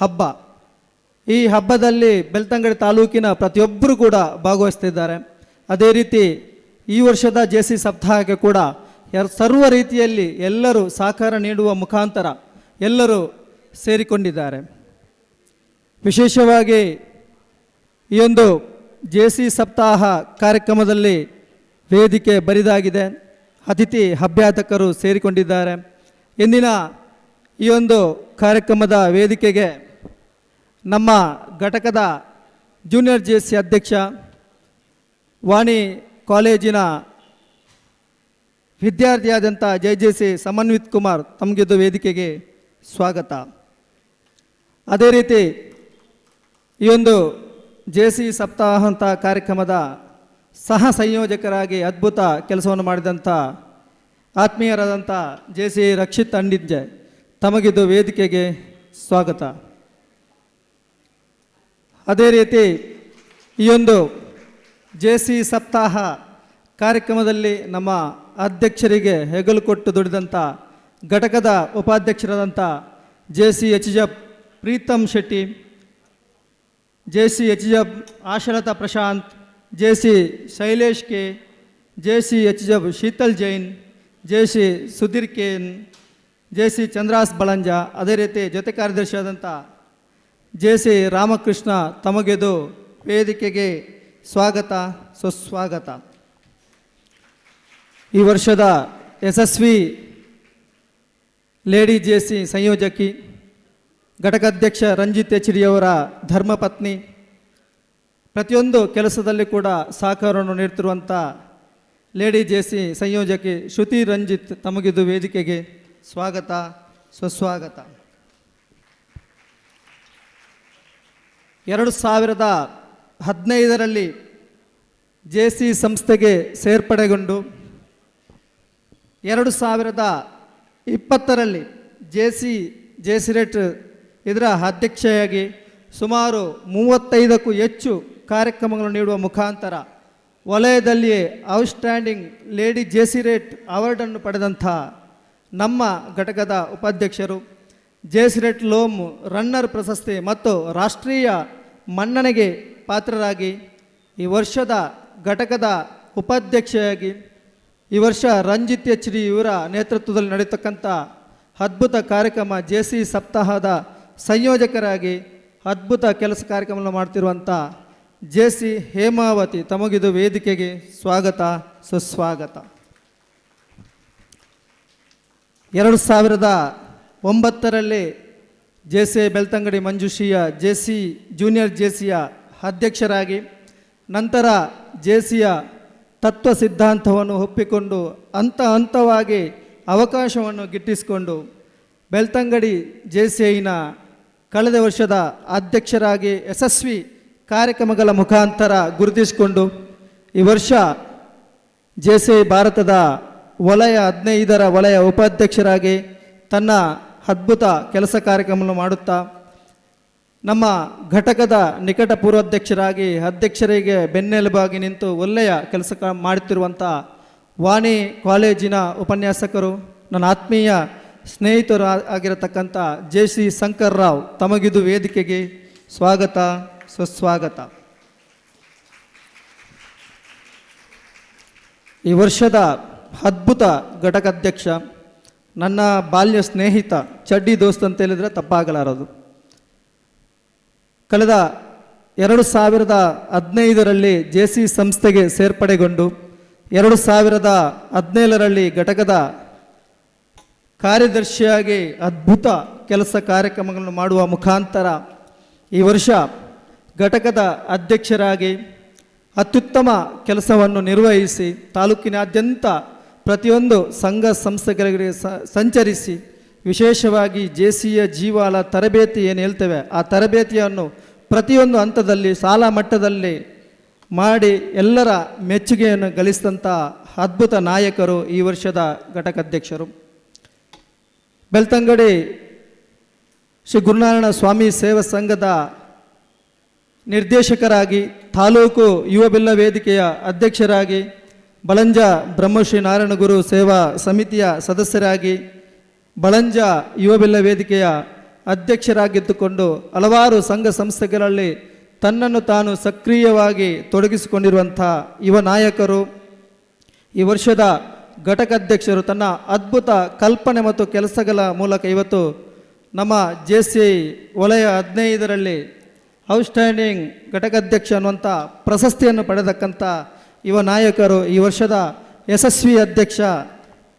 ಹಬ್ಬ. ಈ ಹಬ್ಬದಲ್ಲಿ ಬೆಳ್ತಂಗಡಿ ತಾಲೂಕಿನ ಪ್ರತಿಯೊಬ್ಬರು ಕೂಡ ಭಾಗವಹಿಸ್ತಿದ್ದಾರೆ. ಅದೇ ರೀತಿ ಈ ವರ್ಷದ JC ಸಪ್ತಾಹಕ್ಕೆ ಕೂಡ ಸರ್ವ ರೀತಿಯಲ್ಲಿ ಎಲ್ಲರೂ ಸಹಕಾರ ನೀಡುವ ಮುಖಾಂತರ ಎಲ್ಲರೂ ಸೇರಿಕೊಂಡಿದ್ದಾರೆ. ವಿಶೇಷವಾಗಿ ಈ ಒಂದು JC ಸಪ್ತಾಹ ಕಾರ್ಯಕ್ರಮದಲ್ಲಿ ವೇದಿಕೆ ಬರಿದಾಗಿದೆ. ಅತಿಥಿ ಅಭ್ಯಾಸಕರು ಸೇರಿಕೊಂಡಿದ್ದಾರೆ. ಇಂದಿನ ಈ ಒಂದು ಕಾರ್ಯಕ್ರಮದ ವೇದಿಕೆಗೆ ನಮ್ಮ ಘಟಕದ ಜೂನಿಯರ್ JC ಅಧ್ಯಕ್ಷ, ವಾಣಿ ಕಾಲೇಜಿನ ವಿದ್ಯಾರ್ಥಿಯಾದಂಥ JJC ಸಮನ್ವಿತ್ ಕುಮಾರ್ ತಮಗಿದ್ದು ವೇದಿಕೆಗೆ ಸ್ವಾಗತ. ಅದೇ ರೀತಿ ಈ ಒಂದು JC ಸಪ್ತಾಹ ಅಂತ ಕಾರ್ಯಕ್ರಮದ ಸಹ ಸಂಯೋಜಕರಾಗಿ ಅದ್ಭುತ ಕೆಲಸವನ್ನು ಮಾಡಿದಂಥ ಆತ್ಮೀಯರಾದಂಥ JC ರಕ್ಷಿತ್ ಅಂಡಿಂಜೆ ತಮಗಿದ್ದು ವೇದಿಕೆಗೆ ಸ್ವಾಗತ. ಅದೇ ರೀತಿ ಈ ಒಂದು JC ಸಪ್ತಾಹ ಕಾರ್ಯಕ್ರಮದಲ್ಲಿ ನಮ್ಮ ಅಧ್ಯಕ್ಷರಿಗೆ ಹೆಗಲು ಕೊಟ್ಟು ದುಡಿದಂಥ ಘಟಕದ ಉಪಾಧ್ಯಕ್ಷರಾದಂಥ JC HJF Pritam Shetty, JC HJF Ashalatha Prashanth, JC Shailesh K, JC HJF Sheetal Jain, JC Sudhir Kane, JC Chandras Balanja, ಅದೇ ರೀತಿ ಜೊತೆ ಕಾರ್ಯದರ್ಶಿಯಾದಂಥ JC ರಾಮಕೃಷ್ಣ ತಮಗೆದು ವೇದಿಕೆಗೆ ಸ್ವಾಗತ, ಸುಸ್ವಾಗತ. ಈ ವರ್ಷದ ಯಶಸ್ವಿ ಲೇಡಿ JC ಸಂಯೋಜಕಿ, ಘಟಕಾಧ್ಯಕ್ಷ ರಂಜಿತ್ HD ಅವರ ಧರ್ಮಪತ್ನಿ, ಪ್ರತಿಯೊಂದು ಕೆಲಸದಲ್ಲಿ ಕೂಡ ಸಹಕಾರವನ್ನು ನೀಡ್ತಿರುವಂಥ ಲೇಡಿ JC ಸಂಯೋಜಕಿ ಶ್ರುತಿ ರಂಜಿತ್ ತಮಗಿದು ವೇದಿಕೆಗೆ ಸ್ವಾಗತ, ಸುಸ್ವಾಗತ. 2015ರಲ್ಲಿ JC ಸಂಸ್ಥೆಗೆ ಸೇರ್ಪಡೆಗೊಂಡು 2020ರಲ್ಲಿ JCRET ಇದರ ಅಧ್ಯಕ್ಷೆಯಾಗಿ ಸುಮಾರು 35ಕ್ಕೂ ಹೆಚ್ಚು ಕಾರ್ಯಕ್ರಮಗಳನ್ನು ನೀಡುವ ಮುಖಾಂತರ ವಲಯದಲ್ಲಿಯೇ ಔಟ್ಸ್ಟ್ಯಾಂಡಿಂಗ್ ಲೇಡಿ JCRET ಅವಾರ್ಡನ್ನು ಪಡೆದಂಥ ನಮ್ಮ ಘಟಕದ ಉಪಾಧ್ಯಕ್ಷರು, JCRET ಲೋಮ್ ರನ್ನರ್ ಪ್ರಶಸ್ತಿ ಮತ್ತು ರಾಷ್ಟ್ರೀಯ ಮನ್ನಣೆಗೆ ಪಾತ್ರರಾಗಿ ಈ ವರ್ಷದ ಘಟಕದ ಉಪಾಧ್ಯಕ್ಷೆಯಾಗಿ ಈ ವರ್ಷ ರಂಜಿತ್ HD ಇವರ ನೇತೃತ್ವದಲ್ಲಿ ನಡೆಯತಕ್ಕಂಥ ಅದ್ಭುತ ಕಾರ್ಯಕ್ರಮ JC ಸಪ್ತಾಹದ ಸಂಯೋಜಕರಾಗಿ ಅದ್ಭುತ ಕೆಲಸ ಕಾರ್ಯಕ್ರಮವನ್ನು ಮಾಡ್ತಿರುವಂಥ JC ಹೇಮಾವತಿ ತಮಗಿದು ವೇದಿಕೆಗೆ ಸ್ವಾಗತ, ಸುಸ್ವಾಗತ. 2009ರಲ್ಲಿ JC ಬೆಳ್ತಂಗಡಿ ಮಂಜುಶ್ರೀಯ JC ಜೂನಿಯರ್ JCಯ ಅಧ್ಯಕ್ಷರಾಗಿ ನಂತರ JCಯ ತತ್ವ ಸಿದ್ಧಾಂತವನ್ನು ಒಪ್ಪಿಕೊಂಡು ಹಂತವಾಗಿ ಅವಕಾಶವನ್ನು ಗಿಟ್ಟಿಸಿಕೊಂಡು ಬೆಳ್ತಂಗಡಿ JCIನ ಕಳೆದ ವರ್ಷದ ಅಧ್ಯಕ್ಷರಾಗಿ ಯಶಸ್ವಿ ಕಾರ್ಯಕ್ರಮಗಳ ಮುಖಾಂತರ ಗುರುತಿಸಿಕೊಂಡು ಈ ವರ್ಷ JCI ಭಾರತದ ವಲಯ 15ರ ವಲಯ ಉಪಾಧ್ಯಕ್ಷರಾಗಿ ತನ್ನ ಅದ್ಭುತ ಕೆಲಸ ಕಾರ್ಯಕ್ರಮವನ್ನು ಮಾಡುತ್ತಾ ನಮ್ಮ ಘಟಕದ ನಿಕಟ ಪೂರ್ವಾಧ್ಯಕ್ಷರಾಗಿ ಅಧ್ಯಕ್ಷರಿಗೆ ಬೆನ್ನೆಲುಬಾಗಿ ನಿಂತು ಒಳ್ಳೆಯ ಕೆಲಸ ಮಾಡುತ್ತಿರುವಂಥ ವಾಣಿ ಕಾಲೇಜಿನ ಉಪನ್ಯಾಸಕರು, ನನ್ನ ಆತ್ಮೀಯ ಸ್ನೇಹಿತರು ಆಗಿರತಕ್ಕಂಥ JC ಶಂಕರ್ ರಾವ್ ತಮಗಿದು ವೇದಿಕೆಗೆ ಸ್ವಾಗತ, ಸುಸ್ವಾಗತ. ಈ ವರ್ಷದ ಅದ್ಭುತ ಘಟಕಾಧ್ಯಕ್ಷ, ನನ್ನ ಬಾಲ್ಯ ಸ್ನೇಹಿತ, ಚಡ್ಡಿ ದೋಸ್ತ್ ಅಂತ ಹೇಳಿದರೆ ತಪ್ಪಾಗಲಾರದು. ಕಳೆದ 2015ರಲ್ಲಿ JC ಸಂಸ್ಥೆಗೆ ಸೇರ್ಪಡೆಗೊಂಡು 2017ರಲ್ಲಿ ಘಟಕದ ಕಾರ್ಯದರ್ಶಿಯಾಗಿ ಅದ್ಭುತ ಕೆಲಸ ಕಾರ್ಯಕ್ರಮಗಳನ್ನು ಮಾಡುವ ಮುಖಾಂತರ ಈ ವರ್ಷ ಘಟಕದ ಅಧ್ಯಕ್ಷರಾಗಿ ಅತ್ಯುತ್ತಮ ಕೆಲಸವನ್ನು ನಿರ್ವಹಿಸಿ ತಾಲೂಕಿನಾದ್ಯಂತ ಪ್ರತಿಯೊಂದು ಸಂಘ ಸಂಸ್ಥೆಗಳಿಗೆ ಸಂಚರಿಸಿ ವಿಶೇಷವಾಗಿ JCಯ ಜೀವಾಳ ತರಬೇತಿ ಏನು ಹೇಳ್ತೇವೆ ಆ ತರಬೇತಿಯನ್ನು ಪ್ರತಿಯೊಂದು ಹಂತದಲ್ಲಿ ಶಾಲಾ ಮಟ್ಟದಲ್ಲಿ ಮಾಡಿ ಎಲ್ಲರ ಮೆಚ್ಚುಗೆಯನ್ನು ಗಳಿಸಿದಂಥ ಅದ್ಭುತ ನಾಯಕರು ಈ ವರ್ಷದ ಘಟಕಾಧ್ಯಕ್ಷರು. ಬೆಳ್ತಂಗಡಿ ಶ್ರೀ ಗುರುನಾರಾಯಣ ಸ್ವಾಮಿ ಸೇವಾ ಸಂಘದ ನಿರ್ದೇಶಕರಾಗಿ, ತಾಲೂಕು ಯುವ ಬೆಲ್ಲ ವೇದಿಕೆಯ ಅಧ್ಯಕ್ಷರಾಗಿ, ಬಳಂಜ ಬ್ರಹ್ಮಶ್ರೀ ನಾರಾಯಣ ಗುರು ಸೇವಾ ಸಮಿತಿಯ ಸದಸ್ಯರಾಗಿ, ಬಳಂಜ ಯುವ ಬೆಲ್ಲ ವೇದಿಕೆಯ ಅಧ್ಯಕ್ಷರಾಗಿದ್ದುಕೊಂಡು ಹಲವಾರು ಸಂಘ ಸಂಸ್ಥೆಗಳಲ್ಲಿ ತನ್ನನ್ನು ತಾನು ಸಕ್ರಿಯವಾಗಿ ತೊಡಗಿಸಿಕೊಂಡಿರುವಂಥ ಯುವ ನಾಯಕರು, ಈ ವರ್ಷದ ಘಟಕಾಧ್ಯಕ್ಷರು ತನ್ನ ಅದ್ಭುತ ಕಲ್ಪನೆ ಮತ್ತು ಕೆಲಸಗಳ ಮೂಲಕ ಇವತ್ತು ನಮ್ಮ JCI ವಲಯ 15ರಲ್ಲಿ ಔಟ್ಸ್ಟ್ಯಾಂಡಿಂಗ್ ಘಟಕಾಧ್ಯಕ್ಷ ಅನ್ನುವಂಥ ಪ್ರಶಸ್ತಿಯನ್ನು ಪಡೆದಕ್ಕಂಥ ಯುವ ನಾಯಕರು. ಈ ವರ್ಷದ ಯಶಸ್ವಿ ಅಧ್ಯಕ್ಷ,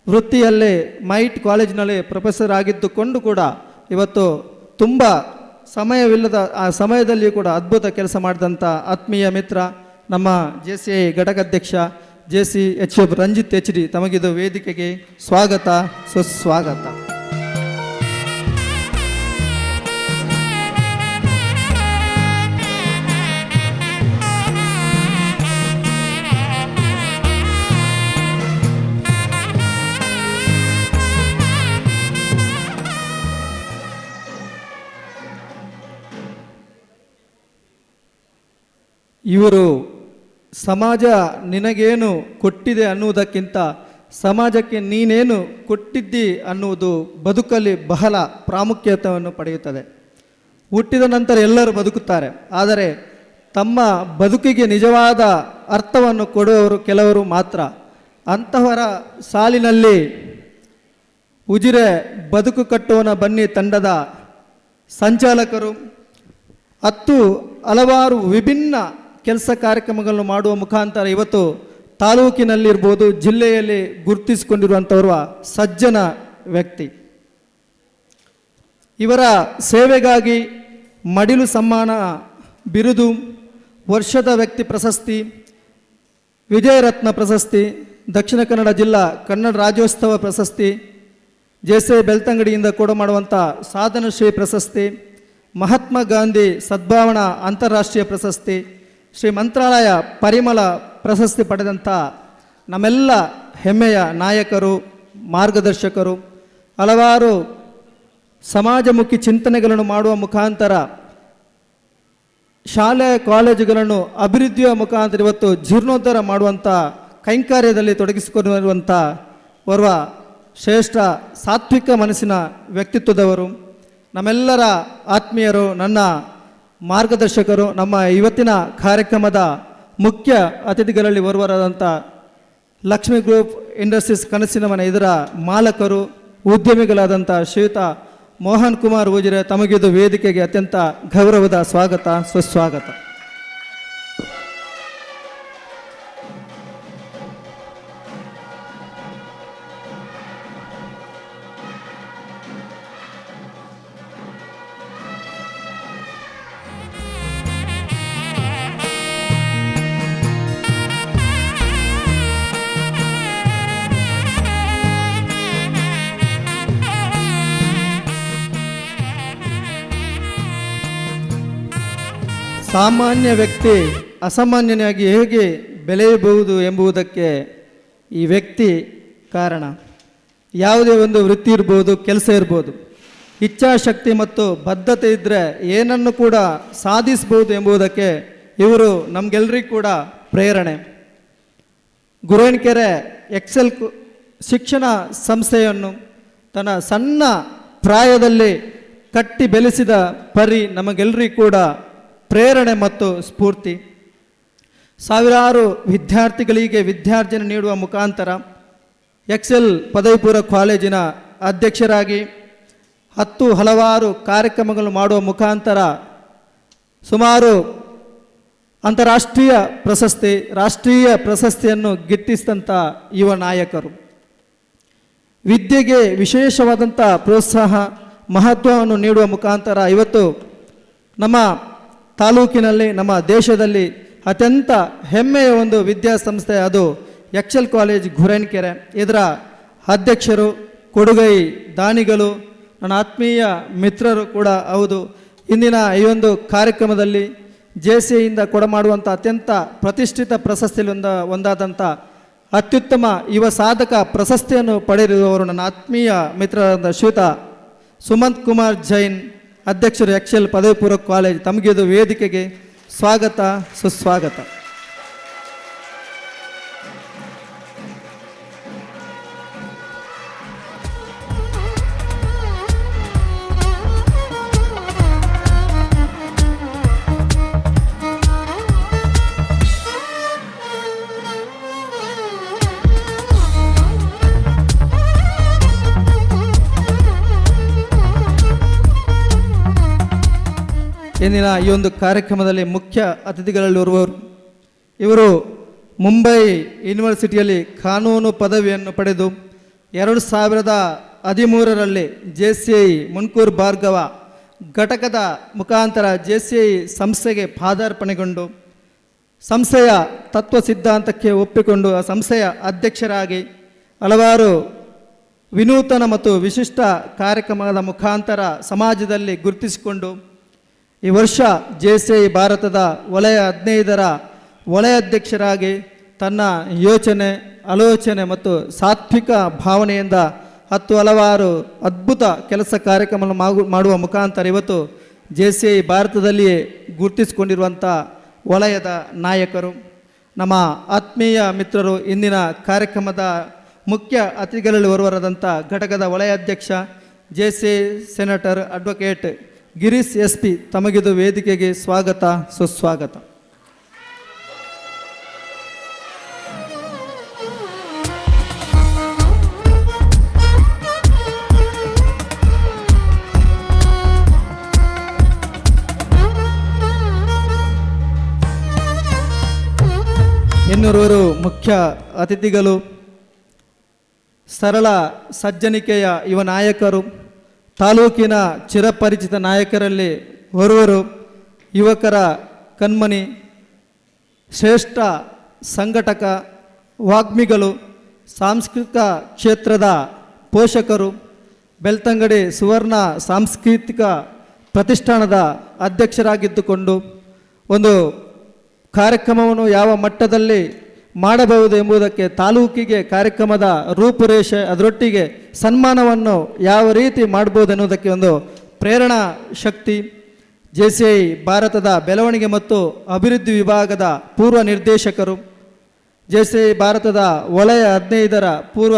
ವೃತ್ತಿಯಲ್ಲಿ ಮೈಟ್ ಕಾಲೇಜಿನಲ್ಲಿ ಪ್ರೊಫೆಸರ್ ಆಗಿದ್ದುಕೊಂಡು ಕೂಡ ಇವತ್ತು ತುಂಬ ಸಮಯವಿಲ್ಲದ ಆ ಸಮಯದಲ್ಲಿ ಕೂಡ ಅದ್ಭುತ ಕೆಲಸ ಮಾಡಿದಂಥ ಆತ್ಮೀಯ ಮಿತ್ರ ನಮ್ಮ JCI ಘಟಕಾಧ್ಯಕ್ಷ JCHF ರಂಜಿತ್ HD, ತಮಗಿದು ವೇದಿಕೆಗೆ ಸ್ವಾಗತ, ಸುಸ್ವಾಗತ. ಇವರು ಸಮಾಜ ನಿನಗೇನು ಕೊಟ್ಟಿದೆ ಅನ್ನುವುದಕ್ಕಿಂತ ಸಮಾಜಕ್ಕೆ ನೀನೇನು ಕೊಟ್ಟಿದ್ದಿ ಅನ್ನುವುದು ಬದುಕಲ್ಲಿ ಬಹಳ ಪ್ರಾಮುಖ್ಯತೆಯನ್ನು ಪಡೆಯುತ್ತದೆ. ಹುಟ್ಟಿದ ನಂತರ ಎಲ್ಲರೂ ಬದುಕುತ್ತಾರೆ, ಆದರೆ ತಮ್ಮ ಬದುಕಿಗೆ ನಿಜವಾದ ಅರ್ಥವನ್ನು ಕೊಡುವವರು ಕೆಲವರು ಮಾತ್ರ. ಅಂತಹವರ ಸಾಲಿನಲ್ಲಿ ಉಜಿರೆ ಬದುಕು ಕಟ್ಟುವನ ಬನ್ನಿ ತಂಡದ ಸಂಚಾಲಕರು ಹಲವಾರು ವಿಭಿನ್ನ ಕೆಲಸ ಕಾರ್ಯಕ್ರಮಗಳನ್ನು ಮಾಡುವ ಮುಖಾಂತರ ಇವತ್ತು ತಾಲೂಕಿನಲ್ಲಿರ್ಬೋದು, ಜಿಲ್ಲೆಯಲ್ಲಿ ಗುರುತಿಸಿಕೊಂಡಿರುವಂಥವರು ಸಜ್ಜನ ವ್ಯಕ್ತಿ. ಇವರ ಸೇವೆಗಾಗಿ ಮಡಿಲು ಸಮ್ಮಾನ ಬಿರುದು, ವರ್ಷದ ವ್ಯಕ್ತಿ ಪ್ರಶಸ್ತಿ, ವಿಜಯರತ್ನ ಪ್ರಶಸ್ತಿ, ದಕ್ಷಿಣ ಕನ್ನಡ ಜಿಲ್ಲಾ ಕನ್ನಡ ರಾಜ್ಯೋತ್ಸವ ಪ್ರಶಸ್ತಿ, JCI ಬೆಳ್ತಂಗಡಿಯಿಂದ ಕೂಡ ಮಾಡುವಂಥ ಸಾಧನಶ್ರೀ ಪ್ರಶಸ್ತಿ, ಮಹಾತ್ಮ ಗಾಂಧಿ ಸದ್ಭಾವನಾ ಅಂತಾರಾಷ್ಟ್ರೀಯ ಪ್ರಶಸ್ತಿ, ಶ್ರೀ ಮಂತ್ರಾಲಯ ಪರಿಮಳ ಪ್ರಶಸ್ತಿ ಪಡೆದಂಥ ನಮ್ಮೆಲ್ಲ ಹೆಮ್ಮೆಯ ನಾಯಕರು, ಮಾರ್ಗದರ್ಶಕರು, ಹಲವಾರು ಸಮಾಜಮುಖಿ ಚಿಂತನೆಗಳನ್ನು ಮಾಡುವ ಮುಖಾಂತರ ಶಾಲೆ ಕಾಲೇಜುಗಳನ್ನು ಅಭಿವೃದ್ಧಿಯ ಮುಖಾಂತರ ಇವತ್ತು ಜೀರ್ಣೋದ್ಧಾರ ಮಾಡುವಂಥ ಕೈಂಕರ್ಯದಲ್ಲಿ ತೊಡಗಿಸಿಕೊಂಡಿರುವಂಥ ಓರ್ವ ಶ್ರೇಷ್ಠ ಸಾತ್ವಿಕ ಮನಸ್ಸಿನ ವ್ಯಕ್ತಿತ್ವದವರು, ನಮ್ಮೆಲ್ಲರ ಆತ್ಮೀಯರು, ನನ್ನ ಮಾರ್ಗದರ್ಶಕರು, ನಮ್ಮ ಇವತ್ತಿನ ಕಾರ್ಯಕ್ರಮದ ಮುಖ್ಯ ಅತಿಥಿಗಳಲ್ಲಿ ಓರ್ವರಾದಂಥ ಲಕ್ಷ್ಮಿ ಗ್ರೂಪ್ ಇಂಡಸ್ಟ್ರೀಸ್ ಕನಸಿನ ಮನೆ ಇದರ ಮಾಲಕರು, ಉದ್ಯಮಿಗಳಾದಂಥ ಶ್ರೀಯುತ ಮೋಹನ್ ಕುಮಾರ್ ಉಜಿರೆ, ತಮಗಿದು ವೇದಿಕೆಗೆ ಅತ್ಯಂತ ಗೌರವದ ಸ್ವಾಗತ, ಸುಸ್ವಾಗತ. ಸಾಮಾನ್ಯ ವ್ಯಕ್ತಿ ಅಸಾಮಾನ್ಯನಾಗಿ ಹೇಗೆ ಬೆಳೆಯಬಹುದು ಎಂಬುದಕ್ಕೆ ಈ ವ್ಯಕ್ತಿ ಕಾರಣ. ಯಾವುದೇ ಒಂದು ವೃತ್ತಿ ಇರ್ಬೋದು, ಕೆಲಸ ಇರ್ಬೋದು, ಇಚ್ಛಾಶಕ್ತಿ ಮತ್ತು ಬದ್ಧತೆ ಇದ್ದರೆ ಏನನ್ನು ಕೂಡ ಸಾಧಿಸಬಹುದು ಎಂಬುದಕ್ಕೆ ಇವರು ನಮಗೆಲ್ಲರಿಗೂ ಕೂಡ ಪ್ರೇರಣೆ. ಗುರೇನಕೆರೆ ಎಕ್ಸೆಲ್ ಶಿಕ್ಷಣ ಸಂಸ್ಥೆಯನ್ನು ತನ್ನ ಸಣ್ಣ ಪ್ರಾಯದಲ್ಲಿ ಕಟ್ಟಿ ಬೆಳೆಸಿದ ಪರಿ ನಮಗೆಲ್ಲರಿಗೂ ಕೂಡ ಪ್ರೇರಣೆ ಮತ್ತು ಸ್ಫೂರ್ತಿ. ಸಾವಿರಾರು ವಿದ್ಯಾರ್ಥಿಗಳಿಗೆ ವಿದ್ಯಾರ್ಜನೆ ನೀಡುವ ಮುಖಾಂತರ ಎಕ್ಸೆಲ್ ಪದವಿ ಪೂರ್ವ ಕಾಲೇಜಿನ ಅಧ್ಯಕ್ಷರಾಗಿ ಹಲವಾರು ಕಾರ್ಯಕ್ರಮಗಳು ಮಾಡುವ ಮುಖಾಂತರ ಸುಮಾರು ಅಂತಾರಾಷ್ಟ್ರೀಯ ಪ್ರಶಸ್ತಿ, ರಾಷ್ಟ್ರೀಯ ಪ್ರಶಸ್ತಿಯನ್ನು ಗಿಟ್ಟಿಸಿದಂಥ ಯುವ ನಾಯಕರು. ವಿದ್ಯೆಗೆ ವಿಶೇಷವಾದಂಥ ಪ್ರೋತ್ಸಾಹ, ಮಹತ್ವವನ್ನು ನೀಡುವ ಮುಖಾಂತರ ಇವತ್ತು ನಮ್ಮ ತಾಲೂಕಿನಲ್ಲಿ, ನಮ್ಮ ದೇಶದಲ್ಲಿ ಅತ್ಯಂತ ಹೆಮ್ಮೆಯ ಒಂದು ವಿದ್ಯಾಸಂಸ್ಥೆ ಅದು ಎಕ್ಸೆಲ್ ಕಾಲೇಜ್ ಗುರೇನಕೆರೆ. ಇದರ ಅಧ್ಯಕ್ಷರು, ಕೊಡುಗೈ ದಾನಿಗಳು, ನನ್ನ ಆತ್ಮೀಯ ಮಿತ್ರರು ಕೂಡ ಹೌದು. ಇಂದಿನ ಈ ಒಂದು ಕಾರ್ಯಕ್ರಮದಲ್ಲಿ JCIಯಿಂದ ಕೊಡಮಾಡುವಂಥ ಅತ್ಯಂತ ಪ್ರತಿಷ್ಠಿತ ಪ್ರಶಸ್ತಿಯಲ್ಲಿ ಒಂದಾದಂಥ ಅತ್ಯುತ್ತಮ ಯುವ ಸಾಧಕ ಪ್ರಶಸ್ತಿಯನ್ನು ಪಡೆದಿರುವವರು ನನ್ನ ಆತ್ಮೀಯ ಮಿತ್ರರಾದ ಶ್ರೀಯುತ ಸುಮಂತ್ ಕುಮಾರ್ ಜೈನ್, ಅಧ್ಯಕ್ಷರು ಎಕ್ಸೆಲ್ ಪದವಿ ಪೂರ್ವ ಕಾಲೇಜ್. ತಮಗಿದು ವೇದಿಕೆಗೆ ಸ್ವಾಗತ, ಸುಸ್ವಾಗತ. ಇಂದಿನ ಈ ಒಂದು ಕಾರ್ಯಕ್ರಮದಲ್ಲಿ ಮುಖ್ಯ ಅತಿಥಿಗಳಲ್ಲಿ ಇವರು ಮುಂಬೈ ಯೂನಿವರ್ಸಿಟಿಯಲ್ಲಿ ಕಾನೂನು ಪದವಿಯನ್ನು ಪಡೆದು 2013ರಲ್ಲಿ JCI ಮುನ್ಕೂರ್ ಭಾರ್ಗವ ಘಟಕದ ಮುಖಾಂತರ JCI ಸಂಸ್ಥೆಗೆ ಪಾದಾರ್ಪಣೆಗೊಂಡು ಸಂಸ್ಥೆಯ ತತ್ವ ಸಿದ್ಧಾಂತಕ್ಕೆ ಒಪ್ಪಿಕೊಂಡು ಆ ಸಂಸ್ಥೆಯ ಅಧ್ಯಕ್ಷರಾಗಿ ಹಲವಾರು ವಿನೂತನ ಮತ್ತು ವಿಶಿಷ್ಟ ಕಾರ್ಯಕ್ರಮದ ಮುಖಾಂತರ ಸಮಾಜದಲ್ಲಿ ಗುರುತಿಸಿಕೊಂಡು ಈ ವರ್ಷ JCI ಭಾರತದ ವಲಯ 15ರ ವಲಯಾಧ್ಯಕ್ಷರಾಗಿ ತನ್ನ ಯೋಚನೆ ಆಲೋಚನೆ ಮತ್ತು ಸಾತ್ವಿಕ ಭಾವನೆಯಿಂದ ಹಲವಾರು ಅದ್ಭುತ ಕೆಲಸ ಕಾರ್ಯಕ್ರಮವನ್ನು ಮಾಡುವ ಮುಖಾಂತರ ಇವತ್ತು JCI ಭಾರತದಲ್ಲಿಯೇ ಗುರುತಿಸಿಕೊಂಡಿರುವಂಥ ವಲಯದ ನಾಯಕರು ನಮ್ಮ ಆತ್ಮೀಯ ಮಿತ್ರರು. ಇಂದಿನ ಕಾರ್ಯಕ್ರಮದ ಮುಖ್ಯ ಅತಿಥಿಗಳಲ್ಲಿ ಓರ್ವರಾದಂಥ ಘಟಕದ ವಲಯಾಧ್ಯಕ್ಷ JCI senator advocate Girish SP ತಮಗಿದು ವೇದಿಕೆಗೆ ಸ್ವಾಗತ ಸುಸ್ವಾಗತ. ಇನ್ನೂರು ಮುಖ್ಯ ಅತಿಥಿಗಳು ಸರಳ ಸಜ್ಜನಿಕೆಯ ಯುವ ನಾಯಕರು, ತಾಲೂಕಿನ ಚಿರಪರಿಚಿತ ನಾಯಕರಲ್ಲಿ ಓರ್ವರು, ಯುವಕರ ಕಣ್ಮಣಿ, ಶ್ರೇಷ್ಠ ಸಂಘಟಕ, ವಾಗ್ಮಿಗಳು, ಸಾಂಸ್ಕೃತಿಕ ಕ್ಷೇತ್ರದ ಪೋಷಕರು, ಬೆಳ್ತಂಗಡಿ ಸುವರ್ಣ ಸಾಂಸ್ಕೃತಿಕ ಪ್ರತಿಷ್ಠಾನದ ಅಧ್ಯಕ್ಷರಾಗಿದ್ದುಕೊಂಡು ಒಂದು ಕಾರ್ಯಕ್ರಮವನ್ನು ಯಾವ ಮಟ್ಟದಲ್ಲಿ ಮಾಡಬಹುದು ಎಂಬುದಕ್ಕೆ ತಾಲೂಕಿಗೆ ಕಾರ್ಯಕ್ರಮದ ರೂಪುರೇಷೆ, ಅದರೊಟ್ಟಿಗೆ ಸನ್ಮಾನವನ್ನು ಯಾವ ರೀತಿ ಮಾಡ್ಬೋದು ಎನ್ನುವುದಕ್ಕೆ ಒಂದು ಪ್ರೇರಣಾ ಶಕ್ತಿ. JCI ಭಾರತದ ಬೆಳವಣಿಗೆ ಮತ್ತು ಅಭಿವೃದ್ಧಿ ವಿಭಾಗದ ಪೂರ್ವ ನಿರ್ದೇಶಕರು, JCI ಭಾರತದ ವಲಯ 15ರ ಪೂರ್ವ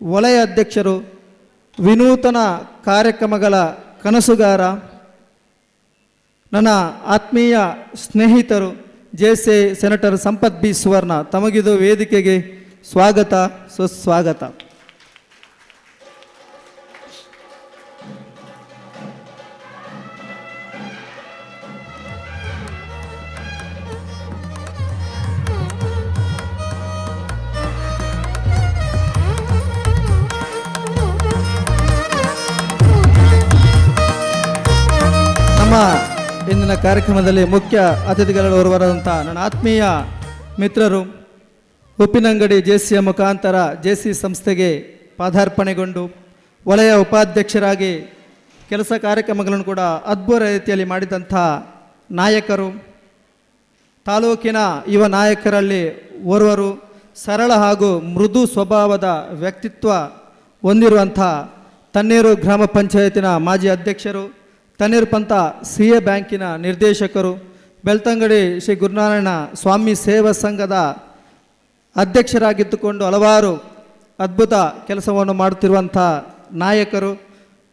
ವಲಯ ಅಧ್ಯಕ್ಷರು, ವಿನೂತನ ಕಾರ್ಯಕ್ರಮಗಳ ಕನಸುಗಾರ, ನನ್ನ ಆತ್ಮೀಯ ಸ್ನೇಹಿತರು JCI ಸೆನೆಟರ್ ಸಂಪತ್ B ಸುವರ್ಣ ತಮಗಿದು ವೇದಿಕೆಗೆ ಸ್ವಾಗತ ಸುಸ್ವಾಗತ. ನಮ್ಮ ಇಂದಿನ ಕಾರ್ಯಕ್ರಮದಲ್ಲಿ ಮುಖ್ಯ ಅತಿಥಿಗಳಲ್ಲಿ ಓರ್ವರಾದಂಥ ನನ್ನ ಆತ್ಮೀಯ ಮಿತ್ರರು, ಉಪ್ಪಿನಂಗಡಿ JCI ಮುಖಾಂತರ JCI ಸಂಸ್ಥೆಗೆ ಪಾದಾರ್ಪಣೆಗೊಂಡು ವಲಯ ಉಪಾಧ್ಯಕ್ಷರಾಗಿ ಕೆಲಸ ಕಾರ್ಯಕ್ರಮಗಳನ್ನು ಕೂಡ ಅದ್ಭುತ ರೀತಿಯಲ್ಲಿ ಮಾಡಿದಂಥ ನಾಯಕರು, ತಾಲೂಕಿನ ಯುವ ನಾಯಕರಲ್ಲಿ ಓರ್ವರು, ಸರಳ ಹಾಗೂ ಮೃದು ಸ್ವಭಾವದ ವ್ಯಕ್ತಿತ್ವ ಹೊಂದಿರುವಂಥ ತಣ್ಣೀರು ಗ್ರಾಮ ಪಂಚಾಯತಿನ ಮಾಜಿ ಅಧ್ಯಕ್ಷರು, ತಣ್ಣೀರು ಪಂಥ CA ಬ್ಯಾಂಕಿನ ನಿರ್ದೇಶಕರು, ಬೆಳ್ತಂಗಡಿ ಶ್ರೀ ಗುರುನಾರಾಯಣ ಸ್ವಾಮಿ ಸೇವಾ ಸಂಘದ ಅಧ್ಯಕ್ಷರಾಗಿದ್ದುಕೊಂಡು ಹಲವಾರು ಅದ್ಭುತ ಕೆಲಸವನ್ನು ಮಾಡುತ್ತಿರುವಂಥ ನಾಯಕರು,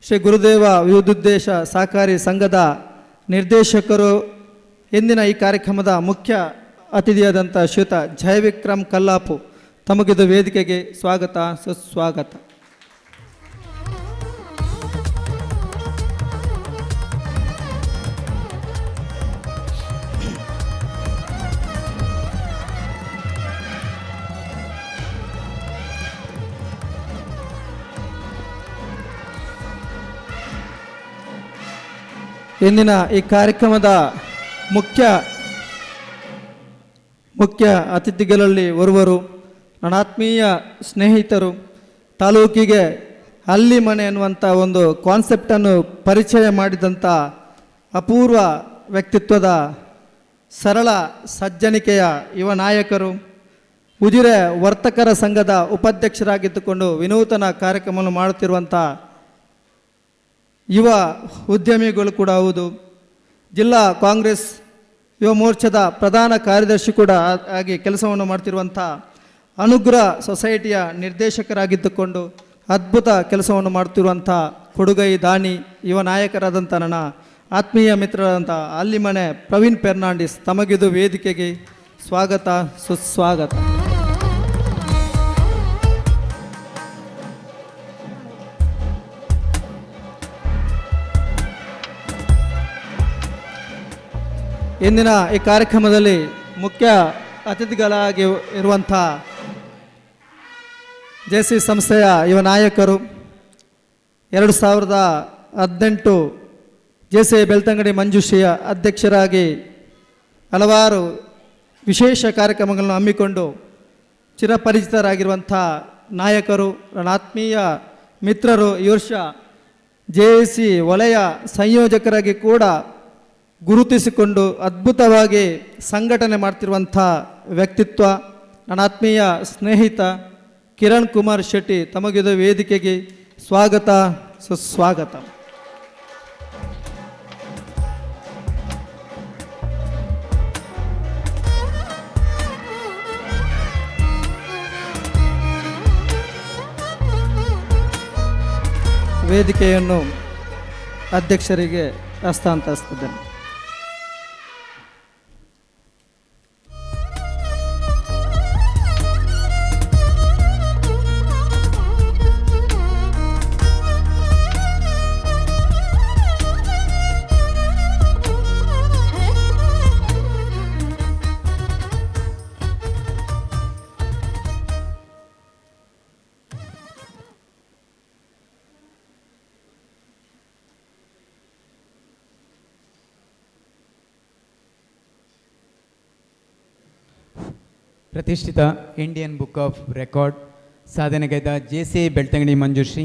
ಶ್ರೀ ಗುರುದೇವ ವಿವಿಧೋದ್ದೇಶ ಸಹಕಾರಿ ಸಂಘದ ನಿರ್ದೇಶಕರು. ಇಂದಿನ ಈ ಕಾರ್ಯಕ್ರಮದ ಮುಖ್ಯ ಅತಿಥಿಯಾದಂಥ ಶ್ರೀಯುತ ಜಯವಿಕ್ರಮ್ ಕಲ್ಲಾಪು ತಮಗಿದು ವೇದಿಕೆಗೆ ಸ್ವಾಗತ ಸುಸ್ವಾಗತ. ಇಂದಿನ ಈ ಕಾರ್ಯಕ್ರಮದ ಮುಖ್ಯ ಅತಿಥಿಗಳಲ್ಲಿ ಓರ್ವರು, ನನ್ನ ಆತ್ಮೀಯ ಸ್ನೇಹಿತರು, ತಾಲೂಕಿಗೆ ಹಳ್ಳಿ ಮನೆ ಅನ್ನುವಂಥ ಒಂದು ಕಾನ್ಸೆಪ್ಟನ್ನು ಪರಿಚಯ ಮಾಡಿದಂಥ ಅಪೂರ್ವ ವ್ಯಕ್ತಿತ್ವದ ಸರಳ ಸಜ್ಜನಿಕೆಯ ಯುವ ನಾಯಕರು, ಉಜಿರೆ ವರ್ತಕರ ಸಂಘದ ಉಪಾಧ್ಯಕ್ಷರಾಗಿದ್ದುಕೊಂಡು ವಿನೂತನ ಕಾರ್ಯಕ್ರಮವನ್ನು ಮಾಡುತ್ತಿರುವಂಥ ಯುವ ಉದ್ಯಮಿಗಳು ಕೂಡ ಹೌದು. ಜಿಲ್ಲಾ ಕಾಂಗ್ರೆಸ್ ಯುವ ಮೋರ್ಚಾದ ಪ್ರಧಾನ ಕಾರ್ಯದರ್ಶಿ ಕೂಡ ಆಗಿ ಕೆಲಸವನ್ನು ಮಾಡ್ತಿರುವಂಥ ಅನುಗ್ರಹ ಸೊಸೈಟಿಯ ನಿರ್ದೇಶಕರಾಗಿದ್ದುಕೊಂಡು ಅದ್ಭುತ ಕೆಲಸವನ್ನು ಮಾಡುತ್ತಿರುವಂಥ ಕೊಡುಗೈ ದಾನಿ ಯುವ ನಾಯಕರಾದಂಥ ನನ್ನ ಆತ್ಮೀಯ ಮಿತ್ರರಾದಂಥ ಅಲ್ಲಿಮನೆ ಪ್ರವೀಣ್ ಫೆರ್ನಾಂಡಿಸ್ ತಮಗಿದು ವೇದಿಕೆಗೆ ಸ್ವಾಗತ ಸುಸ್ವಾಗತ. ಇಂದಿನ ಈ ಕಾರ್ಯಕ್ರಮದಲ್ಲಿ ಮುಖ್ಯ ಅತಿಥಿಗಳಾಗಿ ಇರುವಂಥ JC ಸಂಸ್ಥೆಯ ಯುವ ನಾಯಕರು 2018 JC ಬೆಳ್ತಂಗಡಿ ಮಂಜುಶ್ರೀಯ ಅಧ್ಯಕ್ಷರಾಗಿ ಹಲವಾರು ವಿಶೇಷ ಕಾರ್ಯಕ್ರಮಗಳನ್ನು ಹಮ್ಮಿಕೊಂಡು ಚಿರಪರಿಚಿತರಾಗಿರುವಂಥ ನಾಯಕರು, ನನ್ನ ಆತ್ಮೀಯ ಮಿತ್ರರು, ಈ ವರ್ಷ JC ವಲಯ ಸಂಯೋಜಕರಾಗಿ ಕೂಡ ಗುರುತಿಸಿಕೊಂಡು ಅದ್ಭುತವಾಗಿ ಸಂಘಟನೆ ಮಾಡ್ತಿರುವಂಥ ವ್ಯಕ್ತಿತ್ವ, ನನ್ನ ಆತ್ಮೀಯ ಸ್ನೇಹಿತ ಕಿರಣ್ ಕುಮಾರ್ ಶೆಟ್ಟಿ, ತಮಗಿದ ವೇದಿಕೆಗೆ ಸ್ವಾಗತ ಸುಸ್ವಾಗತ. ವೇದಿಕೆಯನ್ನು ಅಧ್ಯಕ್ಷರಿಗೆ ಹಸ್ತಾಂತರಿಸುತ್ತಿದ್ದೇನೆ. ಪ್ರತಿಷ್ಠಿತ ಇಂಡಿಯನ್ ಬುಕ್ ಆಫ್ ರೆಕಾರ್ಡ್ ಸಾಧನೆಗೈದ JC Belthangady Manjushree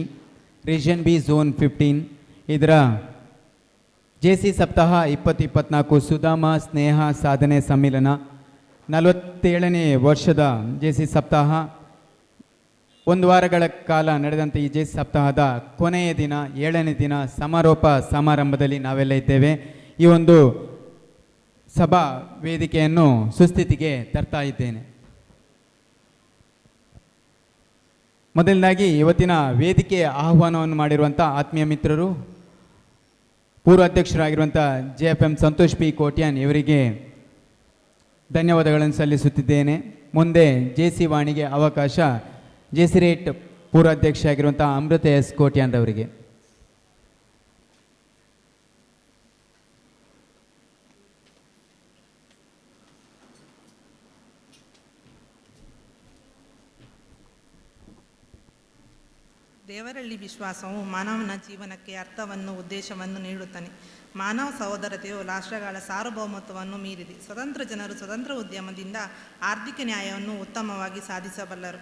region B zone 15 ಇದರ JC ಸಪ್ತಾಹ 2024 ಸುಧಾಮ ಸ್ನೇಹ ಸಾಧನೆ ಸಮ್ಮಿಲನ 47ನೇ ವರ್ಷದ JC ಸಪ್ತಾಹ ಒಂದು ವಾರಗಳ ಕಾಲ ನಡೆದಂಥ ಈ JC ಸಪ್ತಾಹದ ಕೊನೆಯ ದಿನ 7ನೇ ದಿನ ಸಮಾರೋಪ ಸಮಾರಂಭದಲ್ಲಿ ನಾವೆಲ್ಲ ಇದ್ದೇವೆ. ಈ ಒಂದು ಸಭಾ ವೇದಿಕೆಯನ್ನು ಸುಸ್ಥಿತಿಗೆ ತರ್ತಾ ಇದ್ದೇನೆ. ಮೊದಲನಾಗಿ ಇವತ್ತಿನ ವೇದಿಕೆ ಆಹ್ವಾನವನ್ನು ಮಾಡಿರುವಂಥ ಆತ್ಮೀಯ ಮಿತ್ರರು, ಪೂರ್ವ ಅಧ್ಯಕ್ಷರಾಗಿರುವಂಥ JFM ಸಂತೋಷ್ P ಕೋಟ್ಯಾನ್ ಇವರಿಗೆ ಧನ್ಯವಾದಗಳನ್ನು ಸಲ್ಲಿಸುತ್ತಿದ್ದೇನೆ. ಮುಂದೆ JC ವಾಣಿಗೆ ಅವಕಾಶ JC ರೇಟ್ ಪೂರ್ವ ಅಧ್ಯಕ್ಷ ಆಗಿರುವಂಥ ಅಮೃತ S ಕೋಟ್ಯಾನ್ ಅವರಿಗೆ. ದೇವರಲ್ಲಿ ವಿಶ್ವಾಸವು ಮಾನವನ ಜೀವನಕ್ಕೆ ಅರ್ಥವನ್ನು, ಉದ್ದೇಶವನ್ನು ನೀಡುತ್ತಾನೆ. ಮಾನವ ಸಹೋದರತೆಯು ರಾಷ್ಟ್ರಗಳ ಸಾರ್ವಭೌಮತ್ವವನ್ನು ಮೀರಿದೆ. ಸ್ವತಂತ್ರ ಜನರು ಸ್ವತಂತ್ರ ಉದ್ಯಮದಿಂದ ಆರ್ಥಿಕ ನ್ಯಾಯವನ್ನು ಉತ್ತಮವಾಗಿ ಸಾಧಿಸಬಲ್ಲರು.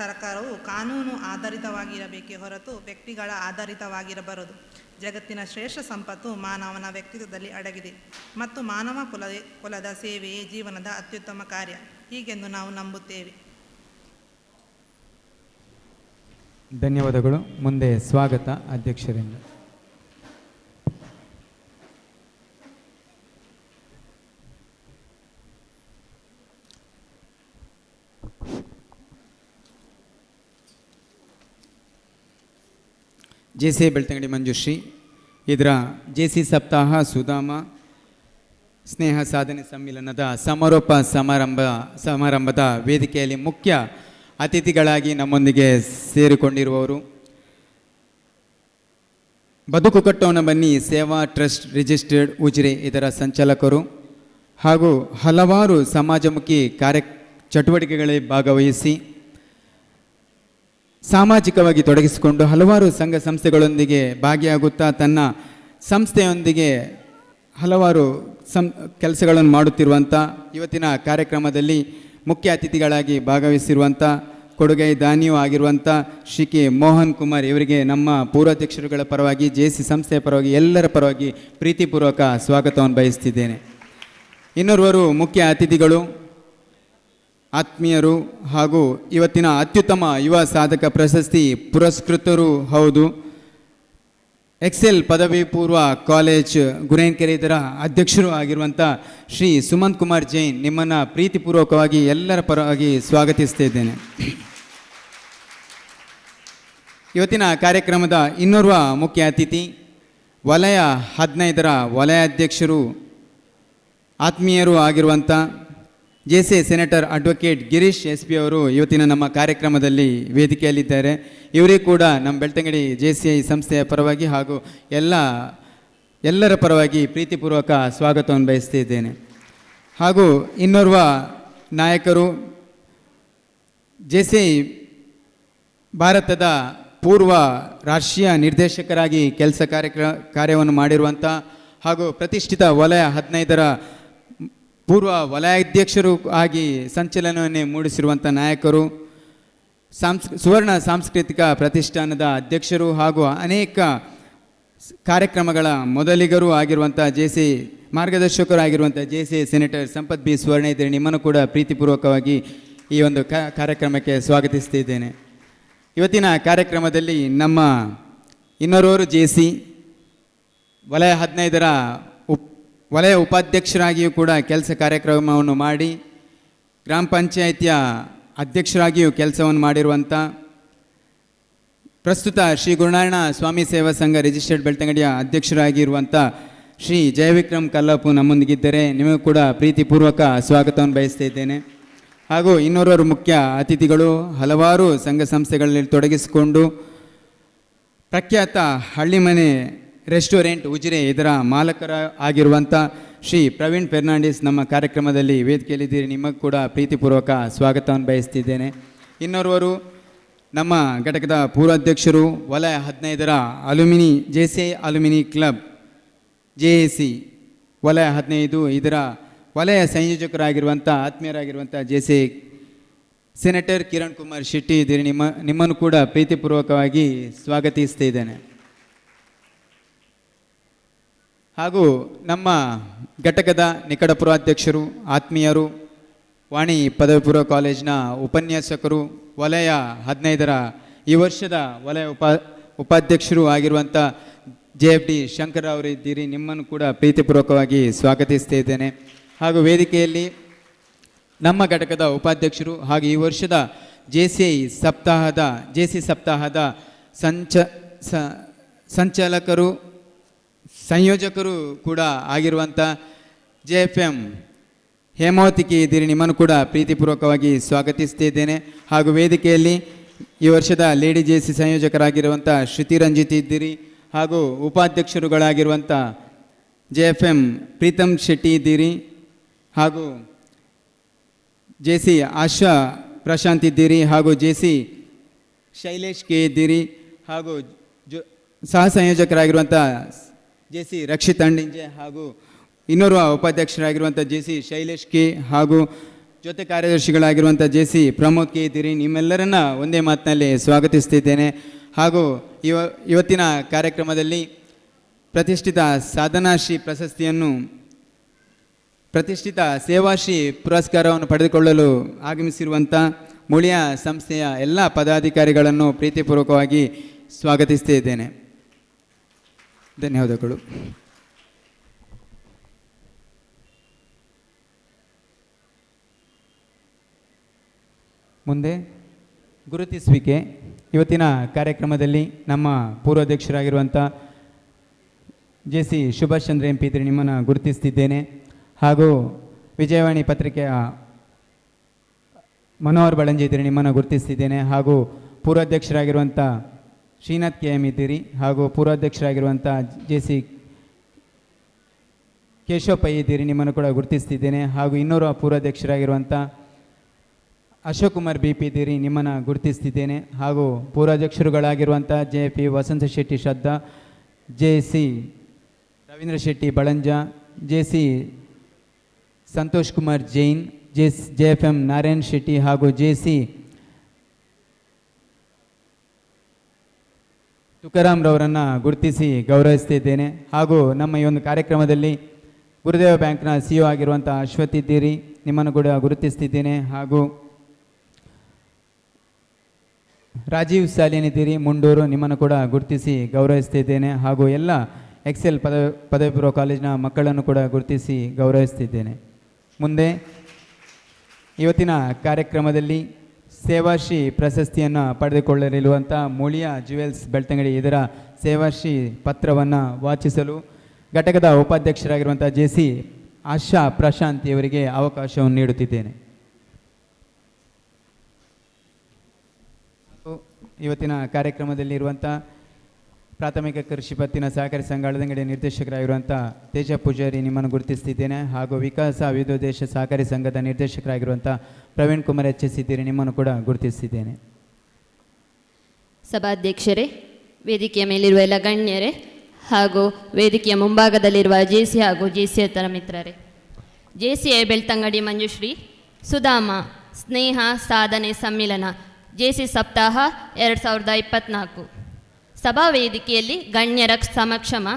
ಸರ್ಕಾರವು ಕಾನೂನು ಆಧಾರಿತವಾಗಿರಬೇಕೇ ಹೊರತು ವ್ಯಕ್ತಿಗಳ ಆಧಾರಿತವಾಗಿರಬಾರದು. ಜಗತ್ತಿನ ಶ್ರೇಷ್ಠ ಸಂಪತ್ತು ಮಾನವನ ವ್ಯಕ್ತಿತ್ವದಲ್ಲಿ ಅಡಗಿದೆ ಮತ್ತು ಮಾನವ ಕುಲದ ಸೇವೆಯೇ ಜೀವನದ ಅತ್ಯುತ್ತಮ ಕಾರ್ಯ, ಹೀಗೆಂದು ನಾವು ನಂಬುತ್ತೇವೆ. ಧನ್ಯವಾದಗಳು. ಮುಂದೆ ಸ್ವಾಗತ ಅಧ್ಯಕ್ಷರಿಂದ. JC ಬೆಳ್ತಂಗಡಿ ಮಂಜುಶ್ರೀ ಇದರ JC ಸಪ್ತಾಹ ಸುಧಾಮ ಸ್ನೇಹ ಸಾಧನೆ ಸಮ್ಮಿಲನದ ಸಮಾರೋಪ ಸಮಾರಂಭದ ವೇದಿಕೆಯಲ್ಲಿ ಮುಖ್ಯ ಅತಿಥಿಗಳಾಗಿ ನಮ್ಮೊಂದಿಗೆ ಸೇರಿಕೊಂಡಿರುವವರು ಬದುಕು ಕಟ್ಟೋಣ ಬನ್ನಿ ಸೇವಾ ಟ್ರಸ್ಟ್ ರಿಜಿಸ್ಟರ್ಡ್ ಉಜಿರೆ ಇದರ ಸಂಚಾಲಕರು ಹಾಗೂ ಹಲವಾರು ಸಮಾಜಮುಖಿ ಚಟುವಟಿಕೆಗಳಲ್ಲಿ ಭಾಗವಹಿಸಿ ಸಾಮಾಜಿಕವಾಗಿ ತೊಡಗಿಸಿಕೊಂಡು ಹಲವಾರು ಸಂಘ ಸಂಸ್ಥೆಗಳೊಂದಿಗೆ ಭಾಗಿಯಾಗುತ್ತಾ ತನ್ನ ಸಂಸ್ಥೆಯೊಂದಿಗೆ ಹಲವಾರು ಕೆಲಸಗಳನ್ನು ಮಾಡುತ್ತಿರುವಂಥ ಇವತ್ತಿನ ಕಾರ್ಯಕ್ರಮದಲ್ಲಿ ಮುಖ್ಯ ಅತಿಥಿಗಳಾಗಿ ಭಾಗವಹಿಸಿರುವಂಥ ಕೊಡುಗೈ ದಾನಿಯೂ ಆಗಿರುವಂಥ ಶ್ರೀ ಕೆ ಮೋಹನ್ ಕುಮಾರ್ ಇವರಿಗೆ ನಮ್ಮ ಪೂರ್ವಾಧ್ಯಕ್ಷರುಗಳ ಪರವಾಗಿ JC ಸಂಸ್ಥೆಯ ಪರವಾಗಿ ಎಲ್ಲರ ಪರವಾಗಿ ಪ್ರೀತಿಪೂರ್ವಕ ಸ್ವಾಗತವನ್ನು ಬಯಸ್ತಿದ್ದೇನೆ. ಇನ್ನೋರ್ವರು ಮುಖ್ಯ ಅತಿಥಿಗಳು, ಆತ್ಮೀಯರು ಹಾಗೂ ಇವತ್ತಿನ ಅತ್ಯುತ್ತಮ ಯುವ ಸಾಧಕ ಪ್ರಶಸ್ತಿ ಪುರಸ್ಕೃತರು ಹೌದು, ಎಕ್ಸೆಲ್ ಪದವಿ ಪೂರ್ವ ಕಾಲೇಜ್ ಗುರೇನ್ಕೆರೆ ಇದರ ಅಧ್ಯಕ್ಷರು ಆಗಿರುವಂಥ ಶ್ರೀ ಸುಮಂತ್ ಕುಮಾರ್ ಜೈನ್, ನಿಮ್ಮನ್ನು ಪ್ರೀತಿಪೂರ್ವಕವಾಗಿ ಎಲ್ಲರ ಪರವಾಗಿ ಸ್ವಾಗತಿಸ್ತಿದ್ದೇನೆ. ಇವತ್ತಿನ ಕಾರ್ಯಕ್ರಮದ ಇನ್ನೋರ್ವ ಮುಖ್ಯ ಅತಿಥಿ ವಲಯ 15ರ ವಲಯಾಧ್ಯಕ್ಷರು ಆತ್ಮೀಯರು ಆಗಿರುವಂಥ JC senator advocate Girish SP ಅವರು ಇವತ್ತಿನ ನಮ್ಮ ಕಾರ್ಯಕ್ರಮದಲ್ಲಿ ವೇದಿಕೆಯಲ್ಲಿದ್ದಾರೆ. ಇವರಿಗೂ ಕೂಡ ನಮ್ಮ ಬೆಳ್ತಂಗಡಿ JCI ಸಂಸ್ಥೆಯ ಪರವಾಗಿ ಹಾಗೂ ಎಲ್ಲರ ಪರವಾಗಿ ಪ್ರೀತಿಪೂರ್ವಕ ಸ್ವಾಗತವನ್ನು ಬಯಸ್ತಿದ್ದೇನೆ. ಹಾಗೂ ಇನ್ನೋರ್ವ ನಾಯಕರು ಜೆಸಿ ಭಾರತದ ಪೂರ್ವ ರಾಷ್ಟ್ರೀಯ ನಿರ್ದೇಶಕರಾಗಿ ಕೆಲಸ ಕಾರ್ಯವನ್ನು ಮಾಡಿರುವಂಥ ಹಾಗೂ ಪ್ರತಿಷ್ಠಿತ ವಲಯ 15ರ ಪೂರ್ವ ವಲಯಾಧ್ಯಕ್ಷರು ಆಗಿ ಸಂಚಲನವನ್ನೇ ಮೂಡಿಸಿರುವಂಥ ನಾಯಕರು, ಸುವರ್ಣ ಸಾಂಸ್ಕೃತಿಕ ಪ್ರತಿಷ್ಠಾನದ ಅಧ್ಯಕ್ಷರು ಹಾಗೂ ಅನೇಕ ಕಾರ್ಯಕ್ರಮಗಳ ಮೊದಲಿಗರು ಆಗಿರುವಂಥ ಜೆಸಿ ಮಾರ್ಗದರ್ಶಕರು ಆಗಿರುವಂಥ ಜೆಸಿ ಸೆನೆಟರ್ ಸಂಪತ್ ಬಿ ಸುವರ್ಣ ಇದ್ದರೆ ನಿಮ್ಮನ್ನು ಕೂಡ ಪ್ರೀತಿಪೂರ್ವಕವಾಗಿ ಈ ಒಂದು ಕಾರ್ಯಕ್ರಮಕ್ಕೆ ಸ್ವಾಗತಿಸ್ತಿದ್ದೇನೆ. ಇವತ್ತಿನ ಕಾರ್ಯಕ್ರಮದಲ್ಲಿ ನಮ್ಮ ಇನ್ನೋರ್ವರು ಜೆಸಿ ವಲಯ 15ರ ವಲಯ ಉಪಾಧ್ಯಕ್ಷರಾಗಿಯೂ ಕೂಡ ಕೆಲಸ ಕಾರ್ಯಕ್ರಮವನ್ನು ಮಾಡಿ ಗ್ರಾಮ ಪಂಚಾಯಿತಿಯ ಅಧ್ಯಕ್ಷರಾಗಿಯೂ ಕೆಲಸವನ್ನು ಮಾಡಿರುವಂಥ ಪ್ರಸ್ತುತ ಶ್ರೀ ಗುರುನಾರಾಯಣ ಸ್ವಾಮಿ ಸೇವಾ ಸಂಘ ರಿಜಿಸ್ಟರ್ಡ್ ಬೆಳ್ತಂಗಡಿಯ ಅಧ್ಯಕ್ಷರಾಗಿರುವಂಥ ಶ್ರೀ ಜಯವಿಕ್ರಮ್ ಕಲ್ಲಪ್ಪು ನಮ್ಮೊಂದಿಗಿದ್ದರೆ ನಿಮಗೂ ಕೂಡ ಪ್ರೀತಿಪೂರ್ವಕ ಸ್ವಾಗತವನ್ನು ಬಯಸ್ತಾ ಇದ್ದೇನೆ. ಹಾಗೂ ಇನ್ನೋರ್ವರು ಮುಖ್ಯ ಅತಿಥಿಗಳು ಹಲವಾರು ಸಂಘ ಸಂಸ್ಥೆಗಳಲ್ಲಿ ತೊಡಗಿಸಿಕೊಂಡು ಪ್ರಖ್ಯಾತ ಹಳ್ಳಿಮನೆ ರೆಸ್ಟೋರೆಂಟ್ ಉಜಿರೆ ಇದರ ಮಾಲಕರ ಆಗಿರುವಂಥ ಶ್ರೀ ಪ್ರವೀಣ್ ಫೆರ್ನಾಂಡಿಸ್ ನಮ್ಮ ಕಾರ್ಯಕ್ರಮದಲ್ಲಿ ವೇದಿಕೆಯಲ್ಲಿದ್ದೀರಿ. ನಿಮಗೆ ಕೂಡ ಪ್ರೀತಿಪೂರ್ವಕ ಸ್ವಾಗತವನ್ನು ಬಯಸ್ತಿದ್ದೇನೆ. ಇನ್ನೋರ್ವರು ನಮ್ಮ ಘಟಕದ ಪೂರ್ವಾಧ್ಯಕ್ಷರು ವಲಯ 15ರ alumni JC alumni club JAC ವಲಯ 15 ಇದರ ವಲಯ ಸಂಯೋಜಕರಾಗಿರುವಂಥ ಆತ್ಮೀಯರಾಗಿರುವಂಥ ಜೆಸಿ ಸೆನೆಟರ್ ಕಿರಣ್ ಕುಮಾರ್ ಶೆಟ್ಟಿ ಇದ್ದೀರಿ. ನಿಮ್ಮನ್ನು ಕೂಡ ಪ್ರೀತಿಪೂರ್ವಕವಾಗಿ ಸ್ವಾಗತಿಸ್ತಾ ಇದ್ದೇನೆ. ಹಾಗೂ ನಮ್ಮ ಘಟಕದ ನಿಕಟ ಪೂರ್ವಾಧ್ಯಕ್ಷರು ಆತ್ಮೀಯರು ವಾಣಿ ಪದವಿ ಪೂರ್ವ ಕಾಲೇಜಿನ ಉಪನ್ಯಾಸಕರು ವಲಯ 15ರ ಈ ವರ್ಷದ ವಲಯ ಉಪಾಧ್ಯಕ್ಷರು ಆಗಿರುವಂಥ JFD ಶಂಕರ್ ಅವರು ಇದ್ದೀರಿ. ನಿಮ್ಮನ್ನು ಕೂಡ ಪ್ರೀತಿಪೂರ್ವಕವಾಗಿ ಸ್ವಾಗತಿಸ್ತಾ ಇದ್ದೇನೆ. ಹಾಗೂ ವೇದಿಕೆಯಲ್ಲಿ ನಮ್ಮ ಘಟಕದ ಉಪಾಧ್ಯಕ್ಷರು ಹಾಗೂ ಈ ವರ್ಷದ ಜೆಸಿ ಸಪ್ತಾಹದ ಸಂಚಾಲಕರು ಸಂಯೋಜಕರು ಕೂಡ ಆಗಿರುವಂಥ JFM ಹೇಮಾವತಿಗೆ ಇದ್ದೀರಿ. ನಿಮ್ಮನ್ನು ಕೂಡ ಪ್ರೀತಿಪೂರ್ವಕವಾಗಿ ಸ್ವಾಗತಿಸ್ತಿದ್ದೇನೆ. ಹಾಗೂ ವೇದಿಕೆಯಲ್ಲಿ ಈ ವರ್ಷದ ಲೇಡಿ ಜೆಸಿ ಸಂಯೋಜಕರಾಗಿರುವಂಥ ಶ್ರುತಿ ರಂಜಿತ್ ಇದ್ದೀರಿ. ಹಾಗೂ ಉಪಾಧ್ಯಕ್ಷರುಗಳಾಗಿರುವಂಥ JFM ಪ್ರೀತಮ್ ಶೆಟ್ಟಿ ಇದ್ದೀರಿ. ಹಾಗೂ ಜೆಸಿ ಆಶಾ ಪ್ರಶಾಂತ್ ಇದ್ದೀರಿ. ಹಾಗೂ ಜೆಸಿ ಶೈಲೇಶ್ ಕೆ ಇದ್ದೀರಿ. ಹಾಗೂ ಸಹ ಸಂಯೋಜಕರಾಗಿರುವಂಥ ಜೆಸಿ ರಕ್ಷಿತ್ ಅಂಡಿಂಜೆ ಹಾಗೂ ಇನ್ನೋರ್ವ ಉಪಾಧ್ಯಕ್ಷರಾಗಿರುವಂಥ ಜೆಸಿ ಶೈಲೇಶ್ ಕೆ ಹಾಗೂ ಜೊತೆ ಕಾರ್ಯದರ್ಶಿಗಳಾಗಿರುವಂಥ ಜೆಸಿ ಪ್ರಮೋದ್ ಕೆ ಇದ್ದೀರಿ. ನಿಮ್ಮೆಲ್ಲರನ್ನ ಒಂದೇ ಮಾತಿನಲ್ಲಿ ಸ್ವಾಗತಿಸ್ತಿದ್ದೇನೆ. ಹಾಗೂ ಇವತ್ತಿನ ಕಾರ್ಯಕ್ರಮದಲ್ಲಿ ಪ್ರತಿಷ್ಠಿತ ಸಾಧನಾಶ್ರೀ ಪ್ರಶಸ್ತಿಯನ್ನು ಪ್ರತಿಷ್ಠಿತ ಸೇವಾಶ್ರೀ ಪುರಸ್ಕಾರವನ್ನು ಪಡೆದುಕೊಳ್ಳಲು ಆಗಮಿಸಿರುವಂಥ ಮುಳಿಯ ಸಂಸ್ಥೆಯ ಎಲ್ಲ ಪದಾಧಿಕಾರಿಗಳನ್ನು ಪ್ರೀತಿಪೂರ್ವಕವಾಗಿ ಸ್ವಾಗತಿಸ್ತಾ ಇದ್ದೇನೆ. ಧನ್ಯವಾದಗಳು. ಮುಂದೆ ಗುರುತಿಸುವಿಕೆ. ಇವತ್ತಿನ ಕಾರ್ಯಕ್ರಮದಲ್ಲಿ ನಮ್ಮ ಪೂರ್ವಾಧ್ಯಕ್ಷರಾಗಿರುವಂಥ ಜೆಸಿ ಸುಭಾಷ್ ಚಂದ್ರ MP ಇದ್ದರೆ ನಿಮ್ಮನ್ನು ಗುರುತಿಸ್ತಿದ್ದೇನೆ. ಹಾಗೂ ವಿಜಯವಾಣಿ ಪತ್ರಿಕೆಯ ಮನೋಹರ್ ಬಳಂಜಿ ಇದ್ದರೆ ನಿಮ್ಮನ್ನು ಗುರುತಿಸ್ತಿದ್ದೇನೆ. ಹಾಗೂ ಪೂರ್ವಾಧ್ಯಕ್ಷರಾಗಿರುವಂಥ ಶ್ರೀನಾಥ್ KM ಇದ್ದೀರಿ. ಹಾಗೂ ಪೂರ್ವಾಧ್ಯಕ್ಷರಾಗಿರುವಂಥ ಜೆಸಿ ಕೇಶವ್ ಪೈ ಇದ್ದೀರಿ. ನಿಮ್ಮನ್ನು ಕೂಡ ಗುರುತಿಸ್ತಿದ್ದೇನೆ. ಹಾಗೂ ಇನ್ನೋರ್ವ ಪೂರ್ವಾಧ್ಯಕ್ಷರಾಗಿರುವಂಥ ಅಶೋಕ್ ಕುಮಾರ್ BP ಇದ್ದೀರಿ. ನಿಮ್ಮನ್ನು ಗುರುತಿಸ್ತಿದ್ದೇನೆ. ಹಾಗೂ ಪೂರ್ವಾಧ್ಯಕ್ಷರುಗಳಾಗಿರುವಂಥ JP ವಸಂತ ಶೆಟ್ಟಿ ಶ್ರದ್ಧಾ, JC Ravindra Shetty Balanja, JC Santosh Kumar Jain, JFM Narayan Shetty ಹಾಗೂ JC ತುಕಾರಾಮ್ ರವರನ್ನು ಗುರುತಿಸಿ ಗೌರವಿಸ್ತಿದ್ದೇನೆ. ಹಾಗೂ ನಮ್ಮ ಈ ಒಂದು ಕಾರ್ಯಕ್ರಮದಲ್ಲಿ ಗುರುದೇವ ಬ್ಯಾಂಕ್ನ CEO ಆಗಿರುವಂಥ ಅಶ್ವಥ್ ಇದ್ದೀರಿ. ನಿಮ್ಮನ್ನು ಕೂಡ ಗುರುತಿಸ್ತಿದ್ದೇನೆ. ಹಾಗೂ ರಾಜೀವ್ ಸಾಲಿಯನ್ ಇದ್ದೀರಿ ಮುಂಡೂರು. ನಿಮ್ಮನ್ನು ಕೂಡ ಗುರುತಿಸಿ ಗೌರವಿಸ್ತಿದ್ದೇನೆ. ಹಾಗೂ ಎಲ್ಲ ಎಕ್ಸೆಲ್ ಪದವಿ ಪೂರ್ವ ಕಾಲೇಜಿನ ಮಕ್ಕಳನ್ನು ಕೂಡ ಗುರುತಿಸಿ ಗೌರವಿಸ್ತಿದ್ದೇನೆ. ಮುಂದೆ ಇವತ್ತಿನ ಕಾರ್ಯಕ್ರಮದಲ್ಲಿ ಸೇವಾಶ್ರೀ ಪ್ರಶಸ್ತಿಯನ್ನು ಪಡೆದುಕೊಳ್ಳಲಿರುವಂಥ ಮುಳಿಯ ಜ್ಯುವೆಲ್ಸ್ ಬೆಳ್ತಂಗಡಿ ಇದರ ಸೇವಾಶ್ರೀ ಪತ್ರವನ್ನು ವಾಚಿಸಲು ಘಟಕದ ಉಪಾಧ್ಯಕ್ಷರಾಗಿರುವಂಥ JC ಆಶಾ ಪ್ರಶಾಂತ್ ಇವರಿಗೆ ಅವಕಾಶವನ್ನು ನೀಡುತ್ತಿದ್ದೇನೆ. ಇವತ್ತಿನ ಕಾರ್ಯಕ್ರಮದಲ್ಲಿರುವಂಥ ಪ್ರಾಥಮಿಕ ಕೃಷಿ ಪತ್ತಿನ ಸಹಕಾರಿ ಸಂಘ ಹಳದಂಗಡಿ ನಿರ್ದೇಶಕರಾಗಿರುವಂಥ ತೇಜ ಪೂಜಾರಿ ನಿಮ್ಮನ್ನು ಗುರುತಿಸ್ತಿದ್ದೇನೆ. ಹಾಗೂ ವಿಕಾಸ ವಿವಿಧೋದ್ದೇಶ ಸಹಕಾರಿ ಸಂಘದ ನಿರ್ದೇಶಕರಾಗಿರುವಂಥ ಪ್ರವೀಣ್ ಕುಮಾರ್ ಎಚ್ಚಿಸಿದ್ದೀರಿ, ನಿಮ್ಮನ್ನು ಕೂಡ ಗುರುತಿಸ್ತಿದ್ದೇನೆ. ಸಭಾಧ್ಯಕ್ಷರೇ, ವೇದಿಕೆಯ ಮೇಲಿರುವ ಎಲ್ಲ ಗಣ್ಯರೇ ಹಾಗೂ ವೇದಿಕೆಯ ಮುಂಭಾಗದಲ್ಲಿರುವ ಜೆಸಿ ಹಾಗೂ ಜೆಸಿಯೇತರ ಮಿತ್ರರೇ, ಜೆಸಿಐ ಬೆಳ್ತಂಗಡಿ ಮಂಜುಶ್ರೀ ಸುಧಾಮ ಸ್ನೇಹ ಸಾಧನೆ ಸಮ್ಮಿಲನ ಜೆಸಿ ಸಪ್ತಾಹ 2024 ಸಭಾ ವೇದಿಕೆಯಲ್ಲಿ ಗಣ್ಯರ ಸಮಕ್ಷಮ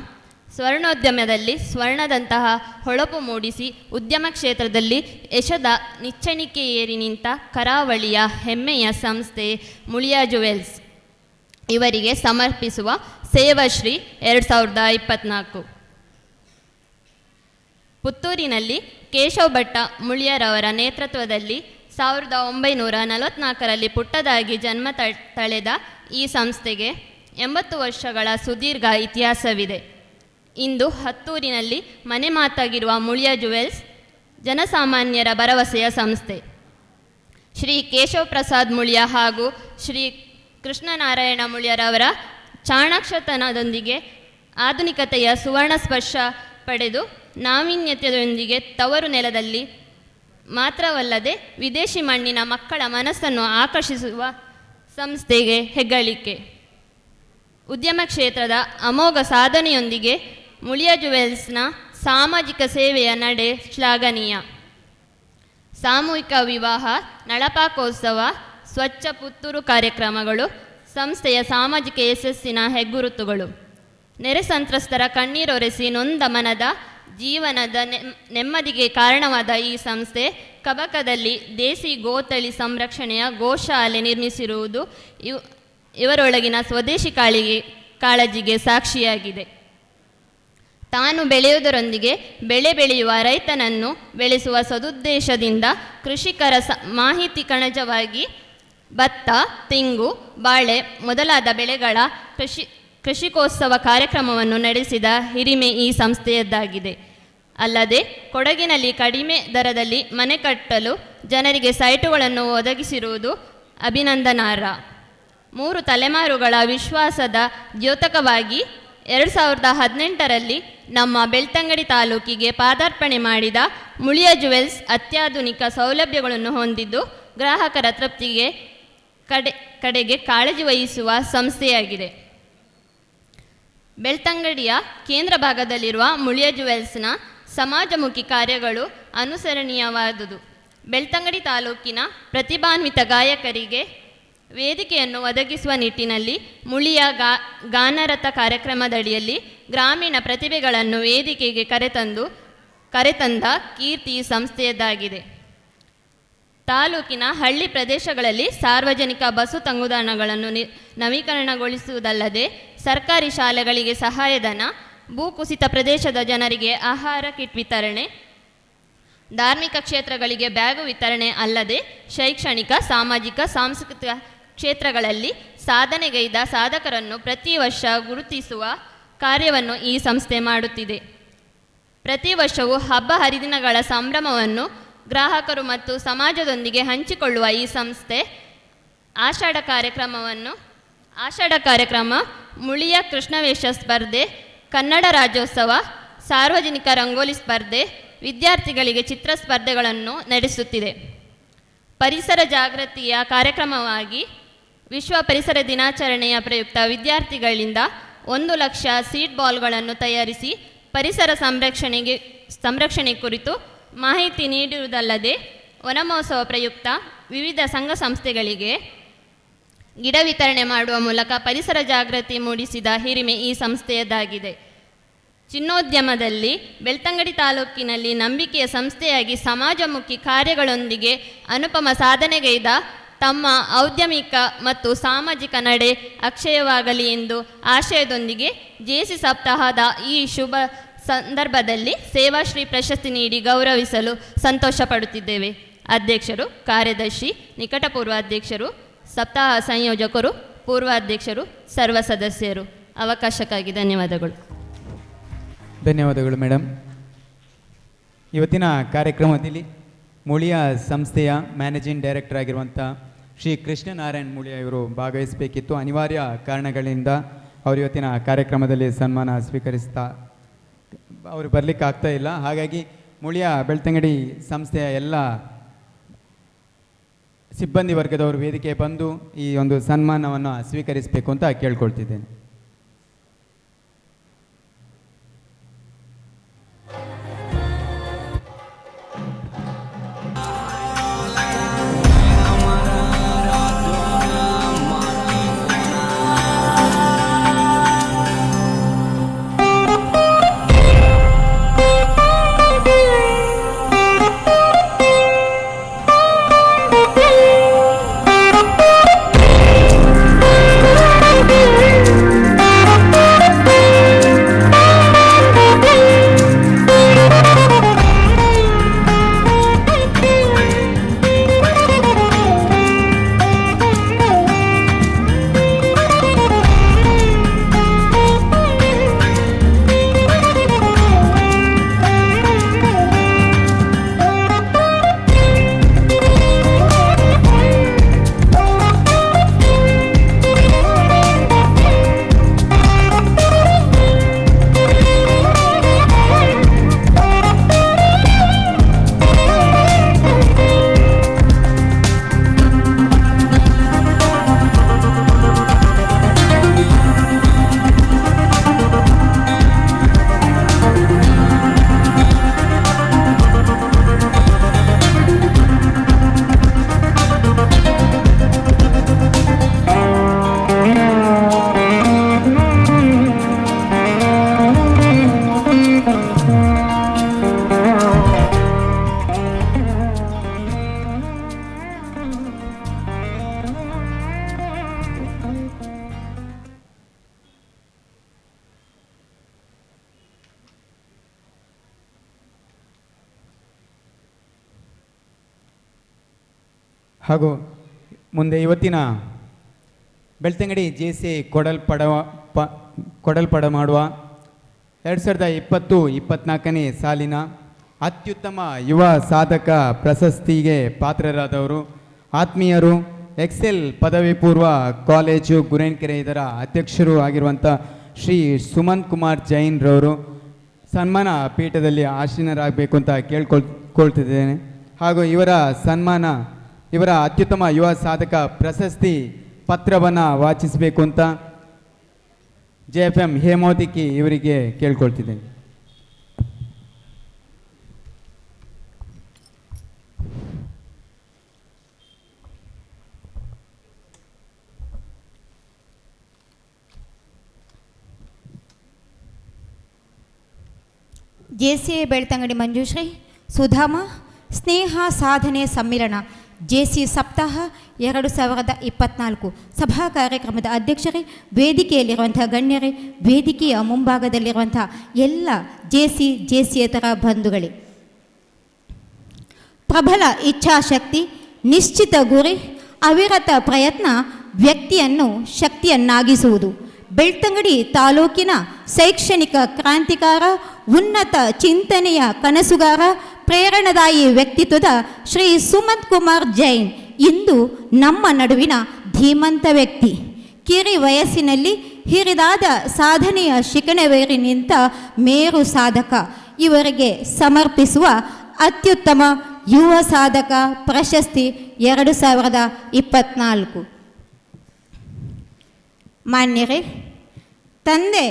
ಸ್ವರ್ಣೋದ್ಯಮದಲ್ಲಿ ಸ್ವರ್ಣದಂತಹ ಹೊಳಪು ಮೂಡಿಸಿ ಉದ್ಯಮ ಕ್ಷೇತ್ರದಲ್ಲಿ ಯಶದ ನಿಚ್ಚಣಿಕೆ ಏರಿ ನಿಂತ ಕರಾವಳಿಯ ಹೆಮ್ಮೆಯ ಸಂಸ್ಥೆ ಮುಳಿಯಾ ಜುವೆಲ್ಸ್ ಇವರಿಗೆ ಸಮರ್ಪಿಸುವ ಸೇವಾಶ್ರೀ 2024. ಪುತ್ತೂರಿನಲ್ಲಿ ಕೇಶವ್ ಭಟ್ಟ ಮುಳಿಯರವರ ನೇತೃತ್ವದಲ್ಲಿ 1944ರಲ್ಲಿ ಪುಟ್ಟದಾಗಿ ಜನ್ಮ ತಳೆದ ಈ ಸಂಸ್ಥೆಗೆ 80 ವರ್ಷಗಳ ಸುದೀರ್ಘ ಇತಿಹಾಸವಿದೆ. ಇಂದು ಹತ್ತೂರಿನಲ್ಲಿ ಮನೆ ಮಾತಾಗಿರುವ ಮುಳಿಯಾ ಜುವೆಲ್ಸ್ ಜನಸಾಮಾನ್ಯರ ಭರವಸೆಯ ಸಂಸ್ಥೆ. ಶ್ರೀ ಕೇಶವ್ ಪ್ರಸಾದ್ ಮುಳಿಯಾ ಹಾಗೂ ಶ್ರೀ ಕೃಷ್ಣನಾರಾಯಣ ಮುಳಿಯರವರ ಚಾಣಾಕ್ಷತನದೊಂದಿಗೆ ಆಧುನಿಕತೆಯ ಸುವರ್ಣ ಸ್ಪರ್ಶ ಪಡೆದು ನಾವೀನ್ಯತೆಯೊಂದಿಗೆ ತವರು ನೆಲದಲ್ಲಿ ಮಾತ್ರವಲ್ಲದೆ ವಿದೇಶಿ ಮಣ್ಣಿನ ಮಕ್ಕಳ ಮನಸ್ಸನ್ನು ಆಕರ್ಷಿಸುವ ಸಂಸ್ಥೆಗೆ ಹೆಗ್ಗಳಿಕೆ. ಉದ್ಯಮ ಕ್ಷೇತ್ರದ ಅಮೋಘ ಸಾಧನೆಯೊಂದಿಗೆ ಮುಳಿಯಾ ಜುವೆಲ್ಸ್ನ ಸಾಮಾಜಿಕ ಸೇವೆಯ ನಡೆ ಶ್ಲಾಘನೀಯ. ಸಾಮೂಹಿಕ ವಿವಾಹ, ನಳಪಾಕೋತ್ಸವ, ಸ್ವಚ್ಛ ಪುತ್ತೂರು ಕಾರ್ಯಕ್ರಮಗಳು ಸಂಸ್ಥೆಯ ಸಾಮಾಜಿಕ ಯಶಸ್ಸಿನ ಹೆಗ್ಗುರುತುಗಳು. ನೆರೆ ಸಂತ್ರಸ್ತರ ಕಣ್ಣೀರೊರೆಸಿ ನೊಂದ ಮನದ ಜೀವನದ ನೆಮ್ಮದಿಗೆ ಕಾರಣವಾದ ಈ ಸಂಸ್ಥೆ ಕಬಕದಲ್ಲಿ ದೇಸಿ ಗೋತಳಿ ಸಂರಕ್ಷಣೆಯ ಗೋಶಾಲೆ ನಿರ್ಮಿಸಿರುವುದು ಇವರೊಳಗಿನ ಸ್ವದೇಶಿ ಕಾಳಜಿಗೆ ಸಾಕ್ಷಿಯಾಗಿದೆ. ತಾನು ಬೆಳೆಯುವುದರೊಂದಿಗೆ ಬೆಳೆಯುವ ರೈತನನ್ನು ಬೆಳೆಸುವ ಸದುದ್ದೇಶದಿಂದ ಕೃಷಿಕರ ಮಾಹಿತಿ ಕಣಜವಾಗಿ ಭತ್ತ, ತೆಂಗು, ಬಾಳೆ ಮೊದಲಾದ ಬೆಳೆಗಳ ಕೃಷಿಕೋತ್ಸವ ಕಾರ್ಯಕ್ರಮವನ್ನು ನಡೆಸಿದ ಹಿರಿಮೆ ಈ ಸಂಸ್ಥೆಯದ್ದಾಗಿದೆ. ಅಲ್ಲದೆ ಕೊಡಗಿನಲ್ಲಿ ಕಡಿಮೆ ದರದಲ್ಲಿ ಮನೆ ಕಟ್ಟಲು ಜನರಿಗೆ ಸೈಟುಗಳನ್ನು ಒದಗಿಸಿರುವುದು ಅಭಿನಂದನಾರ್ಹ. 3 ತಲೆಮಾರುಗಳ ವಿಶ್ವಾಸದ ದ್ಯೋತಕವಾಗಿ 2018ರಲ್ಲಿ ನಮ್ಮ ಬೆಳ್ತಂಗಡಿ ತಾಲೂಕಿಗೆ ಪಾದಾರ್ಪಣೆ ಮಾಡಿದ ಮುಳಿಯಾ ಜುವೆಲ್ಸ್ ಅತ್ಯಾಧುನಿಕ ಸೌಲಭ್ಯಗಳನ್ನು ಹೊಂದಿದ್ದು ಗ್ರಾಹಕರ ತೃಪ್ತಿಗೆ ಕಡೆಗೆ ಕಾಳಜಿ ವಹಿಸುವ ಸಂಸ್ಥೆಯಾಗಿದೆ. ಬೆಳ್ತಂಗಡಿಯ ಕೇಂದ್ರ ಭಾಗದಲ್ಲಿರುವ ಮುಳಿಯಾ ಜುವೆಲ್ಸ್ನ ಸಮಾಜಮುಖಿ ಕಾರ್ಯಗಳು ಅನುಸರಣೀಯವಾದುದು. ಬೆಳ್ತಂಗಡಿ ತಾಲೂಕಿನ ಪ್ರತಿಭಾನ್ವಿತ ಗಾಯಕರಿಗೆ ವೇದಿಕೆಯನ್ನು ಒದಗಿಸುವ ನಿಟ್ಟಿನಲ್ಲಿ ಮುಳಿಯಾ ಗಾನರಥ ಕಾರ್ಯಕ್ರಮದಡಿಯಲ್ಲಿ ಗ್ರಾಮೀಣ ಪ್ರತಿಭೆಗಳನ್ನು ವೇದಿಕೆಗೆ ಕರೆತಂದ ಕೀರ್ತಿ ಸಂಸ್ಥೆಯದ್ದಾಗಿದೆ. ತಾಲೂಕಿನ ಹಳ್ಳಿ ಪ್ರದೇಶಗಳಲ್ಲಿ ಸಾರ್ವಜನಿಕ ಬಸ್ಸು ತಂಗುದಾಣಗಳನ್ನು ನವೀಕರಣಗೊಳಿಸುವುದಲ್ಲದೆ ಸರ್ಕಾರಿ ಶಾಲೆಗಳಿಗೆ ಸಹಾಯಧನ, ಭೂಕುಸಿತ ಪ್ರದೇಶದ ಜನರಿಗೆ ಆಹಾರ ಕಿಟ್ ವಿತರಣೆ, ಧಾರ್ಮಿಕ ಕ್ಷೇತ್ರಗಳಿಗೆ ಬ್ಯಾಗು ವಿತರಣೆ ಅಲ್ಲದೆ ಶೈಕ್ಷಣಿಕ, ಸಾಮಾಜಿಕ, ಸಾಂಸ್ಕೃತಿಕ ಕ್ಷೇತ್ರಗಳಲ್ಲಿ ಸಾಧನೆಗೈದ ಸಾಧಕರನ್ನು ಪ್ರತಿ ವರ್ಷ ಗುರುತಿಸುವ ಕಾರ್ಯವನ್ನು ಈ ಸಂಸ್ಥೆ ಮಾಡುತ್ತಿದೆ. ಪ್ರತಿ ವರ್ಷವೂ ಹಬ್ಬ ಹರಿದಿನಗಳ ಸಂಭ್ರಮವನ್ನು ಗ್ರಾಹಕರು ಮತ್ತು ಸಮಾಜದೊಂದಿಗೆ ಹಂಚಿಕೊಳ್ಳುವ ಈ ಸಂಸ್ಥೆ ಆಷಾಢ ಕಾರ್ಯಕ್ರಮ, ಮುಳಿಯಾ ಕೃಷ್ಣವೇಷ ಸ್ಪರ್ಧೆ, ಕನ್ನಡ ರಾಜ್ಯೋತ್ಸವ, ಸಾರ್ವಜನಿಕ ರಂಗೋಲಿ ಸ್ಪರ್ಧೆ, ವಿದ್ಯಾರ್ಥಿಗಳಿಗೆ ಚಿತ್ರ ಸ್ಪರ್ಧೆಗಳನ್ನು ನಡೆಸುತ್ತಿದೆ. ಪರಿಸರ ಜಾಗೃತಿಯ ಕಾರ್ಯಕ್ರಮವಾಗಿ ವಿಶ್ವ ಪರಿಸರ ದಿನಾಚರಣೆಯ ಪ್ರಯುಕ್ತ ವಿದ್ಯಾರ್ಥಿಗಳಿಂದ 1 ಲಕ್ಷ ಸೀಡ್ ಬಾಲ್ಗಳನ್ನು ತಯಾರಿಸಿ ಪರಿಸರ ಸಂರಕ್ಷಣೆ ಕುರಿತು ಮಾಹಿತಿ ನೀಡುವುದಲ್ಲದೆ ವನಮಹೋತ್ಸವ ಪ್ರಯುಕ್ತ ವಿವಿಧ ಸಂಘ ಸಂಸ್ಥೆಗಳಿಗೆ ಗಿಡ ವಿತರಣೆ ಮಾಡುವ ಮೂಲಕ ಪರಿಸರ ಜಾಗೃತಿ ಮೂಡಿಸಿದ ಹಿರಿಮೆ ಈ ಸಂಸ್ಥೆಯದ್ದಾಗಿದೆ. ಚಿನ್ನೋದ್ಯಮದಲ್ಲಿ ಬೆಳ್ತಂಗಡಿ ತಾಲೂಕಿನಲ್ಲಿ ನಂಬಿಕೆಯ ಸಂಸ್ಥೆಯಾಗಿ ಸಮಾಜಮುಖಿ ಕಾರ್ಯಗಳೊಂದಿಗೆ ಅನುಪಮ ಸಾಧನೆಗೈದ ತಮ್ಮ ಔದ್ಯಮಿಕ ಮತ್ತು ಸಾಮಾಜಿಕ ನಡೆ ಅಕ್ಷಯವಾಗಲಿ ಎಂದು ಆಶಯದೊಂದಿಗೆ ಜೆಸಿ ಸಪ್ತಾಹದ ಈ ಶುಭ ಸಂದರ್ಭದಲ್ಲಿ ಸೇವಾಶ್ರೀ ಪ್ರಶಸ್ತಿ ನೀಡಿ ಗೌರವಿಸಲು ಸಂತೋಷ ಪಡುತ್ತಿದ್ದೇವೆ. ಅಧ್ಯಕ್ಷರು, ಕಾರ್ಯದರ್ಶಿ, ನಿಕಟಪೂರ್ವ ಅಧ್ಯಕ್ಷರು, ಸಪ್ತಾಹ ಸಂಯೋಜಕರು, ಪೂರ್ವಾಧ್ಯಕ್ಷರು, ಸರ್ವ ಸದಸ್ಯರು, ಅವಕಾಶಕ್ಕಾಗಿ ಧನ್ಯವಾದಗಳು. ಧನ್ಯವಾದಗಳು ಮೇಡಮ್. ಇವತ್ತಿನ ಕಾರ್ಯಕ್ರಮದಲ್ಲಿ ಮುಳಿಯಾ ಸಂಸ್ಥೆಯ ಮ್ಯಾನೇಜಿಂಗ್ ಡೈರೆಕ್ಟರ್ ಆಗಿರುವಂಥ ಶ್ರೀ ಕೃಷ್ಣನಾರಾಯಣ್ ಮುಳಿಯಾ ಇವರು ಭಾಗವಹಿಸಬೇಕಿತ್ತು. ಅನಿವಾರ್ಯ ಕಾರಣಗಳಿಂದ ಅವರು ಇವತ್ತಿನ ಕಾರ್ಯಕ್ರಮದಲ್ಲಿ ಸನ್ಮಾನ ಸ್ವೀಕರಿಸ್ತಾ ಅವರು ಬರಲಿಕ್ಕೆ ಆಗ್ತಾ ಇಲ್ಲ. ಹಾಗಾಗಿ ಮುಳಿಯ ಬೆಳ್ತಂಗಡಿ ಸಂಸ್ಥೆಯ ಎಲ್ಲ ಸಿಬ್ಬಂದಿ ವರ್ಗದವರು ವೇದಿಕೆ ಬಂದು ಈ ಒಂದು ಸನ್ಮಾನವನ್ನು ಸ್ವೀಕರಿಸಬೇಕು ಅಂತ ಕೇಳ್ಕೊಳ್ತಿದ್ದೇನೆ. ಹಾಗೂ ಮುಂದೆ ಇವತ್ತಿನ ಬೆಳ್ತಂಗಡಿ JCI ಕೊಡಲ್ಪಡ ಮಾಡುವ 2020-24ನೇ ಸಾಲಿನ ಅತ್ಯುತ್ತಮ ಯುವ ಸಾಧಕ ಪ್ರಶಸ್ತಿಗೆ ಪಾತ್ರರಾದವರು ಆತ್ಮೀಯರು ಎಕ್ಸೆಲ್ ಪದವಿ ಪೂರ್ವ ಕಾಲೇಜು ಗುರೇನ್ಕೆರೆ ಇದರ ಅಧ್ಯಕ್ಷರು ಆಗಿರುವಂಥ ಶ್ರೀ ಸುಮಂತ್ ಕುಮಾರ್ ಜೈನ್ ರವರು ಸನ್ಮಾನ ಪೀಠದಲ್ಲಿ ಆಸೀನರಾಗಬೇಕು ಅಂತ ಕೇಳ್ಕೊಳ್ತಿದ್ದೇನೆ. ಹಾಗೂ ಇವರ ಅತ್ಯುತ್ತಮ ಯುವ ಸಾಧಕ ಪ್ರಶಸ್ತಿ ಪತ್ರವನ್ನು ವಾಚಿಸಬೇಕು ಅಂತ JFM ಹೇಮಾವತಿಕಿ ಇವರಿಗೆ ಕೇಳ್ಕೊಳ್ತಿದ್ದೇನೆ. JCI ಬೆಳ್ತಂಗಡಿ ಮಂಜುಶ್ರೀ ಸುಧಾಮ ಸ್ನೇಹ ಸಾಧನೆ ಸಮ್ಮಿಲನ JCI ಸಪ್ತಾಹ 2024 ಸಭಾ ಕಾರ್ಯಕ್ರಮದ ಅಧ್ಯಕ್ಷರೇ, ವೇದಿಕೆಯಲ್ಲಿರುವಂಥ ಗಣ್ಯರೇ, ವೇದಿಕೆಯ ಮುಂಭಾಗದಲ್ಲಿರುವಂಥ ಎಲ್ಲ JCIಯೇತರ ಬಂಧುಗಳೇ, ಪ್ರಬಲ ಇಚ್ಛಾಶಕ್ತಿ, ನಿಶ್ಚಿತ ಗುರಿ, ಅವಿರತ ಪ್ರಯತ್ನ ವ್ಯಕ್ತಿಯನ್ನು ಶಕ್ತಿಯನ್ನಾಗಿಸುವುದು. ಬೆಳ್ತಂಗಡಿ ತಾಲೂಕಿನ ಶೈಕ್ಷಣಿಕ ಕ್ರಾಂತಿಕಾರ, ಉನ್ನತ ಚಿಂತನೆಯ ಕನಸುಗಾರ, ಪ್ರೇರಣಾದಾಯಿ ವ್ಯಕ್ತಿತ್ವದ ಶ್ರೀ ಸುಮಂತ್ ಕುಮಾರ್ ಜೈನ್ ಇಂದು ನಮ್ಮ ನಡುವಿನ ಧೀಮಂತ ವ್ಯಕ್ತಿ. ಕಿರಿ ವಯಸ್ಸಿನಲ್ಲಿ ಹಿರಿದಾದ ಸಾಧನೆಯ ಶಿಖರವೇರಿ ನಿಂತ ಮೇರು ಸಾಧಕ. ಇವರಿಗೆ ಸಮರ್ಪಿಸುವ ಅತ್ಯುತ್ತಮ ಯುವ ಸಾಧಕ ಪ್ರಶಸ್ತಿ 2024. ಮಾನ್ಯರೇ, ತಂದೆ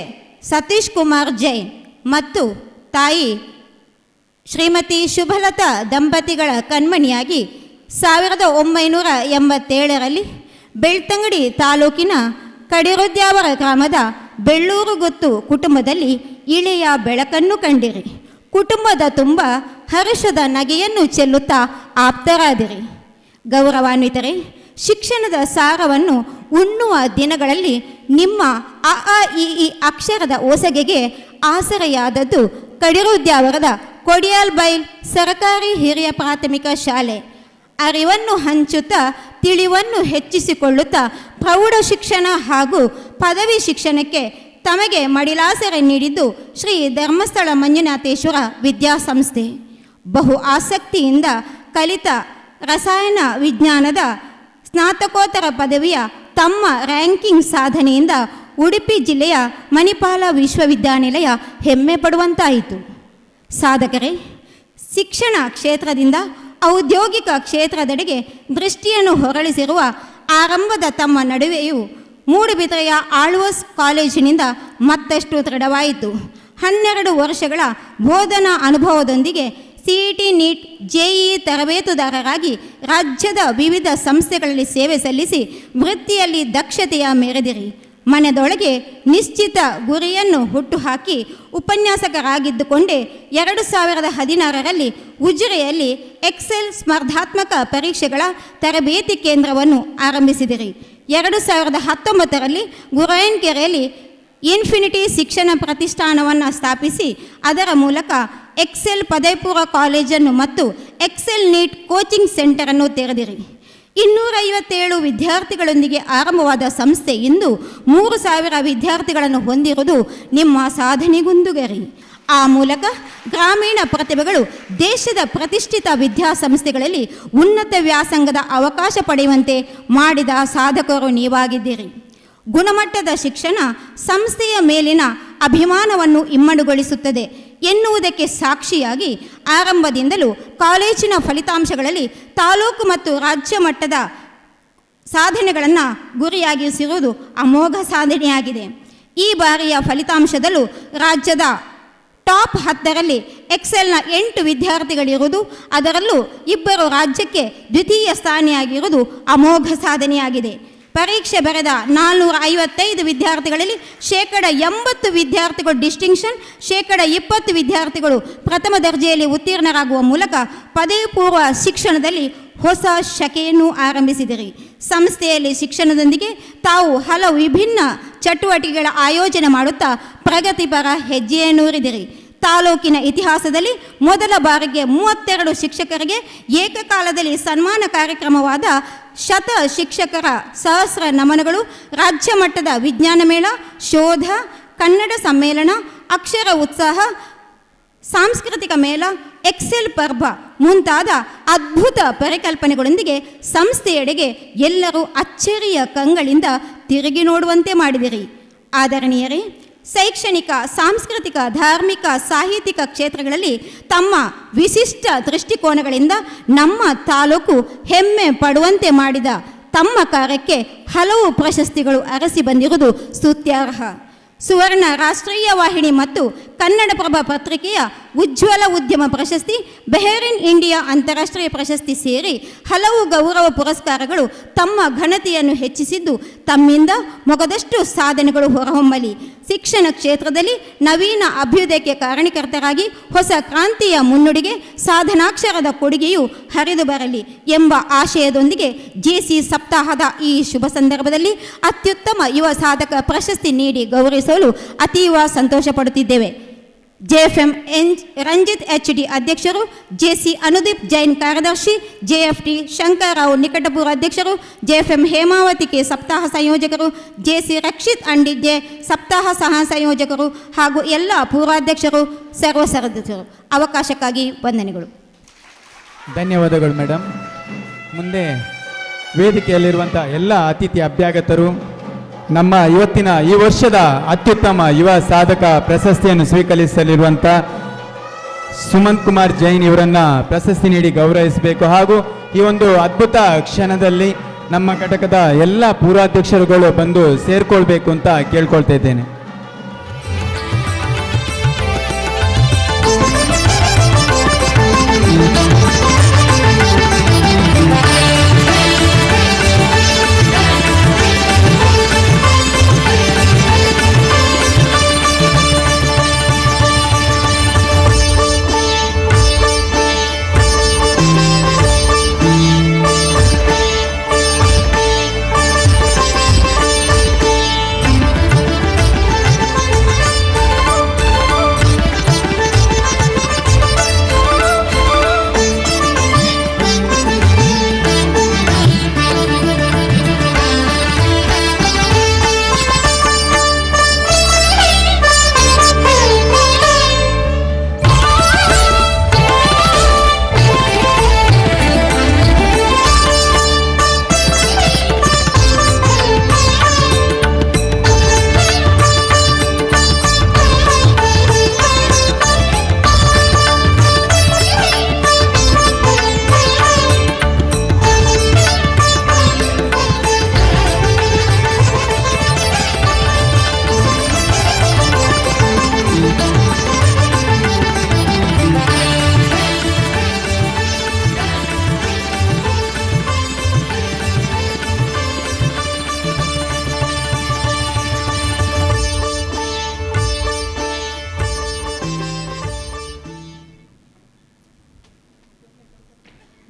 ಸತೀಶ್ ಕುಮಾರ್ ಜೈನ್ ಮತ್ತು ತಾಯಿ ಶ್ರೀಮತಿ ಶುಭಲತಾ ದಂಪತಿಗಳ ಕಣ್ಮಣಿಯಾಗಿ 1987ರಲ್ಲಿ ಬೆಳ್ತಂಗಡಿ ತಾಲೂಕಿನ ಕಡಿರುದ್ಯಾವರ ಗ್ರಾಮದ ಬೆಳ್ಳೂರುಗುತ್ತು ಕುಟುಂಬದಲ್ಲಿ ಇಳೆಯ ಬೆಳಕನ್ನು ಕಂಡಿರಿ. ಕುಟುಂಬದ ತುಂಬ ಹರ್ಷದ ನಗೆಯನ್ನು ಚೆಲ್ಲುತ್ತಾ ಆಪ್ತರಾದಿರಿ. ಗೌರವಾನ್ವಿತರೇ, ಶಿಕ್ಷಣದ ಸಾರವನ್ನು ಉಣ್ಣುವ ದಿನಗಳಲ್ಲಿ ನಿಮ್ಮ ಅ ಆ ಇ ಈ ಅಕ್ಷರದ ಓಸಗೆಗೆ ಆಸರೆಯಾದದ್ದು ಕಡಿರುದ್ಯಾವರದ ಕೊಡಿಯಾಲ್ಬೈಲ್ ಸರ್ಕಾರಿ ಹಿರಿಯ ಪ್ರಾಥಮಿಕ ಶಾಲೆ. ಅರಿವನ್ನು ಹಂಚುತ್ತಾ ತಿಳಿವನ್ನು ಹೆಚ್ಚಿಸಿಕೊಳ್ಳುತ್ತಾ ಪ್ರೌಢ ಶಿಕ್ಷಣ ಹಾಗೂ ಪದವಿ ಶಿಕ್ಷಣಕ್ಕೆ ತಮಗೆ ಮಡಿಲಾಸರೆ ನೀಡಿದ್ದು ಶ್ರೀ ಧರ್ಮಸ್ಥಳ ಮಂಜುನಾಥೇಶ್ವರ ವಿದ್ಯಾಸಂಸ್ಥೆ. ಬಹು ಆಸಕ್ತಿಯಿಂದ ಕಲಿತ ರಸಾಯನ ವಿಜ್ಞಾನದ ಸ್ನಾತಕೋತ್ತರ ಪದವಿಯ ತಮ್ಮ ರ್ಯಾಂಕಿಂಗ್ ಸಾಧನೆಯಿಂದ ಉಡುಪಿ ಜಿಲ್ಲೆಯ ಮಣಿಪಾಲ ವಿಶ್ವವಿದ್ಯಾನಿಲಯ ಹೆಮ್ಮೆ ಪಡುವಂತಾಯಿತು. ಸಾಧಕರೇ, ಶಿಕ್ಷಣ ಕ್ಷೇತ್ರದಿಂದ ಔದ್ಯೋಗಿಕ ಕ್ಷೇತ್ರದೆಡೆಗೆ ದೃಷ್ಟಿಯನ್ನು ಹೊರಳಿಸಿರುವ ಆರಂಭದ ತಮ್ಮ ನಡುವೆಯೂ ಮೂಡುಬಿದಿರೆಯ ಆಳ್ವಾಸ್ ಕಾಲೇಜಿನಿಂದ ಮತ್ತಷ್ಟು ದೃಢವಾಯಿತು. 12 ವರ್ಷಗಳ ಬೋಧನಾ ಅನುಭವದೊಂದಿಗೆ CET ನೀಟ್ JEE ತರಬೇತುದಾರರಾಗಿ ರಾಜ್ಯದ ವಿವಿಧ ಸಂಸ್ಥೆಗಳಲ್ಲಿ ಸೇವೆ ಸಲ್ಲಿಸಿ ವೃತ್ತಿಯಲ್ಲಿ ದಕ್ಷತೆಯ ಮೆರೆದಿರಿ. ಮನೆಯದೊಳಗೆ ನಿಶ್ಚಿತ ಗುರಿಯನ್ನು ಹುಟ್ಟುಹಾಕಿ ಉಪನ್ಯಾಸಕರಾಗಿದ್ದುಕೊಂಡೇ 2016ರಲ್ಲಿ ಉಜಿರೆಯಲ್ಲಿ ಎಕ್ಸೆಲ್ ಸ್ಪರ್ಧಾತ್ಮಕ ಪರೀಕ್ಷೆಗಳ ತರಬೇತಿ ಕೇಂದ್ರವನ್ನು ಆರಂಭಿಸಿದಿರಿ. 2019ರಲ್ಲಿ ಗುರಾಯನ್ಕೆರೆಯಲ್ಲಿ ಇನ್ಫಿನಿಟಿ ಶಿಕ್ಷಣ ಪ್ರತಿಷ್ಠಾನವನ್ನು ಸ್ಥಾಪಿಸಿ ಅದರ ಮೂಲಕ ಎಕ್ಸೆಲ್ ಪದವಿಪೂರ್ವ ಕಾಲೇಜನ್ನು ಮತ್ತು ಎಕ್ಸೆಲ್ ನೀಟ್ ಕೋಚಿಂಗ್ ಸೆಂಟರನ್ನು ತೆರೆದಿರಿ. 257 ವಿದ್ಯಾರ್ಥಿಗಳೊಂದಿಗೆ ಆರಂಭವಾದ ಸಂಸ್ಥೆ ಇಂದು 3000 ವಿದ್ಯಾರ್ಥಿಗಳನ್ನು ಹೊಂದಿರುವುದು ನಿಮ್ಮ ಸಾಧನೆಗುಂದುಗರಿ. ಆ ಮೂಲಕ ಗ್ರಾಮೀಣ ಪ್ರತಿಭೆಗಳು ದೇಶದ ಪ್ರತಿಷ್ಠಿತ ವಿದ್ಯಾಸಂಸ್ಥೆಗಳಲ್ಲಿ ಉನ್ನತ ವ್ಯಾಸಂಗದ ಅವಕಾಶ ಪಡೆಯುವಂತೆ ಮಾಡಿದ ಸಾಧಕರು ನೀವಾಗಿದ್ದೀರಿ. ಗುಣಮಟ್ಟದ ಶಿಕ್ಷಣ ಸಂಸ್ಥೆಯ ಮೇಲಿನ ಅಭಿಮಾನವನ್ನು ಇಮ್ಮಡುಗೊಳಿಸುತ್ತದೆ ಎನ್ನುವುದಕ್ಕೆ ಸಾಕ್ಷಿಯಾಗಿ ಆರಂಭದಿಂದಲೂ ಕಾಲೇಜಿನ ಫಲಿತಾಂಶಗಳಲ್ಲಿ ತಾಲೂಕು ಮತ್ತು ರಾಜ್ಯ ಮಟ್ಟದ ಸಾಧನೆಗಳನ್ನು ಗುರಿಯಾಗಿಸಿರುವುದು ಅಮೋಘ ಸಾಧನೆಯಾಗಿದೆ. ಈ ಬಾರಿಯ ಫಲಿತಾಂಶದಲ್ಲೂ ರಾಜ್ಯದ ಟಾಪ್ 10ರಲ್ಲಿ ಎಕ್ಸೆಲ್ನ 8 ವಿದ್ಯಾರ್ಥಿಗಳಿರುವುದು, ಅದರಲ್ಲೂ 2 ರಾಜ್ಯಕ್ಕೆ ದ್ವಿತೀಯ ಸ್ಥಾನಿಯಾಗಿರುವುದು ಅಮೋಘ ಸಾಧನೆಯಾಗಿದೆ. ಪರೀಕ್ಷೆ ಬರೆದ 455 ವಿದ್ಯಾರ್ಥಿಗಳಲ್ಲಿ 80% ವಿದ್ಯಾರ್ಥಿಗಳು ಡಿಸ್ಟಿಂಕ್ಷನ್, 20% ವಿದ್ಯಾರ್ಥಿಗಳು ಪ್ರಥಮ ದರ್ಜೆಯಲ್ಲಿ ಉತ್ತೀರ್ಣರಾಗುವ ಮೂಲಕ ಪದವಿ ಪೂರ್ವ ಶಿಕ್ಷಣದಲ್ಲಿ ಹೊಸ ಶಕೆಯನ್ನು ಆರಂಭಿಸಿದಿರಿ. ಸಂಸ್ಥೆಯಲ್ಲಿ ಶಿಕ್ಷಣದೊಂದಿಗೆ ತಾವು ಹಲವು ವಿಭಿನ್ನ ಚಟುವಟಿಕೆಗಳ ಆಯೋಜನೆ ಮಾಡುತ್ತಾ ಪ್ರಗತಿಪರ ಹೆಜ್ಜೆಯನ್ನೂರಿದಿರಿ. ತಾಲೂಕಿನ ಇತಿಹಾಸದಲ್ಲಿ ಮೊದಲ ಬಾರಿಗೆ 32 ಶಿಕ್ಷಕರಿಗೆ ಏಕಕಾಲದಲ್ಲಿ ಸನ್ಮಾನ ಕಾರ್ಯಕ್ರಮವಾದ ಶತ ಶಿಕ್ಷಕರ ಸಹಸ್ರ ನಮನಗಳು, ರಾಜ್ಯ ಮಟ್ಟದ ವಿಜ್ಞಾನ ಮೇಳ, ಶೋಧ, ಕನ್ನಡ ಸಮ್ಮೇಳನ, ಅಕ್ಷರ ಉತ್ಸಾಹ, ಸಾಂಸ್ಕೃತಿಕ ಮೇಳ, ಎಕ್ಸೆಲ್ ಪರ್ವ ಮುಂತಾದ ಅದ್ಭುತ ಪರಿಕಲ್ಪನೆಗಳೊಂದಿಗೆ ಸಂಸ್ಥೆಯೆಡೆಗೆ ಎಲ್ಲರೂ ಅಚ್ಚರಿಯ ಕಂಗಳಿಂದ ತಿರುಗಿ ನೋಡುವಂತೆ ಮಾಡಿದಿರಿ. ಆದರಣೀಯರೇ, ಶೈಕ್ಷಣಿಕ, ಸಾಂಸ್ಕೃತಿಕ, ಧಾರ್ಮಿಕ, ಸಾಹಿತ್ಯಿಕ ಕ್ಷೇತ್ರಗಳಲ್ಲಿ ತಮ್ಮ ವಿಶಿಷ್ಟ ದೃಷ್ಟಿಕೋನಗಳಿಂದ ನಮ್ಮ ತಾಲೂಕು ಹೆಮ್ಮೆ ಪಡುವಂತೆ ಮಾಡಿದ ತಮ್ಮ ಕಾರ್ಯಕ್ಕೆ ಹಲವು ಪ್ರಶಸ್ತಿಗಳು ಅರಸಿ ಬಂದಿರುವುದು ಸ್ತುತ್ಯಾರ್ಹ. ಸುವರ್ಣ ರಾಷ್ಟ್ರೀಯ ವಾಹಿನಿ ಮತ್ತು ಕನ್ನಡಪ್ರಭ ಪತ್ರಿಕೆಯ ಉಜ್ವಲ ಉದ್ಯಮ ಪ್ರಶಸ್ತಿ, ಬೆಹರಿನ್ ಇಂಡಿಯಾ ಅಂತಾರಾಷ್ಟ್ರೀಯ ಪ್ರಶಸ್ತಿ ಸೇರಿ ಹಲವು ಗೌರವ ಪುರಸ್ಕಾರಗಳು ತಮ್ಮ ಘನತೆಯನ್ನು ಹೆಚ್ಚಿಸಿದ್ದು ತಮ್ಮಿಂದ ಮೊಗದಷ್ಟು ಸಾಧನೆಗಳು ಹೊರಹೊಮ್ಮಲಿ. ಶಿಕ್ಷಣ ಕ್ಷೇತ್ರದಲ್ಲಿ ನವೀನ ಅಭ್ಯುದಯಕ್ಕೆ ಕಾರಣಕರ್ತರಾಗಿ ಹೊಸ ಕ್ರಾಂತಿಯ ಮುನ್ನುಡಿಗೆ ಸಾಧನಾಕ್ಷರದ ಕೊಡುಗೆಯು ಹರಿದು ಬರಲಿ ಎಂಬ ಆಶಯದೊಂದಿಗೆ JC ಸಪ್ತಾಹದ ಈ ಶುಭ ಸಂದರ್ಭದಲ್ಲಿ ಅತ್ಯುತ್ತಮ ಯುವ ಸಾಧಕ ಪ್ರಶಸ್ತಿ ನೀಡಿ ಗೌರವಿಸಲು ಅತೀವ ಸಂತೋಷ ಪಡುತ್ತಿದ್ದೇವೆ. JFM ರಂಜಿತ್ HD ಅಧ್ಯಕ್ಷರು, JC ಅನುದೀಪ್ ಜೈನ್ ಕಾರ್ಯದರ್ಶಿ, JFT ಶಂಕರರಾವ್ ನಿಕಟಪುರ ಅಧ್ಯಕ್ಷರು, JFM ಹೇಮಾವತಿ ಕೆ ಸಪ್ತಾಹ ಸಂಯೋಜಕರು, JC ರಕ್ಷಿತ್ ಅಂಡಿಜೆ ಸಪ್ತಾಹ ಸಹ ಸಂಯೋಜಕರು ಹಾಗೂ ಎಲ್ಲ ಪೂರ್ವಾಧ್ಯಕ್ಷರು, ಸರ್ವ ಸದಸ್ಯರು, ಅವಕಾಶಕ್ಕಾಗಿ ವಂದನೆಗಳು. ಧನ್ಯವಾದಗಳು ಮೇಡಮ್. ಮುಂದೆ ವೇದಿಕೆಯಲ್ಲಿರುವಂಥ ಎಲ್ಲ ಅತಿಥಿ ಅಭ್ಯಾಗತರು ನಮ್ಮ ಇವತ್ತಿನ ಈ ವರ್ಷದ ಅತ್ಯುತ್ತಮ ಯುವ ಸಾಧಕ ಪ್ರಶಸ್ತಿಯನ್ನು ಸ್ವೀಕರಿಸಲಿರುವಂಥ ಸುಮಂತ್ ಕುಮಾರ್ ಜೈನ್ ಇವರನ್ನ ಪ್ರಶಸ್ತಿ ನೀಡಿ ಗೌರವಿಸಬೇಕು. ಹಾಗೂ ಈ ಒಂದು ಅದ್ಭುತ ಕ್ಷಣದಲ್ಲಿ ನಮ್ಮ ಘಟಕದ ಎಲ್ಲ ಪೂರ್ವಾಧ್ಯಕ್ಷರುಗಳು ಬಂದು ಸೇರ್ಕೊಳ್ಬೇಕು ಅಂತ ಕೇಳ್ಕೊಳ್ತಾ ಇದ್ದೇನೆ.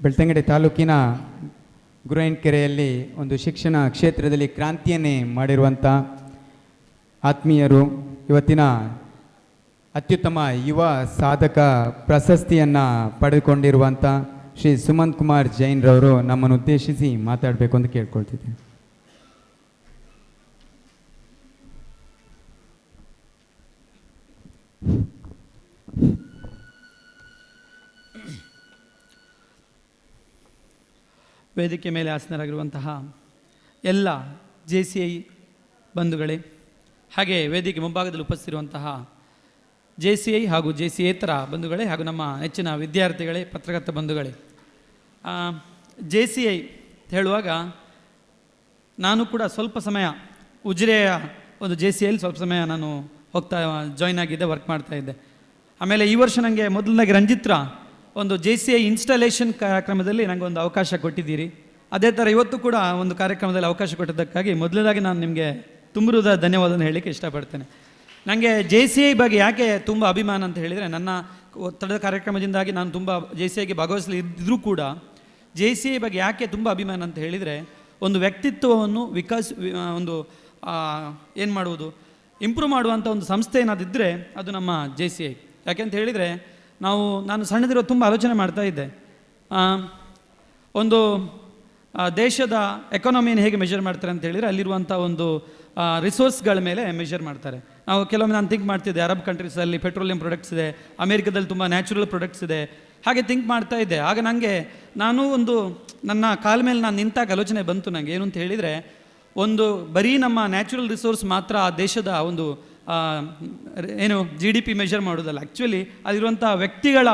ಬೆಳ್ತಂಗಡಿ ತಾಲೂಕಿನ ಗುರುಯನ್ಕೆರೆಯಲ್ಲಿ ಒಂದು ಶಿಕ್ಷಣ ಕ್ಷೇತ್ರದಲ್ಲಿ ಕ್ರಾಂತಿಯನ್ನೇ ಮಾಡಿರುವಂಥ ಆತ್ಮೀಯರು ಇವತ್ತಿನ ಅತ್ಯುತ್ತಮ ಯುವ ಸಾಧಕ ಪ್ರಶಸ್ತಿಯನ್ನು ಪಡೆದುಕೊಂಡಿರುವಂಥ ಶ್ರೀ ಸುಮಂತ್ ಕುಮಾರ್ ಜೈನ್ರವರು ನಮ್ಮನ್ನು ಉದ್ದೇಶಿಸಿ ಮಾತಾಡಬೇಕು ಅಂತ ಕೇಳ್ಕೊಳ್ತಿದ್ದೀನಿ. ವೇದಿಕೆ ಮೇಲೆ ಆಸೀನರಾಗಿರುವಂತಹ ಎಲ್ಲ JCI ಬಂಧುಗಳೇ, ಹಾಗೆ ವೇದಿಕೆ ಮುಂಭಾಗದಲ್ಲಿ ಉಪಸ್ಥಿತಿರುವಂತಹ JCI ಹಾಗೂ JCIಯೇತರ ಬಂಧುಗಳೇ, ಹಾಗೂ ನಮ್ಮ ನೆಚ್ಚಿನ ವಿದ್ಯಾರ್ಥಿಗಳೇ, ಪತ್ರಕರ್ತ ಬಂಧುಗಳೇ, JCI ಹೇಳುವಾಗ ನಾನು ಕೂಡ ಸ್ವಲ್ಪ ಸಮಯ ಉಜಿರೆಯ ಒಂದು JCIಯಲ್ಲಿ ಸ್ವಲ್ಪ ಸಮಯ ನಾನು ಜಾಯ್ನ್ ಆಗಿದ್ದೆ, ವರ್ಕ್ ಮಾಡ್ತಾ ಇದ್ದೆ. ಆಮೇಲೆ ಈ ವರ್ಷ ನನಗೆ ಮೊದಲನಾಗಿ ರಂಜಿತ್ರ ಒಂದು JCI ಇನ್ಸ್ಟಾಲೇಷನ್ ಕಾರ್ಯಕ್ರಮದಲ್ಲಿ ನನಗೆ ಒಂದು ಅವಕಾಶ ಕೊಟ್ಟಿದ್ದೀರಿ. ಅದೇ ಥರ ಇವತ್ತು ಕೂಡ ಒಂದು ಕಾರ್ಯಕ್ರಮದಲ್ಲಿ ಅವಕಾಶ ಕೊಟ್ಟಿದ್ದಕ್ಕಾಗಿ ಮೊದಲನೇದಾಗಿ ನಾನು ನಿಮಗೆ ತುಂಬಿರುವುದ ಧನ್ಯವಾದವನ್ನು ಹೇಳಲಿಕ್ಕೆ ಇಷ್ಟಪಡ್ತೇನೆ. ನನಗೆ JCI ಬಗ್ಗೆ ಯಾಕೆ ತುಂಬ ಅಭಿಮಾನ ಅಂತ ಹೇಳಿದರೆ, ನನ್ನ ಒತ್ತಡದ ಕಾರ್ಯಕ್ರಮದಿಂದಾಗಿ ನಾನು ತುಂಬ JCIಗೆ ಭಾಗವಹಿಸಲಿ ಇದ್ದರೂ ಕೂಡ JCI ಬಗ್ಗೆ ಯಾಕೆ ತುಂಬ ಅಭಿಮಾನ ಅಂತ ಹೇಳಿದರೆ, ಒಂದು ವ್ಯಕ್ತಿತ್ವವನ್ನು ಒಂದು ಏನು ಮಾಡುವುದು, ಇಂಪ್ರೂವ್ ಮಾಡುವಂಥ ಒಂದು ಸಂಸ್ಥೆ ಏನಾದಿದ್ದರೆ ಅದು ನಮ್ಮ JCI. ಯಾಕೆಂತ ಹೇಳಿದರೆ, ನಾನು ಸಣ್ಣದಿರೋ ತುಂಬ ಆಲೋಚನೆ ಮಾಡ್ತಾ ಇದ್ದೆ, ಒಂದು ದೇಶದ ಎಕಾನಮಿಯನ್ನು ಹೇಗೆ ಮೆಷರ್ ಮಾಡ್ತಾರೆ ಅಂತ ಹೇಳಿದರೆ ಅಲ್ಲಿರುವಂಥ ಒಂದು ರಿಸೋರ್ಸ್ಗಳ ಮೇಲೆ ಮೆಷರ್ ಮಾಡ್ತಾರೆ. ಕೆಲವೊಮ್ಮೆ ನಾನು ಥಿಂಕ್ ಮಾಡ್ತಿದ್ದೆ, ಅರಬ್ ಕಂಟ್ರೀಸಲ್ಲಿ ಪೆಟ್ರೋಲಿಯಂ ಪ್ರಾಡಕ್ಟ್ಸ್ ಇದೆ, ಅಮೇರಿಕಾದಲ್ಲಿ ತುಂಬ ನ್ಯಾಚುರಲ್ ಪ್ರಾಡಕ್ಟ್ಸ್ ಇದೆ, ಹಾಗೆ ಥಿಂಕ್ ಮಾಡ್ತಾ ಇದ್ದೆ. ಆಗ ನಾನು ನನ್ನ ಕಾಲ ಮೇಲೆ ನಾನು ನಿಂತಾಗ ಆಲೋಚನೆ ಬಂತು ನನಗೆ, ಏನು ಅಂತ ಹೇಳಿದರೆ, ಒಂದು ಬರೀ ನಮ್ಮ ನ್ಯಾಚುರಲ್ ರಿಸೋರ್ಸ್ ಮಾತ್ರ ಆ ದೇಶದ ಒಂದು GDP ಮೆಷರ್ ಮಾಡೋದಲ್ಲ. ಆ್ಯಕ್ಚುಲಿ ಅಲ್ಲಿರುವಂಥ ವ್ಯಕ್ತಿಗಳ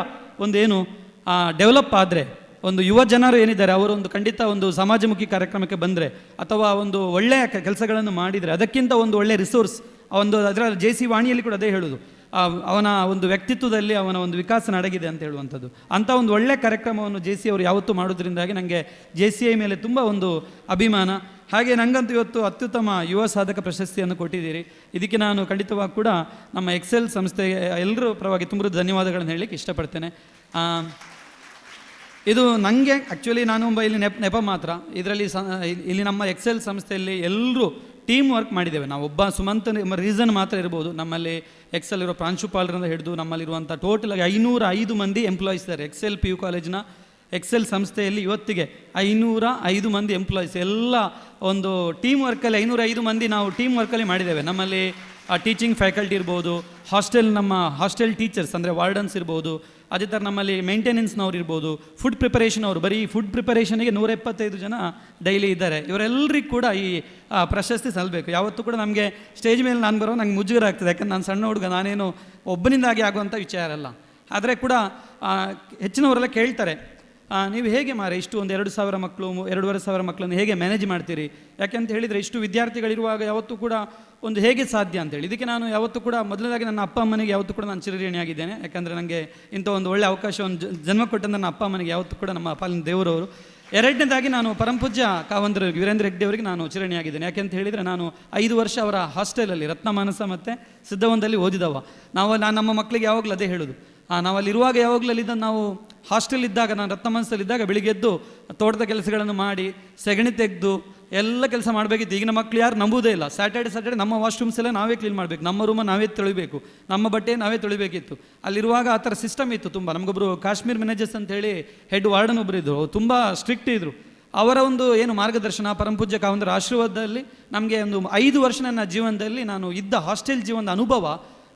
ಡೆವಲಪ್ ಆದರೆ, ಒಂದು ಯುವ ಜನರು ಏನಿದ್ದಾರೆ ಅವರು ಖಂಡಿತ ಒಂದು ಸಮಾಜಮುಖಿ ಕಾರ್ಯಕ್ರಮಕ್ಕೆ ಬಂದರೆ ಅಥವಾ ಒಂದು ಒಳ್ಳೆಯ ಕೆಲಸಗಳನ್ನು ಮಾಡಿದರೆ ಅದಕ್ಕಿಂತ ಒಂದು ಒಳ್ಳೆಯ ರಿಸೋರ್ಸ್ ಅದರ JC ವಾಣಿಯಲ್ಲಿ ಕೂಡ ಅದೇ ಹೇಳೋದು, ಅವನ ಒಂದು ವ್ಯಕ್ತಿತ್ವದಲ್ಲಿ ಅವನ ಒಂದು ವಿಕಾಸ ಅಡಗಿದೆ ಅಂತ ಹೇಳುವಂಥದ್ದು. ಅಂಥ ಒಂದು ಒಳ್ಳೆಯ ಕಾರ್ಯಕ್ರಮವನ್ನು JC ಅವರು ಯಾವತ್ತೂ ಮಾಡೋದ್ರಿಂದಾಗಿ ನನಗೆ JCI ಮೇಲೆ ತುಂಬ ಒಂದು ಅಭಿಮಾನ. ಹಾಗೆ ನನಗಂತೂ ಇವತ್ತು ಅತ್ಯುತ್ತಮ ಯುವ ಸಾಧಕ ಪ್ರಶಸ್ತಿಯನ್ನು ಕೊಟ್ಟಿದ್ದೀರಿ. ಇದಕ್ಕೆ ನಾನು ಖಂಡಿತವಾಗಿ ಕೂಡ ನಮ್ಮ ಎಕ್ಸೆಲ್ ಸಂಸ್ಥೆಗೆ ಎಲ್ಲರೂ ಪರವಾಗಿ ತುಂಬ ಧನ್ಯವಾದಗಳನ್ನು ಹೇಳಲಿಕ್ಕೆ ಇಷ್ಟಪಡ್ತೇನೆ. ಇದು ನನಗೆ ಆ್ಯಕ್ಚುಲಿ ನಾನು ಇಲ್ಲಿ ನೆಪ ಮಾತ್ರ. ಇಲ್ಲಿ ನಮ್ಮ ಎಕ್ಸೆಲ್ ಸಂಸ್ಥೆಯಲ್ಲಿ ಎಲ್ಲರೂ ಟೀಮ್ ವರ್ಕ್ ಮಾಡಿದ್ದೇವೆ. ನಾವು ಸುಮಂತ್ ರೀಸನ್ ಮಾತ್ರ ಇರ್ಬೋದು. ನಮ್ಮಲ್ಲಿ ಎಕ್ಸೆಲ್ ಇರೋ ಪ್ರಾಂಶುಪಾಲರಿಂದ ಹಿಡಿದು ನಮ್ಮಲ್ಲಿರುವಂಥ ಟೋಟಲ್ 505 ಮಂದಿ ಎಂಪ್ಲಾಯೀಸ್ ಇದ್ದಾರೆ. ಎಕ್ಸೆಲ್ PU ಕಾಲೇಜಿನ ಎಕ್ಸೆಲ್ ಸಂಸ್ಥೆಯಲ್ಲಿ ಇವತ್ತಿಗೆ 505 ಮಂದಿ ಎಂಪ್ಲಾಯೀಸ್, ಎಲ್ಲ ಒಂದು ಟೀಮ್ ವರ್ಕಲ್ಲಿ 505 ಮಂದಿ ನಾವು ಟೀಮ್ ವರ್ಕಲ್ಲಿ ಮಾಡಿದ್ದೇವೆ. ನಮ್ಮಲ್ಲಿ ಟೀಚಿಂಗ್ ಫ್ಯಾಕಲ್ಟಿ ಇರ್ಬೋದು, ನಮ್ಮ ಹಾಸ್ಟೆಲ್ ಟೀಚರ್ಸ್ ಅಂದರೆ ವಾರ್ಡನ್ಸ್ ಇರ್ಬೋದು, ಅದೇ ಥರ ನಮ್ಮಲ್ಲಿ ಮೇಂಟೆನೆನ್ಸ್ನವ್ರು ಇರ್ಬೋದು, ಫುಡ್ ಪ್ರಿಪರೇಷನ್ ಅವರು, ಬರೀ ಫುಡ್ ಪ್ರಿಪರೇಷನ್ಗೆ 175 ಜನ ಡೈಲಿ ಇದ್ದಾರೆ. ಇವರೆಲ್ಲರಿಗೂ ಕೂಡ ಈ ಪ್ರಶಸ್ತಿ ಸಲ್ಲಬೇಕು. ಯಾವತ್ತೂ ಕೂಡ ನಮಗೆ ಸ್ಟೇಜ್ ಮೇಲೆ ನಾನು ಬರೋ ನಂಗೆ ಮುಜುಗರ ಆಗ್ತದೆ, ಯಾಕಂದ್ರೆ ನಾನು ಸಣ್ಣ ಹುಡುಗ, ನಾನೇನು ಒಬ್ಬನಿಂದಾಗಿ ಆಗುವಂಥ ವಿಚಾರ ಅಲ್ಲ. ಆದರೆ ಕೂಡ ಹೆಚ್ಚಿನವರೆಲ್ಲ ಕೇಳ್ತಾರೆ, ನೀವು ಹೇಗೆ ಇಷ್ಟು ಒಂದು 2,000 ಮಕ್ಕಳು 2,500 ಮಕ್ಕಳನ್ನು ಹೇಗೆ ಮ್ಯಾನೇಜ್ ಮಾಡ್ತೀರಿ? ಯಾಕೆಂತ ಹೇಳಿದರೆ ಇಷ್ಟು ವಿದ್ಯಾರ್ಥಿಗಳಿರುವಾಗ ಯಾವತ್ತೂ ಕೂಡ ಒಂದು ಹೇಗೆ ಸಾಧ್ಯ ಅಂತೇಳಿ. ಇದಕ್ಕೆ ನಾನು ಯಾವತ್ತೂ ಕೂಡ ಮೊದಲನೇದಾಗಿ ನನ್ನ ಅಪ್ಪ ಅಮ್ಮನಿಗೆ ಯಾವತ್ತೂ ಕೂಡ ನಾನು ಚಿರಋಣಿಯಾಗಿದ್ದೇನೆ. ಯಾಕಂದರೆ ನನಗೆ ಇಂಥ ಒಂದು ಒಳ್ಳೆಯ ಅವಕಾಶವನ್ನು ಜನ್ಮ ಕೊಟ್ಟ ನನ್ನ ಅಪ್ಪ ಅಮ್ಮನಿಗೆ ಯಾವತ್ತೂ ಕೂಡ ನಮ್ಮ ಪಾಲಿನ ದೇವರವರು. ಎರಡನೇದಾಗಿ ನಾನು ಪರಮಪೂಜ್ಯ ಕಾವಂತರ ವೀರೇಂದ್ರ ಹೆಗ್ಡೆ ಅವರಿಗೆ ನಾನು ಚಿರಣಿಯಾಗಿದ್ದೇನೆ. ಯಾಕೆಂತ ಹೇಳಿದರೆ ನಾನು 5 ವರ್ಷ ಅವರ ಹಾಸ್ಟೆಲಲ್ಲಿ ರತ್ನಮಾನಸ ಮತ್ತು ಸಿದ್ಧವನದಲ್ಲಿ ಓದಿದವ. ನಾನು ನಮ್ಮ ಮಕ್ಕಳಿಗೆ ಯಾವಾಗಲೂ ಅದೇ ಹೇಳೋದು, ನಾವಲ್ಲಿರುವಾಗ ಯಾವಾಗಲೂ ನಾವು ಹಾಸ್ಟೆಲ್ ಇದ್ದಾಗ, ನಾನು ರತ್ನಮಾನಸದಲ್ಲಿದ್ದಾಗ ಬೆಳಿಗ್ಗೆ ಎದ್ದು ತೋಟದ ಕೆಲಸಗಳನ್ನು ಮಾಡಿ ಸೆಗಣಿ ತೆಗೆದು ಎಲ್ಲ ಕೆಲಸ ಮಾಡಬೇಕಿತ್ತು. ಈಗಿನ ಮಕ್ಕಳು ಯಾರು ನಂಬುವುದೇ ಇಲ್ಲ. ಸ್ಯಾಟರ್ಡೆ ನಮ್ಮ ವಾಶ್ರೂಮ್ಸ್ ಎಲ್ಲ ನಾವೇ ಕ್ಲೀನ್ ಮಾಡಬೇಕು, ನಮ್ಮ ರೂಮನ್ನು ನಾವೇ ತೊಳಿಬೇಕು, ನಮ್ಮ ಬಟ್ಟೆ ನಾವೇ ತೊಳಿಬೇಕಿತ್ತು. ಅಲ್ಲಿರುವಾಗ ಆ ಥರ ಸಿಸ್ಟಮ್ ಇತ್ತು ತುಂಬ. ನಮಗೊಬ್ಬರು ಕಾಶ್ಮೀರ್ ಮ್ಯಾನೇಜರ್ಸ್ ಅಂತೇಳಿ ಹೆಡ್ ವಾರ್ಡನ್ ಒಬ್ಬರು ಇದ್ದರು, ತುಂಬ ಸ್ಟ್ರಿಕ್ಟ್ ಇದ್ದರು. ಅವರ ಒಂದು ಮಾರ್ಗದರ್ಶನ, ಪರಮಪೂಜ್ಯ ಕಾವಂತರ ಆಶೀರ್ವಾದದಲ್ಲಿ ನಮಗೆ ಒಂದು 5 ವರ್ಷ ನನ್ನ ಜೀವನದಲ್ಲಿ ನಾನು ಇದ್ದ ಹಾಸ್ಟೆಲ್ ಜೀವನದ ಅನುಭವ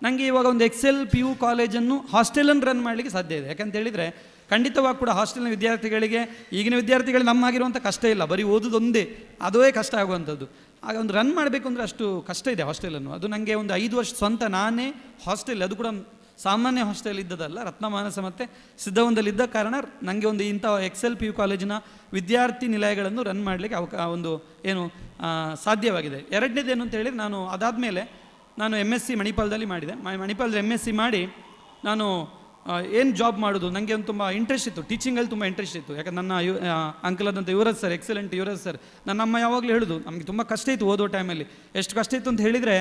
ನನಗೆ ಇವಾಗ ಒಂದು ಎಕ್ಸೆಲ್ PU ಕಾಲೇಜನ್ನು ಹಾಸ್ಟೆಲನ್ನು ರನ್ ಮಾಡಲಿಕ್ಕೆ ಸಾಧ್ಯ ಇದೆ. ಯಾಕಂತ ಹೇಳಿದರೆ ಖಂಡಿತವಾಗಿ ಕೂಡ ಹಾಸ್ಟೆಲ್ನ ವಿದ್ಯಾರ್ಥಿಗಳಿಗೆ, ಈಗಿನ ವಿದ್ಯಾರ್ಥಿಗಳು ನಮ್ಮಾಗಿರುವಂಥ ಕಷ್ಟ ಇಲ್ಲ, ಬರೀ ಓದೋದೊಂದೇ ಅದೇ ಕಷ್ಟ ಆಗುವಂಥದ್ದು. ಆಗ ಒಂದು ರನ್ ಮಾಡಬೇಕು ಅಂದರೆ ಅಷ್ಟು ಕಷ್ಟ ಇದೆ ಹಾಸ್ಟೆಲನ್ನು. ಅದು ನನಗೆ ಒಂದು 5 ವರ್ಷ ಸ್ವಂತ ನಾನೇ ಹಾಸ್ಟೆಲ್, ಅದು ಕೂಡ ಸಾಮಾನ್ಯ ಹಾಸ್ಟೆಲ್ ಇದ್ದದಲ್ಲ, ರತ್ನಮಾನಸ ಮತ್ತು ಸಿದ್ಧವನದಲ್ಲಿದ್ದ ಕಾರಣ ನನಗೆ ಒಂದು ಇಂಥ ಎಕ್ಸೆಲ್ PU ಕಾಲೇಜಿನ ವಿದ್ಯಾರ್ಥಿ ನಿಲಯಗಳನ್ನು ರನ್ ಮಾಡಲಿಕ್ಕೆ ಸಾಧ್ಯವಾಗಿದೆ. ಎರಡನೇದೇನು ಅಂತ ಹೇಳಿದರೆ, ಅದಾದಮೇಲೆ ನಾನು MSc ಮಣಿಪಾಲದಲ್ಲಿ ಮಾಡಿದೆ. ಮಣಿಪಾಲದಲ್ಲಿ MSc ಮಾಡಿ ನಾನು ಏನು ಜಾಬ್ ಮಾಡೋದು, ನನಗೆ ಒಂದು ತುಂಬ ಇಂಟ್ರೆಸ್ಟ್ ಇತ್ತು, ಟೀಚಿಂಗಲ್ಲಿ ತುಂಬ ಇಂಟ್ರೆಸ್ಟ್ ಇತ್ತು. ಯಾಕಂದ್ರೆ ನನ್ನ ಅಂಕಲ್ ಆದಂಥ Yuvaraj sir, excellent Yuvaraj sir, ನನ್ನ ಅಮ್ಮ ಯಾವಾಗಲೂ ಹೇಳೋದು, ನಮಗೆ ತುಂಬ ಕಷ್ಟ ಇತ್ತು ಓದೋ ಟೈಮಲ್ಲಿ. ಎಷ್ಟು ಕಷ್ಟ ಇತ್ತು ಅಂತ ಹೇಳಿದರೆ,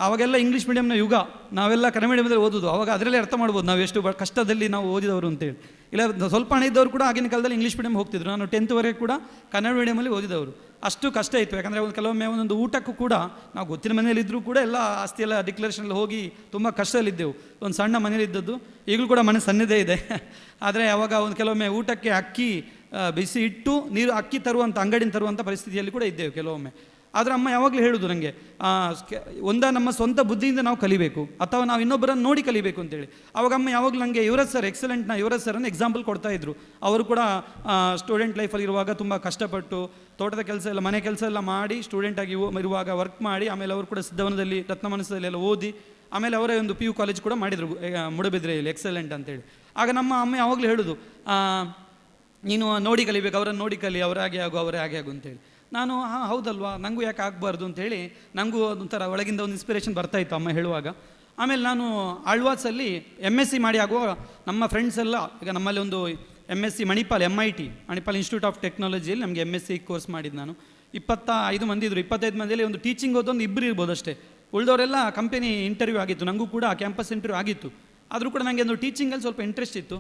ಆವಾಗೆಲ್ಲ ಇಂಗ್ಲೀಷ್ ಮೀಡಿಯಮ್ನ ಯುಗ, ನಾವೆಲ್ಲ ಕನ್ನಡ ಮೀಡಿಯಮ್ದಲ್ಲಿ ಓದೋದು. ಆವಾಗ ಅದರಲ್ಲೇ ಅರ್ಥ ಮಾಡ್ಬೋದು ನಾವು ಎಷ್ಟು ಕಷ್ಟದಲ್ಲಿ ನಾವು ಓದಿದವರು ಅಂತೇಳಿ. ಇಲ್ಲ ಸ್ವಲ್ಪ ಹಣ ಇದ್ದವರು ಕೂಡ ಆಗಿನ ಕಾಲದಲ್ಲಿ ಇಂಗ್ಲೀಷ್ ಮೀಡಿಯಮ್ ಹೋಗ್ತಿದ್ರು. ನಾನು 10th ಕೂಡ ಕನ್ನಡ ಮೀಡಿಯಮಲ್ಲಿ ಓದಿದವರು. ಅಷ್ಟು ಕಷ್ಟ ಇತ್ತು, ಯಾಕಂದರೆ ಒಂದು ಕೆಲವೊಮ್ಮೆ ಒಂದೊಂದು ಊಟಕ್ಕೂ ಕೂಡ ನಾವು ಗೊತ್ತಿನ ಮನೇಲಿದ್ದರೂ ಕೂಡ ಎಲ್ಲ ಆಸ್ತಿ ಎಲ್ಲ ಡಿಕ್ಲರೇಷನಲ್ಲಿ ಹೋಗಿ ತುಂಬ ಕಷ್ಟದಲ್ಲಿದ್ದೆವು. ಒಂದು ಸಣ್ಣ ಮನೇಲಿದ್ದದ್ದು, ಈಗಲೂ ಕೂಡ ಮನೆ ಸಣ್ಣದೇ ಇದೆ. ಆದರೆ ಅವಾಗ ಒಂದು ಕೆಲವೊಮ್ಮೆ ಊಟಕ್ಕೆ ಅಕ್ಕಿ ಬಿಸಿ ಇಟ್ಟು ನೀರು ಅಕ್ಕಿ ತರುವಂಥ ಅಂಗಡಿನ ತರುವಂಥ ಪರಿಸ್ಥಿತಿಯಲ್ಲಿ ಕೂಡ ಇದ್ದೇವೆ ಕೆಲವೊಮ್ಮೆ. ಆದರೆ ಅಮ್ಮ ಯಾವಾಗಲೂ ಹೇಳೋದು ನನಗೆ, ನಮ್ಮ ಸ್ವಂತ ಬುದ್ಧಿಯಿಂದ ನಾವು ಕಲಿಬೇಕು ಅಥವಾ ನಾವು ಇನ್ನೊಬ್ಬರನ್ನು ನೋಡಿ ಕಲಿಬೇಕು ಅಂತೇಳಿ. ಆವಾಗ ಅಮ್ಮ ಯಾವಾಗಲೂ ನನಗೆ ಯುವರಾಜ್ ಸರ್, ಎಕ್ಸಲೆಂಟ್ನ ಯುವರಾಜ್ ಸರನ್ನು ಎಕ್ಸಾಂಪಲ್ ಕೊಡ್ತಾ ಇದ್ರು. ಅವರು ಕೂಡ ಸ್ಟೂಡೆಂಟ್ ಲೈಫಲ್ಲಿ ಇರುವಾಗ ತುಂಬ ಕಷ್ಟಪಟ್ಟು ತೋಟದ ಕೆಲಸ ಎಲ್ಲ ಮನೆ ಕೆಲಸ ಎಲ್ಲ ಮಾಡಿ ಸ್ಟೂಡೆಂಟ್ ಆಗಿ ಇರುವಾಗ ವರ್ಕ್ ಮಾಡಿ, ಆಮೇಲೆ ಅವರು ಕೂಡ ಸಿದ್ಧವನದಲ್ಲಿ ರತ್ನಮಾನಸದಲ್ಲಿ ಎಲ್ಲ ಓದಿ, ಆಮೇಲೆ ಅವರೇ ಒಂದು PU ಕಾಲೇಜ್ ಕೂಡ ಮಾಡಿದರು ಮೂಡಬಿದ್ರೆಯಲ್ಲಿ, ಎಕ್ಸಲೆಂಟ್ ಅಂತೇಳಿ. ಆಗ ನಮ್ಮ ಅಮ್ಮ ಯಾವಾಗಲೂ ಹೇಳೋದು, ನೀನು ನೋಡಿ ಕಲಿಬೇಕು, ಅವರನ್ನು ನೋಡಿ ಕಲಿ, ಅವರೇ ಹಾಗೆ ಆಗು ಅಂತೇಳಿ. ನಾನು ಹೌದಲ್ವಾ, ನನಗೂ ಯಾಕೆ ಆಗಬಾರ್ದು ಅಂತೇಳಿ ನನಗೂ ಒಂಥರ ಒಳಗಿಂದ ಒಂದು ಇನ್ಸ್ಪಿರೇಷನ್ ಬರ್ತಾಯಿತ್ತು ಅಮ್ಮ ಹೇಳುವಾಗ. ಆಮೇಲೆ ನಾನು ಆಳ್ವಾಸಲ್ಲಿ MSc ಮಾಡಿ ಆಗುವಾಗ ನಮ್ಮ ಫ್ರೆಂಡ್ಸ್ ಎಲ್ಲ, ಈಗ ನಮ್ಮಲ್ಲಿ ಒಂದು MSc Manipal MIT Manipal institute of ಟೆಕ್ನಾಲಜಿಯಲ್ಲಿ ನಮಗೆ MSc ಕೋರ್ಸ್ ಮಾಡಿದ್ದು ನಾನು. 25 ಮಂದಿ ಇದ್ದರು. 25 ಮಂದಿಯಲ್ಲಿ ಒಂದು ಟೀಚಿಂಗ್ ಓದೊಂದು ಇಬ್ಬರು ಇರ್ಬೋದು ಅಷ್ಟೇ. ಉಳಿದವರೆಲ್ಲ ಕಂಪನಿ ಇಂಟರ್ವ್ಯೂ ಆಗಿತ್ತು, ನನಗೂ ಕೂಡ ಕ್ಯಾಂಪಸ್ ಇಂಟರ್ವ್ಯೂ ಆಗಿತ್ತು. ಆದರೂ ಕೂಡ ನನಗೆ ಒಂದು ಟೀಚಿಂಗಲ್ಲಿ ಸ್ವಲ್ಪ ಇಂಟ್ರೆಸ್ಟ್ ಇತ್ತು.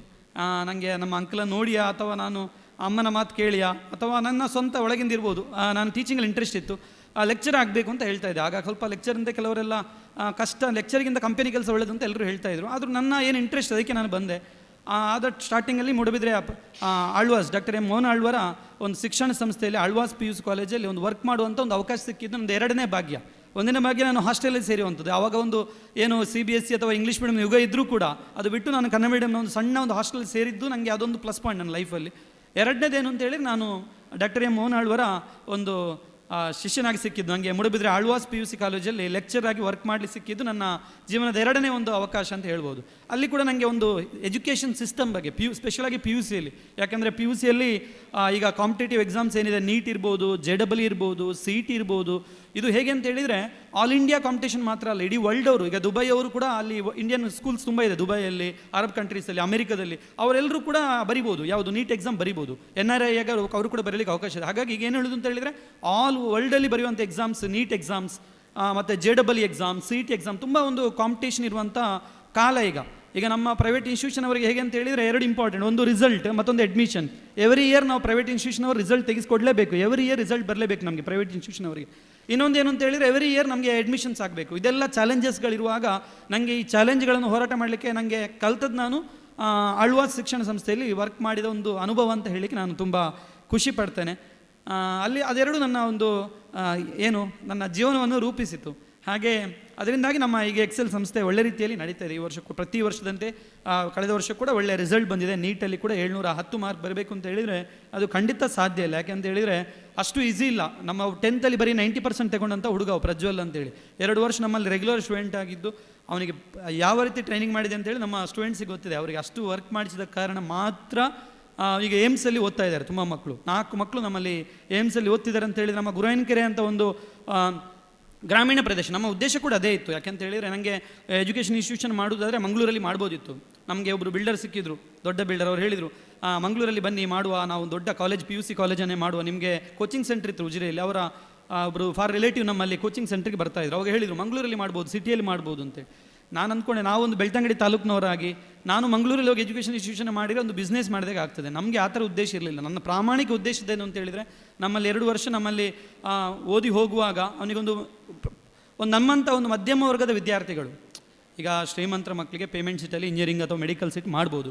ನನಗೆ ನಮ್ಮ ಅಂಕಲನ್ನು ನೋಡಿಯಾ ಅಥವಾ ನಾನು ಅಮ್ಮನ ಮಾತು ಕೇಳಿಯಾ ಅಥವಾ ನನ್ನ ಸ್ವಂತ ಒಳಗಿಂದ ಇರ್ಬೋದು, ನಾನು ಟೀಚಿಂಗಲ್ಲಿ ಇಂಟ್ರೆಸ್ಟ್ ಇತ್ತು. ಲೆಕ್ಚರ್ ಆಗಬೇಕು ಅಂತ ಹೇಳ್ತಾ ಇದ್ದೆ. ಆಗ ಸ್ವಲ್ಪ ಲೆಕ್ಚರ್ ಅಂತ ಕೆಲವರೆಲ್ಲ ಕಷ್ಟ, ಲೆಕ್ಚರಿಗಿಂತ ಕಂಪನಿ ಕೆಲಸ ಒಳ್ಳೆದು ಅಂತ ಎಲ್ಲರೂ ಹೇಳ್ತಾಯಿದ್ರು. ಆದರೂ ನನ್ನ ಏನು ಇಂಟ್ರೆಸ್ಟ್ ಅದಕ್ಕೆ ನಾನು ಬಂದೆ. ಆದ ಸ್ಟಾರ್ಟಿಂಗಲ್ಲಿ ಮೂಡಬಿದ್ರೆ ಆಳ್ವಾಸ್ ಡಾಕ್ಟರ್ M ಮೋಹನ್ ಆಳ್ವರ ಒಂದು ಶಿಕ್ಷಣ ಸಂಸ್ಥೆಯಲ್ಲಿ ಆಳ್ವಾಸ್ PUC ಕಾಲೇಜಲ್ಲಿ ಒಂದು ವರ್ಕ್ ಮಾಡುವಂಥ ಒಂದು ಅವಕಾಶ ಸಿಕ್ಕಿದ್ದು ನಂದು 2ನೇ ಭಾಗ್ಯ. 1ನೇ ಭಾಗ್ಯ ನಾನು ಹಾಸ್ಟೆಲಲ್ಲಿ ಸೇರುವಂಥದ್ದು. ಆವಾಗ ಒಂದು ಏನು CBSE ಅಥವಾ ಇಂಗ್ಲೀಷ್ ಮೀಡಿಯಂ ಯುಗ ಇದ್ದರೂ ಕೂಡ ಅದು ಬಿಟ್ಟು ನಾನು ಕನ್ನಡ ಮೀಡಿಯಂನ ಒಂದು ಸಣ್ಣ ಒಂದು ಹಾಸ್ಟೆಲ್ ಸೇರಿದ್ದು ನನಗೆ ಅದೊಂದು ಪ್ಲಸ್ ಪಾಯಿಂಟ್ ನನ್ನ ಲೈಫಲ್ಲಿ. 2ನೇದೇನು ಅಂತೇಳಿ, ನಾನು ಡಾಕ್ಟರ್ M ಮೋಹನ್ ಆಳ್ವರ ಒಂದು ಶಿಷ್ಯನಾಗಿ ಸಿಕ್ಕಿದ್ದು ನನಗೆ ಮೂಡಬಿದ್ರೆ ಆಳ್ವಾಸ್ PUC ಕಾಲೇಜಲ್ಲಿ ಲೆಕ್ಚರ್ ಆಗಿ ವರ್ಕ್ ಮಾಡಲಿ ಸಿಕ್ಕಿದ್ದು ನನ್ನ ಜೀವನದ 2ನೇ ಒಂದು ಅವಕಾಶ ಅಂತ ಹೇಳ್ಬೋದು. ಅಲ್ಲಿ ಕೂಡ ನನಗೆ ಒಂದು ಎಜುಕೇಷನ್ ಸಿಸ್ಟಮ್ ಬಗ್ಗೆ ಸ್ಪೆಷಲಾಗಿ PUCಯಲ್ಲಿ, ಯಾಕಂದರೆ PUCಯಲ್ಲಿ ಈಗ ಕಾಂಪಿಟೇಟಿವ್ ಎಕ್ಸಾಮ್ಸ್ ಏನಿದೆ, ನೀಟ್ ಇರ್ಬೋದು, JEE ಇರ್ಬೋದು, CET ಇರ್ಬೋದು, ಇದು ಹೇಗೆ ಅಂತ ಹೇಳಿದರೆ ಆಲ್ ಇಂಡಿಯಾ ಕಾಂಪಿಟೇಷನ್ ಮಾತ್ರ ಅಲ್ಲ, ಇಡೀ ವರ್ಲ್ಡ್ ಅವರು, ಈಗ ದುಬೈ ಅವರು ಕೂಡ, ಅಲ್ಲಿ ಇಂಡಿಯನ್ ಸ್ಕೂಲ್ಸ್ ತುಂಬ ಇದೆ ದುಬೈಯಲ್ಲಿ, ಅರಬ್ ಕಂಟ್ರೀಸಲ್ಲಿ, ಅಮೆರಿಕದಲ್ಲಿ, ಅವರೆಲ್ಲರೂ ಕೂಡ ಬರಿಬೋದು, ಯಾವುದು ನೀಟ್ ಎಕ್ಸಾಮ್ ಬರಿಬೋದು. NRI ಅವರು ಕೂಡ ಬರೀಲಿಕ್ಕೆ ಅವಕಾಶ ಇದೆ. ಹಾಗಾಗಿ ಈಗ ಏನು ಹೇಳೋದು ಅಂತ ಹೇಳಿದರೆ ಆಲ್ ವರ್ಲ್ಡಲ್ಲಿ ಬರೆಯುವಂಥ ಎಕ್ಸಾಮ್ಸ್, ನೀಟ್ ಎಕ್ಸಾಮ್ಸ್ ಮತ್ತು JEE ಎಕ್ಸಾಮ್, CET ಎಕ್ಸಾಮ್, ತುಂಬ ಒಂದು ಕಾಂಪಿಟೇಷನ್ ಇರುವಂಥ ಕಾಲ ಈಗ ನಮ್ಮ ಪ್ರೈವೇಟ್ ಇನ್ಸ್ಟಿಟ್ಯೂಷನ್ ಅವರಿಗೆ ಹೇಗೆ ಅಂತ ಹೇಳಿದರೆ 2 ಇಂಪಾರ್ಟೆಂಟ್, ಒಂದು ರಿಸಲ್ಟ್, ಮತ್ತೊಂದು ಅಡ್ಮಿಷನ್. ಎವ್ರಿ ಇಯರ್ ನಾವು ಪ್ರೈವೇಟ್ ಇನ್ಸ್ಟಿಟ್ಯೂಷನ್ ಅವರು ರಿಸಲ್ಟ್ ತೆಗೆಸ್ಕೊಡ್ಲೇಬೇಕು, ಎವ್ರಿ ಇಯರ್ ರಿಸಲ್ಟ್ ಬರಲೇಬೇಕು ನಮಗೆ ಪ್ರೈವೇಟ್ ಇನ್ಸ್ಟಿಟ್ಯೂಷನ್ ಅವರಿಗೆ. ಇನ್ನೊಂದು ಏನು ಅಂತ ಹೇಳಿದರೆ ಎವ್ರಿ ಇಯರ್ ನಮಗೆ ಅಡ್ಮಿಷನ್ಸ್ ಆಗಬೇಕು. ಇದೆಲ್ಲ ಚಾಲೆಂಜಸ್ಗಳಿರುವಾಗ ನನಗೆ ಈ ಚಾಲೆಂಜ್ಗಳನ್ನು ಹೋರಾಟ ಮಾಡಲಿಕ್ಕೆ ನನಗೆ ಕಲ್ತದ್ದು ನಾನು ಆಳ್ವಾಸ್ ಶಿಕ್ಷಣ ಸಂಸ್ಥೆಯಲ್ಲಿ ವರ್ಕ್ ಮಾಡಿದ ಒಂದು ಅನುಭವ ಅಂತ ಹೇಳಲಿಕ್ಕೆ ನಾನು ತುಂಬ ಖುಷಿ ಪಡ್ತೇನೆ. ಅಲ್ಲಿ ಅದೆರಡು ನನ್ನ ಒಂದು ಏನು ನನ್ನ ಜೀವನವನ್ನು ರೂಪಿಸಿತು. ಹಾಗೆ ಅದರಿಂದಾಗಿ ನಮ್ಮ ಈಗ ಎಕ್ಸೆಲ್ ಸಂಸ್ಥೆ ಒಳ್ಳೆ ರೀತಿಯಲ್ಲಿ ನಡೀತಾ ಇದೆ. ಈ ವರ್ಷಕ್ಕೂ ಪ್ರತಿ ವರ್ಷದಂತೆ ಕಳೆದ ವರ್ಷ ಕೂಡ ಒಳ್ಳೆಯ ರಿಸಲ್ಟ್ ಬಂದಿದೆ. ನೀಟಲ್ಲಿ ಕೂಡ 710 ಮಾರ್ಕ್ ಬರಬೇಕು ಅಂತ ಹೇಳಿದರೆ ಅದು ಖಂಡಿತ ಸಾಧ್ಯ ಇಲ್ಲ. ಯಾಕೆಂತ ಹೇಳಿದರೆ ಅಷ್ಟು ಈಸಿ ಇಲ್ಲ. ನಮ್ಮ 10th ಬರೀ 90% ತಗೊಂಡಂಥ ಹುಡುಗ ಪ್ರಜ್ವಲ್ ಅಂತೇಳಿ 2 ವರ್ಷ ನಮ್ಮಲ್ಲಿ ರೆಗ್ಯುಲರ್ ಸ್ಟೂಡೆಂಟ್ ಆಗಿದ್ದು, ಅವನಿಗೆ ಯಾವ ರೀತಿ ಟ್ರೈನಿಂಗ್ ಮಾಡಿದೆ ಅಂತೇಳಿ ನಮ್ಮ ಸ್ಟೂಡೆಂಟ್ಸಿಗೆ ಗೊತ್ತಿದೆ. ಅವರಿಗೆ ಅಷ್ಟು ವರ್ಕ್ ಮಾಡಿಸಿದ ಕಾರಣ ಮಾತ್ರ ಈಗ ಏಮ್ಸಲ್ಲಿ ಓದ್ತಾ ಇದ್ದಾರೆ ತುಂಬ ಮಕ್ಕಳು. 4 ಮಕ್ಕಳು ನಮ್ಮಲ್ಲಿ ಏಮ್ಸಲ್ಲಿ ಓದ್ತಿದ್ದಾರೆ ಅಂತ ಹೇಳಿದರೆ, ನಮ್ಮ ಗುರಾಯನಕೆರೆ ಅಂತ ಒಂದು ಗ್ರಾಮೀಣ ಪ್ರದೇಶ, ನಮ್ಮ ಉದ್ದೇಶ ಕೂಡ ಅದೇ ಇತ್ತು. ಯಾಕೆಂತ ಹೇಳಿದರೆ ನನಗೆ ಎಜುಕೇಷನ್ ಇನ್ಸ್ಟಿಟ್ಯೂಷನ್ ಮಾಡೋದಾದರೆ ಮಂಗಳೂರಲ್ಲಿ ಮಾಡ್ಬೋದಿತ್ತು. ನಮಗೆ ಒಬ್ಬರು ಬಿಲ್ಡರ್ ಸಿಕ್ಕಿದ್ರು, ದೊಡ್ಡ ಬಿಲ್ಡರ್. ಅವ್ರು ಹೇಳಿದರು, ಮಂಗಳೂರಲ್ಲಿ ಬನ್ನಿ ಮಾಡುವ, ನಾವು ದೊಡ್ಡ ಕಾಲೇಜ್ PUC ಕಾಲೇಜನ್ನೇ ಮಾಡುವ, ನಿಮಗೆ ಕೋಚಿಂಗ್ ಸೆಂಟರ್ ಇತ್ತು ಉಜಿರೆಯಲ್ಲಿ. ಅವರ ಒಬ್ಬರು ಫಾರ್ ರಿಲೇಟಿವ್ ನಮ್ಮಲ್ಲಿ ಕೋಚಿಂಗ್ ಸೆಂಟ್ರಿಗೆ ಬರ್ತಾಯಿದ್ರು. ಅವಾಗ ಹೇಳಿದರು ಮಂಗಳೂರಲ್ಲಿ ಮಾಡ್ಬೋದು, ಸಿಟಿಯಲ್ಲಿ ಮಾಡ್ಬೋದು ಅಂತೇಳಿ. ನಾನು ಅಂದ್ಕೊಂಡೆ, ನಾವೊಂದು ಬೆಳ್ತಂಗಡಿ ತಾಲೂಕಿನವರಾಗಿ ನಾನು ಮಂಗಳೂರಲ್ಲಿ ಹೋಗಿ ಎಜುಕೇಷನ್ ಇನ್ಸ್ಟಿಟ್ಯೂಷನ್ ಮಾಡಿದರೆ ಒಂದು ಬಿಸ್ನೆಸ್ ಮಾಡಿದಾಗ ಆಗ್ತದೆ. ನಮಗೆ ಆ ಥರ ಉದ್ದೇಶ ಇರಲಿಲ್ಲ. ನನ್ನ ಪ್ರಾಮಾಣಿಕ ಉದ್ದೇಶದ್ದೇನು ಅಂತ ಹೇಳಿದರೆ, ನಮ್ಮಲ್ಲಿ 2 ವರ್ಷ ನಮ್ಮಲ್ಲಿ ಓದಿ ಹೋಗುವಾಗ ಅವನಿಗೊಂದು ನಮ್ಮಂಥ ಒಂದು ಮಧ್ಯಮ ವರ್ಗದ ವಿದ್ಯಾರ್ಥಿಗಳು, ಈಗ ಶ್ರೀಮಂತರ ಮಕ್ಕಳಿಗೆ ಪೇಮೆಂಟ್ ಸೀಟಲ್ಲಿ ಇಂಜಿನಿಯರಿಂಗ್ ಅಥವಾ ಮೆಡಿಕಲ್ ಸೀಟ್ ಮಾಡ್ಬೋದು.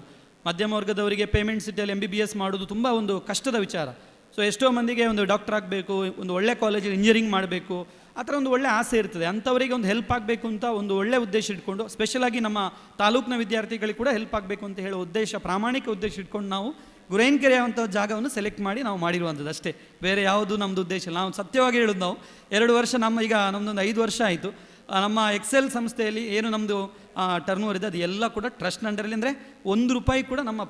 ಮಧ್ಯಮ ವರ್ಗದವರಿಗೆ ಪೇಮೆಂಟ್ ಸೀಟಲ್ಲಿ MBBS ಮಾಡೋದು ತುಂಬ ಒಂದು ಕಷ್ಟದ ವಿಚಾರ. ಸೊ ಎಷ್ಟೋ ಮಂದಿಗೆ ಒಂದು ಡಾಕ್ಟರ್ ಆಗಬೇಕು, ಒಂದು ಒಳ್ಳೆ ಕಾಲೇಜಲ್ಲಿ ಇಂಜಿನಿಯರಿಂಗ್ ಮಾಡಬೇಕು, ಆ ಥರ ಒಂದು ಒಳ್ಳೆ ಆಸೆ ಇರ್ತದೆ. ಅಂಥವರಿಗೆ ಒಂದು ಹೆಲ್ಪ್ ಆಗಬೇಕು ಅಂತ ಒಂದು ಒಳ್ಳೆ ಉದ್ದೇಶ ಇಟ್ಕೊಂಡು, ಸ್ಪೆಷಲಾಗಿ ನಮ್ಮ ತಾಲೂಕಿನ ವಿದ್ಯಾರ್ಥಿಗಳಿಗೆ ಕೂಡ ಹೆಲ್ಪ್ ಆಗಬೇಕು ಅಂತ ಹೇಳೋ ಉದ್ದೇಶ, ಪ್ರಾಮಾಣಿಕ ಉದ್ದೇಶ ಇಟ್ಕೊಂಡು ನಾವು ಗುರಾಯನಕೆರೆ ಅಂತ ಜಾಗವನ್ನು ಸೆಲೆಕ್ಟ್ ಮಾಡಿ ನಾವು ಮಾಡಿರುವಂಥದ್ದು ಅಷ್ಟೇ. ಬೇರೆ ಯಾವುದು ನಮ್ಮದು ಉದ್ದೇಶ ಇಲ್ಲ. ನಾವು ಸತ್ಯವಾಗಿ ಹೇಳೋದು, ನಾವು 2 ವರ್ಷ ಈಗ ನಮ್ಮದೊಂದು 5 ವರ್ಷ ಆಯಿತು. ನಮ್ಮ ಎಕ್ಸೆಲ್ ಸಂಸ್ಥೆಯಲ್ಲಿ ಏನು ನಮ್ಮದು ಟರ್ನ್ ಓವರ್ ಇದೆ ಅದು ಎಲ್ಲ ಕೂಡ ಟ್ರಸ್ಟ್ ಅಂಡರಲ್ಲಿ, ಅಂದರೆ 1 ರೂಪಾಯಿ ಕೂಡ ನಮ್ಮ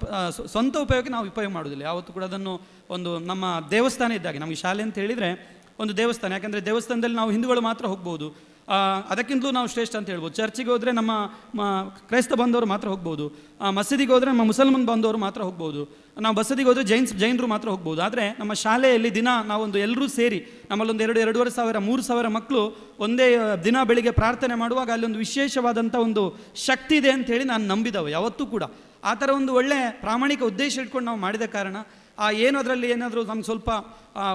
ಸ್ವಂತ ಉಪಯೋಗಕ್ಕೆ ನಾವು ಉಪಯೋಗ ಮಾಡೋದಿಲ್ಲ ಯಾವತ್ತೂ ಕೂಡ. ಅದನ್ನು ಒಂದು ನಮ್ಮ ದೇವಸ್ಥಾನ ಇದ್ದಾಗೆ, ನಮಗೆ ಶಾಲೆ ಅಂತ ಹೇಳಿದರೆ ಒಂದು ದೇವಸ್ಥಾನ. ಯಾಕೆಂದರೆ ದೇವಸ್ಥಾನದಲ್ಲಿ ನಾವು ಹಿಂದೂಗಳು ಮಾತ್ರ ಹೋಗ್ಬೋದು, ಅದಕ್ಕಿಂತಲೂ ನಾವು ಶ್ರೇಷ್ಠ ಅಂತ ಹೇಳ್ಬೋದು. ಚರ್ಚಿಗೆ ಹೋದರೆ ನಮ್ಮ ಕ್ರೈಸ್ತ ಬಂದವರು ಮಾತ್ರ ಹೋಗ್ಬೋದು, ಮಸೀದಿಗೆ ಹೋದರೆ ನಮ್ಮ ಮುಸಲ್ಮಾನ್ ಬಂದವರು ಮಾತ್ರ ಹೋಗ್ಬೋದು, ನಾವು ಬಸದಿಗೆ ಹೋದರೆ ಜೈನರು ಮಾತ್ರ ಹೋಗ್ಬೋದು. ಆದರೆ ನಮ್ಮ ಶಾಲೆಯಲ್ಲಿ ದಿನ ನಾವೊಂದು ಎಲ್ಲರೂ ಸೇರಿ ನಮ್ಮಲ್ಲೊಂದು 2-2.5 ಸಾವಿರ 3 ಸಾವಿರ ಮಕ್ಕಳು ಒಂದೇ ದಿನ ಬೆಳಿಗ್ಗೆ ಪ್ರಾರ್ಥನೆ ಮಾಡುವಾಗ ಅಲ್ಲಿ ಒಂದು ವಿಶೇಷವಾದಂಥ ಒಂದು ಶಕ್ತಿ ಇದೆ ಅಂಥೇಳಿ ನಾನು ನಂಬಿದವ ಯಾವತ್ತೂ ಕೂಡ. ಆ ಥರ ಒಂದು ಒಳ್ಳೆ ಪ್ರಾಮಾಣಿಕ ಉದ್ದೇಶ ಇಟ್ಕೊಂಡು ನಾವು ಮಾಡಿದ ಕಾರಣ ಏನು ಅದರಲ್ಲಿ ಏನಾದರೂ ನಮ್ಗೆ ಸ್ವಲ್ಪ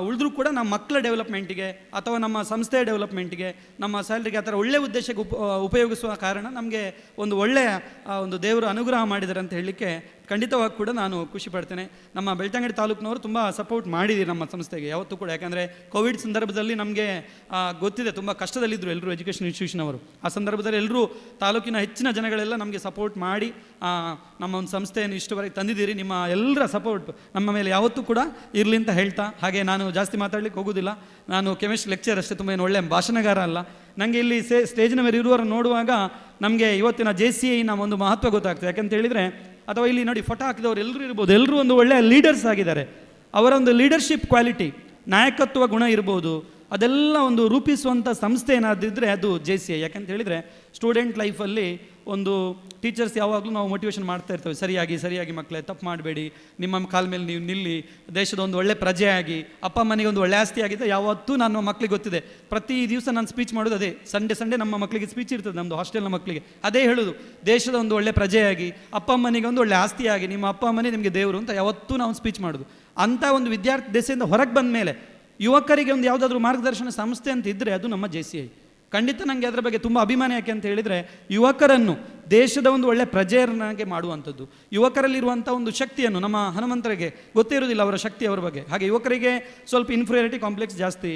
ಉಳಿದ್ರೂ ಕೂಡ ನಮ್ಮ ಮಕ್ಕಳ ಡೆವಲಪ್ಮೆಂಟಿಗೆ ಅಥವಾ ನಮ್ಮ ಸಂಸ್ಥೆಯ ಡೆವಲಪ್ಮೆಂಟಿಗೆ ನಮ್ಮ ಸ್ಯಾಲ್ರಿಗೆ ಆ ಥರ ಒಳ್ಳೆಯ ಉದ್ದೇಶಕ್ಕೆ ಉಪಯೋಗಿಸುವ ಕಾರಣ ನಮಗೆ ಒಂದು ಒಳ್ಳೆಯ ಒಂದು ದೇವರು ಅನುಗ್ರಹ ಮಾಡಿದ್ದಾರೆ ಅಂತ ಹೇಳಲಿಕ್ಕೆ ಖಂಡಿತವಾಗಿ ಕೂಡ ನಾನು ಖುಷಿ ಪಡ್ತೇನೆ. ನಮ್ಮ ಬೆಳ್ತಂಗಡಿ ತಾಲೂಕಿನವರು ತುಂಬ ಸಪೋರ್ಟ್ ಮಾಡಿದ್ದೀರಿ ನಮ್ಮ ಸಂಸ್ಥೆಗೆ ಯಾವತ್ತೂ ಕೂಡ. ಯಾಕಂದರೆ ಕೋವಿಡ್ ಸಂದರ್ಭದಲ್ಲಿ ನಮಗೆ ಗೊತ್ತಿದೆ ತುಂಬ ಕಷ್ಟದಲ್ಲಿದ್ದರು ಎಲ್ಲರೂ ಎಜುಕೇಷನ್ ಇನ್ಸ್ಟಿಟ್ಯೂಷನ್ ಅವರು. ಆ ಸಂದರ್ಭದಲ್ಲಿ ಎಲ್ಲರೂ ತಾಲೂಕಿನ ಹೆಚ್ಚಿನ ಜನಗಳೆಲ್ಲ ನಮಗೆ ಸಪೋರ್ಟ್ ಮಾಡಿ ನಮ್ಮ ಒಂದು ಸಂಸ್ಥೆಯನ್ನು ಇಷ್ಟವರೆಗೆ ತಂದಿದ್ದೀರಿ. ನಿಮ್ಮ ಎಲ್ಲರ ಸಪೋರ್ಟ್ ನಮ್ಮ ಮೇಲೆ ಯಾವತ್ತೂ ಕೂಡ ಇರಲಿ ಅಂತ ಹೇಳ್ತಾ, ಹಾಗೆ ನಾನು ಜಾಸ್ತಿ ಮಾತಾಡ್ಲಿಕ್ಕೆ ಹೋಗೋದಿಲ್ಲ. ನಾನು ಕೆಮಿಸ್ಟ್ರಿ ಲೆಕ್ಚರ್ ಅಷ್ಟೇ, ತುಂಬ ಏನು ಒಳ್ಳೆಯ ಭಾಷಣಗಾರ ಅಲ್ಲ. ನನಗೆ ಇಲ್ಲಿ ಸ್ಟೇಜಿನ ಮೇಲೆ ಇರುವವರು ನೋಡುವಾಗ ನಮಗೆ ಇವತ್ತಿನ JCIನ ಒಂದು ಮಹತ್ವ ಗೊತ್ತಾಗ್ತದೆ. ಯಾಕಂತ ಹೇಳಿದರೆ, ಅಥವಾ ಇಲ್ಲಿ ನೋಡಿ ಫೋಟೋ ಹಾಕಿದವರು ಎಲ್ಲರೂ ಇರ್ಬೋದು, ಎಲ್ಲರೂ ಒಂದು ಒಳ್ಳೆಯ ಲೀಡರ್ಸ್ ಆಗಿದ್ದಾರೆ. ಅವರ ಒಂದು ಲೀಡರ್ಶಿಪ್ ಕ್ವಾಲಿಟಿ, ನಾಯಕತ್ವ ಗುಣ ಇರ್ಬೋದು, ಅದೆಲ್ಲ ಒಂದು ರೂಪಿಸುವಂಥ ಸಂಸ್ಥೆ ಏನಾದಿದ್ದರೆ ಅದು JCI. ಯಾಕಂತ ಹೇಳಿದರೆ ಸ್ಟೂಡೆಂಟ್ ಲೈಫಲ್ಲಿ ಒಂದು ಟೀಚರ್ಸ್ ಯಾವಾಗಲೂ ನಾವು ಮೋಟಿವೇಶನ್ ಮಾಡ್ತಾ ಇರ್ತೇವೆ, ಸರಿಯಾಗಿ ಮಕ್ಕಳೇ ತಪ್ಪು ಮಾಡಬೇಡಿ, ನಿಮ್ಮ ಕಾಲ ಮೇಲೆ ನೀವು ನಿಲ್ಲಿ, ದೇಶದ ಒಂದು ಒಳ್ಳೆ ಪ್ರಜೆಯಾಗಿ, ಅಪ್ಪ ಅಮ್ಮನಿಗೆ ಒಂದು ಒಳ್ಳೆ ಆಸ್ತಿ ಆಗಿದೆ. ಯಾವತ್ತೂ ನಾನು ಮಕ್ಕಳಿಗೆ ಗೊತ್ತಿದೆ, ಪ್ರತಿ ದಿವಸ ನಾನು ಸ್ಪೀಚ್ ಮಾಡೋದು ಅದೇ. ಸಂಡೇ ನಮ್ಮ ಮಕ್ಕಳಿಗೆ ಸ್ಪೀಚ್ ಇರ್ತದೆ, ನಮ್ಮದು ಹಾಸ್ಟೆಲ್ನ ಮಕ್ಕಳಿಗೆ ಅದೇ ಹೇಳೋದು, ದೇಶದ ಒಂದು ಒಳ್ಳೆ ಪ್ರಜೆಯಾಗಿ, ಅಪ್ಪ ಅಮ್ಮನಿಗೆ ಒಂದು ಒಳ್ಳೆ ಆಸ್ತಿಯಾಗಿ, ನಿಮ್ಮ ಅಪ್ಪ ಅಮ್ಮನೇ ನಿಮಗೆ ದೇವರು ಅಂತ ಯಾವತ್ತೂ ನಾವು ಸ್ಪೀಚ್ ಮಾಡೋದು. ಅಂಥ ಒಂದು ವಿದ್ಯಾರ್ಥಿ ದೆಸೆಯಿಂದ ಹೊರಗೆ ಬಂದ ಮೇಲೆ ಯುವಕರಿಗೆ ಒಂದು ಯಾವುದಾದ್ರೂ ಮಾರ್ಗದರ್ಶನ ಸಂಸ್ಥೆ ಅಂತ ಇದ್ದರೆ ಅದು ನಮ್ಮ JCI. ಖಂಡಿತ ನನಗೆ ಅದರ ಬಗ್ಗೆ ತುಂಬ ಅಭಿಮಾನ. ಯಾಕೆ ಅಂತ ಹೇಳಿದರೆ, ಯುವಕರನ್ನು ದೇಶದ ಒಂದು ಒಳ್ಳೆ ಪ್ರಜೆಯನ್ನಾಗೆ ಮಾಡುವಂಥದ್ದು, ಯುವಕರಲ್ಲಿರುವಂಥ ಒಂದು ಶಕ್ತಿಯನ್ನು ನಮ್ಮ ಹನುಮಂತರಿಗೆ ಗೊತ್ತೇ ಇರೋದಿಲ್ಲ ಅವರ ಶಕ್ತಿ ಅವರ ಬಗ್ಗೆ. ಹಾಗೆ ಯುವಕರಿಗೆ ಸ್ವಲ್ಪ ಇನ್ಫೀರಿಯಾರಿಟಿ ಕಾಂಪ್ಲೆಕ್ಸ್ ಜಾಸ್ತಿ,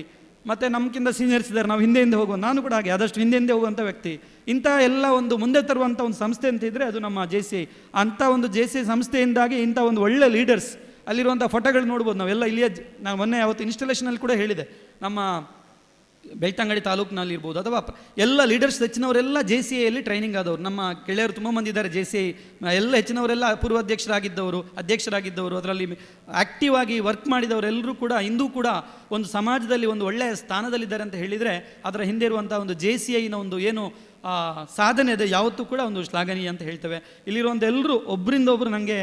ಮತ್ತು ನಮಗಿಂತ ಸೀನಿಯರ್ಸ್ ಇದ್ದಾರೆ, ನಾವು ಹಿಂದೆ ಹೋಗುವ, ನಾನು ಕೂಡ ಹಾಗೆ ಆದಷ್ಟು ಹಿಂದೆ ಹೋಗುವಂಥ ವ್ಯಕ್ತಿ. ಇಂಥ ಎಲ್ಲ ಒಂದು ಮುಂದೆ ತರುವಂಥ ಒಂದು ಸಂಸ್ಥೆ ಅಂತ ಇದ್ದರೆ ಅದು ನಮ್ಮ JCI. ಅಂಥ ಒಂದು JCI ಸಂಸ್ಥೆಯಿಂದಾಗಿ ಇಂಥ ಒಂದು ಒಳ್ಳೆ ಲೀಡರ್ಸ್ ಅಲ್ಲಿರುವಂಥ ಫೋಟೋಗಳು ನೋಡ್ಬೋದು ನಾವೆಲ್ಲ. ಇಲ್ಲಿಯ ನಾನು ಮೊನ್ನೆ ಅವತ್ತು ಇನ್ಸ್ಟಾಲೇಷನಲ್ಲಿ ಕೂಡ ಹೇಳಿದೆ, ನಮ್ಮ ಬೆಳ್ತಂಗಡಿ ತಾಲೂಕಿನಲ್ಲಿ ಇರ್ಬೋದು ಅಥವಾ ಎಲ್ಲ ಲೀಡರ್ಸ್ ಹೆಚ್ಚಿನವರೆಲ್ಲ JCIಯಲ್ಲಿ ಟ್ರೈನಿಂಗ್ ಆದವರು. ನಮ್ಮ ಗೆಳೆಯರು ತುಂಬ ಮಂದಿ ಇದ್ದಾರೆ JCI ಎಲ್ಲ ಹೆಚ್ಚಿನವರೆಲ್ಲ ಅಧ್ಯಕ್ಷರಾಗಿದ್ದವರು, ಅದರಲ್ಲಿ ಆ್ಯಕ್ಟಿವ್ ಆಗಿ ವರ್ಕ್ ಮಾಡಿದವರೆಲ್ಲರೂ ಕೂಡ ಇಂದು ಕೂಡ ಒಂದು ಸಮಾಜದಲ್ಲಿ ಒಂದು ಒಳ್ಳೆಯ ಸ್ಥಾನದಲ್ಲಿದ್ದಾರೆ ಅಂತ ಹೇಳಿದರೆ ಅದರ ಹಿಂದೆ ಇರುವಂಥ ಒಂದು JCIನ ಒಂದು ಏನು ಸಾಧನೆ ಇದೆ ಯಾವತ್ತೂ ಕೂಡ ಒಂದು ಶ್ಲಾಘನೀಯ ಅಂತ ಹೇಳ್ತೇವೆ. ಇಲ್ಲಿರುವಂಥ ಎಲ್ಲರೂ ಒಬ್ಬರಿಂದ ಒಬ್ಬರು ನನಗೆ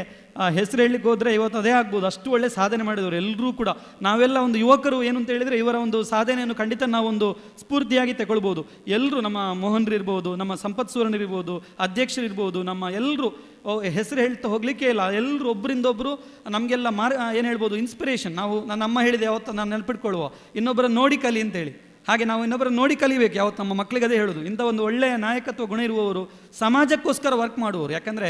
ಹೆಸರು ಹೇಳಲಿಕ್ಕೆ ಹೋದರೆ ಇವತ್ತು ಅದೇ ಆಗ್ಬೋದು, ಅಷ್ಟು ಒಳ್ಳೆ ಸಾಧನೆ ಮಾಡಿದವರು ಎಲ್ಲರೂ ಕೂಡ. ನಾವೆಲ್ಲ ಒಂದು ಯುವಕರು ಏನು ಅಂತ ಹೇಳಿದರೆ ಇವರ ಒಂದು ಸಾಧನೆಯನ್ನು ಖಂಡಿತ ನಾವೊಂದು ಸ್ಫೂರ್ತಿಯಾಗಿ ತಗೊಳ್ಬೋದು. ಎಲ್ಲರೂ ನಮ್ಮ ಮೋಹನ್ರು ಇರ್ಬೋದು, ನಮ್ಮ ಸಂಪತ್ ಸೂರನ್ ಇರ್ಬೋದು, ಅಧ್ಯಕ್ಷರಿರ್ಬೋದು, ನಮ್ಮ ಎಲ್ಲರೂ ಹೆಸರು ಹೇಳ್ತಾ ಹೋಗಲಿಕ್ಕೆ ಇಲ್ಲ, ಎಲ್ಲರೂ ಒಬ್ಬರಿಂದೊಬ್ಬರು ನಮಗೆಲ್ಲ ಏನು ಹೇಳ್ಬೋದು ಇನ್ಸ್ಪಿರೇಷನ್. ನನ್ನ ಅಮ್ಮ ಹೇಳಿದೆ ಯಾವತ್ತು ನಾನು ನೆನಪಿಟ್ಕೊಳ್ಳುವ, ಇನ್ನೊಬ್ಬರನ್ನು ನೋಡಿ ಕಲಿ ಅಂತೇಳಿ. ಹಾಗೆ ನಾವು ಇನ್ನೊಬ್ಬರನ್ನು ನೋಡಿ ಕಲಿಬೇಕು ಯಾವತ್ತು, ನಮ್ಮ ಮಕ್ಕಳಿಗೆ ಅದೇ ಹೇಳೋದು. ಇಂಥ ಒಂದು ಒಳ್ಳೆಯ ನಾಯಕತ್ವ ಗುಣ ಇರುವವರು, ಸಮಾಜಕ್ಕೋಸ್ಕರ ವರ್ಕ್ ಮಾಡುವವರು. ಯಾಕಂದರೆ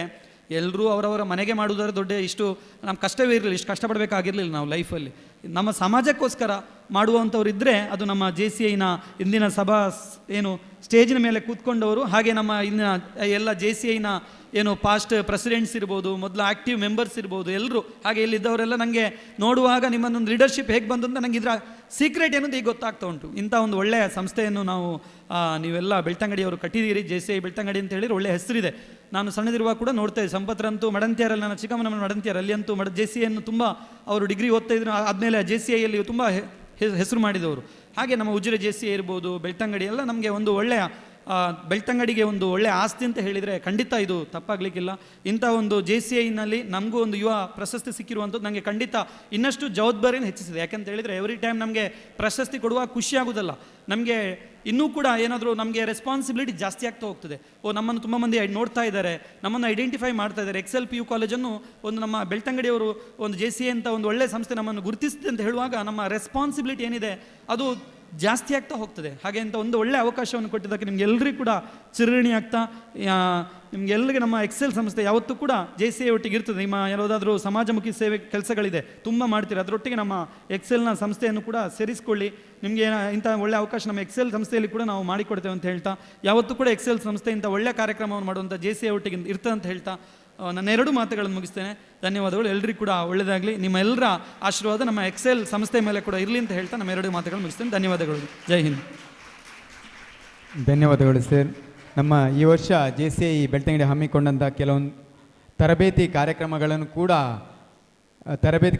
ಎಲ್ಲರೂ ಅವರವರ ಮನೆಗೆ ಮಾಡುವುದರ ದೊಡ್ಡ ಇಷ್ಟು ನಮ್ಮ ಕಷ್ಟವೇ ಇರಲಿಲ್ಲ, ಇಷ್ಟು ಕಷ್ಟಪಡಬೇಕಾಗಿರಲಿಲ್ಲ ನಾವು ಲೈಫಲ್ಲಿ. ನಮ್ಮ ಸಮಾಜಕ್ಕೋಸ್ಕರ ಮಾಡುವಂಥವ್ರು ಇದ್ದರೆ ಅದು ನಮ್ಮ JCIನ ಇಂದಿನ ಸಭಾ ಏನು ಸ್ಟೇಜಿನ ಮೇಲೆ ಕೂತ್ಕೊಂಡವರು, ಹಾಗೆ ನಮ್ಮ ಇಂದಿನ ಎಲ್ಲ JCIನ ಏನು ಪಾಸ್ಟ್ ಪ್ರೆಸಿಡೆಂಟ್ಸ್ ಇರ್ಬೋದು, ಮೊದಲು ಆ್ಯಕ್ಟಿವ್ ಮೆಂಬರ್ಸ್ ಇರ್ಬೋದು, ಎಲ್ಲರೂ ಹಾಗೆ ಇಲ್ಲಿದ್ದವರೆಲ್ಲ ನನಗೆ ನೋಡುವಾಗ ನಿಮ್ಮನ್ನೊಂದು ಲೀಡರ್ಶಿಪ್ ಹೇಗೆ ಬಂತು ಅಂತ ನನಗೆ ಇದರ ಸೀಕ್ರೆಟ್ ಏನಂತ ಈಗ ಗೊತ್ತಾಗ್ತಾ ಉಂಟು. ಇಂಥ ಒಂದು ಒಳ್ಳೆಯ ಸಂಸ್ಥೆಯನ್ನು ನೀವೆಲ್ಲ ಬೆಳ್ತಂಗಡಿಯವರು ಕಟ್ಟಿದ್ದೀರಿ. JCI ಬೆಳ್ತಂಗಡಿ ಅಂತ ಹೇಳಿದ್ರೆ ಒಳ್ಳೆಯ ಹೆಸರಿದೆ. ನಾನು ಸಣ್ಣದಿರುವಾಗ ಕೂಡ ನೋಡ್ತಾ ಇದ್ದೆ, ಸಂಪತ್ರಂತೂ ಮಡಂತಿಯಾರಲ್ಲಿ, ನನ್ನ ಚಿಕ್ಕಮ್ಮನ ಮಡಂತಿಯಾರ ಅಲ್ಲಿ ಅಂತೂ JCIಯನ್ನು ತುಂಬ ಅವರು ಡಿಗ್ರಿ ಓದ್ತಾ ಇದ್ರು. ಆದಮೇಲೆ JCIಯಲ್ಲಿ ತುಂಬ ಹೆಸರು ಮಾಡಿದವರು. ಹಾಗೆ ನಮ್ಮ ಉಜಿರೆ JCI ಇರ್ಬೋದು, ಬೆಳ್ತಂಗಡಿ ಎಲ್ಲ ನಮಗೆ ಒಂದು ಒಳ್ಳೆಯ ಬೆಳ್ತಂಗಡಿಗೆ ಒಂದು ಒಳ್ಳೆಯ ಆಸ್ತಿ ಅಂತ ಹೇಳಿದರೆ ಖಂಡಿತ ಇದು ತಪ್ಪಾಗಲಿಕ್ಕಿಲ್ಲ. ಇಂಥ ಒಂದು JCIನಲ್ಲಿ ನಮಗೂ ಒಂದು ಯುವ ಪ್ರಶಸ್ತಿ ಸಿಕ್ಕಿರುವಂಥದ್ದು ನನಗೆ ಖಂಡಿತ ಇನ್ನಷ್ಟು ಜವಾಬ್ದಾರಿಯನ್ನು ಹೆಚ್ಚಿಸಿದೆ. ಯಾಕಂತ ಹೇಳಿದರೆ ಎವ್ರಿ ಟೈಮ್ ನಮಗೆ ಪ್ರಶಸ್ತಿ ಕೊಡುವಾಗ ಖುಷಿ ಆಗೋದಲ್ಲ, ನಮಗೆ ಇನ್ನೂ ಕೂಡ ಏನಾದರೂ ನಮಗೆ ರೆಸ್ಪಾನ್ಸಿಬಿಲಿಟಿ ಜಾಸ್ತಿ ಆಗ್ತಾ ಹೋಗ್ತದೆ. ನಮ್ಮನ್ನು ತುಂಬ ಮಂದಿ ನೋಡ್ತಾ ಇದ್ದಾರೆ, ನಮ್ಮನ್ನು ಐಡೆಂಟಿಫೈ ಮಾಡ್ತಾ ಇದ್ದಾರೆ. XLPU ಕಾಲೇಜನ್ನು ಒಂದು ನಮ್ಮ ಬೆಳ್ತಂಗಡಿಯವರು ಒಂದು JCI ಅಂತ ಒಂದು ಒಳ್ಳೆಯ ಸಂಸ್ಥೆ ನಮ್ಮನ್ನು ಗುರುತಿಸಿದೆ ಅಂತ ಹೇಳುವಾಗ ನಮ್ಮ ರೆಸ್ಪಾನ್ಸಿಬಿಲಿಟಿ ಏನಿದೆ ಅದು ಜಾಸ್ತಿ ಆಗ್ತಾ ಹೋಗ್ತದೆ. ಹಾಗೆ ಅಂತ ಒಂದು ಒಳ್ಳೆಯ ಅವಕಾಶವನ್ನು ಕೊಟ್ಟಿದ್ದಕ್ಕೆ ನಿಮಗೆಲ್ಲರಿಗೂ ಕೂಡ ಚಿರಋಣಿ ಆಗ್ತಾ, ನಿಮಗೆಲ್ಲರಿಗೆ ನಮ್ಮ ಎಕ್ಸೆಲ್ ಸಂಸ್ಥೆ ಯಾವತ್ತೂ ಕೂಡ JCI ಒಟ್ಟಿಗೆ ಇರ್ತದೆ. ನಿಮ್ಮ ಯಾವುದಾದ್ರೂ ಸಮಾಜಮುಖಿ ಸೇವೆ ಕೆಲಸಗಳಿದೆ ತುಂಬ ಮಾಡ್ತೀರಿ, ಅದರೊಟ್ಟಿಗೆ ನಮ್ಮ ಎಕ್ಸೆಲ್ನ ಸಂಸ್ಥೆಯನ್ನು ಕೂಡ ಸೇರಿಸಿಕೊಳ್ಳಿ. ನಿಮಗೆ ಇಂಥ ಒಳ್ಳೆಯ ಅವಕಾಶ ನಮ್ಮ ಎಕ್ಸೆಲ್ ಸಂಸ್ಥೆಯಲ್ಲಿ ಕೂಡ ನಾವು ಮಾಡಿಕೊಡ್ತೇವೆ ಅಂತ ಹೇಳ್ತಾ, ಯಾವತ್ತೂ ಕೂಡ ಎಕ್ಸೆಲ್ ಸಂಸ್ಥೆ ಇಂಥ ಒಳ್ಳೆಯ ಕಾರ್ಯಕ್ರಮವನ್ನು ಮಾಡುವಂಥ JCI ಒಟ್ಟಿಗೆ ಇರ್ತದೆ ಅಂತ ಹೇಳ್ತಾ ನನ್ನ 2 ಮಾತುಗಳನ್ನು ಮುಗಿಸ್ತೇನೆ. ಧನ್ಯವಾದಗಳು. ಎಲ್ಲರಿಗೂ ಕೂಡ ಒಳ್ಳೆಯದಾಗಲಿ. ನಿಮ್ಮ ಎಲ್ಲರ ಆಶೀರ್ವಾದ ನಮ್ಮ ಎಕ್ಸೆಲ್ ಸಂಸ್ಥೆ ಮೇಲೆ ಕೂಡ ಇರಲಿ ಅಂತ ಹೇಳ್ತಾ ನಮ್ಮ 2 ಮಾತುಗಳನ್ನು ಮುಗಿಸ್ತೇನೆ. ಧನ್ಯವಾದಗಳು. ಜೈ ಹಿಂದ್. ಧನ್ಯವಾದಗಳು ಸರ್. ನಮ್ಮ ಈ ವರ್ಷ JCI ಬೆಳ್ತಂಗಡಿ ಹಮ್ಮಿಕೊಂಡಂಥ ಕೆಲವೊಂದು ತರಬೇತಿ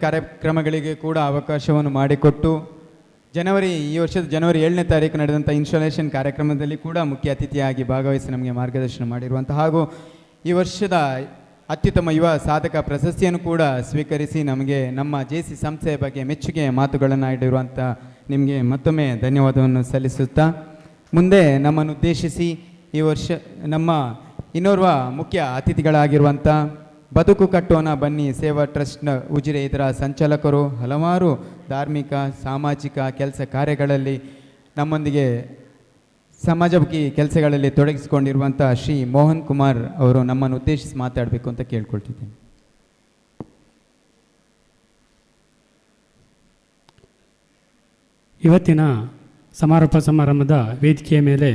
ಕಾರ್ಯಕ್ರಮಗಳಿಗೆ ಕೂಡ ಅವಕಾಶವನ್ನು ಮಾಡಿಕೊಟ್ಟು ಈ ವರ್ಷದ ಜನವರಿ 7ನೇ ತಾರೀಕು ನಡೆದಂಥ ಇನ್ಸ್ಟಾಲೇಷನ್ ಕಾರ್ಯಕ್ರಮದಲ್ಲಿ ಕೂಡ ಮುಖ್ಯ ಅತಿಥಿಯಾಗಿ ಭಾಗವಹಿಸಿ ನಮಗೆ ಮಾರ್ಗದರ್ಶನ ಮಾಡಿರುವಂಥ ಹಾಗೂ ಈ ವರ್ಷದ ಅತ್ಯುತ್ತಮ ಯುವ ಸಾಧಕ ಪ್ರಶಸ್ತಿಯನ್ನು ಕೂಡ ಸ್ವೀಕರಿಸಿ ನಮಗೆ ನಮ್ಮ JCI ಸಂಸ್ಥೆಯ ಬಗ್ಗೆ ಮೆಚ್ಚುಗೆ ಮಾತುಗಳನ್ನು ಆಡಿರುವಂಥ ನಿಮಗೆ ಮತ್ತೊಮ್ಮೆ ಧನ್ಯವಾದವನ್ನು ಸಲ್ಲಿಸುತ್ತಾ, ಮುಂದೆ ನಮ್ಮನ್ನು ಉದ್ದೇಶಿಸಿ ಈ ವರ್ಷ ನಮ್ಮ ಇನ್ನೋರ್ವ ಮುಖ್ಯ ಅತಿಥಿಗಳಾಗಿರುವಂಥ ಬದುಕು ಕಟ್ಟೋಣ ಬನ್ನಿ ಸೇವಾ ಟ್ರಸ್ಟ್ನ ಉಜಿರೆ ಇದರ ಸಂಚಾಲಕರು, ಹಲವಾರು ಧಾರ್ಮಿಕ ಸಾಮಾಜಿಕ ಕೆಲಸ ಕಾರ್ಯಗಳಲ್ಲಿ ನಮ್ಮೊಂದಿಗೆ ಸಮಾಜಮುಖಿ ಕೆಲಸಗಳಲ್ಲಿ ತೊಡಗಿಸಿಕೊಂಡಿರುವಂಥ ಶ್ರೀ ಮೋಹನ್ ಕುಮಾರ್ ಅವರು ನಮ್ಮನ್ನು ಉದ್ದೇಶಿಸಿ ಮಾತಾಡಬೇಕು ಅಂತ ಕೇಳ್ಕೊಳ್ತಿದ್ದೇನೆ. ಇವತ್ತಿನ ಸಮಾರೋಪ ಸಮಾರಂಭದ ವೇದಿಕೆಯ ಮೇಲೆ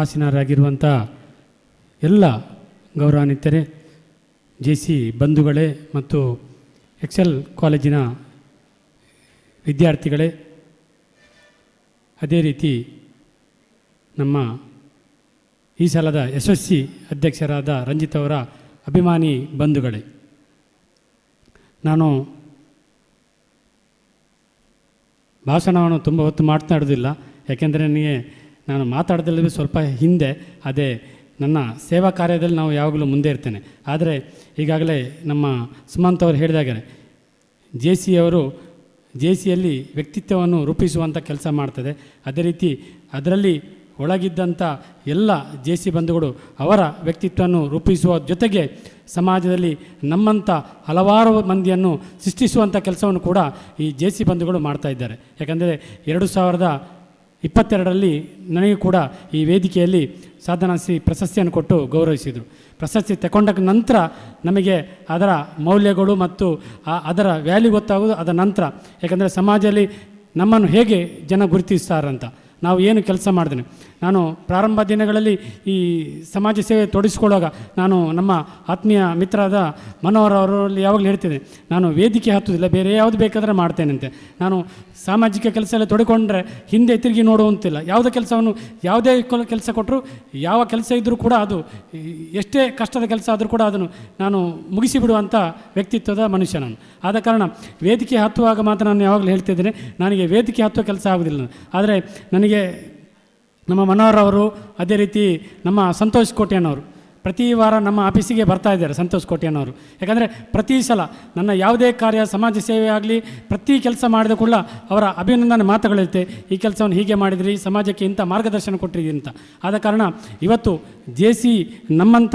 ಆಸೀನರಾಗಿರುವಂಥ ಎಲ್ಲ ಗೌರವಾನ್ವಿತರೇ, JC ಬಂಧುಗಳೇ ಮತ್ತು ಎಕ್ಸೆಲ್ ಕಾಲೇಜಿನ ವಿದ್ಯಾರ್ಥಿಗಳೇ, ಅದೇ ರೀತಿ ನಮ್ಮ ಈ ಸಲದ ಯಶಸ್ವಿ ಅಧ್ಯಕ್ಷರಾದ ರಂಜಿತ್ ಅವರ ಅಭಿಮಾನಿ ಬಂಧುಗಳೇ, ನಾನು ಭಾಷಣವನ್ನು ತುಂಬ ಹೊತ್ತು ಮಾತನಾಡೋದಿಲ್ಲ. ಯಾಕೆಂದರೆ ನಾನು ಮಾತಾಡೋದ್ರಲ್ಲಿ ಸ್ವಲ್ಪ ಹಿಂದೆ, ಅದೇ ನನ್ನ ಸೇವಾ ಕಾರ್ಯದಲ್ಲಿ ನಾವು ಯಾವಾಗಲೂ ಮುಂದೆ ಇರ್ತೇನೆ. ಆದರೆ ಈಗಾಗಲೇ ನಮ್ಮ ಸುಮಂತ್ ಅವರು ಹೇಳಿದಾಗೆ JCಯಲ್ಲಿ ವ್ಯಕ್ತಿತ್ವವನ್ನು ರೂಪಿಸುವಂಥ ಕೆಲಸ ಮಾಡ್ತದೆ. ಅದೇ ರೀತಿ ಅದರಲ್ಲಿ ಒಳಗಿದ್ದಂಥ ಎಲ್ಲ JC ಬಂಧುಗಳು ಅವರ ವ್ಯಕ್ತಿತ್ವವನ್ನು ರೂಪಿಸುವ ಜೊತೆಗೆ ಸಮಾಜದಲ್ಲಿ ನಮ್ಮಂಥ ಹಲವಾರು ಮಂದಿಯನ್ನು ಸೃಷ್ಟಿಸುವಂಥ ಕೆಲಸವನ್ನು ಕೂಡ ಈ JC ಬಂಧುಗಳು ಮಾಡ್ತಾ ಇದ್ದಾರೆ. ಯಾಕಂದರೆ 2022ರಲ್ಲಿ ನನಗೂ ಕೂಡ ಈ ವೇದಿಕೆಯಲ್ಲಿ ಸಾಧನಾಶ್ರೀ ಪ್ರಶಸ್ತಿಯನ್ನು ಕೊಟ್ಟು ಗೌರವಿಸಿದರು. ಪ್ರಶಸ್ತಿ ತಗೊಂಡ ನಂತರ ನಮಗೆ ಅದರ ಮೌಲ್ಯಗಳು ಮತ್ತು ಅದರ ವ್ಯಾಲ್ಯೂ ಗೊತ್ತಾಗೋದು ಅದರ ನಂತರ. ಯಾಕಂದರೆ ಸಮಾಜದಲ್ಲಿ ನಮ್ಮನ್ನು ಹೇಗೆ ಜನ ಗುರುತಿಸ್ತಾರಂತ, ನಾವು ಏನು ಕೆಲಸ ಮಾಡಿದ್ದೇನೆ. ನಾನು ಪ್ರಾರಂಭ ದಿನಗಳಲ್ಲಿ ಈ ಸಮಾಜ ಸೇವೆ ತೊಡಗಿಸ್ಕೊಳ್ಳುವಾಗ ನಾನು ನಮ್ಮ ಆತ್ಮೀಯ ಮಿತ್ರರಾದ ಮನೋಹರ್ ಅವರಲ್ಲಿ ಯಾವಾಗಲೂ ಹೇಳ್ತೇನೆ, ನಾನು ವೇದಿಕೆ ಹತ್ತುವುದಿಲ್ಲ, ಬೇರೆ ಯಾವುದು ಬೇಕಾದರೆ ಮಾಡ್ತೇನಂತೆ. ನಾನು ಸಾಮಾಜಿಕ ಕೆಲಸ ಎಲ್ಲ ತೊಡ್ಕೊಂಡ್ರೆ ಹಿಂದೆ ತಿರುಗಿ ನೋಡುವಂತಿಲ್ಲ. ಯಾವುದೇ ಕೆಲಸವನ್ನು ಯಾವುದೇ ಕೆಲಸ ಕೊಟ್ಟರು, ಯಾವ ಕೆಲಸ ಇದ್ದರೂ ಕೂಡ ಅದು ಎಷ್ಟೇ ಕಷ್ಟದ ಕೆಲಸ ಆದರೂ ಕೂಡ ಅದನ್ನು ನಾನು ಮುಗಿಸಿಬಿಡುವಂಥ ವ್ಯಕ್ತಿತ್ವದ ಮನುಷ್ಯ ನಾನು. ಆದ ಕಾರಣ ವೇದಿಕೆ ಹತ್ತುವಾಗ ಮಾತ್ರ ನಾನು ಯಾವಾಗಲೂ ಹೇಳ್ತಿದ್ದೇನೆ, ನನಗೆ ವೇದಿಕೆ ಹತ್ತುವ ಕೆಲಸ ಆಗೋದಿಲ್ಲ. ಆದರೆ ನನಗೆ ನಮ್ಮ ಮನೋಹರ್ ಅವರು, ಅದೇ ರೀತಿ ನಮ್ಮ ಸಂತೋಷ್ ಕೋಟ್ಯಾನವರು ಪ್ರತಿ ವಾರ ನಮ್ಮ ಆಫೀಸಿಗೆ ಬರ್ತಾ ಇದ್ದಾರೆ. ಸಂತೋಷ್ ಕೋಟ್ಯಾನವರು ಯಾಕಂದರೆ ಪ್ರತಿ ಸಲ ನನ್ನ ಯಾವುದೇ ಕಾರ್ಯ ಸಮಾಜ ಸೇವೆ ಆಗಲಿ ಪ್ರತಿ ಕೆಲಸ ಮಾಡಿದ ಕೂಡ ಅವರ ಅಭಿನಂದನೆ ಮಾತುಗಳಿರುತ್ತೆ. ಈ ಕೆಲಸವನ್ನು ಹೀಗೆ ಮಾಡಿದ್ರಿ, ಸಮಾಜಕ್ಕೆ ಇಂಥ ಮಾರ್ಗದರ್ಶನ ಕೊಟ್ಟಿರಿ ಅಂತ. ಆದ ಕಾರಣ ಇವತ್ತು JC ನಮ್ಮಂಥ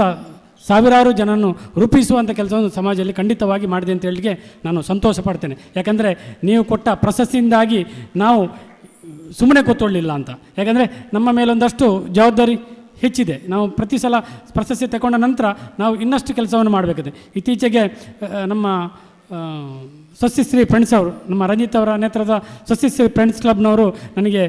ಸಾವಿರಾರು ಜನನ್ನು ರೂಪಿಸುವಂಥ ಕೆಲಸವನ್ನು ಸಮಾಜದಲ್ಲಿ ಖಂಡಿತವಾಗಿ ಮಾಡಿದೆ ಅಂತ ಹೇಳಿಗೆ ನಾನು ಸಂತೋಷ ಪಡ್ತೇನೆ. ಯಾಕಂದರೆ ನೀವು ಕೊಟ್ಟ ಪ್ರಶಸ್ತಿಯಿಂದಾಗಿ ನಾವು ಸುಮ್ಮನೆ ಕೂತ್ಕೊಳ್ಳಿಲ್ಲ ಅಂತ. ಯಾಕಂದರೆ ನಮ್ಮ ಮೇಲೊಂದಷ್ಟು ಜವಾಬ್ದಾರಿ ಹೆಚ್ಚಿದೆ. ನಾವು ಪ್ರತಿ ಸಲ ಪ್ರಶಸ್ತಿ ತಗೊಂಡ ನಂತರ ನಾವು ಇನ್ನಷ್ಟು ಕೆಲಸವನ್ನು ಮಾಡಬೇಕಿದೆ. ಇತ್ತೀಚೆಗೆ ನಮ್ಮ ಸ್ವಸ್ತಿಶ್ರೀ ಫ್ರೆಂಡ್ಸ್ ಅವರು, ನಮ್ಮ ರಂಜಿತ್ ಅವರ ನೇತೃತ್ವದ ಸ್ವಸ್ತಿಶ್ರೀ ಫ್ರೆಂಡ್ಸ್ ಕ್ಲಬ್ನವರು ನನಗೆ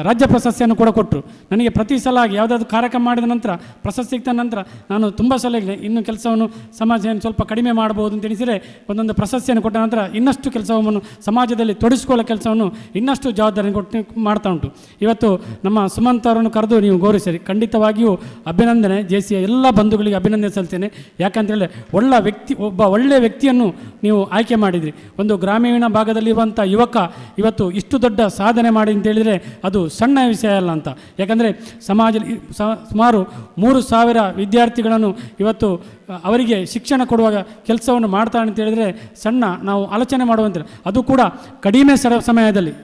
ರಾಜ್ಯ ಪ್ರಶಸ್ತಿಯನ್ನು ಕೂಡ ಕೊಟ್ಟರು. ನನಗೆ ಪ್ರತಿ ಸಲ ಯಾವುದಾದ್ರು ಕಾರ್ಯಕ್ರಮ ಮಾಡಿದ ನಂತರ ಪ್ರಶಸ್ತಿ ಸಿಗ್ತ ನಂತರ ನಾನು ತುಂಬ ಸಲ ಇನ್ನು ಕೆಲಸವನ್ನು ಸಮಾಜವನ್ನು ಸ್ವಲ್ಪ ಕಡಿಮೆ ಮಾಡ್ಬೋದು ಅಂತ ಎಣಿಸಿದರೆ ಒಂದೊಂದು ಪ್ರಶಸ್ತಿಯನ್ನು ಕೊಟ್ಟ ನಂತರ ಇನ್ನಷ್ಟು ಕೆಲಸವನ್ನು ಸಮಾಜದಲ್ಲಿ ತೊಡಗಿಸ್ಕೊಳ್ಳೋ ಕೆಲಸವನ್ನು ಇನ್ನಷ್ಟು ಜವಾಬ್ದಾರಿ ಕೊಟ್ಟು ಮಾಡ್ತಾ ಉಂಟು. ಇವತ್ತು ನಮ್ಮ ಸುಮಂತ್ ಅವರನ್ನು ಕರೆದು ನೀವು ಗೌರವಿಸಿರಿ, ಖಂಡಿತವಾಗಿಯೂ ಅಭಿನಂದನೆ. JCಯ ಎಲ್ಲ ಬಂಧುಗಳಿಗೆ ಅಭಿನಂದನೆ ಸಲ್ತೇನೆ. ಯಾಕಂತೇಳಿದ್ರೆ ಒಬ್ಬ ಒಳ್ಳೆಯ ವ್ಯಕ್ತಿಯನ್ನು ನೀವು ಆಯ್ಕೆ ಮಾಡಿದ್ರಿ. ಒಂದು ಗ್ರಾಮೀಣ ಭಾಗದಲ್ಲಿರುವಂಥ ಯುವಕ ಇವತ್ತು ಇಷ್ಟು ದೊಡ್ಡ ಸಾಧನೆ ಮಾಡಿ ಅಂತೇಳಿದರೆ ಅದು ಸಣ್ಣ ವಿಷಯ ಅಲ್ಲ ಅಂತ. ಯಾಕಂದರೆ ಸಮಾಜದಲ್ಲಿ ಸುಮಾರು 3,000 ವಿದ್ಯಾರ್ಥಿಗಳನ್ನು ಇವತ್ತು ಅವರಿಗೆ ಶಿಕ್ಷಣ ಕೊಡುವಾಗ ಕೆಲಸವನ್ನು ಮಾಡ್ತಾನೆ ಅಂತೇಳಿದರೆ ಸಣ್ಣ ನಾವು ಆಲೋಚನೆ ಮಾಡುವಂತಿಲ್ಲ. ಅದು ಕೂಡ ಕಡಿಮೆ ಸಮಯದಲ್ಲಿ,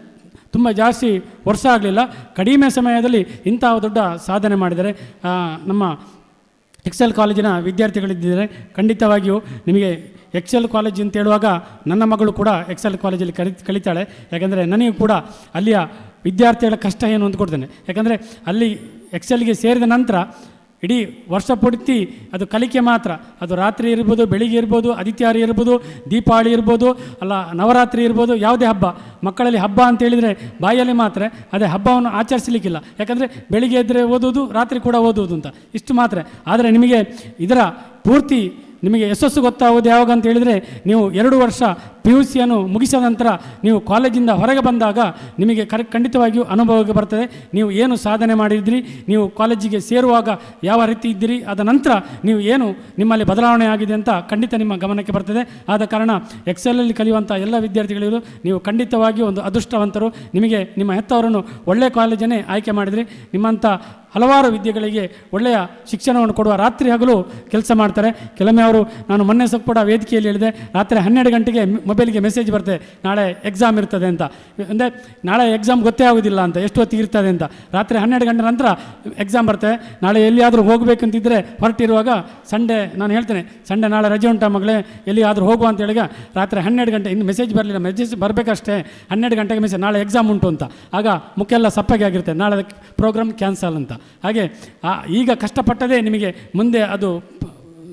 ತುಂಬ ಜಾಸ್ತಿ ವರ್ಷ ಆಗಲಿಲ್ಲ, ಕಡಿಮೆ ಸಮಯದಲ್ಲಿ ಇಂತಹ ದೊಡ್ಡ ಸಾಧನೆ ಮಾಡಿದರೆ ನಮ್ಮ ಎಕ್ಸೆಲ್ ಕಾಲೇಜಿನ ವಿದ್ಯಾರ್ಥಿಗಳಿದ್ದರೆ ಖಂಡಿತವಾಗಿಯೂ ನಿಮಗೆ ಎಕ್ಸೆಲ್ ಕಾಲೇಜ್ ಅಂತ ಹೇಳುವಾಗ ನನ್ನ ಮಗಳು ಕೂಡ ಎಕ್ಸೆಲ್ ಕಾಲೇಜಲ್ಲಿ ಕಲಿತಾಳೆ. ಯಾಕಂದರೆ ನನಗೂ ಕೂಡ ಅಲ್ಲಿಯ ವಿದ್ಯಾರ್ಥಿಗಳ ಕಷ್ಟ ಏನು ಅಂತ ಕೊಡ್ತೇನೆ. ಯಾಕಂದರೆ ಅಲ್ಲಿ ಎಕ್ಸೆಲ್ಗೆ ಸೇರಿದ ನಂತರ ಇಡೀ ವರ್ಷ ಪೂರ್ತಿ ಅದು ಕಲಿಕೆ ಮಾತ್ರ. ಅದು ರಾತ್ರಿ ಇರ್ಬೋದು, ಬೆಳಿಗ್ಗೆ ಇರ್ಬೋದು, ಆದಿತ್ಯವಾರ ಇರ್ಬೋದು, ದೀಪಾವಳಿ ಇರ್ಬೋದು, ಅಲ್ಲ ನವರಾತ್ರಿ ಇರ್ಬೋದು, ಯಾವುದೇ ಹಬ್ಬ. ಮಕ್ಕಳಲ್ಲಿ ಹಬ್ಬ ಅಂತ ಹೇಳಿದರೆ ಬಾಯಲ್ಲಿ ಮಾತ್ರ, ಅದೇ ಹಬ್ಬವನ್ನು ಆಚರಿಸಲಿಕ್ಕಿಲ್ಲ. ಯಾಕಂದರೆ ಬೆಳಿಗ್ಗೆ ಎದ್ದರೆ ಓದೋದು, ರಾತ್ರಿ ಕೂಡ ಓದುವುದು ಅಂತ ಇಷ್ಟು ಮಾತ್ರ. ಆದರೆ ನಿಮಗೆ ಇದರ ಪೂರ್ತಿ ನಿಮಗೆ ಯಶಸ್ಸು ಗೊತ್ತಾಗೋದು ಯಾವಾಗ ಅಂತ ಹೇಳಿದರೆ ನೀವು 2 ವರ್ಷ PUCಯನ್ನು ಮುಗಿಸಿದ ನಂತರ ನೀವು ಕಾಲೇಜಿಂದ ಹೊರಗೆ ಬಂದಾಗ ನಿಮಗೆ ಖಂಡಿತವಾಗಿಯೂ ಅನುಭವಕ್ಕೆ ಬರ್ತದೆ. ನೀವು ಏನು ಸಾಧನೆ ಮಾಡಿದ್ರಿ, ನೀವು ಕಾಲೇಜಿಗೆ ಸೇರುವಾಗ ಯಾವ ರೀತಿ ಇದ್ದೀರಿ, ಅದ ನಂತರ ನೀವು ಏನು ನಿಮ್ಮಲ್ಲಿ ಬದಲಾವಣೆ ಆಗಿದೆ ಅಂತ ಖಂಡಿತ ನಿಮ್ಮ ಗಮನಕ್ಕೆ ಬರ್ತದೆ. ಆದ ಕಾರಣ ಎಕ್ಸೆಲಲ್ಲಿ ಕಲಿಯುವಂಥ ಎಲ್ಲ ವಿದ್ಯಾರ್ಥಿಗಳಿಗೂ ನೀವು ಖಂಡಿತವಾಗಿಯೂ ಒಂದು ಅದೃಷ್ಟವಂತರು. ನಿಮಗೆ ನಿಮ್ಮ ಹೆತ್ತವರನ್ನು ಒಳ್ಳೆಯ ಕಾಲೇಜನ್ನೇ ಆಯ್ಕೆ ಮಾಡಿದ್ರಿ. ನಿಮ್ಮಂಥ ಹಲವಾರು ವಿದ್ಯೆಗಳಿಗೆ ಒಳ್ಳೆಯ ಶಿಕ್ಷಣವನ್ನು ಕೊಡುವ ರಾತ್ರಿ ಹಗಲು ಕೆಲಸ ಮಾಡ್ತಾರೆ. ಕೆಲವೊಮ್ಮೆ ಅವರು, ನಾನು ಮೊನ್ನೆ ಸ್ವಲ್ಪ ಕೂಡ ವೇದಿಕೆಯಲ್ಲಿ ಹೇಳಿದೆ, ರಾತ್ರಿ 12 ಗಂಟೆಗೆ ಮೊಬೈಲ್ಗೆ ಮೆಸೇಜ್ ಬರ್ತದೆ, ನಾಳೆ ಎಕ್ಸಾಮ್ ಇರ್ತದೆ ಅಂತ. ಅಂದರೆ ನಾಳೆ ಎಕ್ಸಾಮ್ ಗೊತ್ತೇ ಆಗೋದಿಲ್ಲ ಅಂತ, ಎಷ್ಟು ಹೊತ್ತಿಗೆ ಇರ್ತದೆ ಅಂತ. ರಾತ್ರಿ 12 ಗಂಟೆ ನಂತರ ಎಕ್ಸಾಮ್ ಬರ್ತದೆ. ನಾಳೆ ಎಲ್ಲಿಯಾದರೂ ಹೋಗಬೇಕಂತಿದ್ದರೆ ಹೊರಟಿರುವಾಗ ಸಂಡೇ ನಾನು ಹೇಳ್ತೇನೆ, ಸಂಡೇ ನಾಳೆ ರಜೆ ಉಂಟಾ ಮಗಳೇ, ಎಲ್ಲಿಯಾದರೂ ಹೋಗುವ ಅಂತ ಹೇಳಿಗ ರಾತ್ರಿ 12 ಗಂಟೆ, ಇನ್ನು ಮೆಸೇಜ್ ಬರಲಿಲ್ಲ, ಮೆಸೇಜ್ ಬರಬೇಕಷ್ಟೇ, 12 ಗಂಟೆಗೆ ಮೆಸೇಜ್, ನಾಳೆ ಎಕ್ಸಾಮ್ ಉಂಟು ಅಂತ. ಆಗ ಮುಖ ಎಲ್ಲ ಸಪ್ಪಗೆ ಆಗಿರುತ್ತೆ, ನಾಳೆ ಪ್ರೋಗ್ರಾಮ್ ಕ್ಯಾನ್ಸಲ್ ಅಂತ. ಹಾಗೆ ಈಗ ಕಷ್ಟಪಟ್ಟದೇ ನಿಮಗೆ ಮುಂದೆ ಅದು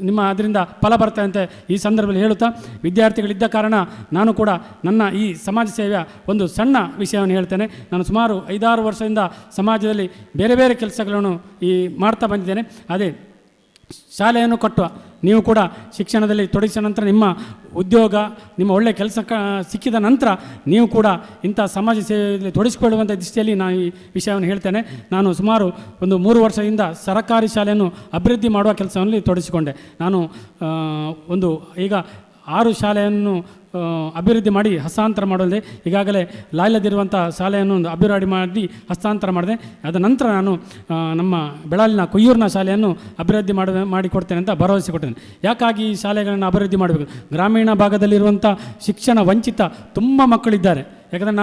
ನಿಮ್ಮ ಅದರಿಂದ ಫಲ ಬರ್ತದೆ ಅಂತ ಈ ಸಂದರ್ಭದಲ್ಲಿ ಹೇಳುತ್ತಾ, ವಿದ್ಯಾರ್ಥಿಗಳಿದ್ದ ಕಾರಣ ನಾನು ಕೂಡ ನನ್ನ ಈ ಸಮಾಜ ಸೇವೆಯ ಒಂದು ಸಣ್ಣ ವಿಷಯವನ್ನು ಹೇಳ್ತೇನೆ. ನಾನು ಸುಮಾರು 5-6 ವರ್ಷದಿಂದ ಸಮಾಜದಲ್ಲಿ ಬೇರೆ ಬೇರೆ ಕೆಲಸಗಳನ್ನು ಮಾಡ್ತಾ ಬಂದಿದ್ದೇನೆ. ಅದೇ ಶಾಲೆಯನ್ನು ಕಟ್ಟುವ, ನೀವು ಕೂಡ ಶಿಕ್ಷಣದಲ್ಲಿ ತೊಡಗಿಸಿದ ನಂತರ ನಿಮ್ಮ ಉದ್ಯೋಗ, ನಿಮ್ಮ ಒಳ್ಳೆಯ ಕೆಲಸ ಸಿಕ್ಕಿದ ನಂತರ ನೀವು ಕೂಡ ಇಂಥ ಸಮಾಜ ಸೇವೆಯಲ್ಲಿ ತೊಡಗಿಸಿಕೊಳ್ಳುವಂಥ ದೃಷ್ಟಿಯಲ್ಲಿ ನಾನು ಈ ವಿಷಯವನ್ನು ಹೇಳ್ತೇನೆ. ನಾನು ಸುಮಾರು ಒಂದು 3 ವರ್ಷದಿಂದ ಸರಕಾರಿ ಶಾಲೆಯನ್ನು ಅಭಿವೃದ್ಧಿ ಮಾಡುವ ಕೆಲಸದಲ್ಲಿ ತೊಡಗಿಸಿಕೊಂಡೆ. ನಾನು ಈಗ 6 ಶಾಲೆಯನ್ನು ಅಭಿವೃದ್ಧಿ ಮಾಡಿ ಹಸ್ತಾಂತರ ಮಾಡೋದೇ. ಈಗಾಗಲೇ ಲಾಯ್ಲದಿರುವಂಥ ಶಾಲೆಯನ್ನು ಒಂದು ಅಭಿವೃದ್ಧಿ ಮಾಡಿ ಹಸ್ತಾಂತರ ಮಾಡಿದೆ. ಅದ ನಂತರ ನಾನು ನಮ್ಮ ಬೆಳಾಲಿನ ಕೊಯ್ಯೂರಿನ ಶಾಲೆಯನ್ನು ಅಭಿವೃದ್ಧಿ ಮಾಡಿಕೊಡ್ತೇನೆ ಅಂತ ಭರವಸೆ ಕೊಡ್ತೇನೆ. ಯಾಕಾಗಿ ಈ ಶಾಲೆಗಳನ್ನು ಅಭಿವೃದ್ಧಿ ಮಾಡಬೇಕು? ಗ್ರಾಮೀಣ ಭಾಗದಲ್ಲಿರುವಂಥ ಶಿಕ್ಷಣ ವಂಚಿತ ತುಂಬ ಮಕ್ಕಳಿದ್ದಾರೆ. ಯಾಕಂದರೆ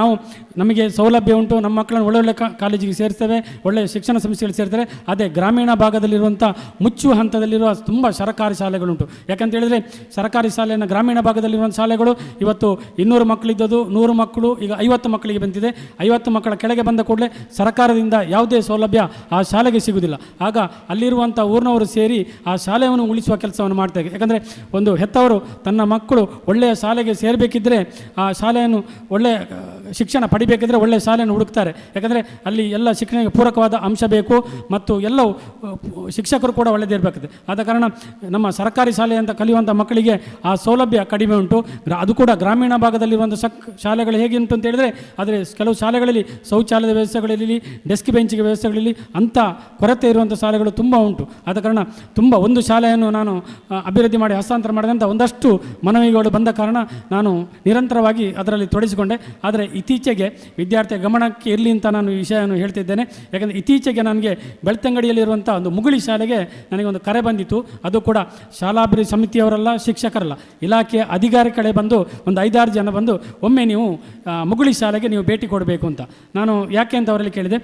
ನಮಗೆ ಸೌಲಭ್ಯ ಉಂಟು, ನಮ್ಮ ಮಕ್ಕಳನ್ನು ಒಳ್ಳೊಳ್ಳೆ ಕಾಲೇಜಿಗೆ ಸೇರಿಸ್ತೇವೆ, ಒಳ್ಳೆಯ ಶಿಕ್ಷಣ ಸಂಸ್ಥೆಗಳು ಸೇರ್ತಾರೆ. ಅದೇ ಗ್ರಾಮೀಣ ಭಾಗದಲ್ಲಿರುವಂಥ ಮುಚ್ಚುವ ಹಂತದಲ್ಲಿರುವ ತುಂಬ ಸರ್ಕಾರಿ ಶಾಲೆಗಳುಂಟು. ಯಾಕಂತ ಹೇಳಿದರೆ ಸರ್ಕಾರಿ ಶಾಲೆಯನ್ನು ಗ್ರಾಮೀಣ ಭಾಗದಲ್ಲಿರುವಂಥ ಶಾಲೆಗಳು ಇವತ್ತು 200 ಮಕ್ಕಳಿದ್ದದು 100 ಮಕ್ಕಳು ಈಗ 50 ಮಕ್ಕಳಿಗೆ ಬಂದಿದೆ. 50 ಮಕ್ಕಳ ಕೆಳಗೆ ಬಂದ ಕೂಡಲೇ ಸರ್ಕಾರದಿಂದ ಯಾವುದೇ ಸೌಲಭ್ಯ ಆ ಶಾಲೆಗೆ ಸಿಗುವುದಿಲ್ಲ. ಆಗ ಅಲ್ಲಿರುವಂಥ ಊರಿನವರು ಸೇರಿ ಆ ಶಾಲೆಯನ್ನು ಉಳಿಸುವ ಕೆಲಸವನ್ನು ಮಾಡ್ತಾರೆ. ಯಾಕಂದರೆ ಒಂದು ಹೆತ್ತವರು ತನ್ನ ಮಕ್ಕಳು ಒಳ್ಳೆಯ ಶಾಲೆಗೆ ಸೇರಬೇಕಿದ್ದರೆ, ಆ ಶಾಲೆಯನ್ನು ಒಳ್ಳೆಯ ಶಿಕ್ಷಣ ಪಡಿಬೇಕಿದ್ರೆ ಒಳ್ಳೆಯ ಶಾಲೆಯನ್ನು ಹುಡುಕ್ತಾರೆ. ಯಾಕಂದರೆ ಅಲ್ಲಿ ಎಲ್ಲ ಶಿಕ್ಷಣಕ್ಕೆ ಪೂರಕವಾದ ಅಂಶ ಬೇಕು ಮತ್ತು ಎಲ್ಲವೂ ಶಿಕ್ಷಕರು ಕೂಡ ಒಳ್ಳೆಯದಿರಬೇಕಾಗ್ತದೆ. ಆದ ಕಾರಣ ನಮ್ಮ ಸರ್ಕಾರಿ ಶಾಲೆ ಅಂತ ಕಲಿಯುವಂಥ ಮಕ್ಕಳಿಗೆ ಆ ಸೌಲಭ್ಯ ಕಡಿಮೆ ಉಂಟು. ಅದು ಕೂಡ ಗ್ರಾಮೀಣ ಭಾಗದಲ್ಲಿರುವಂಥ ಶಾಲೆಗಳು ಹೇಗೆ ಉಂಟು ಅಂತ ಹೇಳಿದರೆ, ಆದರೆ ಕೆಲವು ಶಾಲೆಗಳಲ್ಲಿ ಶೌಚಾಲಯದ ವ್ಯವಸ್ಥೆಗಳಲ್ಲಿ, ಡೆಸ್ಕ್ ಬೆಂಚಿಗೆ ವ್ಯವಸ್ಥೆಗಳಲ್ಲಿ ಅಂಥ ಕೊರತೆ ಇರುವಂಥ ಶಾಲೆಗಳು ತುಂಬ ಉಂಟು. ಆದ ಕಾರಣ ಒಂದು ಶಾಲೆಯನ್ನು ನಾನು ಅಭಿವೃದ್ಧಿ ಮಾಡಿ ಹಸ್ತಾಂತರ ಮಾಡಿದಂಥ ಒಂದಷ್ಟು ಮನವಿಗಳು ಬಂದ ಕಾರಣ ನಾನು ನಿರಂತರವಾಗಿ ಅದರಲ್ಲಿ ತೊಡಗಿಸಿಕೊಂಡೆ. ಆದರೆ ಇತ್ತೀಚೆಗೆ ವಿದ್ಯಾರ್ಥಿಯ ಗಮನಕ್ಕೆ ಇರಲಿ ಅಂತ ನಾನು ಈ ವಿಷಯವನ್ನು ಹೇಳ್ತಿದ್ದೇನೆ. ಯಾಕಂದರೆ ಇತ್ತೀಚೆಗೆ ನನಗೆ ಬೆಳ್ತಂಗಡಿಯಲ್ಲಿರುವಂಥ ಒಂದು ಮುಗುಳಿ ಶಾಲೆಗೆ ನನಗೆ ಒಂದು ಕರೆ ಬಂದಿತ್ತು. ಅದು ಕೂಡ ಶಾಲಾಭಿವೃದ್ಧಿ ಸಮಿತಿಯವರಲ್ಲ, ಶಿಕ್ಷಕರಲ್ಲ, ಇಲಾಖೆಯ ಅಧಿಕಾರಿಗಳೇ ಬಂದು ಒಂದು 5-6 ಜನ ಬಂದು, ಒಮ್ಮೆ ನೀವು ಮುಗುಳಿ ಶಾಲೆಗೆ ನೀವು ಭೇಟಿ ಕೊಡಬೇಕು ಅಂತ. ನಾನು ಯಾಕೆ ಅಂತ ಅವರಲ್ಲಿ ಕೇಳಿದೆ.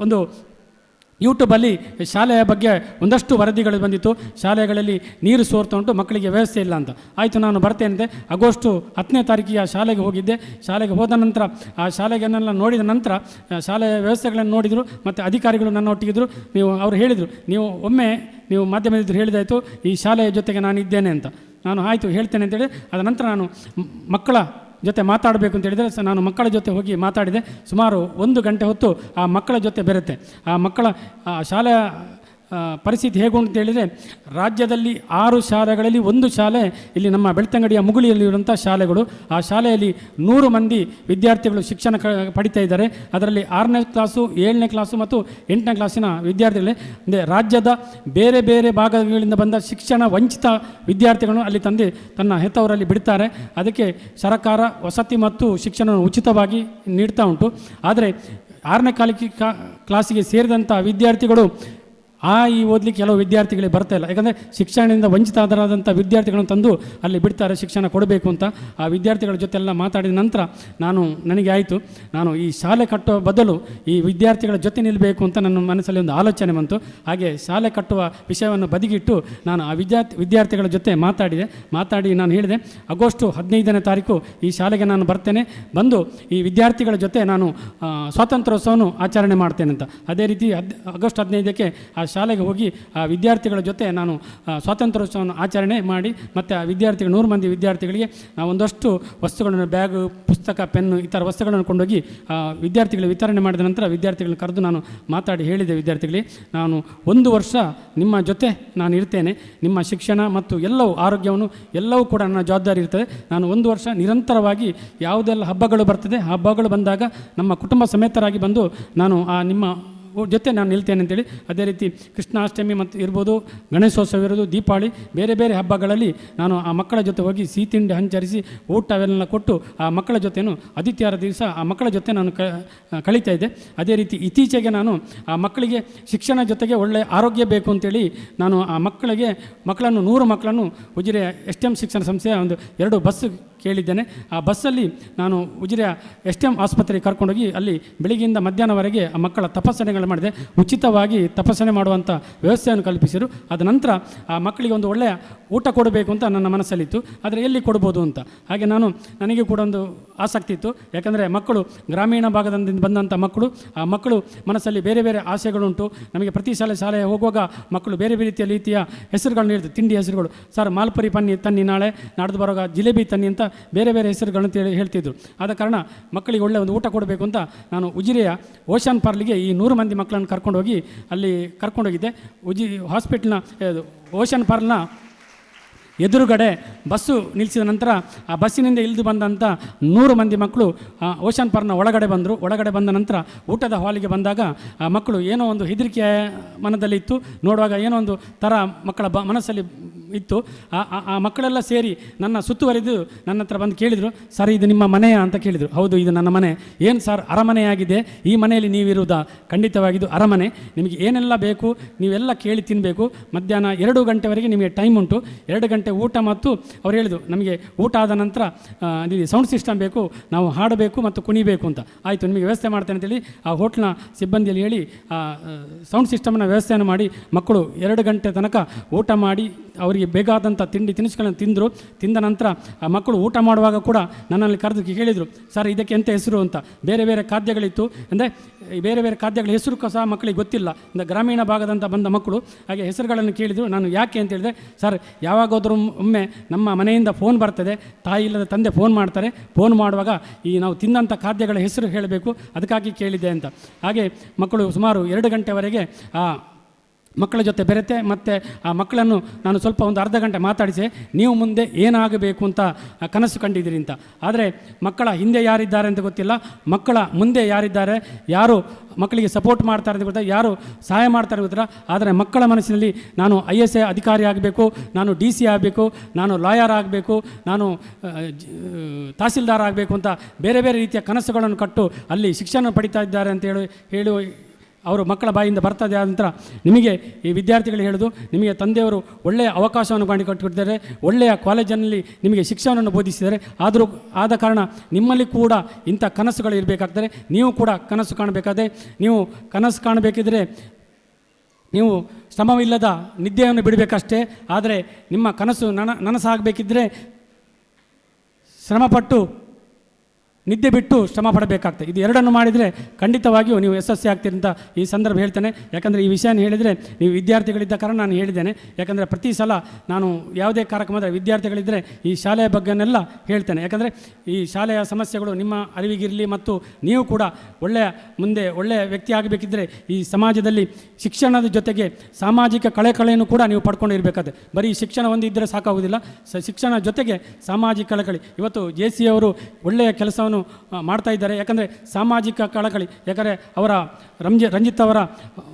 ಒಂದು ಯೂಟ್ಯೂಬಲ್ಲಿ ಶಾಲೆಯ ಬಗ್ಗೆ ಒಂದಷ್ಟು ವರದಿಗಳು ಬಂದಿತ್ತು. ಶಾಲೆಗಳಲ್ಲಿ ನೀರು ಸೋರ್ತಾ ಉಂಟು, ಮಕ್ಕಳಿಗೆ ವ್ಯವಸ್ಥೆ ಇಲ್ಲ ಅಂತ. ಆಯಿತು, ನಾನು ಬರ್ತೇನೆ. ಆಗಸ್ಟ್ 10ನೇ ತಾರೀಕಿಗೆ ಆ ಶಾಲೆಗೆ ಹೋಗಿದ್ದೆ. ಶಾಲೆಗೆ ಹೋದ ನಂತರ ಆ ಶಾಲೆಗಳನ್ನೆಲ್ಲ ನೋಡಿದ ನಂತರ ಶಾಲೆಯ ವ್ಯವಸ್ಥೆಗಳನ್ನು ನೋಡಿದರು ಮತ್ತು ಅಧಿಕಾರಿಗಳು ನನ್ನ ಒಟ್ಟಿಗಿದ್ರು. ಅವರು ಹೇಳಿದರು, ನೀವು ಮಾಧ್ಯಮದಲ್ಲಿ ಹೇಳಿದಾಯಿತು, ಈ ಶಾಲೆಯ ಜೊತೆಗೆ ನಾನು ಇದ್ದೇನೆ ಅಂತ. ನಾನು ಆಯಿತು ಹೇಳ್ತೇನೆ ಅಂತೇಳಿ ಅದ ನಂತರ ನಾನು ಮಕ್ಕಳ ಜೊತೆ ಮಾತಾಡಬೇಕು ಅಂತ ಹೇಳಿದರೆ ನಾನು ಮಕ್ಕಳ ಜೊತೆ ಹೋಗಿ ಮಾತಾಡಿದೆ. ಸುಮಾರು 1 ಗಂಟೆ ಹೊತ್ತು ಆ ಮಕ್ಕಳ ಜೊತೆ ಬೆರೆತೆ. ಆ ಮಕ್ಕಳ ಶಾಲೆಯ ಪರಿಸ್ಥಿತಿ ಹೇಗೆ ಅಂತ ಹೇಳಿದರೆ, ರಾಜ್ಯದಲ್ಲಿ 6 ಶಾಲೆಗಳಲ್ಲಿ 1 ಶಾಲೆ ಇಲ್ಲಿ ನಮ್ಮ ಬೆಳ್ತಂಗಡಿಯ ಮುಗುಳಿಯಲ್ಲಿರುವಂಥ ಶಾಲೆಗಳು. ಆ ಶಾಲೆಯಲ್ಲಿ 100 ಮಂದಿ ವಿದ್ಯಾರ್ಥಿಗಳು ಶಿಕ್ಷಣ ಪಡಿತಾ ಇದ್ದಾರೆ. ಅದರಲ್ಲಿ 6ನೇ ಕ್ಲಾಸು, 7ನೇ ಕ್ಲಾಸು ಮತ್ತು 8ನೇ ಕ್ಲಾಸಿನ ವಿದ್ಯಾರ್ಥಿಗಳೇ. ಅಂದರೆ ರಾಜ್ಯದ ಬೇರೆ ಬೇರೆ ಭಾಗಗಳಿಂದ ಬಂದ ಶಿಕ್ಷಣ ವಂಚಿತ ವಿದ್ಯಾರ್ಥಿಗಳನ್ನು ಅಲ್ಲಿ ತಂದು ತನ್ನ ಹೆತ್ತವರಲ್ಲಿ ಬಿಡ್ತಾರೆ. ಅದಕ್ಕೆ ಸರ್ಕಾರ ವಸತಿ ಮತ್ತು ಶಿಕ್ಷಣವನ್ನು ಉಚಿತವಾಗಿ ನೀಡ್ತಾ ಉಂಟು. ಆದರೆ 6ನೇ ಕ್ಲಾಸಿಗೆ ಸೇರಿದಂಥ ವಿದ್ಯಾರ್ಥಿಗಳು ಓದಲಿಕ್ಕೆ ಕೆಲವು ವಿದ್ಯಾರ್ಥಿಗಳಿಗೆ ಬರ್ತಾ ಇಲ್ಲ. ಯಾಕಂದರೆ ಶಿಕ್ಷಣದಿಂದ ವಂಚಿತರಾದಂಥ ವಿದ್ಯಾರ್ಥಿಗಳನ್ನು ತಂದು ಅಲ್ಲಿ ಬಿಡ್ತಾರೆ ಶಿಕ್ಷಣ ಕೊಡಬೇಕು ಅಂತ. ಆ ವಿದ್ಯಾರ್ಥಿಗಳ ಜೊತೆ ಎಲ್ಲ ಮಾತಾಡಿದ ನಂತರ ನನಗೆ ಆಯಿತು, ನಾನು ಈ ಶಾಲೆ ಕಟ್ಟುವ ಬದಲು ಈ ವಿದ್ಯಾರ್ಥಿಗಳ ಜೊತೆ ನಿಲ್ಲಬೇಕು ಅಂತ ನನ್ನ ಮನಸ್ಸಲ್ಲಿ ಒಂದು ಆಲೋಚನೆ ಬಂತು. ಹಾಗೆ ಶಾಲೆ ಕಟ್ಟುವ ವಿಷಯವನ್ನು ಬದಿಗಿಟ್ಟು ನಾನು ಆ ವಿದ್ಯಾರ್ಥಿಗಳ ಜೊತೆ ಮಾತಾಡಿ ನಾನು ಹೇಳಿದೆ, ಆಗಸ್ಟ್ 15ನೇ ತಾರೀಕು ಈ ಶಾಲೆಗೆ ನಾನು ಬರ್ತೇನೆ, ಬಂದು ಈ ವಿದ್ಯಾರ್ಥಿಗಳ ಜೊತೆ ನಾನು ಸ್ವಾತಂತ್ರ್ಯೋತ್ಸವವನ್ನು ಆಚರಣೆ ಮಾಡ್ತೇನೆ ಅಂತ. ಅದೇ ರೀತಿ ಆಗಸ್ಟ್ 15ಕ್ಕೆ ಆ ಶಾಲೆಗೆ ಹೋಗಿ ಆ ವಿದ್ಯಾರ್ಥಿಗಳ ಜೊತೆ ನಾನು ಸ್ವಾತಂತ್ರ್ಯೋತ್ಸವವನ್ನು ಆಚರಣೆ ಮಾಡಿ ಮತ್ತು ಆ 100 ಮಂದಿ ವಿದ್ಯಾರ್ಥಿಗಳಿಗೆ ನಾವು ಒಂದಷ್ಟು ವಸ್ತುಗಳನ್ನು, ಬ್ಯಾಗು, ಪುಸ್ತಕ, ಪೆನ್ನು ಈ ಥರ ವಸ್ತುಗಳನ್ನು ಕೊಂಡೋಗಿ ವಿದ್ಯಾರ್ಥಿಗಳಿಗೆ ವಿತರಣೆ ಮಾಡಿದ ನಂತರ ವಿದ್ಯಾರ್ಥಿಗಳನ್ನು ಕರೆದು ನಾನು ಮಾತಾಡಿ ಹೇಳಿದೆ, ವಿದ್ಯಾರ್ಥಿಗಳಿಗೆ ನಾನು 1 ವರ್ಷ ನಿಮ್ಮ ಜೊತೆ ನಾನು ಇರ್ತೇನೆ, ನಿಮ್ಮ ಶಿಕ್ಷಣ ಮತ್ತು ಎಲ್ಲವೂ ಆರೋಗ್ಯವನ್ನು ಎಲ್ಲವೂ ಕೂಡ ನನ್ನ ಜವಾಬ್ದಾರಿ ಇರ್ತದೆ. ನಾನು 1 ವರ್ಷ ನಿರಂತರವಾಗಿ ಯಾವುದೆಲ್ಲ ಹಬ್ಬಗಳು ಬರ್ತದೆ, ಹಬ್ಬಗಳು ಬಂದಾಗ ನಮ್ಮ ಕುಟುಂಬ ಸಮೇತರಾಗಿ ಬಂದು ನಾನು ನಿಮ್ಮ ಜೊತೆ ನಾನು ನಿಲ್ತೇನೆ ಅಂತೇಳಿ. ಅದೇ ರೀತಿ ಕೃಷ್ಣಾಷ್ಟಮಿ ಮತ್ತು ಇರ್ಬೋದು, ಗಣೇಶೋತ್ಸವ ಇರೋದು, ದೀಪಾವಳಿ, ಬೇರೆ ಬೇರೆ ಹಬ್ಬಗಳಲ್ಲಿ ನಾನು ಆ ಮಕ್ಕಳ ಜೊತೆ ಹೋಗಿ ಸಿಹಿ ತಿಂಡಿ ಹಂಚರಿಸಿ ಊಟವೆಲ್ಲ ಕೊಟ್ಟು ಆ ಮಕ್ಕಳ ಜೊತೆನೂ ಆದಿತ್ಯವಾರ ದಿವಸ ಆ ಮಕ್ಕಳ ಜೊತೆ ನಾನು ಕಳೀತಾ ಇದ್ದೆ. ಅದೇ ರೀತಿ ಇತ್ತೀಚೆಗೆ ನಾನು ಆ ಮಕ್ಕಳಿಗೆ ಶಿಕ್ಷಣ ಜೊತೆಗೆ ಒಳ್ಳೆಯ ಆರೋಗ್ಯ ಬೇಕು ಅಂತೇಳಿ ನಾನು ಆ ಮಕ್ಕಳನ್ನು 100 ಮಕ್ಕಳನ್ನು ಉಜಿರೆಯ STM ಶಿಕ್ಷಣ ಸಂಸ್ಥೆಯ ಒಂದು 2 ಬಸ್ ಕೇಳಿದ್ದೇನೆ. ಆ ಬಸ್ಸಲ್ಲಿ ನಾನು ಉಜಿರೆಯ STM ಆಸ್ಪತ್ರೆಗೆ ಕರ್ಕೊಂಡೋಗಿ ಅಲ್ಲಿ ಬೆಳಿಗ್ಗೆಯಿಂದ ಮಧ್ಯಾಹ್ನವರೆಗೆ ಆ ಮಕ್ಕಳ ತಪಾಸಣೆಗಳು ಮಾಡಿದೆ. ಉಚಿತವಾಗಿ ತಪಾಸಣೆ ಮಾಡುವಂಥ ವ್ಯವಸ್ಥೆಯನ್ನು ಕಲ್ಪಿಸಿದರು. ಅದ ನಂತರ ಆ ಮಕ್ಕಳಿಗೆ ಒಂದು ಒಳ್ಳೆಯ ಊಟ ಕೊಡಬೇಕು ಅಂತ ನನ್ನ ಮನಸ್ಸಲ್ಲಿತ್ತು. ಆದರೆ ಎಲ್ಲಿ ಕೊಡ್ಬೋದು ಅಂತ ಹಾಗೆ ನನಗೆ ಕೂಡ ಒಂದು ಆಸಕ್ತಿ ಇತ್ತು. ಯಾಕಂದರೆ ಮಕ್ಕಳು ಗ್ರಾಮೀಣ ಭಾಗದಿಂದ ಬಂದಂಥ ಮಕ್ಕಳು, ಆ ಮಕ್ಕಳು ಮನಸ್ಸಲ್ಲಿ ಬೇರೆ ಬೇರೆ ಆಸೆಗಳುಂಟು. ನಮಗೆ ಪ್ರತಿ ಶಾಲೆಗೆ ಹೋಗುವಾಗ ಮಕ್ಕಳು ಬೇರೆ ಬೇರೆ ರೀತಿಯ ಹೆಸರುಗಳನ್ನ ಹೇಳ್ತಾರೆ, ತಿಂಡಿ ಹೆಸರುಗಳು. ಸರ್ ಮಾಲ್ಪುರಿ ತನ್ನಿ, ನಾಳೆ ನಾಡ್ದು ಬರುವಾಗ ಜಿಲೇಬಿ ತನ್ನಿ ಅಂತ ಬೇರೆ ಬೇರೆ ಹೆಸರುಗಳನ್ನ ಹೇಳ್ತಿದ್ರು. ಆದ ಕಾರಣ ಮಕ್ಕಳಿಗೆ ಒಳ್ಳೆಯ ಒಂದು ಊಟ ಕೊಡಬೇಕು ಅಂತ ನಾನು ಉಜಿರೆಯ ಓಷನ್ ಪಾರ್ಲಿಗೆ ಈ 100 ಮಂದಿ ಮಕ್ಕಳನ್ನು ಕರ್ಕೊಂಡೋಗಿ ಅಲ್ಲಿ ಕರ್ಕೊಂಡೋಗಿದ್ದೆ. ಹಾಸ್ಪಿಟ್ಲ್ನ ಓಷನ್ ಪಾರ್ಲ್ನ ಎದುರುಗಡೆ ಬಸ್ಸು ನಿಲ್ಲಿಸಿದ ನಂತರ ಆ ಬಸ್ಸಿನಿಂದ ಇಳಿದು ಬಂದಂಥ 100 ಮಂದಿ ಮಕ್ಕಳು ಓಷನ್ ಪಾರ್ಕ್ನ ಒಳಗಡೆ ಬಂದರು. ಒಳಗಡೆ ಬಂದ ನಂತರ ಊಟದ ಹಾಲಿಗೆ ಬಂದಾಗ ಆ ಮಕ್ಕಳು ಏನೋ ಒಂದು ಹೆದರಿಕೆಯ ಮನದಲ್ಲಿ ಇತ್ತು. ನೋಡುವಾಗ ಏನೋ ಒಂದು ಥರ ಮಕ್ಕಳ ಮನಸ್ಸಲ್ಲಿ ಇತ್ತು. ಆ ಮಕ್ಕಳೆಲ್ಲ ಸೇರಿ ನನ್ನ ಸುತ್ತುವರಿದು ನನ್ನ ಹತ್ರ ಬಂದು ಕೇಳಿದರು, ಸರ್ ಇದು ನಿಮ್ಮ ಮನೆಯಾ ಅಂತ ಕೇಳಿದರು. ಹೌದು, ಇದು ನನ್ನ ಮನೆ. ಏನು ಸರ್ ಅರಮನೆಯಾಗಿದೆ, ಈ ಮನೆಯಲ್ಲಿ ನೀವಿರುವುದಾ? ಖಂಡಿತವಾಗಿದ್ದು ಅರಮನೆ. ನಿಮಗೆ ಏನೆಲ್ಲ ಬೇಕು ನೀವೆಲ್ಲ ಕೇಳಿ ತಿನ್ನಬೇಕು. ಮಧ್ಯಾಹ್ನ 2 ಗಂಟೆವರೆಗೆ ನಿಮಗೆ ಟೈಮ್ ಉಂಟು. 2 ಗಂಟೆ ಊಟ. ಮತ್ತು ಅವ್ರು ಹೇಳಿದರು, ನಮಗೆ ಊಟ ಆದ ನಂತರ ಸೌಂಡ್ ಸಿಸ್ಟಮ್ ಬೇಕು, ನಾವು ಹಾಡಬೇಕು ಮತ್ತು ಕುಣಿಬೇಕು ಅಂತ. ಆಯಿತು, ನಿಮಗೆ ವ್ಯವಸ್ಥೆ ಮಾಡ್ತೇನೆ ಅಂತೇಳಿ ಆ ಹೋಟ್ಲ್ನ ಸಿಬ್ಬಂದಿಯಲ್ಲಿ ಹೇಳಿ ಆ ಸೌಂಡ್ ಸಿಸ್ಟಮ್ನ ವ್ಯವಸ್ಥೆಯನ್ನು ಮಾಡಿ ಮಕ್ಕಳು 2 ಗಂಟೆ ತನಕ ಊಟ ಮಾಡಿ ಅವರಿಗೆ ಬೇಕಾದಂಥ ತಿನಿಸುಗಳನ್ನು ತಿಂದರು. ತಿಂದ ನಂತರ ಆ ಮಕ್ಕಳು ಊಟ ಮಾಡುವಾಗ ಕೂಡ ನನ್ನಲ್ಲಿ ಕರೆದು ಕೇಳಿದರು, ಸರ್ ಇದಕ್ಕೆ ಎಂಥ ಹೆಸರು ಅಂತ. ಬೇರೆ ಬೇರೆ ಖಾದ್ಯಗಳಿತ್ತು. ಅಂದರೆ ಬೇರೆ ಬೇರೆ ಖಾದ್ಯಗಳ ಹೆಸರು ಸಹ ಮಕ್ಕಳಿಗೆ ಗೊತ್ತಿಲ್ಲ. ಗ್ರಾಮೀಣ ಭಾಗದಂತ ಬಂದ ಮಕ್ಕಳು ಹಾಗೆ ಹೆಸರುಗಳನ್ನು ಕೇಳಿದರು. ನಾನು ಯಾಕೆ ಅಂತ ಹೇಳಿದೆ, ಸರ್ ಯಾವಾಗಾದರೂ ಒಮ್ಮೆ ನಮ್ಮ ಮನೆಯಿಂದ ಫೋನ್ ಬರ್ತದೆ, ತಾಯಿ ಇಲ್ಲದ ತಂದೆ ಫೋನ್ ಮಾಡ್ತಾರೆ. ಫೋನ್ ಮಾಡುವಾಗ ನಾವು ತಿಂದಂಥ ಖಾದ್ಯಗಳ ಹೆಸರು ಹೇಳಬೇಕು, ಅದಕ್ಕಾಗಿ ಕೇಳಿದೆ ಅಂತ. ಹಾಗೆ ಮಕ್ಕಳು ಸುಮಾರು 2 ಗಂಟೆವರೆಗೆ ಆ ಮಕ್ಕಳ ಜೊತೆ ಬೆರೆತೆ. ಮತ್ತು ಆ ಮಕ್ಕಳನ್ನು ನಾನು ಸ್ವಲ್ಪ ಒಂದು ಅರ್ಧ ಗಂಟೆ ಮಾತಾಡಿಸಿ, ನೀವು ಮುಂದೆ ಏನಾಗಬೇಕು ಅಂತ ಕನಸು ಕಂಡಿದ್ದೀರಿ ಅಂತ. ಆದರೆ ಮಕ್ಕಳ ಹಿಂದೆ ಯಾರಿದ್ದಾರೆ ಅಂತ ಗೊತ್ತಿಲ್ಲ, ಮಕ್ಕಳ ಮುಂದೆ ಯಾರಿದ್ದಾರೆ, ಯಾರು ಮಕ್ಕಳಿಗೆ ಸಪೋರ್ಟ್ ಮಾಡ್ತಾರೆ ಅಂತ ಗೊತ್ತಿಲ್ಲ, ಯಾರು ಸಹಾಯ ಮಾಡ್ತಾರೆ ಗೊತ್ತಿಲ್ಲ. ಆದರೆ ಮಕ್ಕಳ ಮನಸ್ಸಿನಲ್ಲಿ ನಾನು IAS ಅಧಿಕಾರಿ ಆಗಬೇಕು, ನಾನು DC ಆಗಬೇಕು, ನಾನು ಲಾಯರ್ ಆಗಬೇಕು, ನಾನು ತಹಸೀಲ್ದಾರ್ ಆಗಬೇಕು ಅಂತ ಬೇರೆ ಬೇರೆ ರೀತಿಯ ಕನಸುಗಳನ್ನು ಕಟ್ಟು ಅಲ್ಲಿ ಶಿಕ್ಷಣ ಪಡಿತಾ ಇದ್ದಾರೆ ಅಂತ ಹೇಳುವ ಅವರು ಮಕ್ಕಳ ಬಾಯಿಂದ ಬರ್ತದೆ. ಆದ ನಂತರ ನಿಮಗೆ ಈ ವಿದ್ಯಾರ್ಥಿಗಳು ಹೇಳೋದು, ನಿಮಗೆ ತಂದೆಯವರು ಒಳ್ಳೆಯ ಅವಕಾಶವನ್ನು ಮಾಡಿಕೊಟ್ಟಿದ್ದಾರೆ, ಒಳ್ಳೆಯ ಕಾಲೇಜಿನಲ್ಲಿ ನಿಮಗೆ ಶಿಕ್ಷಣವನ್ನು ಬೋಧಿಸಿದ್ದಾರೆ. ಆದ ಕಾರಣ ನಿಮ್ಮಲ್ಲಿ ಕೂಡ ಇಂಥ ಕನಸುಗಳು ಇರಬೇಕಾಗ್ತದೆ. ನೀವು ಕೂಡ ಕನಸು ಕಾಣಬೇಕಾದ್ರೆ, ನೀವು ಕನಸು ಕಾಣಬೇಕಿದ್ರೆ ನೀವು ಶ್ರಮವಿಲ್ಲದ ನಿದ್ದೆಯನ್ನು ಬಿಡಬೇಕಷ್ಟೇ. ಆದರೆ ನಿಮ್ಮ ಕನಸು ನನಸಾಗಬೇಕಿದ್ರೆ ಶ್ರಮಪಟ್ಟು ನಿದ್ದೆ ಬಿಟ್ಟು ಶ್ರಮ ಪಡಬೇಕಾಗ್ತದೆ. ಇದು ಎರಡನ್ನು ಮಾಡಿದರೆ ಖಂಡಿತವಾಗಿಯೂ ನೀವು ಯಶಸ್ವಿ ಆಗ್ತೀರಿ ಅಂತ ಈ ಸಂದರ್ಭ ಹೇಳ್ತೇನೆ. ಯಾಕಂದರೆ ಈ ವಿಷಯನ ಹೇಳಿದರೆ ನೀವು ವಿದ್ಯಾರ್ಥಿಗಳಿದ್ದ ಕಾರಣ ನಾನು ಹೇಳಿದ್ದೇನೆ. ಯಾಕಂದರೆ ಪ್ರತಿ ಸಲ ನಾನು ಯಾವುದೇ ಕಾರ್ಯಕ್ರಮದ ವಿದ್ಯಾರ್ಥಿಗಳಿದ್ದರೆ ಈ ಶಾಲೆಯ ಬಗ್ಗೆನೆಲ್ಲ ಹೇಳ್ತೇನೆ. ಯಾಕಂದರೆ ಈ ಶಾಲೆಯ ಸಮಸ್ಯೆಗಳು ನಿಮ್ಮ ಅರಿವಿಗಿರಲಿ ಮತ್ತು ನೀವು ಕೂಡ ಮುಂದೆ ಒಳ್ಳೆಯ ವ್ಯಕ್ತಿ ಆಗಬೇಕಿದ್ದರೆ ಈ ಸಮಾಜದಲ್ಲಿ ಶಿಕ್ಷಣದ ಜೊತೆಗೆ ಸಾಮಾಜಿಕ ಕಳಕಳಿಯನ್ನು ಕೂಡ ನೀವು ಪಡ್ಕೊಂಡಿರಬೇಕಾದ್ರೆ. ಬರೀ ಶಿಕ್ಷಣ ಒಂದು ಇದ್ದರೆ ಸಾಕಾಗುವುದಿಲ್ಲ, ಶಿಕ್ಷಣ ಜೊತೆಗೆ ಸಾಮಾಜಿಕ ಕಳಕಳಿ. ಇವತ್ತು JC ಅವರು ಒಳ್ಳೆಯ ಕೆಲಸವನ್ನು ಮಾಡ್ತಾ ಇದ್ದಾರೆ. ಯಾಕಂದರೆ ಸಾಮಾಜಿಕ ಕಳಕಳಿ. ಯಾಕಂದರೆ ಅವರ ರಂಜಿತ್ ಅವರ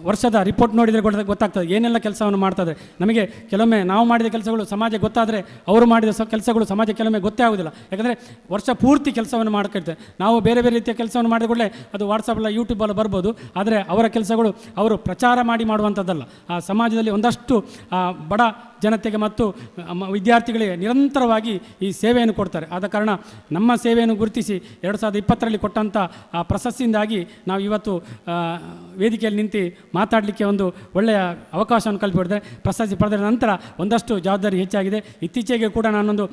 ವರ್ಷದ ರಿಪೋರ್ಟ್ ನೋಡಿದರೆ ಗೊತ್ತಾಗ್ತದೆ ಏನೆಲ್ಲ ಕೆಲಸವನ್ನು ಮಾಡ್ತಾರೆ. ನಮಗೆ ಕೆಲವೊಮ್ಮೆ ನಾವು ಮಾಡಿದ ಕೆಲಸಗಳು ಸಮಾಜಕ್ಕೆ ಗೊತ್ತಾದರೆ ಅವರು ಮಾಡಿದ ಕೆಲಸಗಳು ಸಮಾಜಕ್ಕೆ ಕೆಲವೊಮ್ಮೆ ಗೊತ್ತೇ ಆಗೋದಿಲ್ಲ. ಯಾಕಂದರೆ ವರ್ಷ ಪೂರ್ತಿ ಕೆಲಸವನ್ನು ಮಾಡ್ಕೊಳ್ತೇವೆ ನಾವು. ಬೇರೆ ಬೇರೆ ರೀತಿಯ ಕೆಲಸವನ್ನು ಮಾಡಿದ ಕೂಡಲೇ ಅದು ವಾಟ್ಸಪ್ಪಲ್ಲ ಯೂಟ್ಯೂಬಲ್ಲ ಬರ್ಬೋದು. ಆದರೆ ಅವರ ಕೆಲಸಗಳು ಅವರು ಪ್ರಚಾರ ಮಾಡಿ ಮಾಡುವಂಥದ್ದಲ್ಲ. ಆ ಸಮಾಜದಲ್ಲಿ ಒಂದಷ್ಟು ಬಡ ಜನತೆಗೆ ಮತ್ತು ವಿದ್ಯಾರ್ಥಿಗಳಿಗೆ ನಿರಂತರವಾಗಿ ಈ ಸೇವೆಯನ್ನು ಕೊಡ್ತಾರೆ. ಆದ ಕಾರಣ ನಮ್ಮ ಸೇವೆಯನ್ನು ಗುರುತಿಸಿ 2020ರಲ್ಲಿ ಕೊಟ್ಟಂಥ ಆ ಪ್ರಶಸ್ತಿಯಿಂದಾಗಿ ನಾವು ಇವತ್ತು ವೇದಿಕೆಯಲ್ಲಿ ನಿಂತು ಮಾತಾಡಲಿಕ್ಕೆ ಒಂದು ಒಳ್ಳೆಯ ಅವಕಾಶವನ್ನು ಕಲ್ಪಿಸಿದೆ. ಪ್ರಶಸ್ತಿ ಪಡೆದ ನಂತರ ಒಂದಷ್ಟು ಜವಾಬ್ದಾರಿ ಹೆಚ್ಚಾಗಿದೆ. ಇತ್ತೀಚೆಗೆ ಕೂಡ ನಾನೊಂದು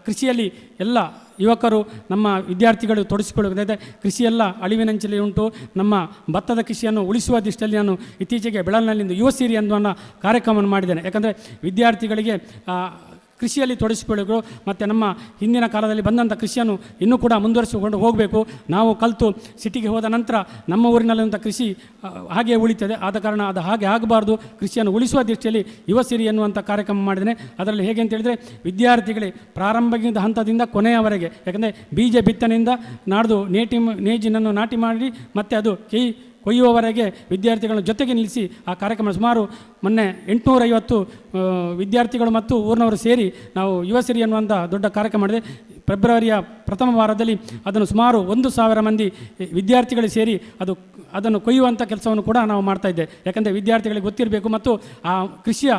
ಕೃಷಿಯಲ್ಲಿ ಎಲ್ಲ ಯುವಕರು ನಮ್ಮ ವಿದ್ಯಾರ್ಥಿಗಳು ತೊಡಗಿಸಿಕೊಳ್ಳುವುದಿದೆ. ಕೃಷಿಯೆಲ್ಲ ಅಳಿವಿನಂಚಲ್ಲಿ ಉಂಟು. ನಮ್ಮ ಭತ್ತದ ಕೃಷಿಯನ್ನು ಉಳಿಸುವ ದೃಷ್ಟಿಯಲ್ಲಿ ನಾನು ಇತ್ತೀಚೆಗೆ ಬೆಳಲ್ನಲ್ಲಿಂದು ಯುವ ಸಿರಿ ಅನ್ನುವ ಕಾರ್ಯಕ್ರಮವನ್ನು ಮಾಡಿದ್ದೇನೆ. ಯಾಕಂದರೆ ವಿದ್ಯಾರ್ಥಿಗಳಿಗೆ ಕೃಷಿಯಲ್ಲಿ ತೊಡಗಿಸಿಕೊಳ್ಳಬೇಕು ಮತ್ತು ನಮ್ಮ ಹಿಂದಿನ ಕಾಲದಲ್ಲಿ ಬಂದಂಥ ಕೃಷಿಯನ್ನು ಇನ್ನೂ ಕೂಡ ಮುಂದುವರಿಸಿಕೊಂಡು ಹೋಗಬೇಕು. ನಾವು ಕಲಿತು ಸಿಟಿಗೆ ಹೋದ ನಂತರ ನಮ್ಮ ಊರಿನಲ್ಲಿರುವಂಥ ಕೃಷಿ ಹಾಗೆ ಉಳಿತದೆ. ಆದ ಕಾರಣ ಅದು ಹಾಗೆ ಆಗಬಾರ್ದು. ಕೃಷಿಯನ್ನು ಉಳಿಸುವ ದೃಷ್ಟಿಯಲ್ಲಿ ಯುವ ಸಿರಿ ಎನ್ನುವಂಥ ಕಾರ್ಯಕ್ರಮ ಮಾಡಿದ್ದೇನೆ. ಅದರಲ್ಲಿ ಹೇಗೆ ಅಂತ ಹೇಳಿದರೆ ವಿದ್ಯಾರ್ಥಿಗಳೇ ಪ್ರಾರಂಭಿಕ ಹಂತದಿಂದ ಕೊನೆಯವರೆಗೆ, ಯಾಕಂದರೆ ಬೀಜ ಬಿತ್ತನೆಯಿಂದ ನಾಡ್ದು ನೇಜಿನನ್ನು ನಾಟಿ ಮಾಡಿ ಮತ್ತು ಅದು ಕೊಯ್ಯುವವರೆಗೆ ವಿದ್ಯಾರ್ಥಿಗಳ ಜೊತೆಗೆ ನಿಲ್ಲಿಸಿ ಆ ಕಾರ್ಯಕ್ರಮ ಸುಮಾರು ಮೊನ್ನೆ 850 ವಿದ್ಯಾರ್ಥಿಗಳು ಮತ್ತು ಊರಿನವರು ಸೇರಿ ನಾವು ಯುವ ಸಿರಿ ಅನ್ನುವಂಥ ದೊಡ್ಡ ಕಾರ್ಯಕ್ರಮ ಮಾಡಿದೆ. ಫೆಬ್ರವರಿಯ ಪ್ರಥಮ ವಾರದಲ್ಲಿ ಅದನ್ನು ಸುಮಾರು 1,000 ಮಂದಿ ವಿದ್ಯಾರ್ಥಿಗಳು ಸೇರಿ ಅದನ್ನು ಕೊಯ್ಯುವಂಥ ಕೆಲಸವನ್ನು ಕೂಡ ನಾವು ಮಾಡ್ತಾ ಇದ್ದೇವೆ. ಯಾಕಂದರೆ ವಿದ್ಯಾರ್ಥಿಗಳಿಗೆ ಗೊತ್ತಿರಬೇಕು ಮತ್ತು ಆ ಕೃಷಿಯ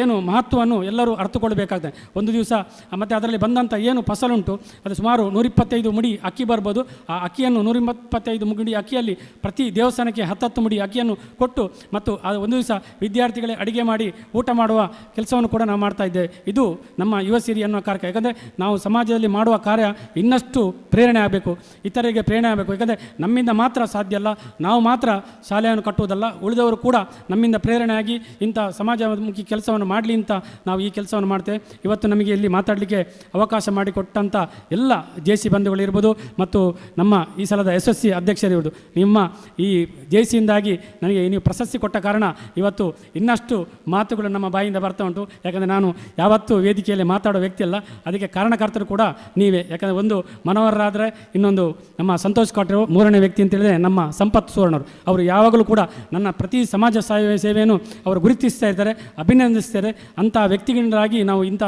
ಏನು ಮಹತ್ವವನ್ನು ಎಲ್ಲರೂ ಅರ್ಥಕೊಳ್ಳಬೇಕಾಗ್ತದೆ. ಒಂದು ದಿವಸ ಮತ್ತು ಅದರಲ್ಲಿ ಬಂದಂಥ ಏನು ಫಸಲುಂಟು ಅದು ಸುಮಾರು 125 ಮುಡಿ ಅಕ್ಕಿ ಬರ್ಬೋದು. ಆ ಅಕ್ಕಿಯನ್ನು 125 ಮುಡಿ ಅಕ್ಕಿಯಲ್ಲಿ ಪ್ರತಿ ದೇವಸ್ಥಾನಕ್ಕೆ 10 ಮುಡಿ ಅಕ್ಕಿಯನ್ನು ಕೊಟ್ಟು ಮತ್ತು ಅದು ಒಂದು ದಿವಸ ವಿದ್ಯಾರ್ಥಿಗಳೇ ಅಡುಗೆ ಮಾಡಿ ಊಟ ಮಾಡುವ ಕೆಲಸವನ್ನು ಕೂಡ ನಾವು ಮಾಡ್ತಾ ಇದ್ದೇವೆ. ಇದು ನಮ್ಮ ಯುವ ಸಿರಿ ಅನ್ನೋ ಕಾರ್ಯಕ್ರಮ. ಯಾಕಂದರೆ ನಾವು ಸಮಾಜದಲ್ಲಿ ಮಾಡುವ ಕಾರ್ಯ ಇನ್ನಷ್ಟು ಪ್ರೇರಣೆ ಆಗಬೇಕು, ಇತರರಿಗೆ ಪ್ರೇರಣೆ ಆಗಬೇಕು. ಯಾಕಂದರೆ ನಮ್ಮಿಂದ ಮಾತ್ರ ಸಾಧ್ಯ ಅಲ್ಲ, ನಾವು ಮಾತ್ರ ಶಾಲೆಯನ್ನು ಕಟ್ಟುವುದಲ್ಲ, ಉಳಿದವರು ಕೂಡ ನಮ್ಮಿಂದ ಪ್ರೇರಣೆಯಾಗಿ ಇಂಥ ಸಮಾಜಮುಖಿ ಕೆಲಸವನ್ನು ಮಾಡಲಿ ಅಂತ ನಾವು ಈ ಕೆಲಸವನ್ನು ಮಾಡ್ತೇವೆ. ಇವತ್ತು ನಮಗೆ ಇಲ್ಲಿ ಮಾತಾಡಲಿಕ್ಕೆ ಅವಕಾಶ ಮಾಡಿಕೊಟ್ಟಂಥ ಎಲ್ಲ JC ಬಂಧುಗಳಿರ್ಬೋದು ಮತ್ತು ನಮ್ಮ ಈ ಸಲದ SSC ಅಧ್ಯಕ್ಷರಿರ್ಬೋದು, ನಿಮ್ಮ ಈ JCಯಿಂದಾಗಿ ನನಗೆ ನೀವು ಪ್ರಶಸ್ತಿ ಕೊಟ್ಟ ಕಾರಣ ಇವತ್ತು ಇನ್ನಷ್ಟು ಮಾತುಗಳು ನಮ್ಮ ಬಾಯಿಂದ ಬರ್ತಾ ಉಂಟು. ಯಾಕಂದರೆ ನಾನು ಯಾವತ್ತೂ ವೇದಿಕೆಯಲ್ಲಿ ಮಾತಾಡೋ ವ್ಯಕ್ತಿ ಅಲ್ಲ, ಅದಕ್ಕೆ ಕಾರಣಕರ್ತರು ಕೂಡ ನೀವೇ. ಯಾಕಂದರೆ ಒಂದು ಮನೋಹರರಾದರೆ ಇನ್ನೊಂದು ನಮ್ಮ ಸಂತೋಷ್ ಕಾಟ್ರೆ, ಮೂರನೇ ವ್ಯಕ್ತಿ ಅಂತ ಹೇಳಿದರೆ ನಮ್ಮ ಸಂಪತ್ ಸುವರ್ಣರು. ಅವರು ಯಾವಾಗಲೂ ಕೂಡ ನನ್ನ ಪ್ರತಿ ಸಮಾಜ ಸೇವೆಯನ್ನು ಅವರು ಗುರುತಿಸ್ತಾ ಇರ್ತಾರೆ, ಅಭಿನಂದಿಸ್ತಾರೆ. ಅಂಥ ವ್ಯಕ್ತಿಗಳಿಂದಾಗಿ ನಾವು ಇಂಥ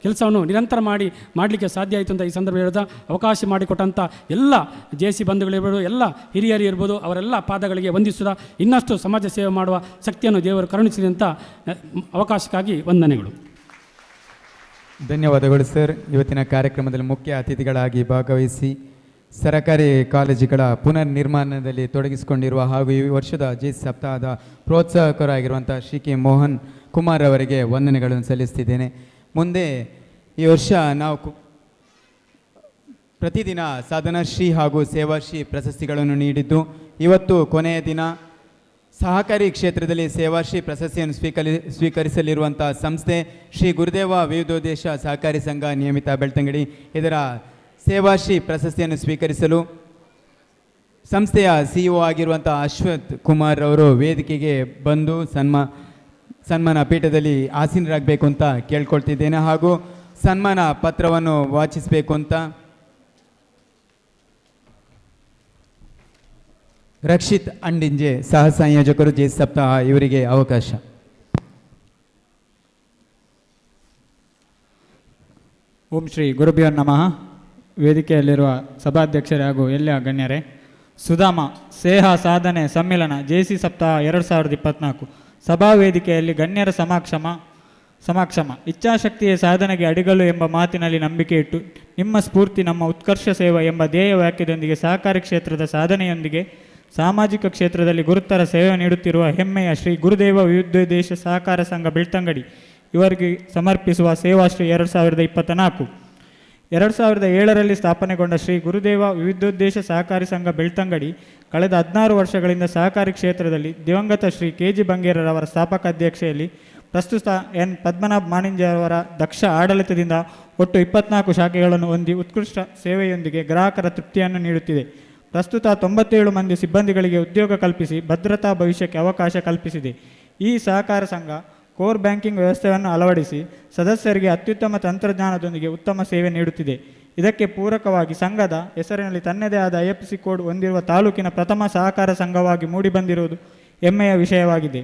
ಕೆಲಸವನ್ನು ನಿರಂತರ ಮಾಡಲಿಕ್ಕೆ ಸಾಧ್ಯ ಆಯಿತು ಅಂತ ಈ ಸಂದರ್ಭ ಹೇಳಿದ ಅವಕಾಶ ಮಾಡಿಕೊಟ್ಟಂಥ ಎಲ್ಲ JC ಬಂಧುಗಳಿರ್ಬೋದು, ಎಲ್ಲ ಹಿರಿಯರು ಇರ್ಬೋದು, ಅವರೆಲ್ಲ ಪಾದಗಳಿಗೆ ವಂದಿಸುತ್ತಾ ಇನ್ನಷ್ಟು ಸಮಾಜ ಸೇವೆ ಮಾಡುವ ಶಕ್ತಿಯನ್ನು ದೇವರು ಕರುಣಿಸಲಿ ಅಂತ ಅವಕಾಶಕ್ಕಾಗಿ ವಂದನೆಗಳು. ಧನ್ಯವಾದಗಳು ಸರ್. ಇವತ್ತಿನ ಕಾರ್ಯಕ್ರಮದಲ್ಲಿ ಮುಖ್ಯ ಅತಿಥಿಗಳಾಗಿ ಭಾಗವಹಿಸಿ ಸರಕಾರಿ ಕಾಲೇಜುಗಳ ಪುನರ್ ನಿರ್ಮಾಣದಲ್ಲಿ ತೊಡಗಿಸಿಕೊಂಡಿರುವ ಹಾಗೂ ಈ ವರ್ಷದ JC ಸಪ್ತಾಹದ ಪ್ರೋತ್ಸಾಹಕರಾಗಿರುವಂಥ ಶ್ರೀ ಕೆ ಮೋಹನ್ ಕುಮಾರ್ ಅವರಿಗೆ ವಂದನೆಗಳನ್ನು ಸಲ್ಲಿಸ್ತಿದ್ದೇನೆ. ಮುಂದೆ ಈ ವರ್ಷ ನಾವು ಪ್ರತಿದಿನ ಸಾಧನಶ್ರೀ ಹಾಗೂ ಸೇವಾಶ್ರೀ ಪ್ರಶಸ್ತಿಗಳನ್ನು ನೀಡಿದ್ದು, ಇವತ್ತು ಕೊನೆಯ ದಿನ ಸಹಕಾರಿ ಕ್ಷೇತ್ರದಲ್ಲಿ ಸೇವಾಶ್ರೀ ಪ್ರಶಸ್ತಿಯನ್ನು ಸ್ವೀಕರಿಸಲಿರುವಂಥ ಸಂಸ್ಥೆ ಶ್ರೀ ಗುರುದೇವ ವಿವಿಧೋದ್ದೇಶ ಸಹಕಾರಿ ಸಂಘ ನಿಯಮಿತ ಬೆಳ್ತಂಗಡಿ. ಇದರ ಸೇವಾಶ್ರೀ ಪ್ರಶಸ್ತಿಯನ್ನು ಸ್ವೀಕರಿಸಲು ಸಂಸ್ಥೆಯ CEO ಆಗಿರುವಂಥ ಅಶ್ವಥ್ ಕುಮಾರ್ ಅವರು ವೇದಿಕೆಗೆ ಬಂದು ಸನ್ಮಾನ ಪೀಠದಲ್ಲಿ ಆಸೀನರಾಗಬೇಕು ಅಂತ ಕೇಳ್ಕೊಳ್ತಿದ್ದೇನೆ. ಹಾಗೂ ಸನ್ಮಾನ ಪತ್ರವನ್ನು ವಾಚಿಸಬೇಕು ಅಂತ ರಕ್ಷಿತ್ ಅಂಡಿಂಜೆ ಸಹ ಸಂಯೋಜಕರು JC ಸಪ್ತಾಹ, ಇವರಿಗೆ ಅವಕಾಶ. ಓಂ ಶ್ರೀ ಗುರುಭ್ಯೋ ನಮಃ. ವೇದಿಕೆಯಲ್ಲಿರುವ ಸಭಾಧ್ಯಕ್ಷರೇ ಹಾಗೂ ಎಲ್ಲ ಗಣ್ಯರೇ, ಸುಧಾಮ ಸ್ನೇಹ ಸಾಧನೆ ಸಮ್ಮಿಲನ JC ಸಪ್ತಾಹ 2024 ಸಭಾ ವೇದಿಕೆಯಲ್ಲಿ ಗಣ್ಯರ ಸಮಾಕ್ಷಮ ಇಚ್ಛಾಶಕ್ತಿಯ ಸಾಧನೆಗೆ ಅಡಿಗಲ್ಲು ಎಂಬ ಮಾತಿನಲ್ಲಿ ನಂಬಿಕೆ ಇಟ್ಟು ನಿಮ್ಮ ಸ್ಫೂರ್ತಿ ನಮ್ಮ ಉತ್ಕರ್ಷ ಸೇವೆ ಎಂಬ ಧ್ಯೇಯ ವಾಕ್ಯದೊಂದಿಗೆ ಸಹಕಾರಿ ಕ್ಷೇತ್ರದ ಸಾಧನೆಯೊಂದಿಗೆ ಸಾಮಾಜಿಕ ಕ್ಷೇತ್ರದಲ್ಲಿ ಗುರುತರ ಸೇವೆ ನೀಡುತ್ತಿರುವ ಹೆಮ್ಮೆಯ ಶ್ರೀ ಗುರುದೇವ ವಿವಿಧೋದ್ದೇಶ ಸಹಕಾರ ಸಂಘ ಬೆಳ್ತಂಗಡಿ ಇವರಿಗೆ ಸಮರ್ಪಿಸುವ ಸೇವಾಶ್ರೀ 2024. 2007ರಲ್ಲಿ ಸ್ಥಾಪನೆಗೊಂಡ ಶ್ರೀ ಗುರುದೇವ ವಿವಿಧೋದ್ದೇಶ ಸಹಕಾರಿ ಸಂಘ ಬೆಳ್ತಂಗಡಿ ಕಳೆದ 16 ವರ್ಷಗಳಿಂದ ಸಹಕಾರಿ ಕ್ಷೇತ್ರದಲ್ಲಿ ದಿವಂಗತ ಶ್ರೀ KG ಬಂಗೇರರವರ ಸ್ಥಾಪಕ ಅಧ್ಯಕ್ಷತೆಯಲ್ಲಿ ಪ್ರಸ್ತುತ N ಪದ್ಮನಾಭ್ ಮಾಣಿಂಜರವರ ದಕ್ಷ ಆಡಳಿತದಿಂದ ಒಟ್ಟು 24 ಶಾಖೆಗಳನ್ನು ಹೊಂದಿ ಉತ್ಕೃಷ್ಟ ಸೇವೆಯೊಂದಿಗೆ ಗ್ರಾಹಕರ ತೃಪ್ತಿಯನ್ನು ನೀಡುತ್ತಿದೆ. ಪ್ರಸ್ತುತ 97 ಮಂದಿ ಸಿಬ್ಬಂದಿಗಳಿಗೆ ಉದ್ಯೋಗ ಕಲ್ಪಿಸಿ ಭದ್ರತಾ ಭವಿಷ್ಯಕ್ಕೆ ಅವಕಾಶ ಕಲ್ಪಿಸಿದೆ. ಈ ಸಹಕಾರ ಸಂಘ ಕೋರ್ ಬ್ಯಾಂಕಿಂಗ್ ವ್ಯವಸ್ಥೆಯನ್ನು ಅಳವಡಿಸಿ ಸದಸ್ಯರಿಗೆ ಅತ್ಯುತ್ತಮ ತಂತ್ರಜ್ಞಾನದೊಂದಿಗೆ ಉತ್ತಮ ಸೇವೆ ನೀಡುತ್ತಿದೆ. ಇದಕ್ಕೆ ಪೂರಕವಾಗಿ ಸಂಘದ ಹೆಸರಿನಲ್ಲಿ ತನ್ನದೇ ಆದ IFSC ಕೋಡ್ ಹೊಂದಿರುವ ತಾಲೂಕಿನ ಪ್ರಥಮ ಸಹಕಾರ ಸಂಘವಾಗಿ ಮೂಡಿಬಂದಿರುವುದು ಹೆಮ್ಮೆಯ ವಿಷಯವಾಗಿದೆ.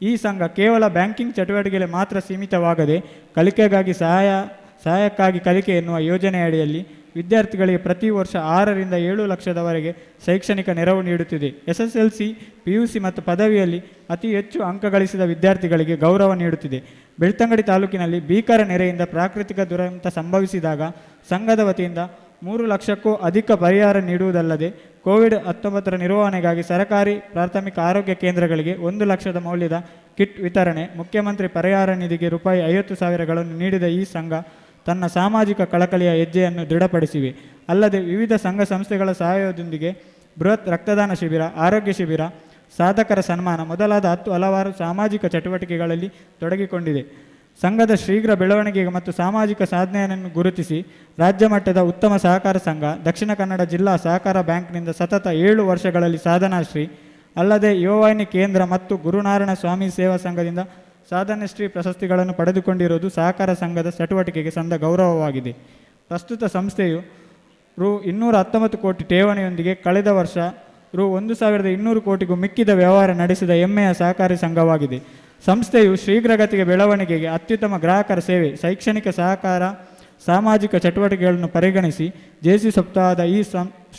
ಈ ಸಂಘ ಕೇವಲ ಬ್ಯಾಂಕಿಂಗ್ ಚಟುವಟಿಕೆಗೆ ಮಾತ್ರ ಸೀಮಿತವಾಗದೆ ಕಲಿಕೆಗಾಗಿ ಸಹಾಯಕ್ಕಾಗಿ ಕಲಿಕೆ ಎನ್ನುವ ಯೋಜನೆಯಡಿಯಲ್ಲಿ ವಿದ್ಯಾರ್ಥಿಗಳಿಗೆ ಪ್ರತಿ ವರ್ಷ 6ರಿಂದ 7 ಲಕ್ಷದವರೆಗೆ ಶೈಕ್ಷಣಿಕ ನೆರವು ನೀಡುತ್ತಿದೆ. SSLC, PUC ಮತ್ತು ಪದವಿಯಲ್ಲಿ ಅತಿ ಹೆಚ್ಚು ಅಂಕ ಗಳಿಸಿದ ವಿದ್ಯಾರ್ಥಿಗಳಿಗೆ ಗೌರವ ನೀಡುತ್ತಿದೆ. ಬೆಳ್ತಂಗಡಿ ತಾಲೂಕಿನಲ್ಲಿ ಭೀಕರ ನೆರೆಯಿಂದ ಪ್ರಾಕೃತಿಕ ದುರಂತ ಸಂಭವಿಸಿದಾಗ ಸಂಘದ ವತಿಯಿಂದ 3 ಲಕ್ಷಕ್ಕೂ ಅಧಿಕ ಪರಿಹಾರ ನೀಡುವುದಲ್ಲದೆ ಕೋವಿಡ್-19 ನಿರ್ವಹಣೆಗಾಗಿ ಸರ್ಕಾರಿ ಪ್ರಾಥಮಿಕ ಆರೋಗ್ಯ ಕೇಂದ್ರಗಳಿಗೆ 1 ಲಕ್ಷದ ಮೌಲ್ಯದ ಕಿಟ್ ವಿತರಣೆ, ಮುಖ್ಯಮಂತ್ರಿ ಪರಿಹಾರ ನಿಧಿಗೆ ರೂಪಾಯಿ 50,000ಗಳನ್ನು ನೀಡಿದ ಈ ಸಂಘ ತನ್ನ ಸಾಮಾಜಿಕ ಕಳಕಳಿಯ ಹೆಜ್ಜೆಯನ್ನು ದೃಢಪಡಿಸಿವೆ. ಅಲ್ಲದೆ ವಿವಿಧ ಸಂಘ ಸಂಸ್ಥೆಗಳ ಸಹಯೋಗದೊಂದಿಗೆ ಬೃಹತ್ ರಕ್ತದಾನ ಶಿಬಿರ, ಆರೋಗ್ಯ ಶಿಬಿರ, ಸಾಧಕರ ಸನ್ಮಾನ ಮೊದಲಾದ ಹಲವಾರು ಸಾಮಾಜಿಕ ಚಟುವಟಿಕೆಗಳಲ್ಲಿ ತೊಡಗಿಕೊಂಡಿದೆ. ಸಂಘದ ಶೀಘ್ರ ಬೆಳವಣಿಗೆ ಮತ್ತು ಸಾಮಾಜಿಕ ಸಾಧನೆಯನ್ನು ಗುರುತಿಸಿ ರಾಜ್ಯ ಮಟ್ಟದ ಉತ್ತಮ ಸಹಕಾರ ಸಂಘ ದಕ್ಷಿಣ ಕನ್ನಡ ಜಿಲ್ಲಾ ಸಹಕಾರ ಬ್ಯಾಂಕ್ನಿಂದ ಸತತ 7 ವರ್ಷಗಳಲ್ಲಿ ಸಾಧನಾಶ್ರೀ, ಅಲ್ಲದೆ ಯುವವಾಹಿನಿ ಕೇಂದ್ರ ಮತ್ತು ಗುರುನಾರಾಯಣ ಸ್ವಾಮಿ ಸೇವಾ ಸಂಘದಿಂದ ಸಾಧನಶ್ರೀ ಪ್ರಶಸ್ತಿಗಳನ್ನು ಪಡೆದುಕೊಂಡಿರುವುದು ಸಹಕಾರ ಸಂಘದ ಚಟುವಟಿಕೆಗೆ ಸಂದ ಗೌರವವಾಗಿದೆ. ಪ್ರಸ್ತುತ ಸಂಸ್ಥೆಯು ರೂ 219 ಕೋಟಿ ಠೇವಣಿಯೊಂದಿಗೆ ಕಳೆದ ವರ್ಷ ರು 1,200 ಕೋಟಿಗೂ ಮಿಕ್ಕಿದ ವ್ಯವಹಾರ ನಡೆಸಿದ ಹೆಮ್ಮೆಯ ಸಹಕಾರಿ ಸಂಘವಾಗಿದೆ. ಸಂಸ್ಥೆಯು ಶೀಘ್ರಗತಿಗೆ ಬೆಳವಣಿಗೆಗೆ, ಅತ್ಯುತ್ತಮ ಗ್ರಾಹಕರ ಸೇವೆ, ಶೈಕ್ಷಣಿಕ ಸಹಕಾರ, ಸಾಮಾಜಿಕ ಚಟುವಟಿಕೆಗಳನ್ನು ಪರಿಗಣಿಸಿ ಜೆಸಿ ಸಪ್ತಾಹದ ಈ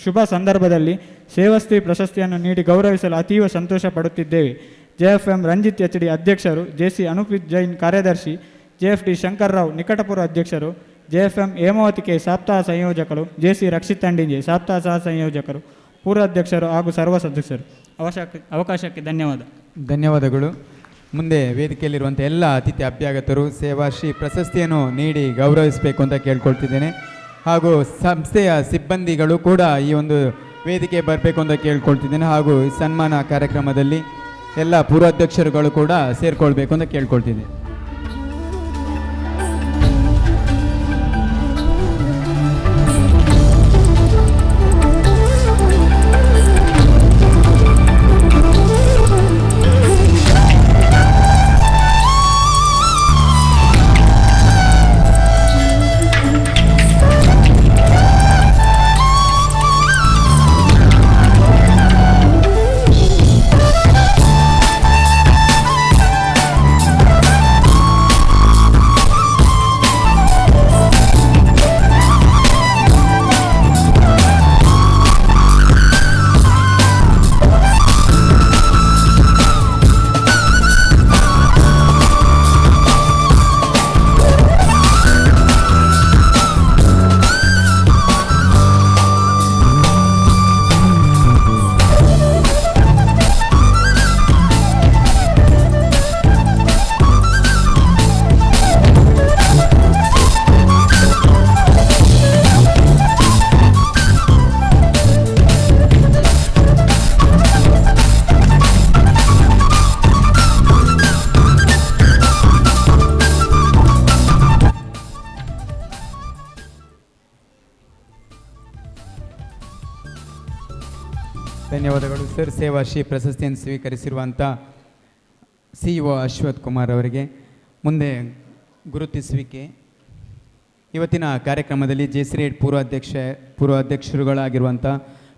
ಶುಭ ಸಂದರ್ಭದಲ್ಲಿ ಸೇವಾಶ್ರೀ ಪ್ರಶಸ್ತಿಯನ್ನು ನೀಡಿ ಗೌರವಿಸಲು ಅತೀವ ಸಂತೋಷ ಪಡುತ್ತಿದ್ದೇವೆ. JFM ರಂಜಿತ್ HD ಅಧ್ಯಕ್ಷರು, JC ಅನುಪಿತ್ ಜೈನ್ ಕಾರ್ಯದರ್ಶಿ, JFD ಶಂಕರ್ರಾವ್ ನಿಕಟಪೂರ್ವ ಅಧ್ಯಕ್ಷರು, JFM ಹೇಮಾವತಿ ಕೆ ಸಪ್ತಾಹ ಸಂಯೋಜಕರು, JC ರಕ್ಷಿತ್ ತಂಡಿಂಜೆ ಸಪ್ತಾಹ ಸಹ ಸಂಯೋಜಕರು, ಪೂರ್ವ ಅಧ್ಯಕ್ಷರು ಹಾಗೂ ಸರ್ವ ಸದಸ್ಯರು. ಅವಕಾಶಕ್ಕೆ ಧನ್ಯವಾದಗಳು. ಮುಂದೆ ವೇದಿಕೆಯಲ್ಲಿರುವಂಥ ಎಲ್ಲ ಅತಿಥಿ ಅಭ್ಯಾಗತರು ಸೇವಾಶ್ರೀ ಪ್ರಶಸ್ತಿಯನ್ನು ನೀಡಿ ಗೌರವಿಸಬೇಕು ಅಂತ ಕೇಳ್ಕೊಳ್ತಿದ್ದೇನೆ. ಹಾಗೂ ಸಂಸ್ಥೆಯ ಸಿಬ್ಬಂದಿಗಳು ಕೂಡ ಈ ಒಂದು ವೇದಿಕೆ ಬರಬೇಕು ಅಂತ ಕೇಳ್ಕೊಳ್ತಿದ್ದೇನೆ. ಹಾಗೂ ಈ ಸನ್ಮಾನ ಕಾರ್ಯಕ್ರಮದಲ್ಲಿ ಎಲ್ಲ ಪೂರ್ವಾಧ್ಯಕ್ಷರುಗಳು ಕೂಡ ಸೇರಿಕೊಳ್ಬೇಕು ಅಂತ ಕೇಳ್ಕೊಳ್ತಿದ್ದೇನೆ. ಧನ್ಯವಾದಗಳು ಸರ್. ಸೇವಾಶ್ರೀ ಪ್ರಶಸ್ತಿಯನ್ನು ಸ್ವೀಕರಿಸಿರುವಂಥ CEO ಅಶ್ವಥ್ ಕುಮಾರ್ ಅವರಿಗೆ. ಮುಂದೆ ಗುರುತಿಸುವಿಕೆ. ಇವತ್ತಿನ ಕಾರ್ಯಕ್ರಮದಲ್ಲಿ ಜೆಸಿರೇಟ್ ಪೂರ್ವಾಧ್ಯಕ್ಷರುಗಳಾಗಿರುವಂಥ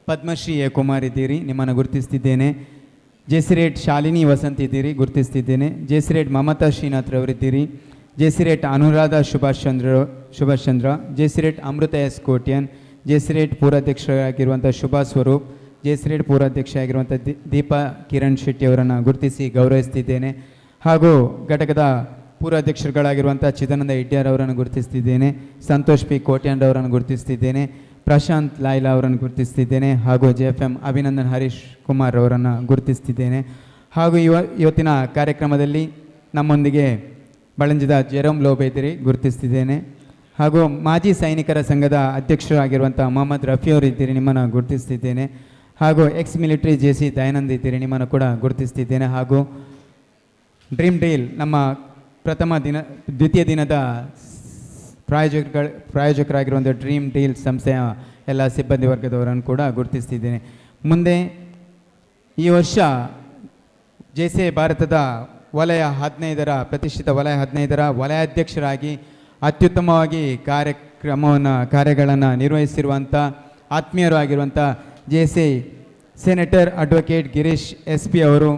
ಪದ್ಮಶ್ರೀ ಎ ಕುಮಾರ್ ಇದ್ದೀರಿ, ನಿಮ್ಮನ್ನು ಗುರುತಿಸ್ತಿದ್ದೇನೆ. ಜೆಸಿರೇಟ್ ಶಾಲಿನಿ ವಸಂತ್ ಇದ್ದೀರಿ, ಗುರುತಿಸ್ತಿದ್ದೇನೆ. ಜೆಸಿರೇಟ್ ಮಮತಾ ಶ್ರೀನಾಥ್ರವರಿದ್ದೀರಿ. ಜೆಸಿರೇಟ್ ಅನುರಾಧ ಸುಭಾಷ್ ಚಂದ್ರ, ಜೆಸಿರೇಟ್ ಅಮೃತ ಎಸ್ ಕೋಟ್ಯನ್, ಜೆಸಿರೇಟ್ ಪೂರ್ವಾಧ್ಯಕ್ಷರಾಗಿರುವಂಥ ಶುಭಾ ಸ್ವರೂಪ್, ಜೆಸಿರೇಟ್ ಪೂರ್ವಾಧ್ಯಕ್ಷ ಆಗಿರುವಂಥ ದೀಪಾ ಕಿರಣ್ ಶೆಟ್ಟಿ ಅವರನ್ನು ಗುರುತಿಸಿ ಗೌರವಿಸ್ತಿದ್ದೇನೆ. ಹಾಗೂ ಘಟಕದ ಪೂರ್ವಾಧ್ಯಕ್ಷರುಗಳಾಗಿರುವಂಥ ಚಿದಾನಂದ ಇಡ್ಯಾರ್ ಅವರನ್ನು ಗುರುತಿಸ್ತಿದ್ದೇನೆ. ಸಂತೋಷ್ ಪಿ ಕೋಟ್ಯಾನ್ ಅವರನ್ನು ಗುರುತಿಸ್ತಿದ್ದೇನೆ. ಪ್ರಶಾಂತ್ ಲಾಯ್ಲಾ ಅವರನ್ನು ಗುರುತಿಸ್ತಿದ್ದೇನೆ. ಹಾಗೂ JFM ಅಭಿನಂದನ್ ಹರೀಶ್ ಕುಮಾರ್ ಅವರನ್ನು ಗುರುತಿಸ್ತಿದ್ದೇನೆ. ಹಾಗೂ ಇವತ್ತಿನ ಕಾರ್ಯಕ್ರಮದಲ್ಲಿ ನಮ್ಮೊಂದಿಗೆ ಬಳಂಜದ ಜೆರೋಮ್ ಲೋಬೇದಿರಿ ಗುರುತಿಸ್ತಿದ್ದೇನೆ. ಹಾಗೂ ಮಾಜಿ ಸೈನಿಕರ ಸಂಘದ ಅಧ್ಯಕ್ಷರಾಗಿರುವಂಥ ಮೊಹಮ್ಮದ್ ರಫಿ ಅವರು ಇದ್ದೀರಿ, ನಿಮ್ಮನ್ನು ಗುರುತಿಸ್ತಿದ್ದೇನೆ. ಹಾಗೂ ಎಕ್ಸ್ ಮಿಲಿಟರಿ JC ದಯಾನಂದ್ ಇದ್ದೀರಿ, ನಿಮ್ಮನ್ನು ಕೂಡ ಗುರುತಿಸ್ತಿದ್ದೇನೆ. ಹಾಗೂ ಡ್ರೀಮ್ ಡೀಲ್ ನಮ್ಮ ದ್ವಿತೀಯ ದಿನದ ಪ್ರಾಯೋಜಕರಾಗಿರುವಂಥ ಡ್ರೀಮ್ ಡೀಲ್ ಸಂಸ್ಥೆಯ ಎಲ್ಲ ಸಿಬ್ಬಂದಿ ವರ್ಗದವರನ್ನು ಕೂಡ ಗುರುತಿಸ್ತಿದ್ದೇನೆ. ಮುಂದೆ ಈ ವರ್ಷ JCI ಭಾರತದ ವಲಯ 15ರ ಪ್ರತಿಷ್ಠಿತ ವಲಯ 15ರ ವಲಯಾಧ್ಯಕ್ಷರಾಗಿ ಅತ್ಯುತ್ತಮವಾಗಿ ಕಾರ್ಯಗಳನ್ನು ನಿರ್ವಹಿಸಿರುವಂಥ ಆತ್ಮೀಯರು ಆಗಿರುವಂಥ JCI senator advocate Girish SP ಅವರು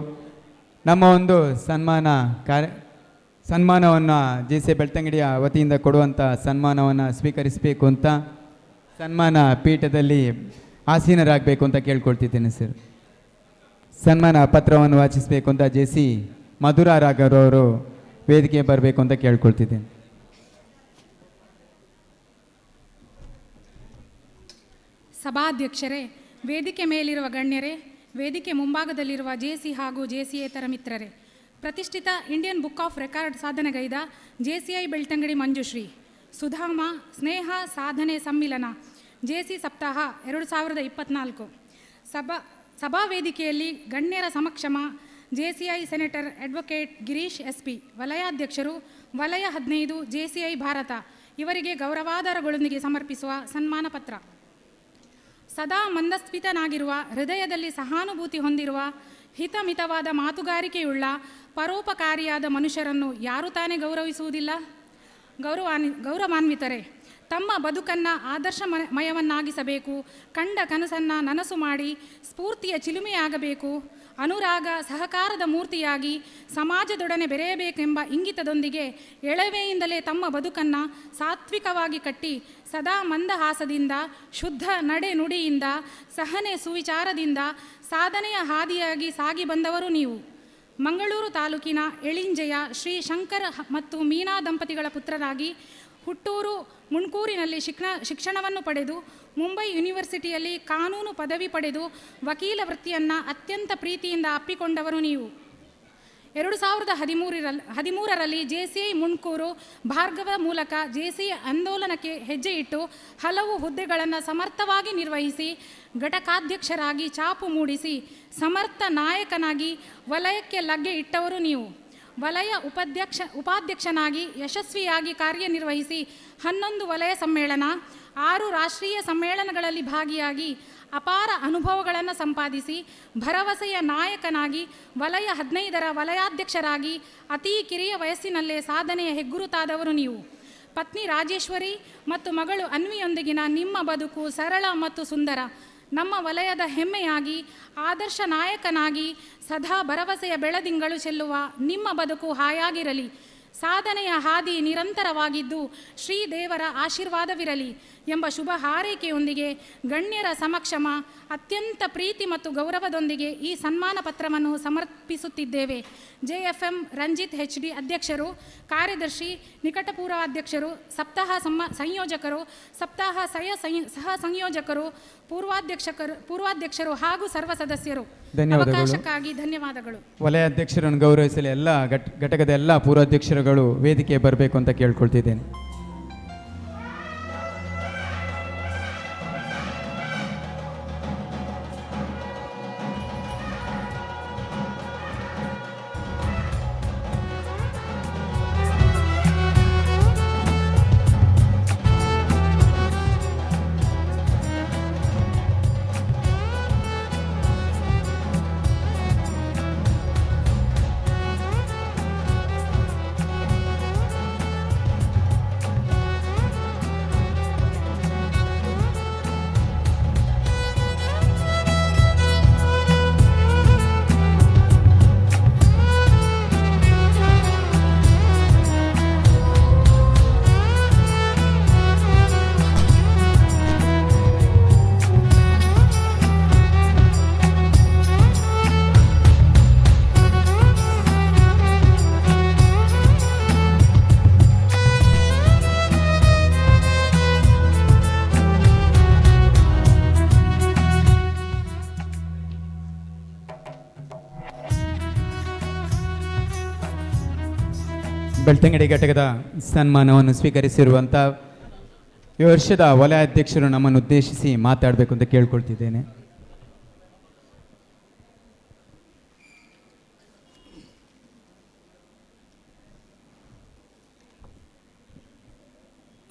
ನಮ್ಮ ಒಂದು ಸನ್ಮಾನವನ್ನು JCI ಬೆಳ್ತಂಗಡಿಯ ವತಿಯಿಂದ ಕೊಡುವಂಥ ಸನ್ಮಾನವನ್ನು ಸ್ವೀಕರಿಸಬೇಕು ಅಂತ ಸನ್ಮಾನ ಪೀಠದಲ್ಲಿ ಆಸೀನರಾಗಬೇಕು ಅಂತ ಕೇಳ್ಕೊಳ್ತಿದ್ದೇನೆ ಸರ್. ಸನ್ಮಾನ ಪತ್ರವನ್ನು ವಾಚಿಸಬೇಕು ಅಂತ JC ಮಧುರಾ ರಾಘವ್ ಅವರು ವೇದಿಕೆ ಬರಬೇಕು ಅಂತ ಕೇಳ್ಕೊಳ್ತಿದ್ದೇನೆ. ಸಭಾಧ್ಯಕ್ಷರೇ, ವೇದಿಕೆ ಮೇಲಿರುವ ಗಣ್ಯರೇ, ವೇದಿಕೆ ಮುಂಭಾಗದಲ್ಲಿರುವ JC ಹಾಗೂ JCಯೇತರ ಮಿತ್ರರೇ, ಪ್ರತಿಷ್ಠಿತ ಇಂಡಿಯನ್ ಬುಕ್ ಆಫ್ ರೆಕಾರ್ಡ್ ಸಾಧನೆಗೈದ JCI ಬೆಳ್ತಂಗಡಿ ಮಂಜುಶ್ರೀ, ಸುಧಾಮ ಸ್ನೇಹ ಸಾಧನೆ ಸಮ್ಮಿಲನ JC ಸಪ್ತಾಹ 2024 ಸಭಾ ವೇದಿಕೆಯಲ್ಲಿ ಗಣ್ಯರ ಸಮಕ್ಷಮ JCI senator advocate Girish SP, ವಲಯಾಧ್ಯಕ್ಷರು ವಲಯ 15 JCI ಭಾರತ ಇವರಿಗೆ ಗೌರವಾಧಾರಗಳೊಂದಿಗೆ ಸಮರ್ಪಿಸುವ ಸನ್ಮಾನ ಪತ್ರ. ಸದಾ ಮಂದಸ್ಮಿತನಾಗಿರುವ, ಹೃದಯದಲ್ಲಿ ಸಹಾನುಭೂತಿ ಹೊಂದಿರುವ, ಹಿತಮಿತವಾದ ಮಾತುಗಾರಿಕೆಯುಳ್ಳ, ಪರೋಪಕಾರಿಯಾದ ಮನುಷ್ಯರನ್ನು ಯಾರು ತಾನೇ ಗೌರವಿಸುವುದಿಲ್ಲ? ಗೌರವಾನ್ವಿತರೆ, ತಮ್ಮ ಬದುಕನ್ನು ಆದರ್ಶಮಯವನ್ನಾಗಿಸಬೇಕು. ಕಂಡ ಕನಸನ್ನು ನನಸು ಮಾಡಿ ಸ್ಫೂರ್ತಿಯ ಚಿಲುಮೆಯಾಗಬೇಕು. ಅನುರಾಗ ಸಹಕಾರದ ಮೂರ್ತಿಯಾಗಿ ಸಮಾಜದೊಡನೆ ಬೆರೆಯಬೇಕೆಂಬ ಇಂಗಿತದೊಂದಿಗೆ ಎಳವೆಯಿಂದಲೇ ತಮ್ಮ ಬದುಕನ್ನು ಸಾತ್ವಿಕವಾಗಿ ಕಟ್ಟಿ ಸದಾ ಮಂದಹಾಸದಿಂದ, ಶುದ್ಧ ನಡೆ ನುಡಿಯಿಂದ, ಸಹನೆ ಸುವಿಚಾರದಿಂದ ಸಾಧನೆಯ ಹಾದಿಯಾಗಿ ಸಾಗಿ ಬಂದವರು ನೀವು. ಮಂಗಳೂರು ತಾಲೂಕಿನ ಎಳಿಂಜೆಯ ಶ್ರೀ ಶಂಕರ ಮತ್ತು ಮೀನಾ ದಂಪತಿಗಳ ಪುತ್ರರಾಗಿ ಹುಟ್ಟೂರು ಮುಣ್ಕೂರಿನಲ್ಲಿ ಶಿಕ್ಷಣವನ್ನು ಪಡೆದು ಮುಂಬೈ ಯೂನಿವರ್ಸಿಟಿಯಲ್ಲಿ ಕಾನೂನು ಪದವಿ ಪಡೆದು ವಕೀಲ ವೃತ್ತಿಯನ್ನು ಅತ್ಯಂತ ಪ್ರೀತಿಯಿಂದ ಅಪ್ಪಿಕೊಂಡವರು ನೀವು. 2013ರಲ್ಲಿ JCI ಮುಣ್ಕೂರು ಭಾರ್ಗವ ಮೂಲಕ JCI ಆಂದೋಲನಕ್ಕೆ ಹೆಜ್ಜೆ ಇಟ್ಟು ಹಲವು ಹುದ್ದೆಗಳನ್ನು ಸಮರ್ಥವಾಗಿ ನಿರ್ವಹಿಸಿ ಘಟಕಾಧ್ಯಕ್ಷರಾಗಿ ಛಾಪು ಮೂಡಿಸಿ ಸಮರ್ಥ ನಾಯಕನಾಗಿ ವಲಯಕ್ಕೆ ಲಗ್ಗೆ ಇಟ್ಟವರು ನೀವು. ವಲಯ ಉಪಾಧ್ಯಕ್ಷನಾಗಿ ಯಶಸ್ವಿಯಾಗಿ ಕಾರ್ಯನಿರ್ವಹಿಸಿ 11 ವಲಯ ಸಮ್ಮೇಳನ, 6 ರಾಷ್ಟ್ರೀಯ ಸಮ್ಮೇಳನಗಳಲ್ಲಿ ಭಾಗಿಯಾಗಿ ಅಪಾರ ಅನುಭವಗಳನ್ನು ಸಂಪಾದಿಸಿ ಭರವಸೆಯ ನಾಯಕನಾಗಿ ವಲಯ 15ರ ವಲಯಾಧ್ಯಕ್ಷರಾಗಿ ಅತೀ ಕಿರಿಯ ವಯಸ್ಸಿನಲ್ಲೇ ಸಾಧನೆಯ ಹೆಗ್ಗುರುತಾದವರು ನೀವು. ಪತ್ನಿ ರಾಜೇಶ್ವರಿ ಮತ್ತು ಮಗಳು ಅನ್ವಿಯೊಂದಿಗಿನ ನಿಮ್ಮ ಬದುಕು ಸರಳ ಮತ್ತು ಸುಂದರ. ನಮ್ಮ ವಲಯದ ಹೆಮ್ಮೆಯಾಗಿ ಆದರ್ಶ ನಾಯಕನಾಗಿ ಸದಾ ಭರವಸೆಯ ಬೆಳದಿಂಗಳು ಚೆಲ್ಲುವ ನಿಮ್ಮ ಬದುಕು ಹಾಯಾಗಿರಲಿ. ಸಾಧನೆಯ ಹಾದಿ ನಿರಂತರವಾಗಿದ್ದು ಶ್ರೀದೇವರ ಆಶೀರ್ವಾದವಿರಲಿ ಎಂಬ ಶುಭ ಹಾರೈಕೆಯೊಂದಿಗೆ ಗಣ್ಯರ ಸಮಕ್ಷಮ ಅತ್ಯಂತ ಪ್ರೀತಿ ಮತ್ತು ಗೌರವದೊಂದಿಗೆ ಈ ಸನ್ಮಾನ ಪತ್ರವನ್ನು ಸಮರ್ಪಿಸುತ್ತಿದ್ದೇವೆ. JFM ರಂಜಿತ್ HD ಅಧ್ಯಕ್ಷರು, ಕಾರ್ಯದರ್ಶಿ, ನಿಕಟಪೂರ್ವಾಧ್ಯಕ್ಷರು, ಸಪ್ತಾಹ ಸಂಯೋಜಕರು, ಸಪ್ತಾಹ ಸಹ ಸಂಯೋಜಕರು, ಪೂರ್ವಾಧ್ಯಕ್ಷರು ಹಾಗೂ ಸರ್ವ ಸದಸ್ಯರು. ಅವಕಾಶಕ್ಕಾಗಿ ಧನ್ಯವಾದಗಳು. ವಲಯಾಧ್ಯಕ್ಷರನ್ನು ಗೌರವಿಸಲು ಎಲ್ಲ ಘಟಕದ ಎಲ್ಲ ಪೂರ್ವಾಧ್ಯಕ್ಷರುಗಳು ವೇದಿಕೆ ಬರಬೇಕು ಅಂತ ಕೇಳ್ಕೊಳ್ತಿದ್ದೇನೆ. ಬೆಳ್ತಂಗಡಿ ಘಟಕದ ಸನ್ಮಾನವನ್ನು ಸ್ವೀಕರಿಸಿರುವಂಥ ಈ ವರ್ಷದ ವಲಯಾಧ್ಯಕ್ಷರು ನಮ್ಮನ್ನು ಉದ್ದೇಶಿಸಿ ಮಾತಾಡಬೇಕು ಅಂತ ಕೇಳ್ಕೊಳ್ತಿದ್ದೇನೆ.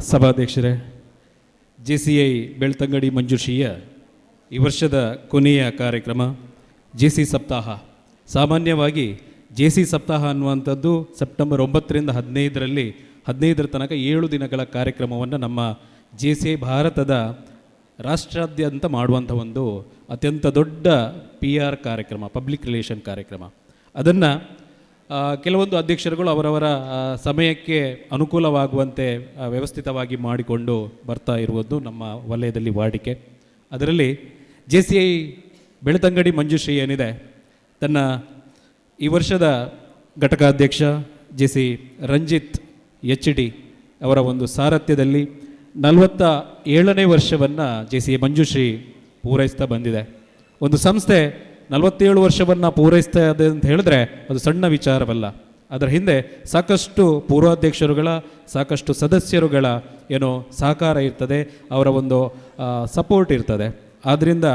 ಸಭಾಧ್ಯಕ್ಷರೇ, JCI ಬೆಳ್ತಂಗಡಿ ಮಂಜುಶ್ರೀಯ ಈ ವರ್ಷದ ಕೊನೆಯ ಕಾರ್ಯಕ್ರಮ JC ಸಪ್ತಾಹ. ಸಾಮಾನ್ಯವಾಗಿ JC ಸಪ್ತಾಹ ಅನ್ನುವಂಥದ್ದು ಸೆಪ್ಟೆಂಬರ್ 9ರಿಂದ 15ರ ತನಕ 7 ದಿನಗಳ ಕಾರ್ಯಕ್ರಮವನ್ನು ನಮ್ಮ JCI ಭಾರತದ ರಾಷ್ಟ್ರಾದ್ಯಂತ ಮಾಡುವಂಥ ಒಂದು ಅತ್ಯಂತ ದೊಡ್ಡ PR ಕಾರ್ಯಕ್ರಮ, ಪಬ್ಲಿಕ್ ರಿಲೇಷನ್ ಕಾರ್ಯಕ್ರಮ. ಅದನ್ನು ಕೆಲವೊಂದು ಅಧ್ಯಕ್ಷರುಗಳು ಅವರವರ ಸಮಯಕ್ಕೆ ಅನುಕೂಲವಾಗುವಂತೆ ವ್ಯವಸ್ಥಿತವಾಗಿ ಮಾಡಿಕೊಂಡು ಬರ್ತಾ ಇರುವುದು ನಮ್ಮ ವಲಯದಲ್ಲಿ ವಾಡಿಕೆ. ಅದರಲ್ಲಿ JCI ಬೆಳ್ತಂಗಡಿ ಮಂಜುಶ್ರೀ ಏನಿದೆ, ತನ್ನ ಈ ವರ್ಷದ ಘಟಕಾಧ್ಯಕ್ಷ JC ರಂಜಿತ್ HD ಅವರ ಒಂದು ಸಾರಥ್ಯದಲ್ಲಿ 47ನೇ ವರ್ಷವನ್ನು JCI ಮಂಜುಶ್ರೀ ಪೂರೈಸ್ತಾ ಬಂದಿದೆ. ಒಂದು ಸಂಸ್ಥೆ 47 ವರ್ಷವನ್ನು ಪೂರೈಸ್ತಾ ಇದೆ ಅಂತ ಹೇಳಿದ್ರೆ ಅದು ಸಣ್ಣ ವಿಚಾರವಲ್ಲ. ಅದರ ಹಿಂದೆ ಸಾಕಷ್ಟು ಪೂರ್ವಾಧ್ಯಕ್ಷರುಗಳ, ಸಾಕಷ್ಟು ಸದಸ್ಯರುಗಳ ಏನೋ ಸಹಕಾರ ಇರ್ತದೆ, ಅವರ ಒಂದು ಸಪೋರ್ಟ್ ಇರ್ತದೆ. ಆದ್ದರಿಂದ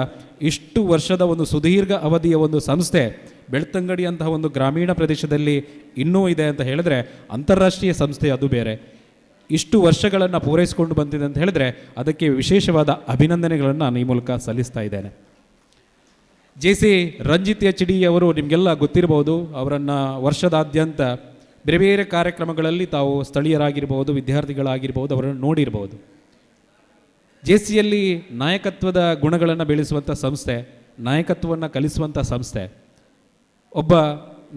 ಇಷ್ಟು ವರ್ಷದ ಒಂದು ಸುದೀರ್ಘ ಅವಧಿಯ ಒಂದು ಸಂಸ್ಥೆ ಬೆಳ್ತಂಗಡಿ ಅಂತಹ ಒಂದು ಗ್ರಾಮೀಣ ಪ್ರದೇಶದಲ್ಲಿ ಇನ್ನೂ ಇದೆ ಅಂತ ಹೇಳಿದ್ರೆ ಅಂತಾರಾಷ್ಟ್ರೀಯ ಸಂಸ್ಥೆ, ಅದು ಬೇರೆ. ಇಷ್ಟು ವರ್ಷಗಳನ್ನು ಪೂರೈಸಿಕೊಂಡು ಬಂದಿದೆ ಅಂತ ಹೇಳಿದ್ರೆ ಅದಕ್ಕೆ ವಿಶೇಷವಾದ ಅಭಿನಂದನೆಗಳನ್ನು ನಾನು ಈ ಮೂಲಕ ಸಲ್ಲಿಸ್ತಾ ಇದ್ದೇನೆ. JC ರಂಜಿತ್ HD ಅವರು ನಿಮಗೆಲ್ಲ ಗೊತ್ತಿರಬಹುದು. ಅವರನ್ನು ವರ್ಷದಾದ್ಯಂತ ಬೇರೆ ಬೇರೆ ಕಾರ್ಯಕ್ರಮಗಳಲ್ಲಿ ತಾವು ಸ್ಥಳೀಯರಾಗಿರ್ಬೋದು, ವಿದ್ಯಾರ್ಥಿಗಳಾಗಿರ್ಬೋದು, ಅವರನ್ನು ನೋಡಿರ್ಬೋದು. ಜೆ ಸಿಯಲ್ಲಿ ನಾಯಕತ್ವದ ಗುಣಗಳನ್ನು ಬೆಳೆಸುವಂಥ ಸಂಸ್ಥೆ, ನಾಯಕತ್ವವನ್ನು ಕಲಿಸುವಂಥ ಸಂಸ್ಥೆ. ಒಬ್ಬ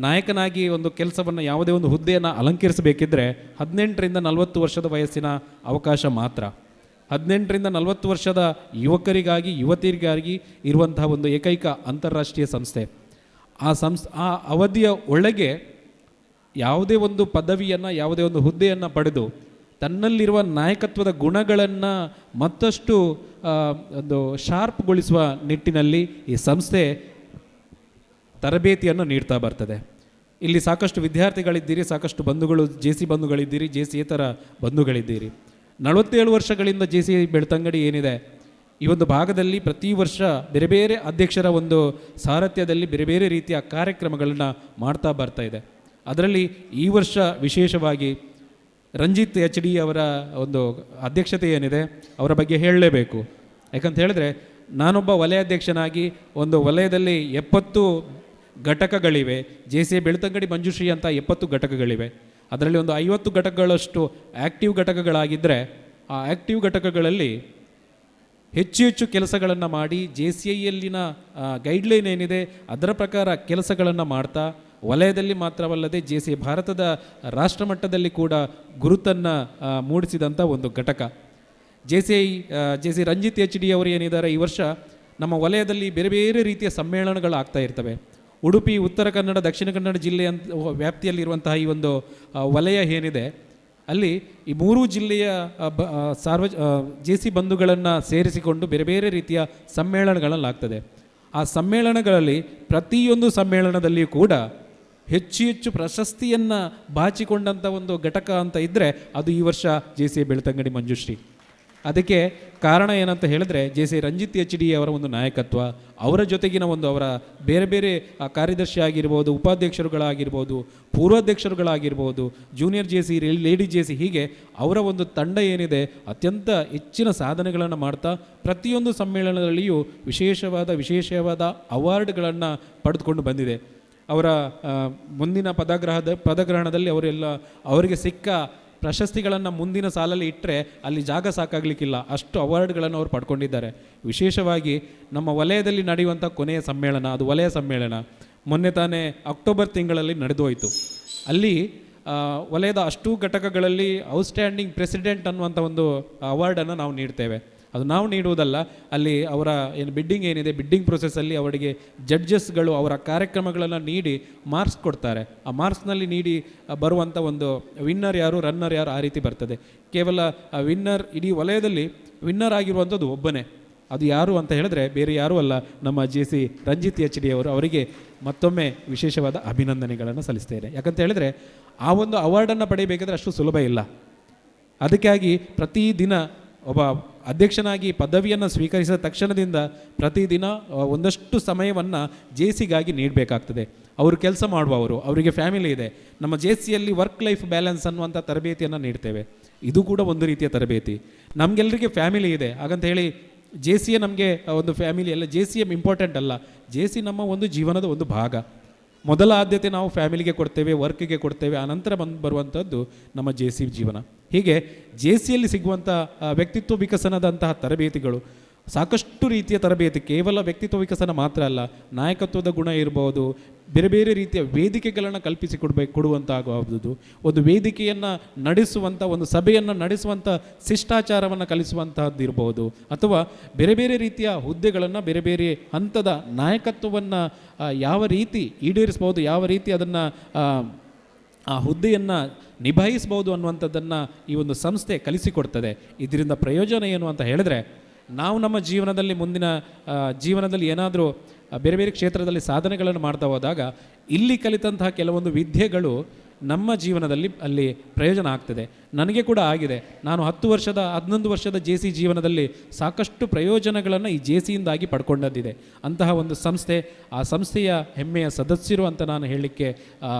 ನಾಯಕನಾಗಿ ಒಂದು ಕೆಲಸವನ್ನು, ಯಾವುದೇ ಒಂದು ಹುದ್ದೆಯನ್ನು ಅಲಂಕರಿಸಬೇಕಿದ್ರೆ 18ರಿಂದ 40 ವರ್ಷದ ವಯಸ್ಸಿನ ಅವಕಾಶ ಮಾತ್ರ. 18ರಿಂದ 40 ವರ್ಷದ ಯುವಕರಿಗಾಗಿ, ಯುವತಿಯರಿಗಾಗಿ ಇರುವಂತಹ ಒಂದು ಏಕೈಕ ಅಂತಾರಾಷ್ಟ್ರೀಯ ಸಂಸ್ಥೆ. ಆ ಅವಧಿಯ ಒಳಗೆ ಯಾವುದೇ ಒಂದು ಪದವಿಯನ್ನು, ಯಾವುದೇ ಒಂದು ಹುದ್ದೆಯನ್ನು ಪಡೆದು ತನ್ನಲ್ಲಿರುವ ನಾಯಕತ್ವದ ಗುಣಗಳನ್ನು ಮತ್ತಷ್ಟು ಒಂದು ಶಾರ್ಪ್ಗೊಳಿಸುವ ನಿಟ್ಟಿನಲ್ಲಿ ಈ ಸಂಸ್ಥೆ ತರಬೇತಿಯನ್ನು ನೀಡ್ತಾ ಬರ್ತದೆ. ಇಲ್ಲಿ ಸಾಕಷ್ಟು ವಿದ್ಯಾರ್ಥಿಗಳಿದ್ದೀರಿ, ಸಾಕಷ್ಟು ಬಂಧುಗಳು, ಜೆ ಸಿ ಬಂಧುಗಳಿದ್ದೀರಿ, ಜೆ ಸಿ ಇತರ ಬಂಧುಗಳಿದ್ದೀರಿ. 47 ವರ್ಷಗಳಿಂದ ಜೆ ಸಿ ಬೆಳ್ತಂಗಡಿ ಏನಿದೆ, ಈ ಒಂದು ಭಾಗದಲ್ಲಿ ಪ್ರತಿ ವರ್ಷ ಬೇರೆ ಬೇರೆ ಅಧ್ಯಕ್ಷರ ಒಂದು ಸಾರಥ್ಯದಲ್ಲಿ ಬೇರೆ ಬೇರೆ ರೀತಿಯ ಕಾರ್ಯಕ್ರಮಗಳನ್ನು ಮಾಡ್ತಾ ಬರ್ತಾ ಇದೆ. ಅದರಲ್ಲಿ ಈ ವರ್ಷ ವಿಶೇಷವಾಗಿ ರಂಜಿತ್ ಎಚ್ ಡಿ ಅವರ ಒಂದು ಅಧ್ಯಕ್ಷತೆ ಏನಿದೆ, ಅವರ ಬಗ್ಗೆ ಹೇಳಲೇಬೇಕು. ಯಾಕಂತ ಹೇಳಿದ್ರೆ, ನಾನೊಬ್ಬ ವಲಯಾಧ್ಯಕ್ಷನಾಗಿ ಒಂದು ವಲಯದಲ್ಲಿ 70 ಘಟಕಗಳಿವೆ. ಜೆ ಸಿ ಬೆಳ್ತಂಗಡಿ ಮಂಜುಶ್ರೀ ಅಂತ 70 ಘಟಕಗಳಿವೆ. ಅದರಲ್ಲಿ ಒಂದು 50 ಘಟಕಗಳಷ್ಟು ಆ್ಯಕ್ಟಿವ್ ಘಟಕಗಳಾಗಿದ್ದರೆ, ಆ ಆ್ಯಕ್ಟಿವ್ ಘಟಕಗಳಲ್ಲಿ ಹೆಚ್ಚು ಹೆಚ್ಚು ಕೆಲಸಗಳನ್ನು ಮಾಡಿ ಜೆ ಸಿ ಐಯಲ್ಲಿನ ಗೈಡ್ಲೈನ್ ಏನಿದೆ ಅದರ ಪ್ರಕಾರ ಕೆಲಸಗಳನ್ನು ಮಾಡ್ತಾ ವಲಯದಲ್ಲಿ ಮಾತ್ರವಲ್ಲದೆ ಜೆ ಸಿ ಭಾರತದ ರಾಷ್ಟ್ರಮಟ್ಟದಲ್ಲಿ ಕೂಡ ಗುರುತನ್ನು ಮೂಡಿಸಿದಂಥ ಒಂದು ಘಟಕ J C Ranjith H D ಅವರು ಏನಿದ್ದಾರೆ, ಈ ವರ್ಷ ನಮ್ಮ ವಲಯದಲ್ಲಿ ಬೇರೆ ಬೇರೆ ರೀತಿಯ ಸಮ್ಮೇಳನಗಳಾಗ್ತಾ ಇರ್ತವೆ. ಉಡುಪಿ, ಉತ್ತರ ಕನ್ನಡ, ದಕ್ಷಿಣ ಕನ್ನಡ ಜಿಲ್ಲೆಯ ವ್ಯಾಪ್ತಿಯಲ್ಲಿರುವಂತಹ ಈ ಒಂದು ವಲಯ ಏನಿದೆ, ಅಲ್ಲಿ ಈ 3 ಜಿಲ್ಲೆಯ ಜೆ ಸಿ ಬಂಧುಗಳನ್ನು ಸೇರಿಸಿಕೊಂಡು ಬೇರೆ ಬೇರೆ ರೀತಿಯ ಸಮ್ಮೇಳನಗಳಲ್ಲಾಗ್ತದೆ. ಆ ಸಮ್ಮೇಳನಗಳಲ್ಲಿ ಪ್ರತಿಯೊಂದು ಸಮ್ಮೇಳನದಲ್ಲಿಯೂ ಕೂಡ ಹೆಚ್ಚು ಹೆಚ್ಚು ಪ್ರಶಸ್ತಿಯನ್ನು ಬಾಚಿಕೊಂಡಂಥ ಒಂದು ಘಟಕ ಅಂತ ಇದ್ದರೆ ಅದು ಈ ವರ್ಷ ಜೆ ಸಿ ಬೆಳ್ತಂಗಡಿ ಮಂಜುಶ್ರೀ. ಅದಕ್ಕೆ ಕಾರಣ ಏನಂತ ಹೇಳಿದ್ರೆ, J C Ranjith H D ಅವರ ಒಂದು ನಾಯಕತ್ವ, ಅವರ ಜೊತೆಗಿನ ಒಂದು ಅವರ ಬೇರೆ ಬೇರೆ ಕಾರ್ಯದರ್ಶಿ ಆಗಿರ್ಬೋದು, ಉಪಾಧ್ಯಕ್ಷರುಗಳಾಗಿರ್ಬೋದು, ಪೂರ್ವಾಧ್ಯಕ್ಷರುಗಳಾಗಿರ್ಬೋದು, junior J C, lady J C, ಹೀಗೆ ಅವರ ಒಂದು ತಂಡ ಏನಿದೆ ಅತ್ಯಂತ ಹೆಚ್ಚಿನ ಸಾಧನೆಗಳನ್ನು ಮಾಡ್ತಾ ಪ್ರತಿಯೊಂದು ಸಮ್ಮೇಳನದಲ್ಲಿಯೂ ವಿಶೇಷವಾದ ಅವಾರ್ಡ್ಗಳನ್ನು ಪಡೆದುಕೊಂಡು ಬಂದಿದೆ. ಅವರ ಮುಂದಿನ ಪದಗ್ರಹಣದಲ್ಲಿ ಅವರಿಗೆ ಸಿಕ್ಕ ಪ್ರಶಸ್ತಿಗಳನ್ನು ಮುಂದಿನ ಸಾಲಲ್ಲಿ ಇಟ್ಟರೆ ಅಲ್ಲಿ ಜಾಗ ಸಾಕಾಗಲಿಕ್ಕಿಲ್ಲ, ಅಷ್ಟು ಅವಾರ್ಡ್ಗಳನ್ನು ಅವರು ಪಡ್ಕೊಂಡಿದ್ದಾರೆ. ವಿಶೇಷವಾಗಿ ನಮ್ಮ ವಲಯದಲ್ಲಿ ನಡೆಯುವಂಥ ಕೊನೆಯ ಸಮ್ಮೇಳನ, ಅದು ವಲಯ ಸಮ್ಮೇಳನ, ಮೊನ್ನೆ ತಾನೇ ಅಕ್ಟೋಬರ್ ತಿಂಗಳಲ್ಲಿ ನಡೆದು ಹೋಯಿತು. ಅಲ್ಲಿ ವಲಯದ ಅಷ್ಟೂ ಘಟಕಗಳಲ್ಲಿ ಔಟ್ಸ್ಟ್ಯಾಂಡಿಂಗ್ ಪ್ರೆಸಿಡೆಂಟ್ ಅನ್ನುವಂಥ ಒಂದು ಅವಾರ್ಡನ್ನು ನಾವು ನೀಡ್ತೇವೆ. ಅದು ನಾವು ನೀಡುವುದಲ್ಲ, ಅಲ್ಲಿ ಅವರ ಬಿಡ್ಡಿಂಗ್ ಏನಿದೆ, ಬಿಡ್ಡಿಂಗ್ ಪ್ರೊಸೆಸ್ಸಲ್ಲಿ ಅವರಿಗೆ ಜಡ್ಜಸ್ಗಳು ಅವರ ಕಾರ್ಯಕ್ರಮಗಳನ್ನು ನೀಡಿ ಮಾರ್ಕ್ಸ್ ಕೊಡ್ತಾರೆ. ಆ ಮಾರ್ಕ್ಸ್ನಲ್ಲಿ ನೀಡಿ ಬರುವಂಥ ಒಂದು ವಿನ್ನರ್ ಯಾರು, ರನ್ನರ್ ಯಾರು, ಆ ರೀತಿ ಬರ್ತದೆ. ಕೇವಲ ವಿನ್ನರ್, ಇಡೀ ವಲಯದಲ್ಲಿ ವಿನ್ನರ್ ಆಗಿರುವಂಥದ್ದು ಒಬ್ಬನೇ. ಅದು ಯಾರು ಅಂತ ಹೇಳಿದ್ರೆ ಬೇರೆ ಯಾರೂ ಅಲ್ಲ, ನಮ್ಮ J C Ranjith H D ಅವರು. ಅವರಿಗೆ ಮತ್ತೊಮ್ಮೆ ವಿಶೇಷವಾದ ಅಭಿನಂದನೆಗಳನ್ನು ಸಲ್ಲಿಸ್ತೇನೆ. ಯಾಕಂತ ಹೇಳಿದ್ರೆ ಆ ಒಂದು ಅವಾರ್ಡನ್ನು ಪಡೆಯಬೇಕಾದ್ರೆ ಅಷ್ಟು ಸುಲಭ ಇಲ್ಲ. ಅದಕ್ಕಾಗಿ ಪ್ರತಿದಿನ ಒಬ್ಬ ಅಧ್ಯಕ್ಷನಾಗಿ ಪದವಿಯನ್ನು ಸ್ವೀಕರಿಸಿದ ತಕ್ಷಣದಿಂದ ಪ್ರತಿದಿನ ಒಂದಷ್ಟು ಸಮಯವನ್ನು ಜೆ ಸಿಗಾಗಿ ನೀಡಬೇಕಾಗ್ತದೆ. ಅವರು ಕೆಲಸ ಮಾಡುವವರು, ಅವರಿಗೆ ಫ್ಯಾಮಿಲಿ ಇದೆ. ನಮ್ಮ ಜೆ ಸಿಯಲ್ಲಿ ವರ್ಕ್ ಲೈಫ್ ಬ್ಯಾಲೆನ್ಸ್ ಅನ್ನುವಂಥ ತರಬೇತಿಯನ್ನು ನೀಡ್ತೇವೆ. ಇದು ಕೂಡ ಒಂದು ರೀತಿಯ ತರಬೇತಿ. ನಮಗೆಲ್ಲರಿಗೆ ಫ್ಯಾಮಿಲಿ ಇದೆ, ಹಾಗಂತ ಹೇಳಿ ಜೆ ಸಿಯೇ ನಮಗೆ ಒಂದು ಫ್ಯಾಮಿಲಿ ಅಲ್ಲ, ಜೆ ಸಿ ಎಮ್ ಇಂಪಾರ್ಟೆಂಟ್ ಅಲ್ಲ. ಜೆ ಸಿ ನಮ್ಮ ಒಂದು ಜೀವನದ ಒಂದು ಭಾಗ. ಮೊದಲ ಆದ್ಯತೆ ನಾವು ಫ್ಯಾಮಿಲಿಗೆ ಕೊಡ್ತೇವೆ, ವರ್ಕಿಗೆ ಕೊಡ್ತೇವೆ, ಆನಂತರ ಬರುವಂಥದ್ದು ನಮ್ಮ ಜೆ ಸಿ ಜೀವನ. ಹೀಗೆ ಜೆ ಸಿಯಲ್ಲಿ ಸಿಗುವಂಥ ವ್ಯಕ್ತಿತ್ವ ವಿಕಸನದಂತಹ ತರಬೇತಿಗಳು ಸಾಕಷ್ಟು ರೀತಿಯ ತರಬೇತಿ, ಕೇವಲ ವ್ಯಕ್ತಿತ್ವ ವಿಕಸನ ಮಾತ್ರ ಅಲ್ಲ, ನಾಯಕತ್ವದ ಗುಣ ಇರ್ಬೋದು, ಬೇರೆ ಬೇರೆ ರೀತಿಯ ವೇದಿಕೆಗಳನ್ನು ಕೊಡುವಂತಾಗುವುದು, ಒಂದು ವೇದಿಕೆಯನ್ನು ನಡೆಸುವಂಥ, ಒಂದು ಸಭೆಯನ್ನು ನಡೆಸುವಂಥ ಶಿಷ್ಟಾಚಾರವನ್ನು ಕಲಿಸುವಂತಹದ್ದು ಇರ್ಬೋದು, ಅಥವಾ ಬೇರೆ ಬೇರೆ ರೀತಿಯ ಹುದ್ದೆಗಳನ್ನು, ಬೇರೆ ಬೇರೆ ಹಂತದ ನಾಯಕತ್ವವನ್ನು ಯಾವ ರೀತಿ ಈಡೇರಿಸ್ಬೋದು, ಯಾವ ರೀತಿ ಅದನ್ನು ಆ ಹುದ್ದೆಯನ್ನು ನಿಭಾಯಿಸ್ಬೋದು ಅನ್ನುವಂಥದ್ದನ್ನು ಈ ಒಂದು ಸಂಸ್ಥೆ ಕಲಿಸಿಕೊಡ್ತದೆ. ಇದರಿಂದ ಪ್ರಯೋಜನ ಏನು ಅಂತ ಹೇಳಿದ್ರೆ, ನಾವು ನಮ್ಮ ಮುಂದಿನ ಜೀವನದಲ್ಲಿ ಏನಾದರೂ ಬೇರೆ ಬೇರೆ ಕ್ಷೇತ್ರದಲ್ಲಿ ಸಾಧನೆಗಳನ್ನು ಮಾಡ್ತಾ ಹೋದಾಗ ಇಲ್ಲಿ ಕಲಿತಂತಹ ಕೆಲವೊಂದು ವಿದ್ಯೆಗಳು ನಮ್ಮ ಜೀವನದಲ್ಲಿ ಅಲ್ಲಿ ಪ್ರಯೋಜನ ಆಗ್ತದೆ. ನನಗೆ ಕೂಡ ಆಗಿದೆ. ನಾನು 11 ವರ್ಷದ ಜೆ ಸಿ ಜೀವನದಲ್ಲಿ ಸಾಕಷ್ಟು ಪ್ರಯೋಜನಗಳನ್ನು ಈ ಜೆ ಸಿಯಿಂದಾಗಿ ಪಡ್ಕೊಂಡದ್ದಿದೆ. ಅಂತಹ ಒಂದು ಸಂಸ್ಥೆ, ಆ ಸಂಸ್ಥೆಯ ಹೆಮ್ಮೆಯ ಸದಸ್ಯರು ಅಂತ ನಾನು ಹೇಳಲಿಕ್ಕೆ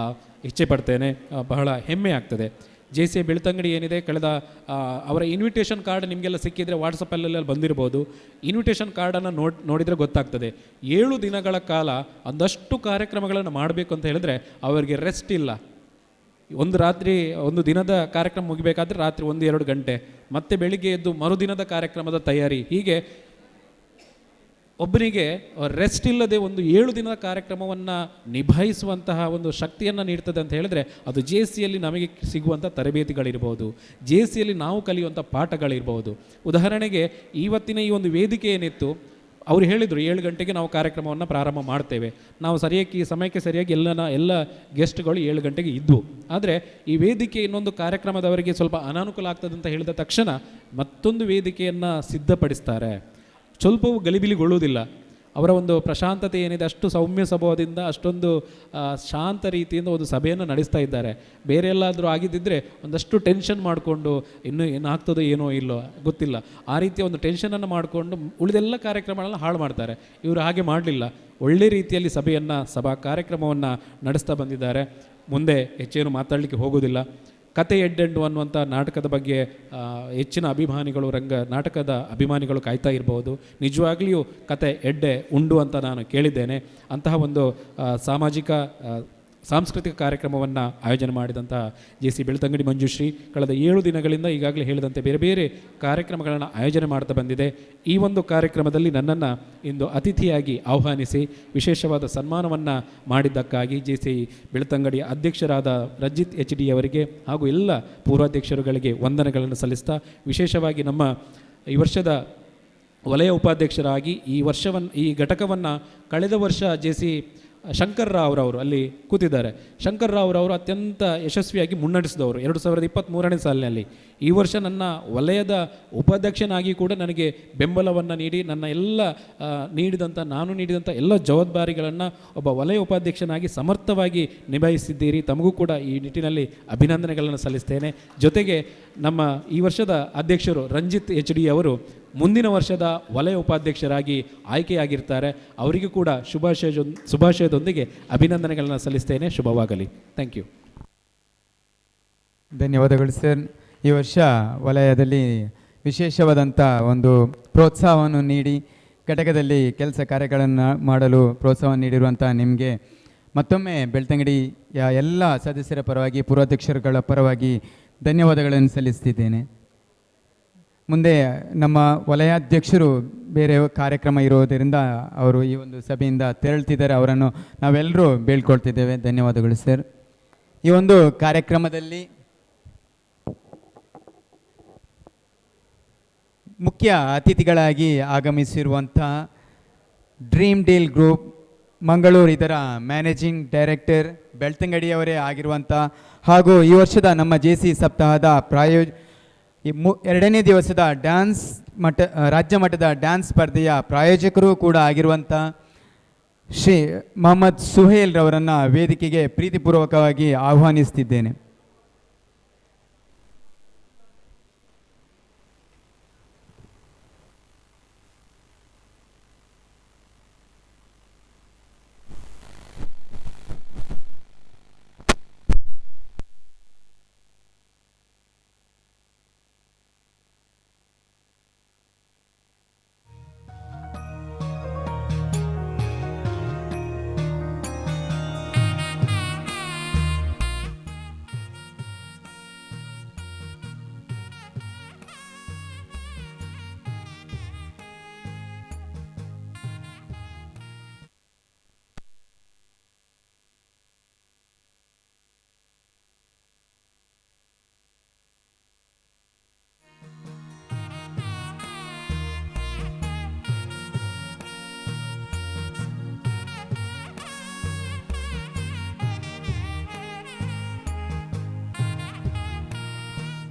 ಇಚ್ಛೆ ಪಡ್ತೇನೆ. ಬಹಳ ಹೆಮ್ಮೆ ಆಗ್ತದೆ. ಜೆ ಸಿ ಬೆಳ್ತಂಗಡಿ ಏನಿದೆ, ಕಳೆದ ಅವರ ಇನ್ವಿಟೇಷನ್ ಕಾರ್ಡ್ ನಿಮಗೆಲ್ಲ ಸಿಕ್ಕಿದರೆ ವಾಟ್ಸಪ್ಪಲ್ಲೆಲ್ಲ ಬಂದಿರ್ಬೋದು. ಇನ್ವಿಟೇಷನ್ ಕಾರ್ಡನ್ನು ನೋಡಿದರೆ ಗೊತ್ತಾಗ್ತದೆ. 7 ದಿನಗಳ ಕಾಲ ಒಂದಷ್ಟು ಕಾರ್ಯಕ್ರಮಗಳನ್ನು ಮಾಡಬೇಕು ಅಂತ ಹೇಳಿದ್ರೆ ಅವರಿಗೆ ರೆಸ್ಟ್ ಇಲ್ಲ. ಒಂದು ದಿನದ ಕಾರ್ಯಕ್ರಮ ಮುಗಿಬೇಕಾದ್ರೆ ರಾತ್ರಿ 1-2 ಗಂಟೆ, ಮತ್ತೆ ಬೆಳಿಗ್ಗೆ ಎದ್ದು ಮರುದಿನದ ಕಾರ್ಯಕ್ರಮದ ತಯಾರಿ, ಹೀಗೆ ಒಬ್ಬನಿಗೆ ರೆಸ್ಟ್ ಇಲ್ಲದೆ ಒಂದು 7 ದಿನದ ಕಾರ್ಯಕ್ರಮವನ್ನು ನಿಭಾಯಿಸುವಂತಹ ಒಂದು ಶಕ್ತಿಯನ್ನು ನೀಡ್ತದೆ ಅಂತ ಹೇಳಿದ್ರೆ ಅದು JCಯಲ್ಲಿ ನಮಗೆ ಸಿಗುವಂಥ ತರಬೇತಿಗಳಿರ್ಬೋದು, JCಯಲ್ಲಿ ನಾವು ಕಲಿಯುವಂಥ ಪಾಠಗಳಿರ್ಬೋದು. ಉದಾಹರಣೆಗೆ ಇವತ್ತಿನ ಈ ಒಂದು ವೇದಿಕೆ ಏನಿತ್ತು, ಅವರು ಹೇಳಿದರು 7 ಗಂಟೆಗೆ ನಾವು ಕಾರ್ಯಕ್ರಮವನ್ನು ಪ್ರಾರಂಭ ಮಾಡ್ತೇವೆ. ನಾವು ಸಮಯಕ್ಕೆ ಸರಿಯಾಗಿ ಎಲ್ಲ ಗೆಸ್ಟ್ಗಳು 7 ಗಂಟೆಗೆ ಇದ್ವು. ಆದರೆ ಈ ವೇದಿಕೆ ಇನ್ನೊಂದು ಕಾರ್ಯಕ್ರಮದವರಿಗೆ ಸ್ವಲ್ಪ ಅನಾನುಕೂಲ ಆಗ್ತದೆ ಅಂತ ಹೇಳಿದ ತಕ್ಷಣ ಮತ್ತೊಂದು ವೇದಿಕೆಯನ್ನು ಸಿದ್ಧಪಡಿಸ್ತಾರೆ. ಸ್ವಲ್ಪವೂ ಗಲಿಬಿಲಿಗೊಳ್ಳುವುದಿಲ್ಲ. ಅವರ ಒಂದು ಪ್ರಶಾಂತತೆ ಏನಿದೆ, ಅಷ್ಟು ಸೌಮ್ಯ ಸ್ವಭಾವದಿಂದ ಅಷ್ಟೊಂದು ಶಾಂತ ರೀತಿಯಿಂದ ಒಂದು ಸಭೆಯನ್ನು ನಡೆಸ್ತಾ ಇದ್ದಾರೆ. ಬೇರೆ ಎಲ್ಲಾದರೂ ಆಗಿದ್ದಿದ್ರೆ ಒಂದಷ್ಟು ಟೆನ್ಷನ್ ಮಾಡಿಕೊಂಡು ಇನ್ನೂ ಏನಾಗ್ತದೋ ಏನೋ ಇಲ್ಲೋ ಗೊತ್ತಿಲ್ಲ, ಆ ರೀತಿಯ ಒಂದು ಟೆನ್ಷನನ್ನು ಮಾಡಿಕೊಂಡು ಉಳಿದೆಲ್ಲ ಕಾರ್ಯಕ್ರಮಗಳನ್ನ ಹಾಳು ಮಾಡ್ತಾರೆ. ಇವರು ಹಾಗೆ ಮಾಡಲಿಲ್ಲ, ಒಳ್ಳೆ ರೀತಿಯಲ್ಲಿ ಸಭಾ ಕಾರ್ಯಕ್ರಮವನ್ನು ನಡೆಸ್ತಾ ಬಂದಿದ್ದಾರೆ. ಮುಂದೆ ಹೆಚ್ಚೇನು ಮಾತಾಡಲಿಕ್ಕೆ ಹೋಗೋದಿಲ್ಲ. ಕತೆ ಎಡ್ಡೆಂಡು ಅನ್ನುವಂಥ ನಾಟಕದ ಬಗ್ಗೆ ಹೆಚ್ಚಿನ ಅಭಿಮಾನಿಗಳು, ನಾಟಕದ ಅಭಿಮಾನಿಗಳು ಕಾಯ್ತಾ ಇರಬಹುದು. ನಿಜವಾಗ್ಲಿಯೂ ಕತೆ ಎಡ್ಡೆ ಉಂಡು ಅಂತ ನಾನು ಕೇಳಿದ್ದೇನೆ. ಅಂತಹ ಒಂದು ಸಾಂಸ್ಕೃತಿಕ ಕಾರ್ಯಕ್ರಮವನ್ನು ಆಯೋಜನೆ ಮಾಡಿದಂತಹ JC ಬೆಳ್ತಂಗಡಿ ಮಂಜುಶ್ರೀ ಕಳೆದ 7 ದಿನಗಳಿಂದ ಈಗಾಗಲೇ ಹೇಳಿದಂತೆ ಬೇರೆ ಬೇರೆ ಕಾರ್ಯಕ್ರಮಗಳನ್ನು ಆಯೋಜನೆ ಮಾಡ್ತಾ ಬಂದಿದೆ. ಈ ಒಂದು ಕಾರ್ಯಕ್ರಮದಲ್ಲಿ ನನ್ನನ್ನು ಇಂದು ಅತಿಥಿಯಾಗಿ ಆಹ್ವಾನಿಸಿ ವಿಶೇಷವಾದ ಸನ್ಮಾನವನ್ನು ಮಾಡಿದ್ದಕ್ಕಾಗಿ JC ಬೆಳ್ತಂಗಡಿ ಅಧ್ಯಕ್ಷರಾದ ರಂಜಿತ್ HD ಅವರಿಗೆ ಹಾಗೂ ಎಲ್ಲ ಪೂರ್ವಾಧ್ಯಕ್ಷರುಗಳಿಗೆ ವಂದನೆಗಳನ್ನು ಸಲ್ಲಿಸ್ತಾ, ವಿಶೇಷವಾಗಿ ನಮ್ಮ ಈ ವರ್ಷದ ವಲಯ ಉಪಾಧ್ಯಕ್ಷರಾಗಿ ಈ ಘಟಕವನ್ನು ಕಳೆದ ವರ್ಷ JC ಶಂಕರ್ ರಾವ್ರವರು ಅಲ್ಲಿ ಕೂತಿದ್ದಾರೆ. ಶಂಕರ್ ರಾವ್ರವರು ಅತ್ಯಂತ ಯಶಸ್ವಿಯಾಗಿ ಮುನ್ನಡೆಸಿದವರು 2023ನೇ ಸಾಲಿನಲ್ಲಿ. ಈ ವರ್ಷ ನನ್ನ ವಲಯದ ಉಪಾಧ್ಯಕ್ಷನಾಗಿ ಕೂಡ ನನಗೆ ಬೆಂಬಲವನ್ನು ನೀಡಿ ನಾನು ನೀಡಿದಂಥ ಎಲ್ಲ ಜವಾಬ್ದಾರಿಗಳನ್ನು ಒಬ್ಬ ವಲಯ ಉಪಾಧ್ಯಕ್ಷನಾಗಿ ಸಮರ್ಥವಾಗಿ ನಿಭಾಯಿಸಿದ್ದೀರಿ. ತಮಗೂ ಕೂಡ ಈ ನಿಟ್ಟಿನಲ್ಲಿ ಅಭಿನಂದನೆಗಳನ್ನು ಸಲ್ಲಿಸ್ತೇನೆ. ಜೊತೆಗೆ ನಮ್ಮ ಈ ವರ್ಷದ ಅಧ್ಯಕ್ಷರು ರಂಜಿತ್ HD ಅವರು ಮುಂದಿನ ವರ್ಷದ ವಲಯ ಉಪಾಧ್ಯಕ್ಷರಾಗಿ ಆಯ್ಕೆಯಾಗಿರ್ತಾರೆ. ಅವರಿಗೂ ಕೂಡ ಶುಭಾಶಯದೊಂದಿಗೆ ಅಭಿನಂದನೆಗಳನ್ನು ಸಲ್ಲಿಸ್ತೇನೆ. ಶುಭವಾಗಲಿ. Thank you. ಧನ್ಯವಾದಗಳು ಸರ್. ಈ ವರ್ಷ ವಲಯದಲ್ಲಿ ವಿಶೇಷವಾದಂಥ ಒಂದು ಪ್ರೋತ್ಸಾಹವನ್ನು ನೀಡಿ ಘಟಕದಲ್ಲಿ ಕೆಲಸ ಕಾರ್ಯಗಳನ್ನು ಮಾಡಲು ಪ್ರೋತ್ಸಾಹವನ್ನು ನೀಡಿರುವಂಥ ನಿಮಗೆ ಮತ್ತೊಮ್ಮೆ ಬೆಳ್ತಂಗಡಿಯ ಎಲ್ಲ ಸದಸ್ಯರ ಪರವಾಗಿ, ಪೂರ್ವಾಧ್ಯಕ್ಷರುಗಳ ಪರವಾಗಿ ಧನ್ಯವಾದಗಳನ್ನು ಸಲ್ಲಿಸ್ತಿದ್ದೇನೆ. ಮುಂದೆ ನಮ್ಮ ವಲಯಾಧ್ಯಕ್ಷರು ಬೇರೆ ಕಾರ್ಯಕ್ರಮ ಇರೋದರಿಂದ ಅವರು ಈ ಒಂದು ಸಭೆಯಿಂದ ತೆರಳುತ್ತಿದ್ದಾರೆ. ಅವರನ್ನು ನಾವೆಲ್ಲರೂ ಬೇಳ್ಕೊಳ್ತಿದ್ದೇವೆ. ಧನ್ಯವಾದಗಳು ಸರ್. ಈ ಒಂದು ಕಾರ್ಯಕ್ರಮದಲ್ಲಿ ಮುಖ್ಯ ಅತಿಥಿಗಳಾಗಿ ಆಗಮಿಸಿರುವಂಥ ಡ್ರೀಮ್ ಡೀಲ್ ಗ್ರೂಪ್ ಮಂಗಳೂರು, ಇದರ ಮ್ಯಾನೇಜಿಂಗ್ ಡೈರೆಕ್ಟರ್ ಬೆಳ್ತಂಗಡಿಯವರೇ ಆಗಿರುವಂಥ ಹಾಗೂ ಈ ವರ್ಷದ ನಮ್ಮ JC ಸಪ್ತಾಹದ ಎರಡನೇ ದಿವಸದ ರಾಜ್ಯ ಮಟ್ಟದ ಡ್ಯಾನ್ಸ್ ಸ್ಪರ್ಧೆಯ ಪ್ರಾಯೋಜಕರು ಕೂಡ ಆಗಿರುವಂಥ ಶ್ರೀ ಮೊಹಮ್ಮದ್ ಸುಹೇಲ್ ರವರನ್ನು ವೇದಿಕೆಗೆ ಪ್ರೀತಿಪೂರ್ವಕವಾಗಿ ಆಹ್ವಾನಿಸ್ತಿದ್ದೇನೆ.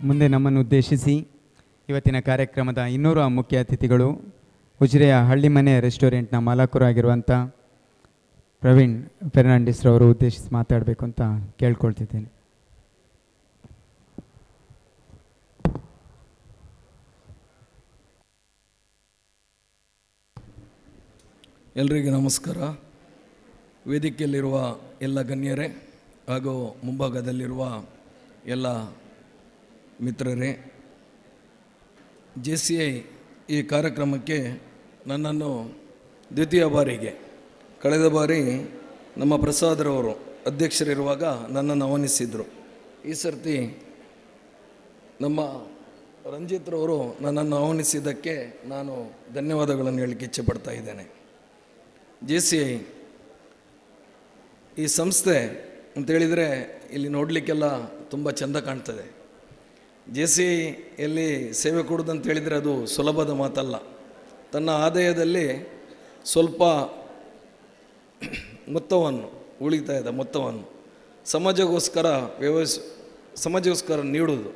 ಮುಂದೆ ನಮ್ಮನ್ನು ಉದ್ದೇಶಿಸಿ ಇವತ್ತಿನ ಕಾರ್ಯಕ್ರಮದ 200 ಮುಖ್ಯ ಅತಿಥಿಗಳು ಉಜಿರೆಯ ಹಳ್ಳಿಮನೆ ರೆಸ್ಟೋರೆಂಟ್ನ ಮಾಲಕರಾಗಿರುವಂಥ ಪ್ರವೀಣ್ ಫೆರ್ನಾಂಡಿಸ್ ರವರು ಉದ್ದೇಶಿಸಿ ಮಾತಾಡಬೇಕು ಅಂತ ಕೇಳ್ಕೊಳ್ತಿದ್ದೇನೆ. ಎಲ್ರಿಗೂ ನಮಸ್ಕಾರ. ವೇದಿಕೆಯಲ್ಲಿರುವ ಎಲ್ಲ ಗಣ್ಯರೇ ಹಾಗೂ ಮುಂಭಾಗದಲ್ಲಿರುವ ಎಲ್ಲ ಮಿತ್ರರೇ, JCI ಈ ಕಾರ್ಯಕ್ರಮಕ್ಕೆ ನನ್ನನ್ನು ದ್ವಿತೀಯ ಬಾರಿಗೆ, ಕಳೆದ ಬಾರಿ ನಮ್ಮ ಪ್ರಸಾದ್ರವರು ಅಧ್ಯಕ್ಷರಿರುವಾಗ ನನ್ನನ್ನು ಆಹ್ವಾನಿಸಿದರು. ಈ ಸರ್ತಿ ನಮ್ಮ ರಂಜಿತ್ರವರು ನನ್ನನ್ನು ಆಹ್ವಾನಿಸಿದ್ದಕ್ಕೆ ನಾನು ಧನ್ಯವಾದಗಳನ್ನು ಹೇಳಲಿಕ್ಕೆ ಇಚ್ಛೆಪಡ್ತಾ ಇದ್ದೇನೆ. JCI ಈ ಸಂಸ್ಥೆ ಅಂತೇಳಿದರೆ ಇಲ್ಲಿ ನೋಡಲಿಕ್ಕೆಲ್ಲ ತುಂಬ ಚೆಂದ ಕಾಣ್ತದೆ. JCIಯಲ್ಲಿ ಸೇವೆ ಕೊಡೋದಂತೇಳಿದರೆ ಅದು ಸುಲಭದ ಮಾತಲ್ಲ. ತನ್ನ ಆದಾಯದಲ್ಲಿ ಸ್ವಲ್ಪ ಮೊತ್ತವನ್ನು, ಉಳಿತಾಯದ ಮೊತ್ತವನ್ನು ಸಮಾಜಗೋಸ್ಕರ ನೀಡುವುದು.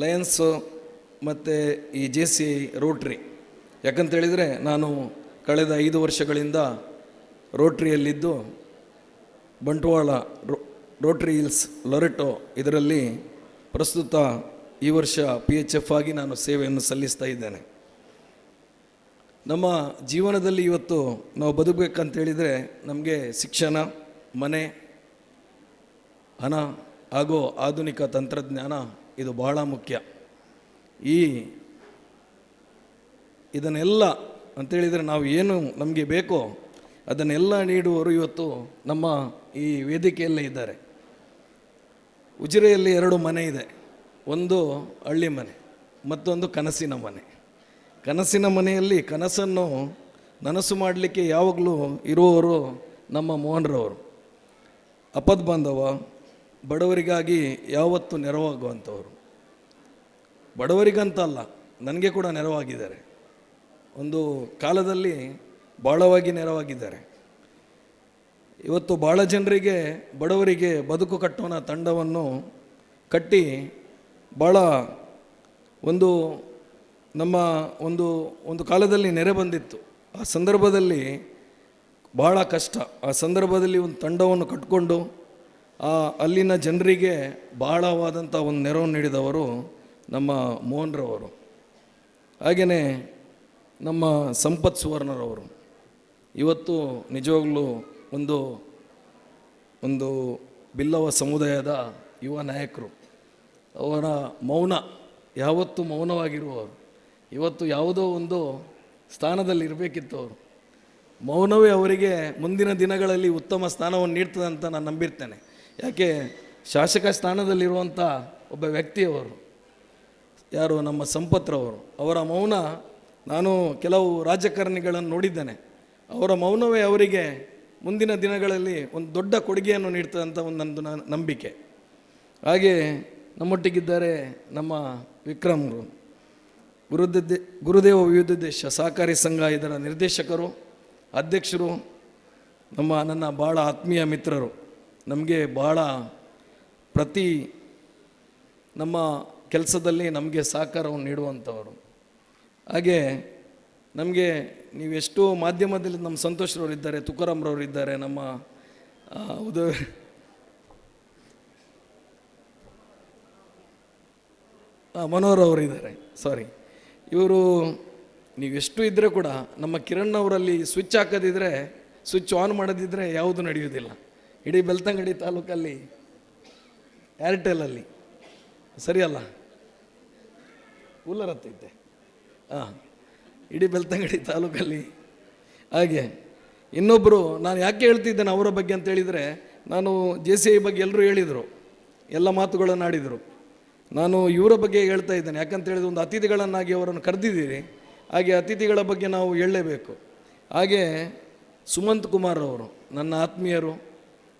ಲಯನ್ಸು ಮತ್ತು ಈ JCI ರೋಟ್ರಿ, ಯಾಕಂತೇಳಿದರೆ ನಾನು ಕಳೆದ 5 ವರ್ಷಗಳಿಂದ ರೋಟ್ರಿಯಲ್ಲಿದ್ದು ಬಂಟ್ವಾಳ ರೋಟ್ರಿ ಹಿಲ್ಸ್ ಲೊರೆಟೋ ಇದರಲ್ಲಿ ಪ್ರಸ್ತುತ ಈ ವರ್ಷ PHF ಆಗಿ ನಾನು ಸೇವೆಯನ್ನು ಸಲ್ಲಿಸ್ತಾ ಇದ್ದೇನೆ. ನಮ್ಮ ಜೀವನದಲ್ಲಿ ಇವತ್ತು ನಾವು ಬದುಕಬೇಕಂತೇಳಿದರೆ ನಮಗೆ ಶಿಕ್ಷಣ, ಮನೆ, ಹಣ ಹಾಗೂ ಆಧುನಿಕ ತಂತ್ರಜ್ಞಾನ ಇದು ಬಹಳ ಮುಖ್ಯ. ಇದನ್ನೆಲ್ಲ ಅಂತೇಳಿದರೆ ನಾವು ಏನು ನಮಗೆ ಬೇಕೋ ಅದನ್ನೆಲ್ಲ ನೀಡುವವರು ಇವತ್ತು ನಮ್ಮ ಈ ವೇದಿಕೆಯಲ್ಲೇ ಇದ್ದಾರೆ. ಉಜಿರೆಯಲ್ಲಿ 2 ಮನೆ ಇದೆ. ಒಂದು ಹಳ್ಳಿ ಮನೆ, ಮತ್ತೊಂದು ಕನಸಿನ ಮನೆ. ಕನಸಿನ ಮನೆಯಲ್ಲಿ ಕನಸನ್ನು ನನಸು ಮಾಡಲಿಕ್ಕೆ ಯಾವಾಗಲೂ ಇರುವವರು ನಮ್ಮ ಮೋಹನ್ರವರು. ಅಪದ್ಬಾಂಧವ, ಬಡವರಿಗಾಗಿ ಯಾವತ್ತೂ ನೆರವಾಗುವಂಥವರು. ಬಡವರಿಗಂತಲ್ಲ, ನನಗೆ ಕೂಡ ನೆರವಾಗಿದ್ದಾರೆ. ಒಂದು ಕಾಲದಲ್ಲಿ ಭಾಳವಾಗಿ ನೆರವಾಗಿದ್ದಾರೆ. ಇವತ್ತು ಭಾಳ ಜನರಿಗೆ, ಬಡವರಿಗೆ ಬದುಕು ಕಟ್ಟೋಣ ತಂಡವನ್ನು ಕಟ್ಟಿ ಭಾಳ ನಮ್ಮ ಒಂದು ಕಾಲದಲ್ಲಿ ನೆರೆ ಬಂದಿತ್ತು. ಆ ಸಂದರ್ಭದಲ್ಲಿ ಭಾಳ ಕಷ್ಟ. ಆ ಸಂದರ್ಭದಲ್ಲಿ ಒಂದು ತಂಡವನ್ನು ಕಟ್ಟಿಕೊಂಡು ಅಲ್ಲಿನ ಜನರಿಗೆ ಬಹಳವಾದಂಥ ಒಂದು ನೆರವನ್ನು ನೀಡಿದವರು ನಮ್ಮ ಮೋಹನ್ರವರು. ಹಾಗೆಯೇ ನಮ್ಮ ಸಂಪತ್ ಸುವರ್ಣರವರು ಇವತ್ತು ನಿಜವಾಗ್ಲೂ ಒಂದು ಬಿಲ್ಲವ ಸಮುದಾಯದ ಯುವ ನಾಯಕರು. ಅವರ ಮೌನ, ಯಾವತ್ತೂ ಮೌನವಾಗಿರುವವರು. ಇವತ್ತು ಯಾವುದೋ ಒಂದು ಸ್ಥಾನದಲ್ಲಿ ಇರಬೇಕಿತ್ತು ಅವರು. ಮೌನವೇ ಅವರಿಗೆ ಮುಂದಿನ ದಿನಗಳಲ್ಲಿ ಉತ್ತಮ ಸ್ಥಾನವನ್ನು ನೀಡ್ತದೆ ಅಂತ ನಾನು ನಂಬಿರ್ತೇನೆ. ಯಾಕೆ, ಶಾಸಕ ಸ್ಥಾನದಲ್ಲಿರುವಂಥ ಒಬ್ಬ ವ್ಯಕ್ತಿಯವರು ಯಾರು, ನಮ್ಮ ಸಂಪತ್ರವರು. ಅವರ ಮೌನ, ನಾನು ಕೆಲವು ರಾಜಕಾರಣಿಗಳನ್ನು ನೋಡಿದ್ದೇನೆ, ಅವರ ಮೌನವೇ ಅವರಿಗೆ ಮುಂದಿನ ದಿನಗಳಲ್ಲಿ ಒಂದು ದೊಡ್ಡ ಕೊಡುಗೆಯನ್ನು ನೀಡ್ತದೆ ಅಂತ ಒಂದು ನಂಬಿಕೆ. ಹಾಗೆ ನಮ್ಮೊಟ್ಟಿಗಿದ್ದಾರೆ ನಮ್ಮ ವಿಕ್ರಮ್ರು, ಗುರುದೇವ ವಿವಿಧೋದ್ದೇಶ ಸಹಕಾರಿ ಸಂಘ ಇದರ ನಿರ್ದೇಶಕರು, ಅಧ್ಯಕ್ಷರು, ನನ್ನ ಭಾಳ ಆತ್ಮೀಯ ಮಿತ್ರರು. ನಮಗೆ ಭಾಳ ಪ್ರತಿ ನಮ್ಮ ಕೆಲಸದಲ್ಲಿ ನಮಗೆ ಸಹಕಾರವನ್ನು ನೀಡುವಂಥವರು. ಹಾಗೆ ನಮಗೆ ನೀವೆಷ್ಟು ಮಾಧ್ಯಮದಲ್ಲಿ ನಮ್ಮ ಸಂತೋಷರವರು ಇದ್ದಾರೆ, ತುಕಾರಾಮ್ರವರು ಇದ್ದಾರೆ, ನಮ್ಮ ಮನೋಹರ್ ಅವರು ಇದ್ದಾರೆ. ಇವರು ನೀವೆಷ್ಟು ಇದ್ದರೆ ಕೂಡ ನಮ್ಮ ಕಿರಣ್ ಅವರಲ್ಲಿ ಸ್ವಿಚ್ ಹಾಕೋದಿದ್ರೆ, ಸ್ವಿಚ್ ಆನ್ ಮಾಡೋದಿದ್ರೆ ಯಾವುದು ನಡೆಯುವುದಿಲ್ಲ. ಇಡೀ ಬೆಳ್ತಂಗಡಿ ತಾಲೂಕಲ್ಲಿ, ಏರ್ಟೆಲಲ್ಲಿ, ಸರಿಯಲ್ಲ, ಕೂಲರ್ ಹತ್ತೈತೆ, ಇಡೀ ಬೆಳ್ತಂಗಡಿ ತಾಲೂಕಲ್ಲಿ. ಹಾಗೆ ಇನ್ನೊಬ್ಬರು, ನಾನು ಯಾಕೆ ಹೇಳ್ತಿದ್ದೇನೆ ಅವರ ಬಗ್ಗೆ ಅಂತ ಹೇಳಿದರೆ, ನಾನು JCI ಬಗ್ಗೆ ಎಲ್ಲರೂ ಹೇಳಿದರು, ಎಲ್ಲ ಮಾತುಗಳನ್ನು ಆಡಿದರು. ನಾನು ಇವರ ಬಗ್ಗೆ ಹೇಳ್ತಾ ಇದ್ದೇನೆ. ಯಾಕಂತ ಹೇಳಿದ್ರೆ ಒಂದು ಅತಿಥಿಗಳನ್ನಾಗಿ ಅವರನ್ನು ಕರೆದಿದ್ದೀರಿ. ಹಾಗೆ ಅತಿಥಿಗಳ ಬಗ್ಗೆ ನಾವು ಹೇಳಲೇಬೇಕು. ಹಾಗೆ ಸುಮಂತ್ ಕುಮಾರ್ ಅವರು ನನ್ನ ಆತ್ಮೀಯರು.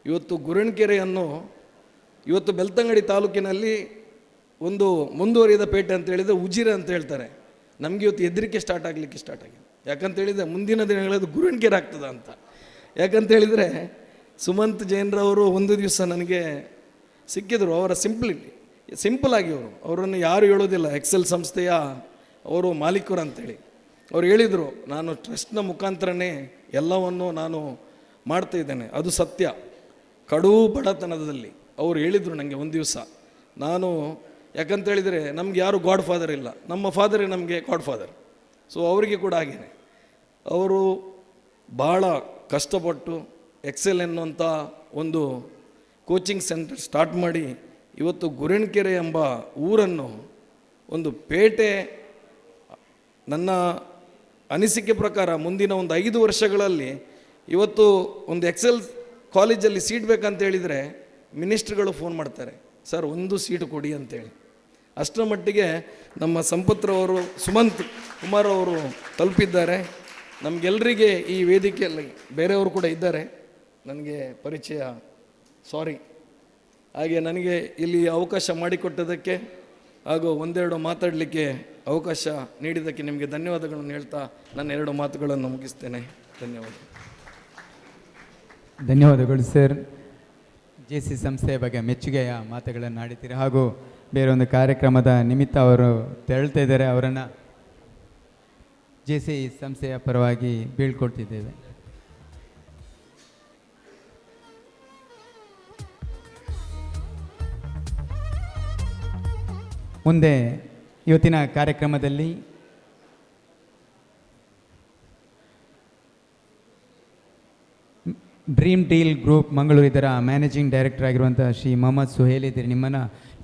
ಇವತ್ತು ಗುರಣಕೆರೆಯನ್ನು, ಇವತ್ತು ಬೆಳ್ತಂಗಡಿ ತಾಲೂಕಿನಲ್ಲಿ ಒಂದು ಮುಂದುವರಿದ ಪೇಟೆ ಅಂತ ಹೇಳಿದರೆ ಉಜಿರೆ ಅಂತ ಹೇಳ್ತಾರೆ. ನಮಗೆ ಇವತ್ತು ಹೆದರಿಕೆ ಸ್ಟಾರ್ಟ್ ಆಗಿದೆ. ಯಾಕಂತ ಹೇಳಿದರೆ ಮುಂದಿನ ದಿನಗಳಲ್ಲಿ ಗುರಣಕೆರೆ ಆಗ್ತದ ಅಂತ. ಯಾಕಂತೇಳಿದರೆ ಸುಮಂತ್ ಜೈನ್ರವರು ಒಂದು ದಿವಸ ನನಗೆ ಸಿಕ್ಕಿದ್ರು. ಅವರ ಸಿಂಪಲ್ ಆಗಿ ಅವರನ್ನು ಯಾರು ಹೇಳೋದಿಲ್ಲ, ಎಕ್ಸೆಲ್ ಸಂಸ್ಥೆಯ ಅವರು ಮಾಲೀಕರು ಅಂತೇಳಿ. ಅವ್ರು ಹೇಳಿದರು, ನಾನು ಟ್ರಸ್ಟ್ನ ಮುಖಾಂತರನೇ ಎಲ್ಲವನ್ನು ನಾನು ಮಾಡ್ತಾಯಿದ್ದೇನೆ, ಅದು ಸತ್ಯ. ಕಡು ಬಡತನದಲ್ಲಿ ಅವರು ಹೇಳಿದರು ನನಗೆ ಒಂದು ದಿವಸ. ನಾನು ಯಾಕಂತೇಳಿದರೆ ನಮ್ಗೆ ಯಾರು ಗಾಡ್ ಫಾದರ್ ಇಲ್ಲ, ನಮ್ಮ ಫಾದರೇ ನಮಗೆ ಗಾಡ್ ಫಾದರ್. ಸೊ ಅವರಿಗೆ ಕೂಡ ಹಾಗೇನೆ ಅವರು ಭಾಳ ಕಷ್ಟಪಟ್ಟು ಎಕ್ಸೆಲ್ ಎನ್ನುವಂಥ ಒಂದು ಕೋಚಿಂಗ್ ಸೆಂಟರ್ ಸ್ಟಾರ್ಟ್ ಮಾಡಿ ಇವತ್ತು ಗುರಣಕೆರೆ ಎಂಬ ಊರನ್ನು ಒಂದು ಪೇಟೆ, ನನ್ನ ಅನಿಸಿಕೆ ಪ್ರಕಾರ ಮುಂದಿನ ಒಂದು 5 ವರ್ಷಗಳಲ್ಲಿ ಇವತ್ತು ಒಂದು ಎಕ್ಸೆಲ್ ಕಾಲೇಜಲ್ಲಿ ಸೀಟ್ ಬೇಕಂತ ಹೇಳಿದರೆ ಮಿನಿಸ್ಟ್ರುಗಳು ಫೋನ್ ಮಾಡ್ತಾರೆ, ಸರ್ ಒಂದು ಸೀಟು ಕೊಡಿ ಅಂತೇಳಿ. ಅಷ್ಟರ ಮಟ್ಟಿಗೆ ನಮ್ಮ ಸಂಪತ್ರವರು ಸುಮಂತ್ ಕುಮಾರ್ ಅವರು ತಲುಪಿದ್ದಾರೆ. ನಮಗೆಲ್ಲರಿಗೆ ಈ ವೇದಿಕೆಯಲ್ಲಿ ಬೇರೆಯವರು ಕೂಡ ಇದ್ದಾರೆ, ನನಗೆ ಪರಿಚಯ, ಸಾರಿ. ಹಾಗೆ ನನಗೆ ಇಲ್ಲಿ ಅವಕಾಶ ಮಾಡಿಕೊಟ್ಟದಕ್ಕೆ ಹಾಗೂ ಒಂದೆರಡು ಮಾತಾಡಲಿಕ್ಕೆ ಅವಕಾಶ ನೀಡಿದ್ದಕ್ಕೆ ನಿಮಗೆ ಧನ್ಯವಾದಗಳನ್ನು ಹೇಳ್ತಾ ನನ್ನ 2 ಮಾತುಗಳನ್ನು ಮುಗಿಸ್ತೇನೆ. ಧನ್ಯವಾದಗಳು ಸರ್. JC ಸಂಸ್ಥೆಯ ಬಗ್ಗೆ ಮೆಚ್ಚುಗೆಯ ಮಾತುಗಳನ್ನು ಆಡಿದ್ದೀರಿ ಹಾಗೂ ಬೇರೊಂದು ಕಾರ್ಯಕ್ರಮದ ನಿಮಿತ್ತ ಅವರು ತೆರಳ್ತಾ ಇದ್ದಾರೆ. ಅವರನ್ನು JC ಸಂಸ್ಥೆಯ ಪರವಾಗಿ ಬೀಳ್ಕೊಡ್ತಿದ್ದೇವೆ. ಮುಂದೆ ಇವತ್ತಿನ ಕಾರ್ಯಕ್ರಮದಲ್ಲಿ ಡ್ರೀಮ್ ಡೀಲ್ ಗ್ರೂಪ್ ಮಂಗಳೂರು ಇದರ ಮ್ಯಾನೇಜಿಂಗ್ ಡೈರೆಕ್ಟರ್ ಆಗಿರುವಂಥ ಶ್ರೀ ಮೊಹಮ್ಮದ್ ಸುಹೇಲ್ ಇದ್ದೀರಿ. ನಿಮ್ಮನ್ನು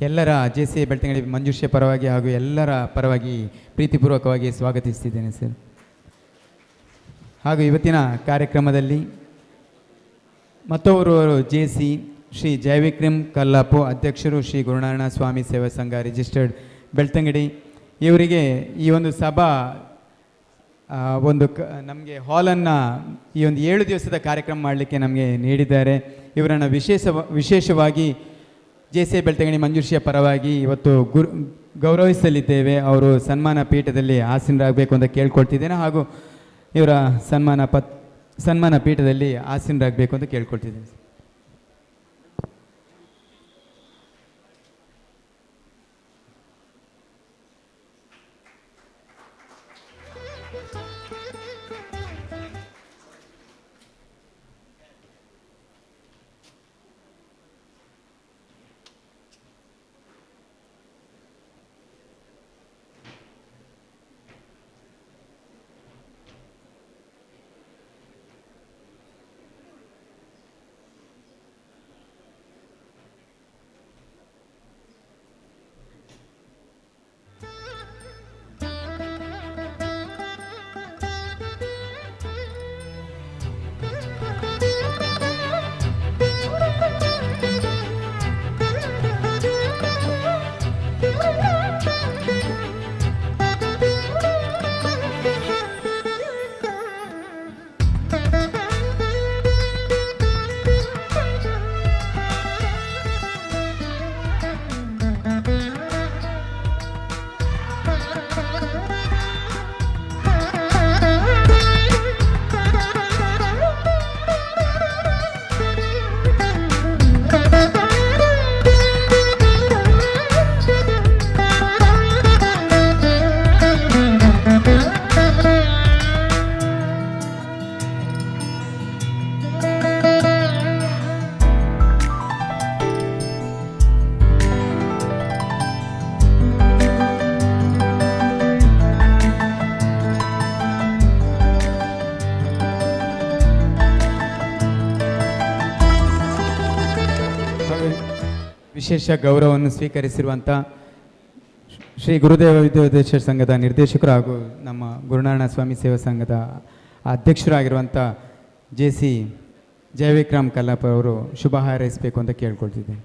ಎಲ್ಲರ JC ಬೆಳ್ತಂಗಡಿ ಮಂಜುಷೆ ಪರವಾಗಿ ಹಾಗೂ ಎಲ್ಲರ ಪರವಾಗಿ ಪ್ರೀತಿಪೂರ್ವಕವಾಗಿ ಸ್ವಾಗತಿಸ್ತಿದ್ದೇನೆ ಸರ್. ಹಾಗೂ ಇವತ್ತಿನ ಕಾರ್ಯಕ್ರಮದಲ್ಲಿ ಮತ್ತೊಬ್ಬರು JC ಶ್ರೀ ಜಯವಿಕ್ರಮ್ ಕಲ್ಲಾಪು, ಅಧ್ಯಕ್ಷರು ಶ್ರೀ ಗುರುನಾರಾಯಣ ಸ್ವಾಮಿ ಸೇವಾ ಸಂಘ ರಿಜಿಸ್ಟರ್ಡ್ ಬೆಳ್ತಂಗಡಿ. ಇವರಿಗೆ ಈ ಒಂದು ಸಭಾ ನಮಗೆ ಹಾಲನ್ನು ಈ ಒಂದು 7 ದಿವಸದ ಕಾರ್ಯಕ್ರಮ ಮಾಡಲಿಕ್ಕೆ ನಮಗೆ ನೀಡಿದ್ದಾರೆ. ಇವರನ್ನು ವಿಶೇಷವಾಗಿ JC ಬೆಳ್ತಂಗಡಿ ಮಂಜುಷಿಯ ಪರವಾಗಿ ಇವತ್ತು ಗೌರವಿಸಲಿದ್ದೇವೆ. ಅವರು ಸನ್ಮಾನ ಪೀಠದಲ್ಲಿ ಆಸೀನರಾಗಬೇಕು ಅಂತ ಕೇಳ್ಕೊಳ್ತಿದ್ದೇನೆ ಹಾಗೂ ಇವರ ಸನ್ಮಾನ ಪೀಠದಲ್ಲಿ ಆಸೀನರಾಗಬೇಕು ಅಂತ ಕೇಳ್ಕೊಳ್ತಿದ್ದೇನೆ. ವಿಶೇಷ ಗೌರವವನ್ನು ಸ್ವೀಕರಿಸಿರುವಂಥ ಶ್ರೀ ಗುರುದೇವ ವಿದ್ಯೋಪದೇಶ ಸಂಘದ ನಿರ್ದೇಶಕರು ಹಾಗೂ ನಮ್ಮ ಗುರುನಾರಾಯಣ ಸ್ವಾಮಿ ಸೇವಾ ಸಂಘದ ಅಧ್ಯಕ್ಷರಾಗಿರುವಂಥ JC ಜಯವಿಕ್ರಮ್ ಕಲ್ಲಾಪ ಅವರು ಶುಭ ಹಾರೈಸಬೇಕು ಅಂತ ಕೇಳ್ಕೊಳ್ತಿದ್ದೆ.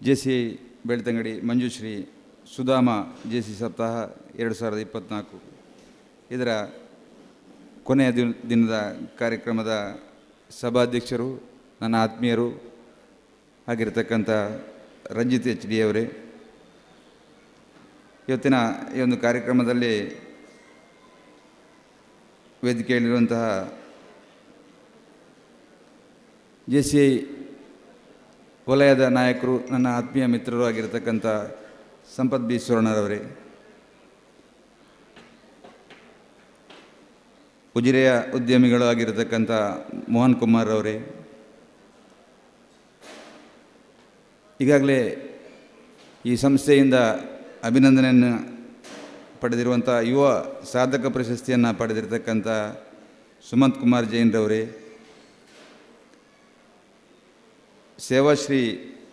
JC ಬೆಳ್ತಂಗಡಿ ಮಂಜುಶ್ರೀ ಸುಧಾಮ JC ಸಪ್ತಾಹ 2024 ಇದರ ಕೊನೆಯ ದಿನದ ಕಾರ್ಯಕ್ರಮದ ಸಭಾಧ್ಯಕ್ಷರು, ನನ್ನ ಆತ್ಮೀಯರು ಆಗಿರತಕ್ಕಂಥ ರಂಜಿತ್ HD ಅವರೇ, ಇವತ್ತಿನ ಈ ಒಂದು ಕಾರ್ಯಕ್ರಮದಲ್ಲಿ ವೇದಿಕೆಯಲ್ಲಿರುವಂತಹ JCI ವಲಯದ ನಾಯಕರು, ನನ್ನ ಆತ್ಮೀಯ ಮಿತ್ರರು ಆಗಿರತಕ್ಕಂಥ ಸಂಪತ್ ಬಿ ಸುವರ್ಣರವರೇ, ಉಜಿರೆಯ ಉದ್ಯಮಿಗಳು ಆಗಿರತಕ್ಕಂಥ ಮೋಹನ್ ಕುಮಾರ್ ಅವರೇ, ಈಗಾಗಲೇ ಈ ಸಂಸ್ಥೆಯಿಂದ ಅಭಿನಂದನೆಯನ್ನು ಪಡೆದಿರುವಂಥ ಯುವ ಸಾಧಕ ಪ್ರಶಸ್ತಿಯನ್ನು ಪಡೆದಿರತಕ್ಕಂಥ ಸುಮಂತ್ ಕುಮಾರ್ ಜೈನ್ರವರೇ, ಸೇವಾಶ್ರೀ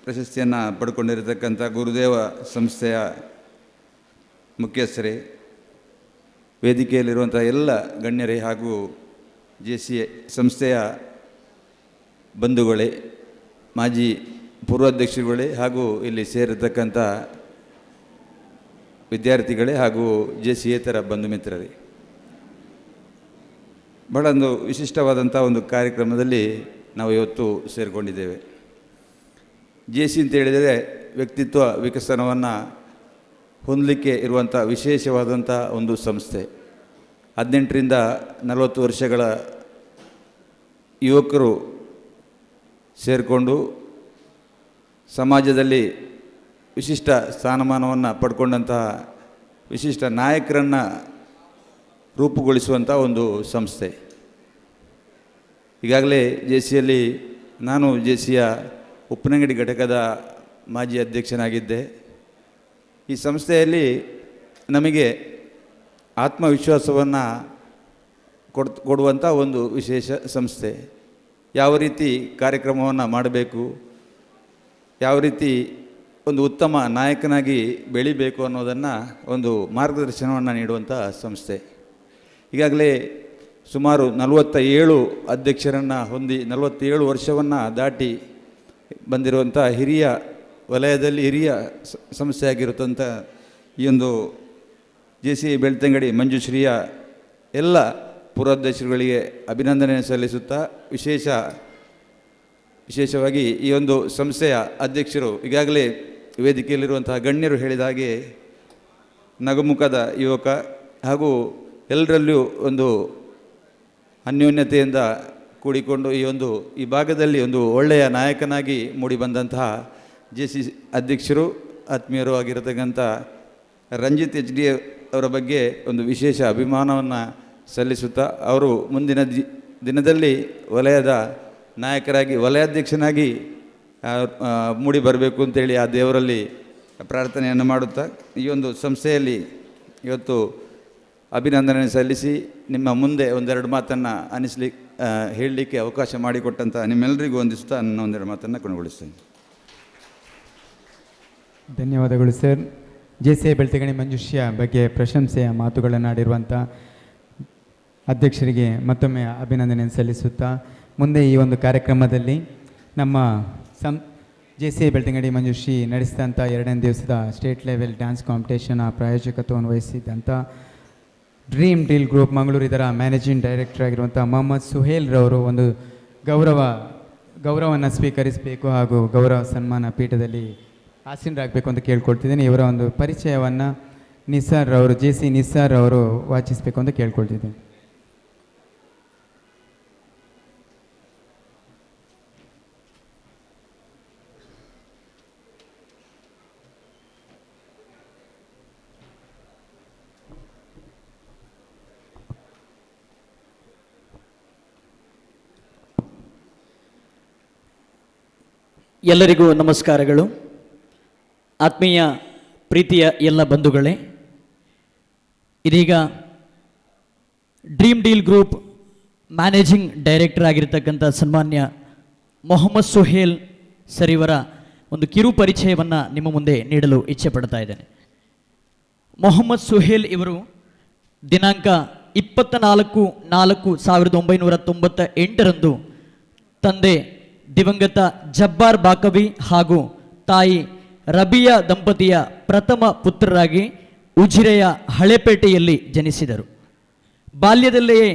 ಪ್ರಶಸ್ತಿಯನ್ನು ಪಡ್ಕೊಂಡಿರತಕ್ಕಂಥ ಗುರುದೇವ ಸಂಸ್ಥೆಯ ಮುಖ್ಯಸ್ಥರೇ, ವೇದಿಕೆಯಲ್ಲಿರುವಂಥ ಎಲ್ಲ ಗಣ್ಯರೇ ಹಾಗೂ JC ಸಂಸ್ಥೆಯ ಬಂಧುಗಳೇ, ಮಾಜಿ ಪೂರ್ವಾಧ್ಯಕ್ಷರುಗಳೇ ಹಾಗೂ ಇಲ್ಲಿ ಸೇರಿರ್ತಕ್ಕಂಥ ವಿದ್ಯಾರ್ಥಿಗಳೇ ಹಾಗೂ JCಯೇತರ ಬಂಧು ಮಿತ್ರರೇ, ಬಹಳ ಒಂದು ವಿಶಿಷ್ಟವಾದಂಥ ಒಂದು ಕಾರ್ಯಕ್ರಮದಲ್ಲಿ ನಾವು ಇವತ್ತು ಸೇರಿಕೊಂಡಿದ್ದೇವೆ. JC ಅಂತ ಹೇಳಿದರೆ ವ್ಯಕ್ತಿತ್ವ ವಿಕಸನವನ್ನು ಹೊಂದಲಿಕ್ಕೆ ಇರುವಂಥ ವಿಶೇಷವಾದಂಥ ಒಂದು ಸಂಸ್ಥೆ. 18ರಿಂದ 40 ವರ್ಷಗಳ ಯುವಕರು ಸೇರಿಕೊಂಡು ಸಮಾಜದಲ್ಲಿ ವಿಶಿಷ್ಟ ಸ್ಥಾನಮಾನವನ್ನು ಪಡ್ಕೊಂಡಂತಹ ವಿಶಿಷ್ಟ ನಾಯಕರನ್ನು ರೂಪುಗೊಳಿಸುವಂಥ ಒಂದು ಸಂಸ್ಥೆ. ಈಗಾಗಲೇ JCಯಲ್ಲಿ ನಾನು JCಯ ಉಪ್ಪನಂಗಡಿ ಘಟಕದ ಮಾಜಿ ಅಧ್ಯಕ್ಷನಾಗಿದ್ದೆ. ಈ ಸಂಸ್ಥೆಯಲ್ಲಿ ನಮಗೆ ಆತ್ಮವಿಶ್ವಾಸವನ್ನು ಕೊಡುವಂಥ ಒಂದು ವಿಶೇಷ ಸಂಸ್ಥೆ. ಯಾವ ರೀತಿ ಕಾರ್ಯಕ್ರಮವನ್ನು ಮಾಡಬೇಕು, ಯಾವ ರೀತಿ ಒಂದು ಉತ್ತಮ ನಾಯಕನಾಗಿ ಬೆಳಿಬೇಕು ಅನ್ನೋದನ್ನು ಒಂದು ಮಾರ್ಗದರ್ಶನವನ್ನು ನೀಡುವಂಥ ಸಂಸ್ಥೆ. ಈಗಾಗಲೇ ಸುಮಾರು 47 ಅಧ್ಯಕ್ಷರನ್ನು ಹೊಂದಿ 47 ವರ್ಷವನ್ನು ದಾಟಿ ಬಂದಿರುವಂಥ ಹಿರಿಯ ವಲಯದಲ್ಲಿ ಹಿರಿಯ ಸಂಸ್ಥೆಯಾಗಿರುತ್ತಂಥ ಈ ಒಂದು JC ಬೆಳ್ತಂಗಡಿ ಮಂಜುಶ್ರೀಯ ಎಲ್ಲ ಪೂರ್ವಾಧ್ಯಕ್ಷರುಗಳಿಗೆ ಅಭಿನಂದನೆ ಸಲ್ಲಿಸುತ್ತಾ ವಿಶೇಷವಾಗಿ ಈ ಒಂದು ಸಂಸ್ಥೆಯ ಅಧ್ಯಕ್ಷರು ಈಗಾಗಲೇ ವೇದಿಕೆಯಲ್ಲಿರುವಂತಹ ಗಣ್ಯರು ಹೇಳಿದ ಹಾಗೆ ನಗುಮುಖದ ಯುವಕ ಹಾಗೂ ಎಲ್ಲರಲ್ಲೂ ಒಂದು ಅನ್ಯೋನ್ಯತೆಯಿಂದ ಕೂಡಿಕೊಂಡು ಈ ಭಾಗದಲ್ಲಿ ಒಂದು ಒಳ್ಳೆಯ ನಾಯಕನಾಗಿ ಮೂಡಿಬಂದಂತಹ JC ಅಧ್ಯಕ್ಷರು ಆತ್ಮೀಯರು ಆಗಿರತಕ್ಕಂಥ ರಂಜಿತ್ HD ಅವರ ಬಗ್ಗೆ ಒಂದು ವಿಶೇಷ ಅಭಿಮಾನವನ್ನು ಸಲ್ಲಿಸುತ್ತಾ ಅವರು ಮುಂದಿನ ದಿನದಲ್ಲಿ ವಲಯದ ನಾಯಕರಾಗಿ ವಲಯಾಧ್ಯಕ್ಷನಾಗಿ ಮೂಡಿ ಬರಬೇಕು ಅಂತೇಳಿ ಆ ದೇವರಲ್ಲಿ ಪ್ರಾರ್ಥನೆಯನ್ನು ಮಾಡುತ್ತಾ ಈ ಒಂದು ಸಂಸ್ಥೆಯಲ್ಲಿ ಇವತ್ತು ಅಭಿನಂದನೆ ಸಲ್ಲಿಸಿ ನಿಮ್ಮ ಮುಂದೆ ಒಂದೆರಡು ಮಾತನ್ನು ಹೇಳಲಿಕ್ಕೆ ಅವಕಾಶ ಮಾಡಿಕೊಟ್ಟಂಥ ನಿಮ್ಮೆಲ್ಲರಿಗೂ ವಂದಿಸುತ್ತಾ ನನ್ನ ಒಂದೆರಡು ಮಾತನ್ನು ಕೊನೆಗೊಳಿಸ್ತೇನೆ. ಧನ್ಯವಾದಗಳು ಸರ್. JC ಬೆಳ್ತಂಗಡಿ ಮಂಜುಶ್ರೀಯ ಬಗ್ಗೆ ಪ್ರಶಂಸೆಯ ಮಾತುಗಳನ್ನಾಡಿರುವಂಥ ಅಧ್ಯಕ್ಷರಿಗೆ ಮತ್ತೊಮ್ಮೆ ಅಭಿನಂದನೆ ಸಲ್ಲಿಸುತ್ತಾ ಮುಂದೆ ಈ ಒಂದು ಕಾರ್ಯಕ್ರಮದಲ್ಲಿ ನಮ್ಮ JC ಬೆಳ್ತಂಗಡಿ ಮಂಜುಶ್ರೀ ನಡೆಸಿದಂಥ 2ನೇ ದಿವಸದ ಸ್ಟೇಟ್ ಲೆವೆಲ್ ಡ್ಯಾನ್ಸ್ ಕಾಂಪಿಟೇಷನ್ ಪ್ರಾಯೋಜಕತ್ವವನ್ನು ವಹಿಸಿದಂಥ ಡ್ರೀಮ್ ಡೀಲ್ ಗ್ರೂಪ್ ಮಂಗಳೂರು ಇದರ ಮ್ಯಾನೇಜಿಂಗ್ ಡೈರೆಕ್ಟರ್ ಆಗಿರುವಂಥ ಮೊಹಮ್ಮದ್ ಸುಹೇಲ್ ರವರು ಒಂದು ಗೌರವವನ್ನು ಸ್ವೀಕರಿಸಬೇಕು ಹಾಗೂ ಗೌರವ ಸನ್ಮಾನ ಪೀಠದಲ್ಲಿ ಆಸೀನರಾಗಬೇಕು ಅಂತ ಕೇಳ್ಕೊಳ್ತಿದ್ದೀನಿ. ಇವರ ಒಂದು ಪರಿಚಯವನ್ನು ನಿಸಾರ್ ಅವರು JC ನಿಸಾರ್ ಅವರು ವಾಚಿಸಬೇಕು ಅಂತ ಕೇಳ್ಕೊಳ್ತಿದ್ದೀನಿ. ಎಲ್ಲರಿಗೂ ನಮಸ್ಕಾರಗಳು. ಆತ್ಮೀಯ ಪ್ರೀತಿಯ ಎಲ್ಲ ಬಂಧುಗಳೇ, ಇದೀಗ dream deal group managing director ಆಗಿರ್ತಕ್ಕಂಥ ಸನ್ಮಾನ್ಯ ಮೊಹಮ್ಮದ್ ಸುಹೇಲ್ ಸರ್ ಇವರ ಒಂದು ಕಿರು ಪರಿಚಯವನ್ನು ನಿಮ್ಮ ಮುಂದೆ ನೀಡಲು ಇಚ್ಛೆ ಪಡ್ತಾ ಇದ್ದೇನೆ. ಮೊಹಮ್ಮದ್ ಸುಹೇಲ್ ಇವರು ದಿನಾಂಕ 24/4/1998 ತಂದೆ ದಿವಂಗತ ಜಬ್ಬಾರ್ ಬಾಕವಿ ಹಾಗೂ ತಾಯಿ ರಬಿಯಾ ದಂಪತಿಯ ಪ್ರಥಮ ಪುತ್ರರಾಗಿ ಉಜಿರೆಯ ಹಳೆಪೇಟೆಯಲ್ಲಿ ಜನಿಸಿದರು. ಬಾಲ್ಯದಲ್ಲಿಯೇ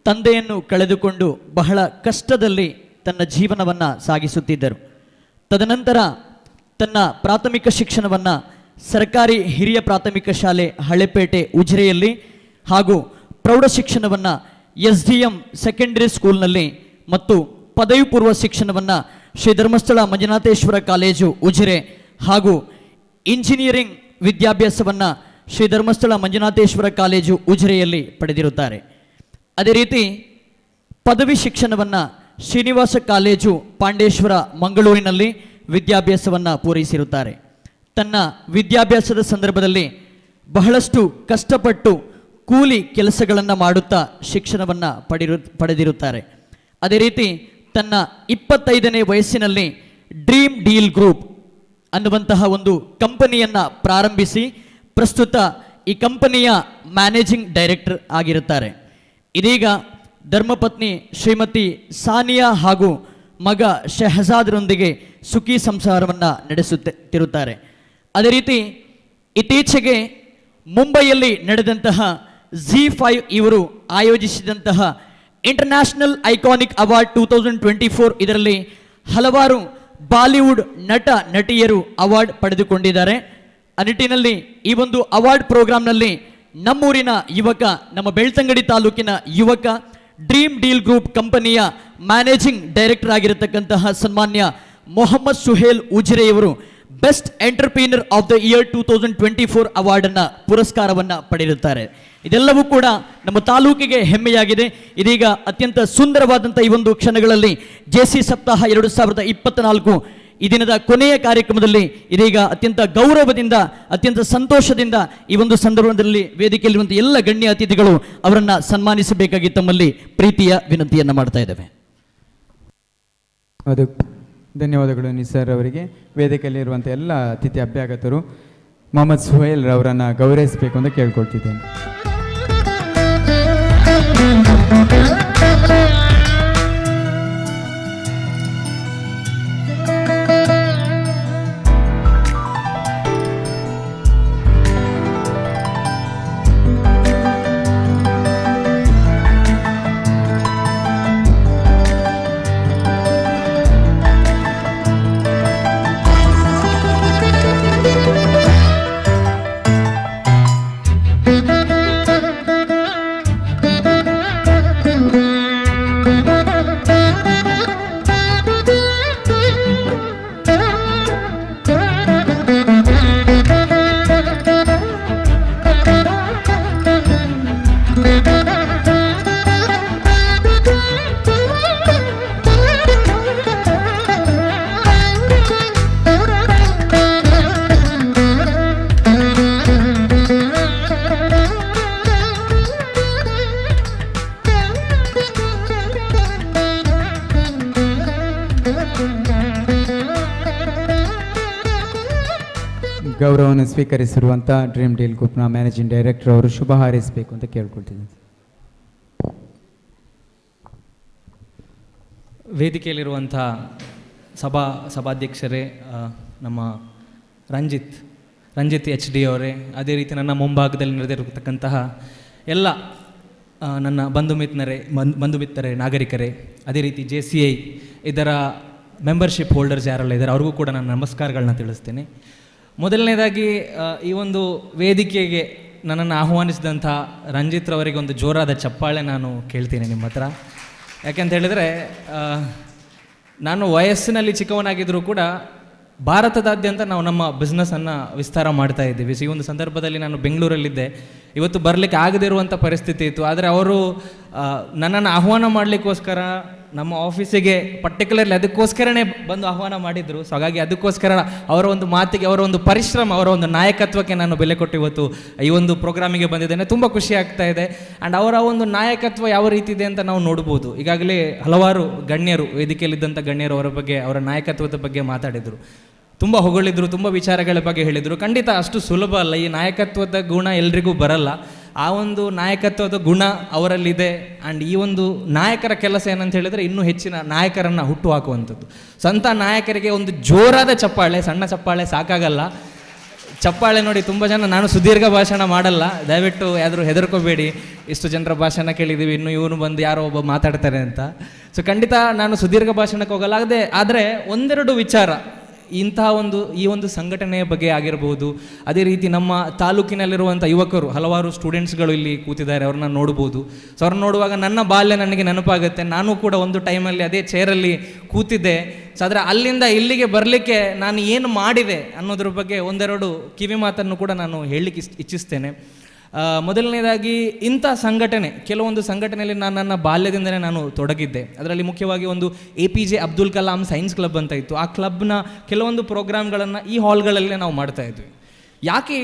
ತಂದೆಯನ್ನು ಕಳೆದುಕೊಂಡು ಬಹಳ ಕಷ್ಟದಲ್ಲಿ ತನ್ನ ಜೀವನವನ್ನು ಸಾಗಿಸುತ್ತಿದ್ದರು. ತದನಂತರ ತನ್ನ ಪ್ರಾಥಮಿಕ ಶಿಕ್ಷಣವನ್ನು ಸರ್ಕಾರಿ ಹಿರಿಯ ಪ್ರಾಥಮಿಕ ಶಾಲೆ ಹಳೆಪೇಟೆ ಉಜಿರೆಯಲ್ಲಿ ಹಾಗೂ ಪ್ರೌಢ ಶಿಕ್ಷಣವನ್ನು SDM ಸೆಕೆಂಡರಿ ಸ್ಕೂಲ್ನಲ್ಲಿ ಮತ್ತು ಪದವಿ ಪೂರ್ವ ಶಿಕ್ಷಣವನ್ನು ಶ್ರೀ ಧರ್ಮಸ್ಥಳ ಮಂಜುನಾಥೇಶ್ವರ ಕಾಲೇಜು ಉಜಿರೆ ಹಾಗೂ ಇಂಜಿನಿಯರಿಂಗ್ ವಿದ್ಯಾಭ್ಯಾಸವನ್ನು ಶ್ರೀ ಧರ್ಮಸ್ಥಳ ಮಂಜುನಾಥೇಶ್ವರ ಕಾಲೇಜು ಉಜಿರೆಯಲ್ಲಿ ಪಡೆದಿರುತ್ತಾರೆ. ಅದೇ ರೀತಿ ಪದವಿ ಶಿಕ್ಷಣವನ್ನು ಶ್ರೀನಿವಾಸ ಕಾಲೇಜು ಪಾಂಡೇಶ್ವರ ಮಂಗಳೂರಿನಲ್ಲಿ ವಿದ್ಯಾಭ್ಯಾಸವನ್ನು ಪೂರೈಸಿರುತ್ತಾರೆ. ತನ್ನ ವಿದ್ಯಾಭ್ಯಾಸದ ಸಂದರ್ಭದಲ್ಲಿ ಬಹಳಷ್ಟು ಕಷ್ಟಪಟ್ಟು ಕೂಲಿ ಕೆಲಸಗಳನ್ನು ಮಾಡುತ್ತಾ ಶಿಕ್ಷಣವನ್ನು ಪಡೆದಿರುತ್ತಾರೆ. ಅದೇ ರೀತಿ ತನ್ನ 25ನೇ ವಯಸ್ಸಿನಲ್ಲಿ ಡ್ರೀಮ್ ಡೀಲ್ ಗ್ರೂಪ್ ಅನ್ನುವಂತಹ ಒಂದು ಕಂಪನಿಯನ್ನು ಪ್ರಾರಂಭಿಸಿ ಪ್ರಸ್ತುತ ಈ ಕಂಪನಿಯ ಮ್ಯಾನೇಜಿಂಗ್ ಡೈರೆಕ್ಟರ್ ಆಗಿರುತ್ತಾರೆ. ಇದೀಗ ಧರ್ಮಪತ್ನಿ ಶ್ರೀಮತಿ ಸಾನಿಯಾ ಹಾಗೂ ಮಗ ಶೆಹಜಾದ್ರೊಂದಿಗೆ ಸುಖಿ ಸಂಸಾರವನ್ನು ನಡೆಸುತ್ತಿರುತ್ತಾರೆ. ಅದೇ ರೀತಿ ಇತ್ತೀಚೆಗೆ ಮುಂಬೈಯಲ್ಲಿ ನಡೆದಂತಹ ZEE5 ಇವರು ಆಯೋಜಿಸಿದಂತಹ ಇಂಟರ್ನ್ಯಾಷನಲ್ ಐಕಾನಿಕ್ ಅವಾರ್ಡ್ 2024 ಇದರಲ್ಲಿ ಹಲವಾರು ಬಾಲಿವುಡ್ ನಟ ನಟಿಯರು ಅವಾರ್ಡ್ ಪಡೆದುಕೊಂಡಿದ್ದಾರೆ. ಆ ನಿಟ್ಟಿನಲ್ಲಿ ಈ ಒಂದು ಅವಾರ್ಡ್ ಪ್ರೋಗ್ರಾಂನಲ್ಲಿ ನಮ್ಮೂರಿನ ಯುವಕ, ನಮ್ಮ ಬೆಳ್ತಂಗಡಿ ತಾಲೂಕಿನ ಯುವಕ, ಡ್ರೀಮ್ ಡೀಲ್ ಗ್ರೂಪ್ ಕಂಪನಿಯ ಮ್ಯಾನೇಜಿಂಗ್ ಡೈರೆಕ್ಟರ್ ಆಗಿರತಕ್ಕಂತಹ ಸನ್ಮಾನ್ಯ ಮೊಹಮ್ಮದ್ ಸುಹೇಲ್ ಉಜಿರೆಯವರು best entrepreneur of the year 2024 ಅವಾರ್ಡನ್ನು ಪುರಸ್ಕಾರವನ್ನು ಪಡೆದಿರುತ್ತಾರೆ. ಇದೆಲ್ಲವೂ ಕೂಡ ನಮ್ಮ ತಾಲೂಕಿಗೆ ಹೆಮ್ಮೆಯಾಗಿದೆ. ಇದೀಗ ಅತ್ಯಂತ ಸುಂದರವಾದಂಥ ಈ ಒಂದು ಕ್ಷಣಗಳಲ್ಲಿ JC ಸಪ್ತಾಹ 2024 ಈ ದಿನದ ಕೊನೆಯ ಕಾರ್ಯಕ್ರಮದಲ್ಲಿ ಇದೀಗ ಅತ್ಯಂತ ಗೌರವದಿಂದ, ಅತ್ಯಂತ ಸಂತೋಷದಿಂದ ಈ ಒಂದು ಸಂದರ್ಭದಲ್ಲಿ ವೇದಿಕೆಯಲ್ಲಿರುವಂಥ ಎಲ್ಲ ಗಣ್ಯ ಅತಿಥಿಗಳು ಅವರನ್ನು ಸನ್ಮಾನಿಸಬೇಕಾಗಿ ತಮ್ಮಲ್ಲಿ ಪ್ರೀತಿಯ ವಿನಂತಿಯನ್ನು ಮಾಡ್ತಾ ಇದ್ದೇವೆ. ಅದು ಧನ್ಯವಾದಗಳು ನಿಸರ್ ಅವರಿಗೆ. ವೇದಿಕೆಯಲ್ಲಿರುವಂಥ ಎಲ್ಲ ಅತಿಥಿ ಅಭ್ಯಾಗತರು ಮೊಹಮ್ಮದ್ ಸುಹೇಲ್ ಅವರನ್ನು ಗೌರವಿಸಬೇಕು ಅಂತ ಕೇಳ್ಕೊಳ್ತಿದ್ದೇನೆ. ಗೌರವವನ್ನು ಸ್ವೀಕರಿಸಿರುವಂಥ ಡ್ರೀಮ್ ಡೀಲ್ ಗ್ರೂಪ್ನ ಮ್ಯಾನೇಜಿಂಗ್ ಡೈರೆಕ್ಟರ್ ಅವರು ಶುಭ ಹಾರೈಸಬೇಕು ಅಂತ ಕೇಳ್ಕೊಳ್ತಿದ್ದೀನಿ. ವೇದಿಕೆಯಲ್ಲಿರುವಂಥ ಸಭಾಧ್ಯಕ್ಷರೇ, ನಮ್ಮ ರಂಜಿತ್ HD ಅವರೇ, ಅದೇ ರೀತಿ ನನ್ನ ಮುಂಭಾಗದಲ್ಲಿ ನಡೆದಿರತಕ್ಕಂತಹ ಎಲ್ಲ ನನ್ನ ಬಂಧು ಮಿತ್ರರೇ, ನಾಗರಿಕರೇ, ಅದೇ ರೀತಿ JCI ಇದರ ಮೆಂಬರ್ಶಿಪ್ ಹೋಲ್ಡರ್ಸ್ ಯಾರೆಲ್ಲ ಇದ್ದಾರೆ ಅವ್ರಿಗೂ ಕೂಡ ನಾನು ನಮಸ್ಕಾರಗಳನ್ನ ತಿಳಿಸ್ತೇನೆ. ಮೊದಲನೇದಾಗಿ ಈ ಒಂದು ವೇದಿಕೆಗೆ ನನ್ನನ್ನು ಆಹ್ವಾನಿಸಿದಂಥ ರಂಜಿತ್ರವರಿಗೆ ಒಂದು ಜೋರಾದ ಚಪ್ಪಾಳೆ ನಾನು ಕೇಳ್ತೀನಿ ನಿಮ್ಮ ಹತ್ರ. ಯಾಕೆಂತ ಹೇಳಿದರೆ, ನಾನು ವಯಸ್ಸಿನಲ್ಲಿ ಚಿಕ್ಕವನಾಗಿದ್ದರೂ ಕೂಡ ಭಾರತದಾದ್ಯಂತ ನಾವು ನಮ್ಮ ಬಿಸ್ನೆಸ್ಸನ್ನು ವಿಸ್ತಾರ ಮಾಡ್ತಾ ಇದ್ದೀವಿ. ಈ ಒಂದು ಸಂದರ್ಭದಲ್ಲಿ ನಾನು ಬೆಂಗಳೂರಲ್ಲಿದ್ದೆ, ಇವತ್ತು ಬರಲಿಕ್ಕೆ ಆಗದೇ ಇರುವಂಥ ಪರಿಸ್ಥಿತಿ ಇತ್ತು. ಆದರೆ ಅವರು ನನ್ನನ್ನು ಆಹ್ವಾನ ಮಾಡಲಿಕ್ಕೋಸ್ಕರ ನಮ್ಮ ಆಫೀಸಿಗೆ ಪರ್ಟಿಕ್ಯುಲರ್ಲಿ ಅದಕ್ಕೋಸ್ಕರನೇ ಬಂದು ಆಹ್ವಾನ ಮಾಡಿದರು. ಸೊ ಹಾಗಾಗಿ ಅದಕ್ಕೋಸ್ಕರ ಅವರ ಒಂದು ಮಾತಿಗೆ, ಅವರ ಒಂದು ಪರಿಶ್ರಮ, ಅವರ ಒಂದು ನಾಯಕತ್ವಕ್ಕೆ ನಾನು ಬೆಲೆ ಕೊಟ್ಟು ಇವತ್ತು ಈ ಒಂದು ಪ್ರೋಗ್ರಾಮಿಗೆ ಬಂದಿದ್ದೇನೆ. ತುಂಬ ಖುಷಿ ಆಗ್ತಾ ಇದೆ. ಆ್ಯಂಡ್ ಅವರ ಒಂದು ನಾಯಕತ್ವ ಯಾವ ರೀತಿ ಇದೆ ಅಂತ ನಾವು ನೋಡ್ಬೋದು. ಈಗಾಗಲೇ ಹಲವಾರು ಗಣ್ಯರು, ವೇದಿಕೆಯಲ್ಲಿದ್ದಂಥ ಗಣ್ಯರು ಅವರ ಬಗ್ಗೆ, ಅವರ ನಾಯಕತ್ವದ ಬಗ್ಗೆ ಮಾತಾಡಿದರು, ತುಂಬ ಹೊಗಳಿದ್ರು, ತುಂಬ ವಿಚಾರಗಳ ಬಗ್ಗೆ ಹೇಳಿದರು. ಖಂಡಿತ ಅಷ್ಟು ಸುಲಭ ಅಲ್ಲ, ಈ ನಾಯಕತ್ವದ ಗುಣ ಎಲ್ರಿಗೂ ಬರಲ್ಲ. ಆ ಒಂದು ನಾಯಕತ್ವದ ಗುಣ ಅವರಲ್ಲಿದೆ. ಆ್ಯಂಡ್ ಈ ಒಂದು ನಾಯಕರ ಕೆಲಸ ಏನಂತ ಹೇಳಿದರೆ ಇನ್ನೂ ಹೆಚ್ಚಿನ ನಾಯಕರನ್ನು ಹುಟ್ಟು ಹಾಕುವಂಥದ್ದು. ಸ್ವಂತ ನಾಯಕರಿಗೆ ಒಂದು ಜೋರಾದ ಚಪ್ಪಾಳೆ, ಸಣ್ಣ ಚಪ್ಪಾಳೆ ಸಾಕಾಗಲ್ಲ. ಚಪ್ಪಾಳೆ ನೋಡಿ ತುಂಬ ಜನ, ನಾನು ಸುದೀರ್ಘ ಭಾಷಣ ಮಾಡಲ್ಲ, ದಯವಿಟ್ಟು ಯಾದರೂ ಹೆದರ್ಕೋಬೇಡಿ, ಇಷ್ಟು ಜನರ ಭಾಷಣ ಕೇಳಿದ್ದೀವಿ, ಇನ್ನು ಇವನು ಬಂದು ಯಾರೋ ಒಬ್ಬ ಮಾತಾಡ್ತಾರೆ ಅಂತ. ಸೊ ಖಂಡಿತ ನಾನು ಸುದೀರ್ಘ ಭಾಷಣಕ್ಕೆ ಹೋಗಲ್ಲ. ಆದರೆ ಒಂದೆರಡು ವಿಚಾರ ಈ ಒಂದು ಸಂಘಟನೆಯ ಬಗ್ಗೆ ಆಗಿರ್ಬೋದು, ಅದೇ ರೀತಿ ನಮ್ಮ ತಾಲೂಕಿನಲ್ಲಿರುವಂಥ ಯುವಕರು, ಹಲವಾರು ಸ್ಟೂಡೆಂಟ್ಸ್ಗಳು ಇಲ್ಲಿ ಕೂತಿದ್ದಾರೆ, ಅವ್ರನ್ನ ನೋಡ್ಬೋದು. ಸೊ ಅವ್ರನ್ನ ನೋಡುವಾಗ ನನ್ನ ಬಾಲ್ಯ ನನಗೆ ನೆನಪಾಗುತ್ತೆ. ನಾನು ಕೂಡ ಒಂದು ಟೈಮಲ್ಲಿ ಅದೇ ಚೇರಲ್ಲಿ ಕೂತಿದ್ದೆ. ಸೊ ಆದರೆ ಅಲ್ಲಿಂದ ಇಲ್ಲಿಗೆ ಬರಲಿಕ್ಕೆ ನಾನು ಏನು ಮಾಡಿದೆ ಅನ್ನೋದ್ರ ಬಗ್ಗೆ ಒಂದೆರಡು ಕಿವಿ ಮಾತನ್ನು ಕೂಡ ನಾನು ಹೇಳಲಿಕ್ಕೆ ಇಚ್ಛಿಸ್ತೇನೆ. ಮೊದಲನೇದಾಗಿ ಇಂಥ ಸಂಘಟನೆ, ಕೆಲವೊಂದು ಸಂಘಟನೆಯಲ್ಲಿ ನಾನು ನನ್ನ ಬಾಲ್ಯದಿಂದಲೇ ನಾನು ತೊಡಗಿದ್ದೆ. ಅದರಲ್ಲಿ ಮುಖ್ಯವಾಗಿ ಒಂದು APJ Abdul Kalam science club ಅಂತ ಇತ್ತು. ಆ ಕ್ಲಬ್ನ ಕೆಲವೊಂದು ಪ್ರೋಗ್ರಾಮ್ಗಳನ್ನು ಈ ಹಾಲ್ಗಳಲ್ಲೇ ನಾವು ಮಾಡ್ತಾ ಇದ್ವಿ. ಯಾಕೆ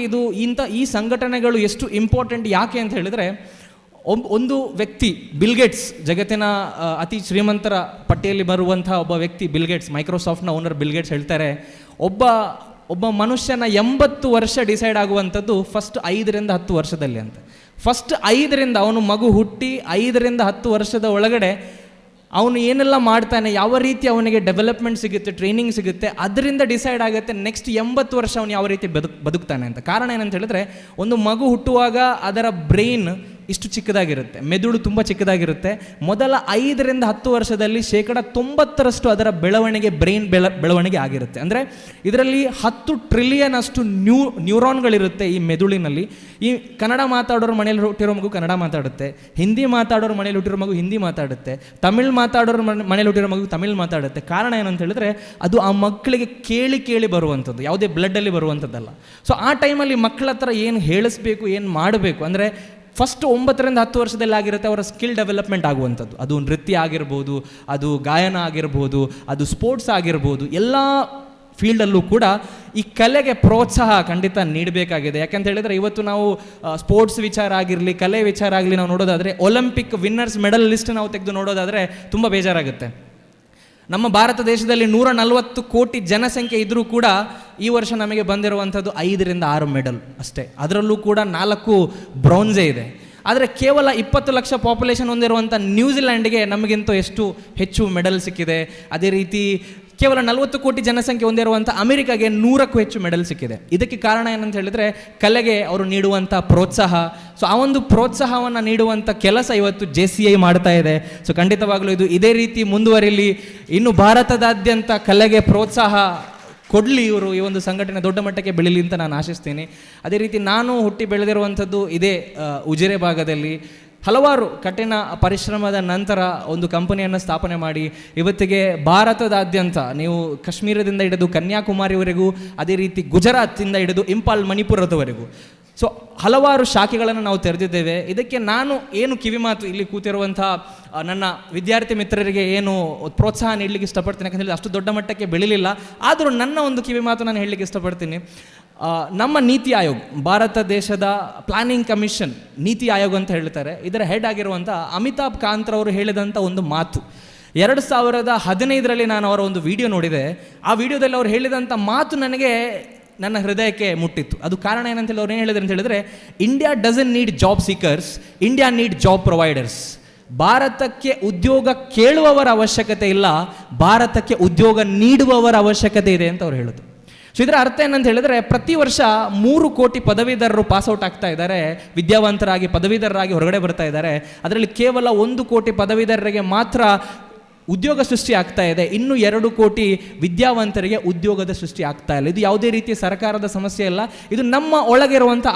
ಈ ಸಂಘಟನೆಗಳು ಎಷ್ಟು ಇಂಪಾರ್ಟೆಂಟ್ ಯಾಕೆ ಅಂತ ಹೇಳಿದರೆ, ಒಂದು ವ್ಯಕ್ತಿ ಬಿಲ್ಗೇಟ್ಸ್, ಜಗತ್ತಿನ ಅತಿ ಶ್ರೀಮಂತರ ಪಟ್ಟಿಯಲ್ಲಿ ಬರುವಂಥ ಒಬ್ಬ ವ್ಯಕ್ತಿ ಬಿಲ್ಗೇಟ್ಸ್, ಮೈಕ್ರೋಸಾಫ್ಟ್ನ ಓನರ್ ಬಿಲ್ಗೇಟ್ಸ್ ಹೇಳ್ತಾರೆ, ಒಬ್ಬ ಒಬ್ಬ ಮನುಷ್ಯನ 80 ವರ್ಷ ಡಿಸೈಡ್ ಆಗುವಂಥದ್ದು ಫಸ್ಟ್ 5ರಿಂದ 10 ವರ್ಷದಲ್ಲಿ ಅಂತ. ಫಸ್ಟ್ 5ರಿಂದ ಅವನು ಮಗು ಹುಟ್ಟಿ 5ರಿಂದ 10 ವರ್ಷದ ಒಳಗಡೆ ಅವನು ಏನೆಲ್ಲ ಮಾಡ್ತಾನೆ, ಯಾವ ರೀತಿ ಅವನಿಗೆ ಡೆವಲಪ್ಮೆಂಟ್ ಸಿಗುತ್ತೆ, ಟ್ರೈನಿಂಗ್ ಸಿಗುತ್ತೆ, ಅದರಿಂದ ಡಿಸೈಡ್ ಆಗುತ್ತೆ ನೆಕ್ಸ್ಟ್ 80 ವರ್ಷ ಅವನು ಯಾವ ರೀತಿ ಬದುಕ್ತಾನೆ ಅಂತ. ಕಾರಣ ಏನಂತ ಹೇಳಿದ್ರೆ, ಒಂದು ಮಗು ಹುಟ್ಟುವಾಗ ಅದರ ಬ್ರೈನ್ ಇಷ್ಟು ಚಿಕ್ಕದಾಗಿರುತ್ತೆ, ಮೆದುಳು ತುಂಬ ಚಿಕ್ಕದಾಗಿರುತ್ತೆ. ಮೊದಲ 5ರಿಂದ 10 ವರ್ಷದಲ್ಲಿ 90% ಅದರ ಬೆಳವಣಿಗೆ ಬ್ರೈನ್ ಬೆಳವಣಿಗೆ ಆಗಿರುತ್ತೆ. ಅಂದರೆ ಇದರಲ್ಲಿ 10 ಟ್ರಿಲಿಯನ್ ಅಷ್ಟು ನ್ಯೂರಾನ್ಗಳಿರುತ್ತೆ ಈ ಮೆದುಳಿನಲ್ಲಿ. ಈ ಕನ್ನಡ ಮಾತಾಡೋರು ಮನೇಲಿ ಹುಟ್ಟಿರೋ ಮಗು ಕನ್ನಡ ಮಾತಾಡುತ್ತೆ, ಹಿಂದಿ ಮಾತಾಡೋರು ಮನೇಲಿ ಹುಟ್ಟಿರೋ ಮಗು ಹಿಂದಿ ಮಾತಾಡುತ್ತೆ, ತಮಿಳ್ ಮಾತಾಡೋರು ಮನೇಲಿ ಹುಟ್ಟಿರೋ ಮಗು ತಮಿಳ್ ಮಾತಾಡುತ್ತೆ. ಕಾರಣ ಏನಂತ ಹೇಳಿದ್ರೆ, ಅದು ಆ ಮಕ್ಕಳಿಗೆ ಕೇಳಿ ಬರುವಂಥದ್ದು, ಯಾವುದೇ ಬ್ಲಡ್ಡಲ್ಲಿ ಬರುವಂಥದ್ದಲ್ಲ. ಸೊ ಆ ಟೈಮಲ್ಲಿ ಮಕ್ಕಳ ಹತ್ರ ಏನು ಹೇಳಿಸ್ಬೇಕು, ಏನು ಮಾಡಬೇಕು ಅಂದರೆ ಫಸ್ಟ್ 9ರಿಂದ 10 ವರ್ಷದಲ್ಲಿ ಆಗಿರುತ್ತೆ ಅವರ ಸ್ಕಿಲ್ ಡೆವಲಪ್ಮೆಂಟ್ ಆಗುವಂಥದ್ದು. ಅದು ನೃತ್ಯ ಆಗಿರ್ಬೋದು, ಅದು ಗಾಯನ ಆಗಿರ್ಬೋದು, ಅದು ಸ್ಪೋರ್ಟ್ಸ್ ಆಗಿರ್ಬೋದು, ಎಲ್ಲ ಫೀಲ್ಡಲ್ಲೂ ಕೂಡ ಈ ಕಲೆಗೆ ಪ್ರೋತ್ಸಾಹ ಖಂಡಿತ ನೀಡಬೇಕಾಗಿದೆ. ಯಾಕಂತ ಹೇಳಿದರೆ ಇವತ್ತು ನಾವು ಸ್ಪೋರ್ಟ್ಸ್ ವಿಚಾರ ಆಗಿರಲಿ, ಕಲೆ ವಿಚಾರ ಆಗಲಿ ನಾವು ನೋಡೋದಾದರೆ, ಒಲಿಂಪಿಕ್ ವಿನ್ನರ್ಸ್ ಮೆಡಲ್ ಲಿಸ್ಟ್ ನಾವು ತೆಗೆದು ನೋಡೋದಾದರೆ ತುಂಬ ಬೇಜಾರಾಗುತ್ತೆ. ನಮ್ಮ ಭಾರತ ದೇಶದಲ್ಲಿ 140 ಕೋಟಿ ಜನಸಂಖ್ಯೆ ಇದ್ದರೂ ಕೂಡ ಈ ವರ್ಷ ನಮಗೆ ಬಂದಿರುವಂಥದ್ದು 5ರಿಂದ 6 ಮೆಡಲ್ ಅಷ್ಟೇ. ಅದರಲ್ಲೂ ಕೂಡ 4 ಬ್ರೌನ್ಸೇ ಇದೆ. ಆದರೆ ಕೇವಲ 20 ಲಕ್ಷ ಪಾಪ್ಯುಲೇಷನ್ ಹೊಂದಿರುವಂಥ ನ್ಯೂಜಿಲ್ಯಾಂಡ್ಗೆ ನಮಗಿಂತ ಎಷ್ಟು ಹೆಚ್ಚು ಮೆಡಲ್ ಸಿಕ್ಕಿದೆ. ಅದೇ ರೀತಿ ಕೇವಲ 40 ಕೋಟಿ ಜನಸಂಖ್ಯೆ ಹೊಂದಿರುವಂಥ ಅಮೆರಿಕಾಗೆ 100ಕ್ಕೂ ಹೆಚ್ಚು ಮೆಡಲ್ ಸಿಕ್ಕಿದೆ. ಇದಕ್ಕೆ ಕಾರಣ ಏನಂತ ಹೇಳಿದರೆ, ಕಲೆಗೆ ಅವರು ನೀಡುವಂಥ ಪ್ರೋತ್ಸಾಹ. ಸೊ ಆ ಒಂದು ಪ್ರೋತ್ಸಾಹವನ್ನು ನೀಡುವಂಥ ಕೆಲಸ ಇವತ್ತು JCI ಮಾಡ್ತಾ ಇದೆ. ಸೊ ಖಂಡಿತವಾಗಲೂ ಇದು ಇದೇ ರೀತಿ ಮುಂದುವರಿಲಿ. ಇನ್ನು ಭಾರತದಾದ್ಯಂತ ಕಲೆಗೆ ಪ್ರೋತ್ಸಾಹ ಕೊಡಲಿ, ಇವರು ಈ ಒಂದು ಸಂಘಟನೆ ದೊಡ್ಡ ಮಟ್ಟಕ್ಕೆ ಬೆಳೀಲಿ ಅಂತ ನಾನು ಆಶಿಸ್ತೀನಿ. ಅದೇ ರೀತಿ ನಾನು ಹುಟ್ಟಿ ಬೆಳೆದಿರುವಂಥದ್ದು ಇದೇ ಉಜಿರೆ ಭಾಗದಲ್ಲಿ. ಹಲವಾರು ಕಠಿಣ ಪರಿಶ್ರಮದ ನಂತರ ಒಂದು ಕಂಪನಿಯನ್ನು ಸ್ಥಾಪನೆ ಮಾಡಿ ಇವತ್ತಿಗೆ ಭಾರತದಾದ್ಯಂತ ನೀವು ಕಾಶ್ಮೀರದಿಂದ ಹಿಡಿದು ಕನ್ಯಾಕುಮಾರಿವರೆಗೂ, ಅದೇ ರೀತಿ ಗುಜರಾತಿಂದ ಹಿಡಿದು ಇಂಪಾಲ್ ಮಣಿಪುರದವರೆಗೂ ಸೊ ಹಲವಾರು ಶಾಖೆಗಳನ್ನು ನಾವು ತೆರೆದಿದ್ದೇವೆ. ಇದಕ್ಕೆ ನಾನು ಏನು ಕಿವಿಮಾತು ಇಲ್ಲಿ ಕೂತಿರುವಂಥ ನನ್ನ ವಿದ್ಯಾರ್ಥಿ ಮಿತ್ರರಿಗೆ ಏನು ಪ್ರೋತ್ಸಾಹ ನೀಡಲಿಕ್ಕೆ ಇಷ್ಟಪಡ್ತೀನಿ, ಯಾಕಂತ ಹೇಳಿದ್ರೆ ಅಷ್ಟು ದೊಡ್ಡ ಮಟ್ಟಕ್ಕೆ ಬೆಳಿಲಿಲ್ಲ. ಆದರೂ ನನ್ನ ಒಂದು ಕಿವಿಮಾತು ನಾನು ಹೇಳಲಿಕ್ಕೆ ಇಷ್ಟಪಡ್ತೀನಿ. ನಮ್ಮ ನೀತಿ ಆಯೋಗ್, ಭಾರತ ದೇಶದ ಪ್ಲಾನಿಂಗ್ ಕಮಿಷನ್ ನೀತಿ ಆಯೋಗ ಅಂತ ಹೇಳ್ತಾರೆ, ಇದರ ಹೆಡ್ ಆಗಿರುವಂಥ ಅಮಿತಾಬ್ ಕಾಂತ್ರವರು ಹೇಳಿದಂಥ ಒಂದು ಮಾತು 2015ರಲ್ಲಿ ನಾನು ಅವರ ಒಂದು ವಿಡಿಯೋ ನೋಡಿದೆ. ಆ ವಿಡಿಯೋದಲ್ಲಿ ಅವರು ಹೇಳಿದಂಥ ಮಾತು ನನಗೆ ನನ್ನ ಹೃದಯಕ್ಕೆ ಮುಟ್ಟಿತ್ತು. ಅದು ಕಾರಣ ಏನಂತ ಹೇಳಿ ಅವ್ರು ಏನು ಹೇಳಿದ್ರು ಅಂತ ಹೇಳಿದ್ರೆ, India doesn't need job seekers, India need job providers. ಭಾರತಕ್ಕೆ ಉದ್ಯೋಗ ಕೇಳುವವರ ಅವಶ್ಯಕತೆ ಇಲ್ಲ, ಭಾರತಕ್ಕೆ ಉದ್ಯೋಗ ನೀಡುವವರ ಅವಶ್ಯಕತೆ ಇದೆ ಅಂತ ಅವ್ರು ಹೇಳಿದ್ರು. ಸೊ ಇದರ ಅರ್ಥ ಏನಂತ ಹೇಳಿದ್ರೆ, ಪ್ರತಿ ವರ್ಷ 3 ಕೋಟಿ ಪದವೀಧರರು ಪಾಸ್ಔಟ್ ಆಗ್ತಾ ಇದ್ದಾರೆ, ವಿದ್ಯಾವಂತರಾಗಿ ಪದವೀಧರರಾಗಿ ಹೊರಗಡೆ ಬರ್ತಾ ಇದ್ದಾರೆ. ಅದರಲ್ಲಿ ಕೇವಲ 1 ಕೋಟಿ ಪದವೀಧರರಿಗೆ ಮಾತ್ರ ಉದ್ಯೋಗ ಸೃಷ್ಟಿ ಆಗ್ತಾ ಇದೆ, ಇನ್ನು 2 ಕೋಟಿ ವಿದ್ಯಾವಂತರಿಗೆ ಸೃಷ್ಟಿ ಆಗ್ತಾ ಇಲ್ಲ. ಇದು ಯಾವುದೇ ರೀತಿಯ ಸರ್ಕಾರದ ಸಮಸ್ಯೆ ಅಲ್ಲ, ಇದು ನಮ್ಮ ಒಳಗಿರುವಂಥ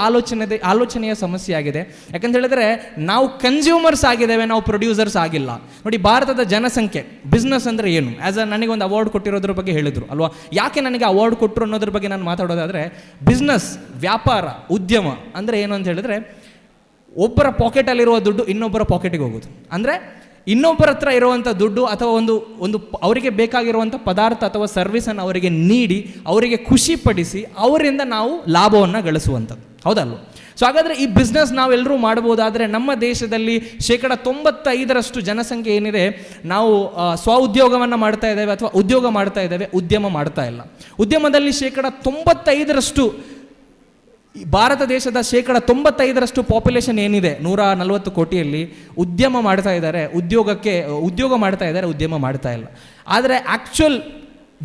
ಆಲೋಚನೆಯ ಸಮಸ್ಯೆ ಆಗಿದೆ. ಯಾಕಂತ ಹೇಳಿದ್ರೆ ನಾವು ಕನ್ಸ್ಯೂಮರ್ಸ್ ಆಗಿದ್ದೇವೆ, ನಾವು ಪ್ರೊಡ್ಯೂಸರ್ಸ್ ಆಗಿಲ್ಲ. ನೋಡಿ, ಭಾರತದ ಜನಸಂಖ್ಯೆ, ಬಿಸ್ನೆಸ್ ಅಂದರೆ ಏನು, ನನಗೆ ಒಂದು ಅವಾರ್ಡ್ ಕೊಟ್ಟಿರೋದ್ರ ಬಗ್ಗೆ ಹೇಳಿದ್ರು ಅಲ್ವಾ, ಯಾಕೆ ನನಗೆ ಅವಾರ್ಡ್ ಕೊಟ್ಟರು ಅನ್ನೋದ್ರ ಬಗ್ಗೆ ನಾನು ಮಾತಾಡೋದಾದರೆ, ಬಿಸ್ನೆಸ್, ವ್ಯಾಪಾರ, ಉದ್ಯಮ ಅಂದರೆ ಏನು ಅಂತ ಹೇಳಿದ್ರೆ, ಒಬ್ಬರ ಪಾಕೆಟಲ್ಲಿರುವ ದುಡ್ಡು ಇನ್ನೊಬ್ಬರ ಪಾಕೆಟಿಗೆ ಹೋಗೋದು. ಅಂದರೆ ಇನ್ನೊಬ್ಬರ ಹತ್ರ ಇರುವಂಥ ದುಡ್ಡು ಅಥವಾ ಒಂದು ಅವರಿಗೆ ಬೇಕಾಗಿರುವಂಥ ಪದಾರ್ಥ ಅಥವಾ ಸರ್ವಿಸನ್ನು ಅವರಿಗೆ ನೀಡಿ, ಅವರಿಗೆ ಖುಷಿಪಡಿಸಿ, ಅವರಿಂದ ನಾವು ಲಾಭವನ್ನು ಗಳಿಸುವಂಥದ್ದು, ಹೌದಲ್ವ? ಸೊ ಹಾಗಾದರೆ ಈ ಬಿಸ್ನೆಸ್ ನಾವೆಲ್ಲರೂ ಮಾಡ್ಬೋದಾದರೆ, ನಮ್ಮ ದೇಶದಲ್ಲಿ 95% ಜನಸಂಖ್ಯೆ ಏನಿದೆ, ನಾವು ಸ್ವ ಉದ್ಯೋಗವನ್ನು ಮಾಡ್ತಾ ಇದ್ದೇವೆ ಅಥವಾ ಉದ್ಯೋಗ ಮಾಡ್ತಾ ಇದ್ದೇವೆ, ಉದ್ಯಮ ಮಾಡ್ತಾ ಇಲ್ಲ. ಉದ್ಯಮದಲ್ಲಿ 95% ಭಾರತ ದೇಶದ 95% ಪಾಪ್ಯುಲೇಷನ್ ಏನಿದೆ 140 ಕೋಟಿಯಲ್ಲಿ ಉದ್ಯಮ ಮಾಡ್ತಾ ಇದ್ದಾರೆ, ಉದ್ಯೋಗ ಮಾಡ್ತಾ ಇದ್ದಾರೆ, ಉದ್ಯಮ ಮಾಡ್ತಾ ಇಲ್ಲ. ಆದರೆ ಆ್ಯಕ್ಚುಯಲ್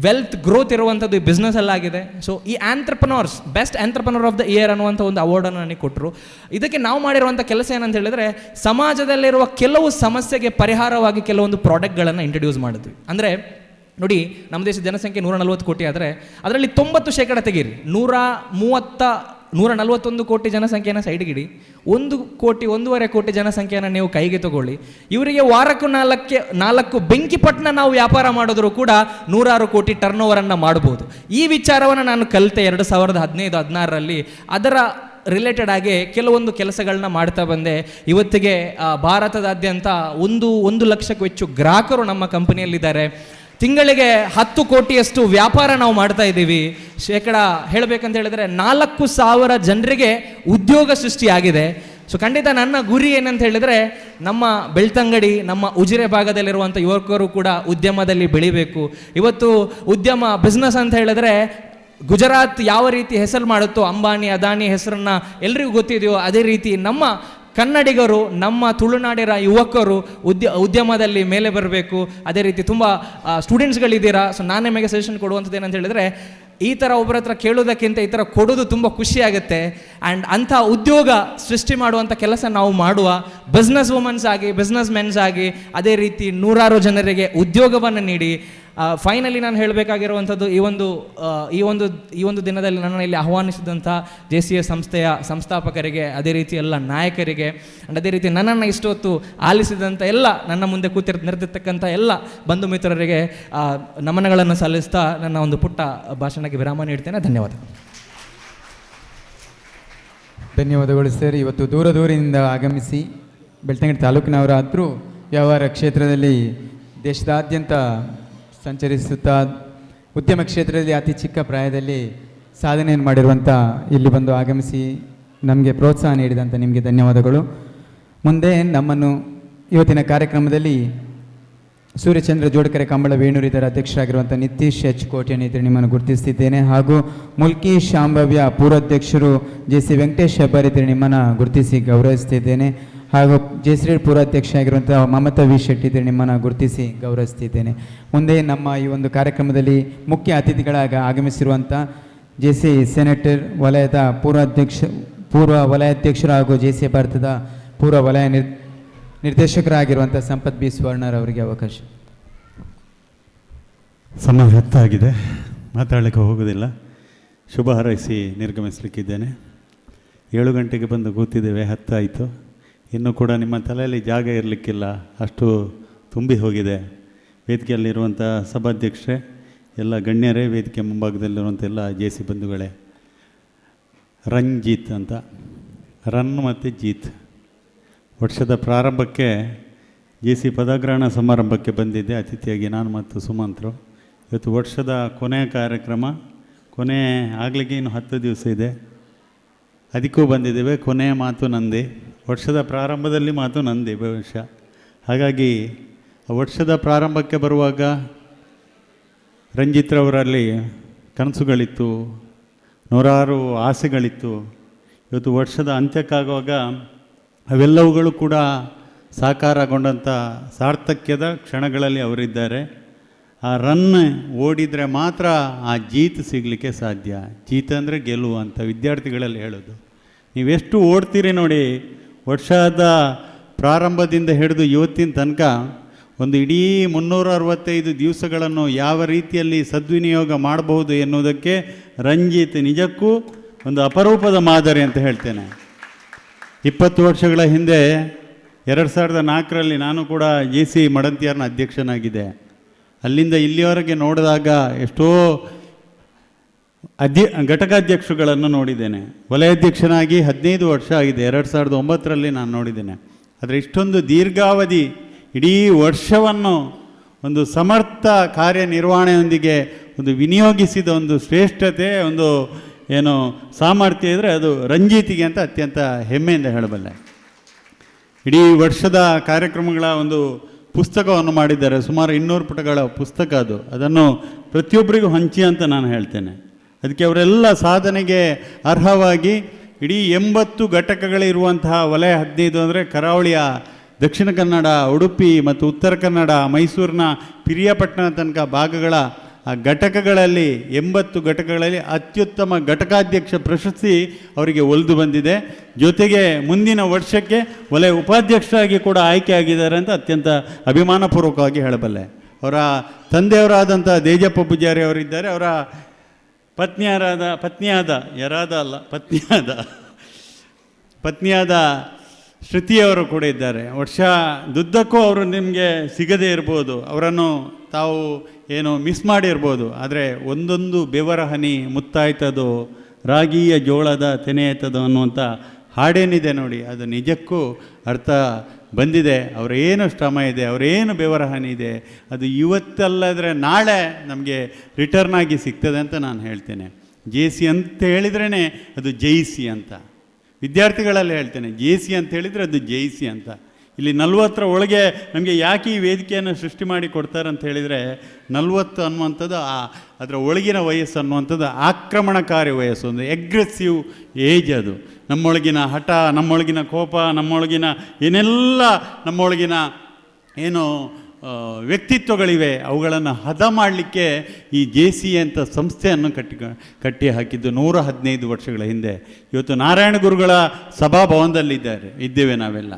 ವೆಲ್ತ್ ಗ್ರೋತ್ ಇರುವಂಥದ್ದು ಈ ಬಿಸ್ನೆಸ್ಸಲ್ಲಾಗಿದೆ. ಸೊ ಈ entrepreneurs, best entrepreneur of the year ಅನ್ನುವಂಥ ಒಂದು ಅವಾರ್ಡನ್ನು ನನಗೆ ಕೊಟ್ಟರು. ಇದಕ್ಕೆ ನಾವು ಮಾಡಿರುವಂಥ ಕೆಲಸ ಏನಂತ ಹೇಳಿದ್ರೆ, ಸಮಾಜದಲ್ಲಿರುವ ಕೆಲವು ಸಮಸ್ಯೆಗೆ ಪರಿಹಾರವಾಗಿ ಕೆಲವೊಂದು ಪ್ರಾಡಕ್ಟ್ಗಳನ್ನು ಇಂಟ್ರಡ್ಯೂಸ್ ಮಾಡಿದ್ವಿ. ಅಂದರೆ ನೋಡಿ, ನಮ್ಮ ದೇಶದ ಜನಸಂಖ್ಯೆ 140 ಕೋಟಿ ಆದರೆ ಅದರಲ್ಲಿ 90% ತೆಗೀರಿ, 141 ಕೋಟಿ ಜನಸಂಖ್ಯೆಯನ್ನು ಸೈಡ್ಗಿಡಿ, 1.5 ಕೋಟಿ ಜನಸಂಖ್ಯೆಯನ್ನು ನೀವು ಕೈಗೆ ತಗೊಳ್ಳಿ. ಇವರಿಗೆ ವಾರಕ್ಕೂ 4 ಬೆಂಕಿಪಟ್ಟಣ ನಾವು ವ್ಯಾಪಾರ ಮಾಡಿದ್ರು ಕೂಡ 106 ಕೋಟಿ ಟರ್ನ್ ಓವರನ್ನು ಮಾಡ್ಬೋದು. ಈ ವಿಚಾರವನ್ನು ನಾನು ಕಲಿತೆ 2015-16ರಲ್ಲಿ. ಅದರ ರಿಲೇಟೆಡ್ ಆಗಿ ಕೆಲವೊಂದು ಕೆಲಸಗಳನ್ನ ಮಾಡ್ತಾ ಬಂದೆ. ಇವತ್ತಿಗೆ ಭಾರತದಾದ್ಯಂತ 1 ಲಕ್ಷಕ್ಕೂ ಹೆಚ್ಚು ಗ್ರಾಹಕರು ನಮ್ಮ ಕಂಪನಿಯಲ್ಲಿದ್ದಾರೆ. ತಿಂಗಳಿಗೆ 10 ಕೋಟಿಯಷ್ಟು ವ್ಯಾಪಾರ ನಾವು ಮಾಡ್ತಾ ಇದ್ದೀವಿ. ಹೇಳಬೇಕಂತ ಹೇಳಿದ್ರೆ 4,000 ಜನರಿಗೆ ಉದ್ಯೋಗ ಸೃಷ್ಟಿಯಾಗಿದೆ. ಸೊ ಖಂಡಿತ ನನ್ನ ಗುರಿ ಏನಂತ ಹೇಳಿದರೆ, ನಮ್ಮ ಬೆಳ್ತಂಗಡಿ, ನಮ್ಮ ಉಜಿರೆ ಭಾಗದಲ್ಲಿರುವಂಥ ಯುವಕರು ಕೂಡ ಉದ್ಯಮದಲ್ಲಿ ಬೆಳಿಬೇಕು. ಇವತ್ತು ಉದ್ಯಮ, ಬಿಸ್ನೆಸ್ ಅಂತ ಹೇಳಿದ್ರೆ ಗುಜರಾತ್ ಯಾವ ರೀತಿ ಹೆಸರು ಮಾಡುತ್ತೋ, ಅಂಬಾನಿ ಅದಾನಿ ಹೆಸರನ್ನು ಎಲ್ರಿಗೂ ಗೊತ್ತಿದೆಯೋ, ಅದೇ ರೀತಿ ನಮ್ಮ ಕನ್ನಡಿಗರು, ನಮ್ಮ ತುಳುನಾಡಿನ ಯುವಕರು ಉದ್ಯಮದಲ್ಲಿ ಮೇಲೆ ಬರಬೇಕು. ಅದೇ ರೀತಿ ತುಂಬ ಸ್ಟೂಡೆಂಟ್ಸ್ಗಳಿದ್ದೀರಾ. ಸೊ ನಾನು ನಿಮಗೆ ಸಜೆಷನ್ ಕೊಡುವಂಥದ್ದು ಏನಂತ ಹೇಳಿದರೆ, ಈ ಥರ ಒಬ್ಬರ ಹತ್ರ ಕೇಳೋದಕ್ಕಿಂತ ಈ ಥರ ಕೊಡೋದು ತುಂಬ ಖುಷಿಯಾಗುತ್ತೆ. ಆ್ಯಂಡ್ ಅಂಥ ಉದ್ಯೋಗ ಸೃಷ್ಟಿ ಮಾಡುವಂಥ ಕೆಲಸ ನಾವು ಮಾಡುವ. ಬಿಸ್ನೆಸ್ ವುಮನ್ಸ್ ಆಗಿ, ಬಿಸ್ನೆಸ್ ಮೆನ್ಸ್ ಆಗಿ, ಅದೇ ರೀತಿ ನೂರಾರು ಜನರಿಗೆ ಉದ್ಯೋಗವನ್ನು ನೀಡಿ. ಫೈನಲಿ ನಾನು ಹೇಳಬೇಕಾಗಿರುವಂಥದ್ದು, ಈ ಒಂದು ದಿನದಲ್ಲಿ ನನ್ನನ್ನು ಇಲ್ಲಿ ಆಹ್ವಾನಿಸಿದಂಥ JCA ಸಂಸ್ಥೆಯ ಸಂಸ್ಥಾಪಕರಿಗೆ, ಅದೇ ರೀತಿ ಎಲ್ಲ ನಾಯಕರಿಗೆ, ಆ್ಯಂಡ್ ಅದೇ ರೀತಿ ನನ್ನನ್ನು ಇಷ್ಟೊತ್ತು ಆಲಿಸಿದಂಥ ಎಲ್ಲ, ನನ್ನ ಮುಂದೆ ನೆರೆದಿರ್ತಕ್ಕಂಥ ಎಲ್ಲ ಬಂಧು ಮಿತ್ರರಿಗೆ ನಮನಗಳನ್ನು ಸಲ್ಲಿಸ್ತಾ ನನ್ನ ಒಂದು ಪುಟ್ಟ ಭಾಷಣಕ್ಕೆ ವಿರಾಮ ನೀಡ್ತೇನೆ. ಧನ್ಯವಾದಗಳು ಸರ್. ಇವತ್ತು ದೂರದಿಂದ ಆಗಮಿಸಿ ಬೆಳ್ತಂಗಡಿ ತಾಲೂಕಿನವರಾದರೂ ವ್ಯವಹಾರ ಕ್ಷೇತ್ರದಲ್ಲಿ ದೇಶದಾದ್ಯಂತ ಸಂಚರಿಸುತ್ತಾ ಉದ್ಯಮ ಕ್ಷೇತ್ರದಲ್ಲಿ ಅತಿ ಚಿಕ್ಕ ಪ್ರಾಯದಲ್ಲಿ ಸಾಧನೆಯನ್ನು ಮಾಡಿರುವಂಥ ಇಲ್ಲಿ ಬಂದು ಆಗಮಿಸಿ ನಮಗೆ ಪ್ರೋತ್ಸಾಹ ನೀಡಿದಂಥ ನಿಮಗೆ ಧನ್ಯವಾದಗಳು. ಮುಂದೆ ನಮ್ಮನ್ನು ಇವತ್ತಿನ ಕಾರ್ಯಕ್ರಮದಲ್ಲಿ ಸೂರ್ಯಚಂದ್ರ ಜೋಡಕೆರೆ ಕಂಬಳ ವೇಣೂರು ಇದರ ಅಧ್ಯಕ್ಷರಾಗಿರುವಂಥ ನಿತೀಶ್ H. ಕೋಟ್ಯಾನಿದ್ರೆ ನಿಮ್ಮನ್ನು ಗುರುತಿಸ್ತಿದ್ದೇನೆ. ಹಾಗೂ ಮುಲ್ಕಿ ಶಾಂಭವ್ಯ ಪೂರ್ವಾಧ್ಯಕ್ಷರು JC ವೆಂಕಟೇಶ್ ಹೆಬ್ಬಾರ್ ಇದ್ರೆ ನಿಮ್ಮನ್ನು ಗುರುತಿಸಿ ಗೌರವಿಸ್ತಿದ್ದೇನೆ. ಹಾಗೂ JCRED ಪೂರ್ವಾಧ್ಯಕ್ಷ ಆಗಿರುವಂಥ ಮಮತಾ V. ಶೆಟ್ಟಿ ಇದ್ರೆ ನಿಮ್ಮನ್ನು ಗುರುತಿಸಿ ಗೌರವಿಸ್ತಿದ್ದೇನೆ. ಮುಂದೆ ನಮ್ಮ ಈ ಒಂದು ಕಾರ್ಯಕ್ರಮದಲ್ಲಿ ಮುಖ್ಯ ಅತಿಥಿಗಳಾಗಿ ಆಗಮಿಸಿರುವಂಥ JC ಸೆನೆಟರ್ ವಲಯದ ಪೂರ್ವ ವಲಯಾಧ್ಯಕ್ಷರು ಹಾಗೂ JCA ಭಾರತದ ಪೂರ್ವ ವಲಯ ನಿರ್ದೇಶಕರಾಗಿರುವಂಥ ಸಂಪತ್ B. ಸ್ವರ್ಣರ್ ಅವರಿಗೆ ಅವಕಾಶ. ಸಮಯ ಹೊತ್ತಾಗಿದೆ, ಮಾತಾಡಲಿಕ್ಕೆ ಹೋಗೋದಿಲ್ಲ. ಶುಭ ಹಾರೈಸಿ ನಿರ್ಗಮಿಸಲಿಕ್ಕಿದ್ದೇನೆ. 7 ಗಂಟೆಗೆ ಬಂದು ಕೂತಿದ್ದೇವೆ, 10 ಆಯಿತು. ಇನ್ನೂ ಕೂಡ ನಿಮ್ಮ ತಲೆಯಲ್ಲಿ ಜಾಗ ಇರಲಿಕ್ಕಿಲ್ಲ, ಅಷ್ಟು ತುಂಬಿ ಹೋಗಿದೆ. ವೇದಿಕೆಯಲ್ಲಿರುವಂಥ ಸಭಾಧ್ಯಕ್ಷರೇ, ಎಲ್ಲ ಗಣ್ಯರೇ, ವೇದಿಕೆ ಮುಂಭಾಗದಲ್ಲಿರುವಂಥ ಎಲ್ಲ JC ಬಂಧುಗಳೇ, ರಂಜಿತ್ ಅಂತ, ರನ್ ಮತ್ತು ಜೀತ್ ವರ್ಷದ ಪ್ರಾರಂಭಕ್ಕೆ JC ಪದಗ್ರಹಣ ಸಮಾರಂಭಕ್ಕೆ ಬಂದಿದ್ದೆ ಅತಿಥಿಯಾಗಿ ನಾನು ಮತ್ತು ಸುಮಂತ್ರು. ಇವತ್ತು ವರ್ಷದ ಕೊನೆಯ ಕಾರ್ಯಕ್ರಮ, ಕೊನೆ ಆಗಲಿಕ್ಕೆ ಇನ್ನು 10 ದಿವಸ ಇದೆ, ಅದಕ್ಕೂ ಬಂದಿದ್ದೇವೆ. ಕೊನೆಯ ಮಾತು ನಂದೆ, ವರ್ಷದ ಪ್ರಾರಂಭದಲ್ಲಿ ಮಾತು ನಂದೆ ಬಹುಶಃ. ಹಾಗಾಗಿ ವರ್ಷದ ಪ್ರಾರಂಭಕ್ಕೆ ಬರುವಾಗ ರಂಜಿತ್ರವರಲ್ಲಿ ಕನಸುಗಳಿತ್ತು, ನೂರಾರು ಆಸೆಗಳಿತ್ತು. ಇವತ್ತು ವರ್ಷದ ಅಂತ್ಯಕ್ಕಾಗುವಾಗ ಅವೆಲ್ಲವುಗಳು ಕೂಡ ಸಾಕಾರಗೊಂಡಂಥ ಸಾರ್ಥಕ್ಯದ ಕ್ಷಣಗಳಲ್ಲಿ ಅವರಿದ್ದಾರೆ. ಆ ರನ್ ಓಡಿದರೆ ಮಾತ್ರ ಆ ಜೀತ್ ಸಿಗಲಿಕ್ಕೆ ಸಾಧ್ಯ. ಜೀತ್ ಅಂದರೆ ಗೆಲುವು ಅಂತ ವಿದ್ಯಾರ್ಥಿಗಳಲ್ಲಿ ಹೇಳೋದು. ನೀವೆಷ್ಟು ಓಡ್ತೀರಿ ನೋಡಿ, ವರ್ಷದ ಪ್ರಾರಂಭದಿಂದ ಹಿಡಿದು ಇವತ್ತಿನ ತನಕ ಒಂದು ಇಡೀ 365 ದಿವಸಗಳನ್ನು ಯಾವ ರೀತಿಯಲ್ಲಿ ಸದ್ವಿನಿಯೋಗ ಮಾಡಬಹುದು ಎನ್ನುವುದಕ್ಕೆ ರಂಜಿತ್ ನಿಜಕ್ಕೂ ಒಂದು ಅಪರೂಪದ ಮಾದರಿ ಅಂತ ಹೇಳ್ತೇನೆ. 20 ವರ್ಷಗಳ ಹಿಂದೆ 2004ರಲ್ಲಿ ನಾನು ಕೂಡ JC ಮಡಂತಿಯಾರ್ನ ಅಧ್ಯಕ್ಷನಾಗಿದ್ದೆ. ಅಲ್ಲಿಂದ ಇಲ್ಲಿಯವರೆಗೆ ನೋಡಿದಾಗ ಎಷ್ಟೋ ಘಟಕಾಧ್ಯಕ್ಷಗಳನ್ನು ನೋಡಿದ್ದೇನೆ. ವಲಯಾಧ್ಯಕ್ಷನಾಗಿ 15 ವರ್ಷ ಆಗಿದೆ, 2009ರಲ್ಲಿ ನಾನು ನೋಡಿದ್ದೇನೆ. ಆದರೆ ಇಷ್ಟೊಂದು ದೀರ್ಘಾವಧಿ ಇಡೀ ವರ್ಷವನ್ನು ಒಂದು ಸಮರ್ಥ ಕಾರ್ಯನಿರ್ವಹಣೆಯೊಂದಿಗೆ ಒಂದು ವಿನಿಯೋಗಿಸಿದ ಒಂದು ಶ್ರೇಷ್ಠತೆ, ಒಂದು ಏನು ಸಾಮರ್ಥ್ಯ ಇದ್ದರೆ ಅದು ರಂಜಿತಿಗೆ ಅಂತ ಅತ್ಯಂತ ಹೆಮ್ಮೆಯಿಂದ ಹೇಳಬಲ್ಲೆ. ಇಡೀ ವರ್ಷದ ಕಾರ್ಯಕ್ರಮಗಳ ಒಂದು ಪುಸ್ತಕವನ್ನು ಮಾಡಿದ್ದಾರೆ, ಸುಮಾರು 200 ಪುಟಗಳ ಪುಸ್ತಕ ಅದು. ಅದನ್ನು ಪ್ರತಿಯೊಬ್ಬರಿಗೂ ಹಂಚಿ ಅಂತ ನಾನು ಹೇಳ್ತೇನೆ. ಅದಕ್ಕೆ ಅವರೆಲ್ಲ ಸಾಧನೆಗೆ ಅರ್ಹವಾಗಿ ಇಡೀ 80 ಘಟಕಗಳಿರುವಂತಹ ವಲಯ 15 ಅಂದರೆ ಕರಾವಳಿಯ ದಕ್ಷಿಣ ಕನ್ನಡ, ಉಡುಪಿ ಮತ್ತು ಉತ್ತರ ಕನ್ನಡ, ಮೈಸೂರಿನ ಪಿರಿಯಾಪಟ್ಟಣ ತನಕ ಭಾಗಗಳ ಆ ಘಟಕಗಳಲ್ಲಿ 80 ಘಟಕಗಳಲ್ಲಿ ಅತ್ಯುತ್ತಮ ಘಟಕಾಧ್ಯಕ್ಷ ಪ್ರಶಸ್ತಿ ಅವರಿಗೆ ಒಲಿದು ಬಂದಿದೆ. ಜೊತೆಗೆ ಮುಂದಿನ ವರ್ಷಕ್ಕೆ ವಲಯ ಉಪಾಧ್ಯಕ್ಷರಾಗಿ ಕೂಡ ಆಯ್ಕೆ ಆಗಿದ್ದಾರೆ ಅಂತ ಅತ್ಯಂತ ಅಭಿಮಾನಪೂರ್ವಕವಾಗಿ ಹೇಳಬಲ್ಲೆ. ಅವರ ತಂದೆಯವರಾದಂಥ ದೇಜಪ್ಪ ಪೂಜಾರಿ ಅವರಿದ್ದಾರೆ, ಅವರ ಪತ್ನಿಯಾದ ಶ್ರುತಿಯವರು ಕೂಡ ಇದ್ದಾರೆ. ವರ್ಷದುದ್ದಕ್ಕೂ ಅವರು ನಿಮಗೆ ಸಿಗದೇ ಇರ್ಬೋದು, ಅವರನ್ನು ತಾವು ಏನು ಮಿಸ್ ಮಾಡಿರ್ಬೋದು. ಆದರೆ ಒಂದೊಂದು ಬೆವರ ಹನಿ ಮುತ್ತಾಯ್ತದೋ, ರಾಗಿಯ ಜೋಳದ ತೆನೆಯಾಯ್ತದೋ ಅನ್ನುವಂಥ ಹಾಡೇನಿದೆ ನೋಡಿ, ಅದು ನಿಜಕ್ಕೂ ಅರ್ಥ ಬಂದಿದೆ. ಅವರೇನು ಶ್ರಮ ಇದೆ, ಅವರೇನು ಬೆವರ ಹನಿ ಇದೆ, ಅದು ಇವತ್ತಲ್ಲದ್ರೆ ನಾಳೆ ನಮಗೆ ರಿಟರ್ನ್ ಆಗಿ ಸಿಗ್ತದೆ ಅಂತ ನಾನು ಹೇಳ್ತೇನೆ. JC ಅಂತ ಹೇಳಿದ್ರೇ ಅದು ಜಯಿಸಿ ಅಂತ, ವಿದ್ಯಾರ್ಥಿಗಳಲ್ಲಿ ಹೇಳ್ತೇನೆ. JC ಅಂತ ಹೇಳಿದರೆ ಅದು ಜಯಿಸಿ ಅಂತ. ಇಲ್ಲಿ 40 ಒಳಗೆ ನಮಗೆ ಯಾಕೆ ಈ ವೇದಿಕೆಯನ್ನು ಸೃಷ್ಟಿ ಮಾಡಿ ಕೊಡ್ತಾರೆ ಅಂತ ಹೇಳಿದರೆ, 40 ಅನ್ನುವಂಥದ್ದು ಅದರ ಒಳಗಿನ ವಯಸ್ಸು ಅನ್ನುವಂಥದ್ದು ಆಕ್ರಮಣಕಾರಿ ವಯಸ್ಸು, ಒಂದು ಎಗ್ರೆಸಿವ್ ಏಜ್ ಅದು. ನಮ್ಮೊಳಗಿನ ಹಠ, ನಮ್ಮೊಳಗಿನ ಕೋಪ, ನಮ್ಮೊಳಗಿನ ಏನೆಲ್ಲ ನಮ್ಮೊಳಗಿನ ಏನು ವ್ಯಕ್ತಿತ್ವಗಳಿವೆ ಅವುಗಳನ್ನು ಹದ ಮಾಡಲಿಕ್ಕೆ ಈ JCA ಅಂತ ಸಂಸ್ಥೆಯನ್ನು ಕಟ್ಟಿ ಹಾಕಿದ್ದು 115 ವರ್ಷಗಳ ಹಿಂದೆ. ಇವತ್ತು ನಾರಾಯಣ ಗುರುಗಳ ಇದ್ದೇವೆ ನಾವೆಲ್ಲ.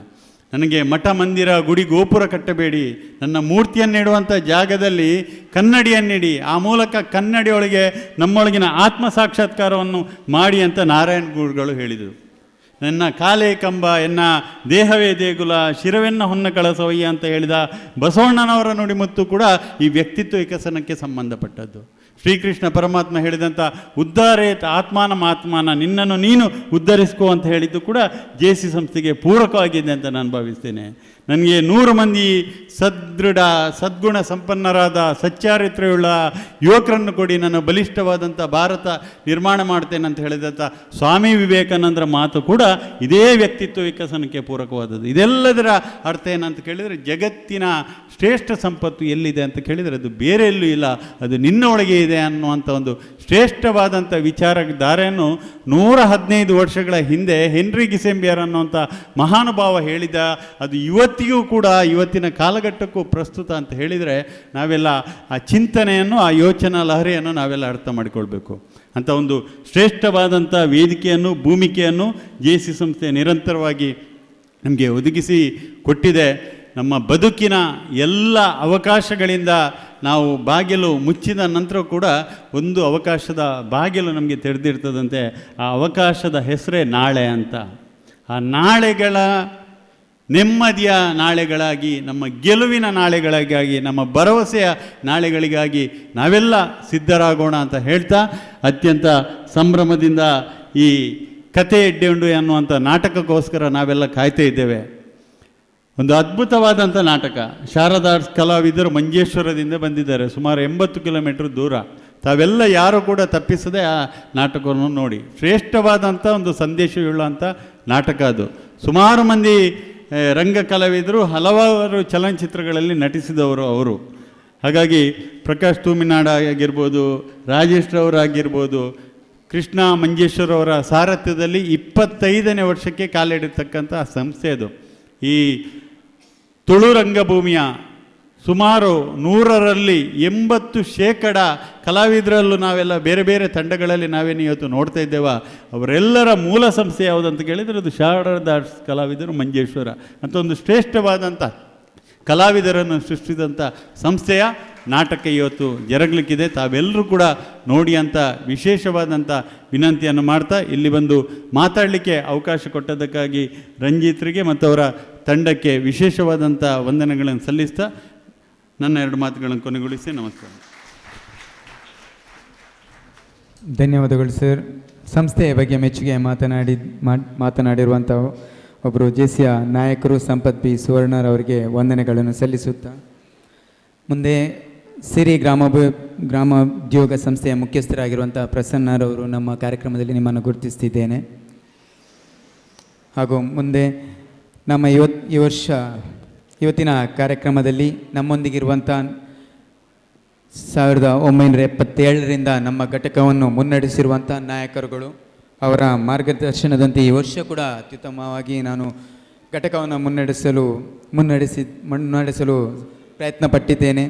ನನಗೆ ಮಠ ಮಂದಿರ ಗುಡಿ ಗೋಪುರ ಕಟ್ಟಬೇಡಿ, ನನ್ನ ಮೂರ್ತಿಯನ್ನಿಡುವಂಥ ಜಾಗದಲ್ಲಿ ಕನ್ನಡಿಯನ್ನಿಡಿ, ಆ ಮೂಲಕ ಕನ್ನಡಿಯೊಳಗೆ ನಮ್ಮೊಳಗಿನ ಆತ್ಮ ಸಾಕ್ಷಾತ್ಕಾರವನ್ನು ಮಾಡಿ ಅಂತ ನಾರಾಯಣ ಗುರುಗಳು ಹೇಳಿದರು. ನನ್ನ ಕಾಲೇ ಕಂಬ ಎನ್ನ ದೇಹವೇ ದೇಗುಲ ಶಿರವೆನ್ನ ಹೊನ್ನ ಕಳಸವಯ್ಯ ಅಂತ ಹೇಳಿದ ಬಸವಣ್ಣನವರ ನುಡಿಮುತ್ತು ಕೂಡ ಈ ವ್ಯಕ್ತಿತ್ವ ವಿಕಸನಕ್ಕೆ ಸಂಬಂಧಪಟ್ಟದ್ದು. ಶ್ರೀಕೃಷ್ಣ ಪರಮಾತ್ಮ ಹೇಳಿದಂಥ ಉದ್ಧಾರೇತ ಆತ್ಮಾನ ನಿನ್ನನ್ನು ನೀನು ಉದ್ಧರಿಸ್ಕೋ ಅಂತ ಹೇಳಿದ್ದು ಕೂಡ JC ಸಂಸ್ಥೆಗೆ ಪೂರಕವಾಗಿದೆ ಅಂತ ನಾನು ಭಾವಿಸ್ತೇನೆ. ನನಗೆ 100 ಮಂದಿ ಸದೃಢ ಸದ್ಗುಣ ಸಂಪನ್ನರಾದ ಸಚ್ಚಾರಿತ್ರ್ಯವುಳ್ಳ ಯುವಕರನ್ನು ಕೊಡಿ, ನಾನು ಬಲಿಷ್ಠವಾದಂಥ ಭಾರತ ನಿರ್ಮಾಣ ಮಾಡ್ತೇನೆ ಅಂತ ಹೇಳಿದಂಥ ಸ್ವಾಮಿ ವಿವೇಕಾನಂದರ ಮಾತು ಕೂಡ ಇದೇ ವ್ಯಕ್ತಿತ್ವ ವಿಕಸನಕ್ಕೆ ಪೂರಕವಾದದ್ದು. ಇದೆಲ್ಲದರ ಅರ್ಥ ಏನಂತ ಕೇಳಿದರೆ, ಜಗತ್ತಿನ ಶ್ರೇಷ್ಠ ಸಂಪತ್ತು ಎಲ್ಲಿದೆ ಅಂತ ಕೇಳಿದರೆ ಅದು ಬೇರೆ ಎಲ್ಲೂ ಇಲ್ಲ, ಅದು ನಿನ್ನ ಒಳಗೆ ಇದೆ ಅನ್ನುವಂಥ ಒಂದು ಶ್ರೇಷ್ಠವಾದಂಥ ವಿಚಾರಧಾರೆಯನ್ನು 115 ವರ್ಷಗಳ ಹಿಂದೆ ಹೆನ್ರಿ ಗಿಸೆಂಬಿಯರ್ ಅನ್ನುವಂಥ ಮಹಾನುಭಾವ ಹೇಳಿದ. ಅದು ಇವತ್ತಿಗೂ ಕೂಡ ಇವತ್ತಿನ ಕಾಲಘಟ್ಟಕ್ಕೂ ಪ್ರಸ್ತುತ ಅಂತ ಹೇಳಿದರೆ ನಾವೆಲ್ಲ ಆ ಚಿಂತನೆಯನ್ನು, ಆ ಯೋಚನಾ ಲಹರಿಯನ್ನು ನಾವೆಲ್ಲ ಅರ್ಥ ಮಾಡಿಕೊಳ್ಬೇಕು. ಅಂಥ ಒಂದು ಶ್ರೇಷ್ಠವಾದಂಥ ವೇದಿಕೆಯನ್ನು, ಭೂಮಿಕೆಯನ್ನು JC ಸಂಸ್ಥೆ ನಿರಂತರವಾಗಿ ನಮಗೆ ಒದಗಿಸಿ ಕೊಟ್ಟಿದೆ. ನಮ್ಮ ಬದುಕಿನ ಎಲ್ಲ ಅವಕಾಶಗಳಿಂದ ನಾವು ಬಾಗಿಲು ಮುಚ್ಚಿದ ನಂತರ ಕೂಡ ಒಂದು ಅವಕಾಶದ ಬಾಗಿಲು ನಮಗೆ ತೆರೆದಿರ್ತದಂತೆ. ಆ ಅವಕಾಶದ ಹೆಸರೇ ನಾಳೆ ಅಂತ. ಆ ನಾಳೆಗಳ ನೆಮ್ಮದಿಯ ನಾಳೆಗಳಾಗಿ, ನಮ್ಮ ಗೆಲುವಿನ ನಾಳೆಗಳಿಗಾಗಿ, ನಮ್ಮ ಭರವಸೆಯ ನಾಳೆಗಳಿಗಾಗಿ ನಾವೆಲ್ಲ ಸಿದ್ಧರಾಗೋಣ ಅಂತ ಹೇಳ್ತಾ, ಅತ್ಯಂತ ಸಂಭ್ರಮದಿಂದ ಈ ಕತೆ ಎಡ್ಡೆಂಡು ಅನ್ನುವಂಥ ನಾಟಕಕ್ಕೋಸ್ಕರ ನಾವೆಲ್ಲ ಕಾಯ್ತಾ ಇದ್ದೇವೆ. ಒಂದು ಅದ್ಭುತವಾದಂಥ ನಾಟಕ. ಶಾರದಾ ಕಲಾವಿದರು ಮಂಜೇಶ್ವರದಿಂದ ಬಂದಿದ್ದಾರೆ, ಸುಮಾರು 80 ಕಿಲೋಮೀಟ್ರ್ ದೂರ. ತಾವೆಲ್ಲ ಯಾರೂ ಕೂಡ ತಪ್ಪಿಸದೆ ಆ ನಾಟಕವನ್ನು ನೋಡಿ. ಶ್ರೇಷ್ಠವಾದಂಥ ಒಂದು ಸಂದೇಶವುಳ್ಳಂಥ ನಾಟಕ ಅದು. ಸುಮಾರು ಮಂದಿ ರಂಗ ಕಲಾವಿದರು, ಹಲವಾರು ಚಲನಚಿತ್ರಗಳಲ್ಲಿ ನಟಿಸಿದವರು ಅವರು. ಹಾಗಾಗಿ ಪ್ರಕಾಶ್ ತೂಮಿನಾಡ ಆಗಿರ್ಬೋದು, ರಾಜೇಶ್ ರವರಾಗಿರ್ಬೋದು, ಕೃಷ್ಣ ಮಂಜೇಶ್ವರ ಅವರ ಸಾರಥ್ಯದಲ್ಲಿ 25ನೇ ವರ್ಷಕ್ಕೆ ಕಾಲಿಡಿರ್ತಕ್ಕಂಥ ಸಂಸ್ಥೆ ಅದು. ಈ ತುಳು ರಂಗಭೂಮಿಯ ಸುಮಾರು 100ರಲ್ಲಿ 80% ಕಲಾವಿದರಲ್ಲೂ ನಾವೆಲ್ಲ ಬೇರೆ ಬೇರೆ ತಂಡಗಳಲ್ಲಿ ನಾವೇನು ಇವತ್ತು ನೋಡ್ತಾ ಇದ್ದೇವೆ, ಅವರೆಲ್ಲರ ಮೂಲ ಸಂಸ್ಥೆ ಯಾವುದಂತ ಕೇಳಿದರೆ ಅದು ಶಾರದಾ ಕಲಾವಿದರು ಮಂಜೇಶ್ವರ ಅಂತ ಒಂದು ಶ್ರೇಷ್ಠವಾದಂಥ ಕಲಾವಿದರನ್ನು ಸೃಷ್ಟಿಸಿದಂಥ ಸಂಸ್ಥೆಯ ನಾಟಕ ಇವತ್ತು ಜರುಗಲಿಕ್ಕಿದೆ. ತಾವೆಲ್ಲರೂ ಕೂಡ ನೋಡಿ ಅಂತ ವಿಶೇಷವಾದಂಥ ವಿನಂತಿಯನ್ನು ಮಾಡ್ತಾ, ಇಲ್ಲಿ ಬಂದು ಮಾತಾಡಲಿಕ್ಕೆ ಅವಕಾಶ ಕೊಟ್ಟದ್ದಕ್ಕಾಗಿ ರಂಜಿತ್ರಿಗೆ ಮತ್ತು ಅವರ ತಂಡಕ್ಕೆ ವಿಶೇಷವಾದಂಥ ವಂದನೆಗಳನ್ನು ಸಲ್ಲಿಸ್ತಾ ನನ್ನ 2 ಮಾತುಗಳನ್ನು ಕೊನೆಗೊಳಿಸಿ ನಮಸ್ಕಾರ. ಧನ್ಯವಾದಗಳು ಸರ್. ಸಂಸ್ಥೆಯ ಬಗ್ಗೆ ಮೆಚ್ಚುಗೆ ಮಾತನಾಡಿರುವಂಥ ಒಬ್ಬರು JCಯ ನಾಯಕರು ಸಂಪತ್ ಬಿ ಸುವರ್ಣರವರಿಗೆ ವಂದನೆಗಳನ್ನು ಸಲ್ಲಿಸುತ್ತಾ, ಮುಂದೆ ಸಿರಿ ಗ್ರಾಮೋದ್ಯೋಗ ಸಂಸ್ಥೆಯ ಮುಖ್ಯಸ್ಥರಾಗಿರುವಂಥ ಪ್ರಸನ್ನರವರು ನಮ್ಮ ಕಾರ್ಯಕ್ರಮದಲ್ಲಿ ನಿಮ್ಮನ್ನು ಗುರುತಿಸ್ತಿದ್ದೇನೆ. ಹಾಗೂ ಮುಂದೆ ನಮ್ಮ ಇವತ್ತಿನ ಕಾರ್ಯಕ್ರಮದಲ್ಲಿ ನಮ್ಮೊಂದಿಗಿರುವಂಥ 1977ರಿಂದ ನಮ್ಮ ಘಟಕವನ್ನು ಮುನ್ನಡೆಸಿರುವಂಥ ನಾಯಕರುಗಳು, ಅವರ ಮಾರ್ಗದರ್ಶನದಂತೆ ಈ ವರ್ಷ ಕೂಡ ಅತ್ಯುತ್ತಮವಾಗಿ ನಾನು ಘಟಕವನ್ನು ಮುನ್ನಡೆಸಲು ಪ್ರಯತ್ನ ಪಟ್ಟಿದ್ದೇನೆ.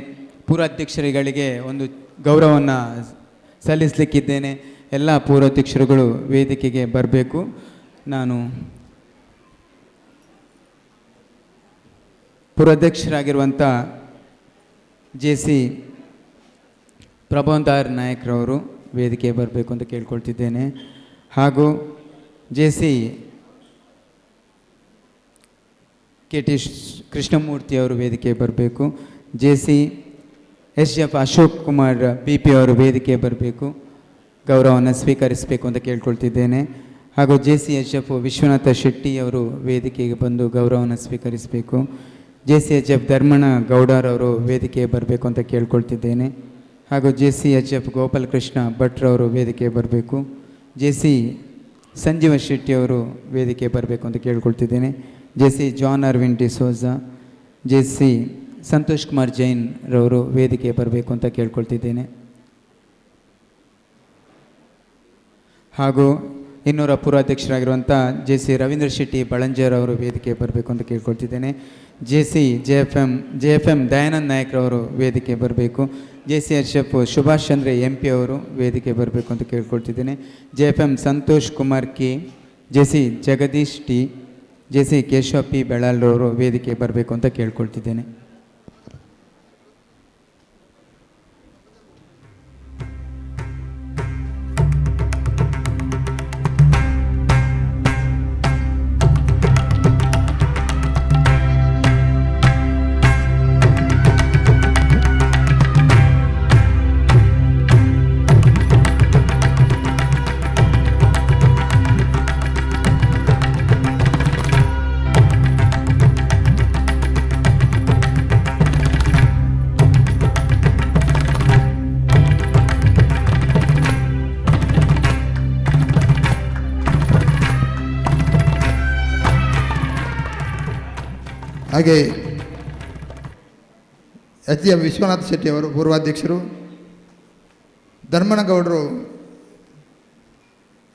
ಪೂರ್ವಾಧ್ಯಕ್ಷರುಗಳಿಗೆ ಒಂದು ಗೌರವವನ್ನು ಸಲ್ಲಿಸಲಿಕ್ಕಿದ್ದೇನೆ. ಎಲ್ಲ ಪೂರ್ವಾಧ್ಯಕ್ಷರುಗಳು ವೇದಿಕೆಗೆ ಬರಬೇಕು. ನಾನು ಪೂರ್ವಾಧ್ಯಕ್ಷರಾಗಿರುವಂಥ JC ಪ್ರಬೋಧಾರ್ ನಾಯಕ್ರವರು ವೇದಿಕೆ ಬರಬೇಕು ಅಂತ ಕೇಳ್ಕೊಳ್ತಿದ್ದೇನೆ. ಹಾಗೂ JC KT ಕೃಷ್ಣಮೂರ್ತಿ ಅವರು ವೇದಿಕೆ ಬರಬೇಕು. JC SF Ashok Kumar BP ಅವರು ವೇದಿಕೆ ಬರಬೇಕು, ಗೌರವವನ್ನು ಸ್ವೀಕರಿಸಬೇಕು ಅಂತ ಕೇಳ್ಕೊಳ್ತಿದ್ದೇನೆ. ಹಾಗೂ JC HF ವಿಶ್ವನಾಥ ಶೆಟ್ಟಿ ಅವರು ವೇದಿಕೆಗೆ ಬಂದು ಗೌರವವನ್ನು ಸ್ವೀಕರಿಸಬೇಕು. JC HF ಧರ್ಮಣ ಗೌಡರ್ ಅವರು ವೇದಿಕೆಗೆ ಬರಬೇಕು ಅಂತ ಕೇಳ್ಕೊಳ್ತಿದ್ದೇನೆ. ಹಾಗೂ JC HF ಗೋಪಾಲ್ ಕೃಷ್ಣ ಭಟ್ರವರು ವೇದಿಕೆ ಬರಬೇಕು. JC ಸಂಜೀವ ಶೆಟ್ಟಿ ಅವರು ವೇದಿಕೆ ಬರಬೇಕು ಅಂತ ಕೇಳ್ಕೊಳ್ತಿದ್ದೇನೆ. JC John Aravind D'Souza, JC Santosh Kumar Jain ರವರು ವೇದಿಕೆ ಬರಬೇಕು ಅಂತ ಕೇಳ್ಕೊಳ್ತಿದ್ದೇನೆ. ಹಾಗೂ ಇನ್ನೂರ ಪೂರ್ವಾಧ್ಯಕ್ಷರಾಗಿರುವಂಥ ಜೆ ಸಿ ರವೀಂದ್ರ ಶೆಟ್ಟಿ ಬಳಂಜೇರ್ ಅವರು ವೇದಿಕೆ ಬರಬೇಕು ಅಂತ ಕೇಳ್ಕೊಳ್ತಿದ್ದೇನೆ. ಜೆ ಎಫ್ ಎಮ್ ದಯಾನಂದ್ ನಾಯಕ್ರವರು ವೇದಿಕೆ ಬರಬೇಕು. JCHF ಸುಭಾಷ್ ಚಂದ್ರ MP ಅವರು ವೇದಿಕೆ ಬರಬೇಕು ಅಂತ ಕೇಳ್ಕೊಳ್ತಿದ್ದೇನೆ. JFM Santosh Kumar K, JC Jagadish T, JC Keshav P ಬೆಳಾಲ್ರವರು ವೇದಿಕೆ ಬರಬೇಕು ಅಂತ ಕೇಳ್ಕೊಳ್ತಿದ್ದೇನೆ. ಹಾಗೆ HM ವಿಶ್ವನಾಥ ಶೆಟ್ಟಿ ಅವರು ಪೂರ್ವಾಧ್ಯಕ್ಷರು, ಧರ್ಮನಗೌಡರು,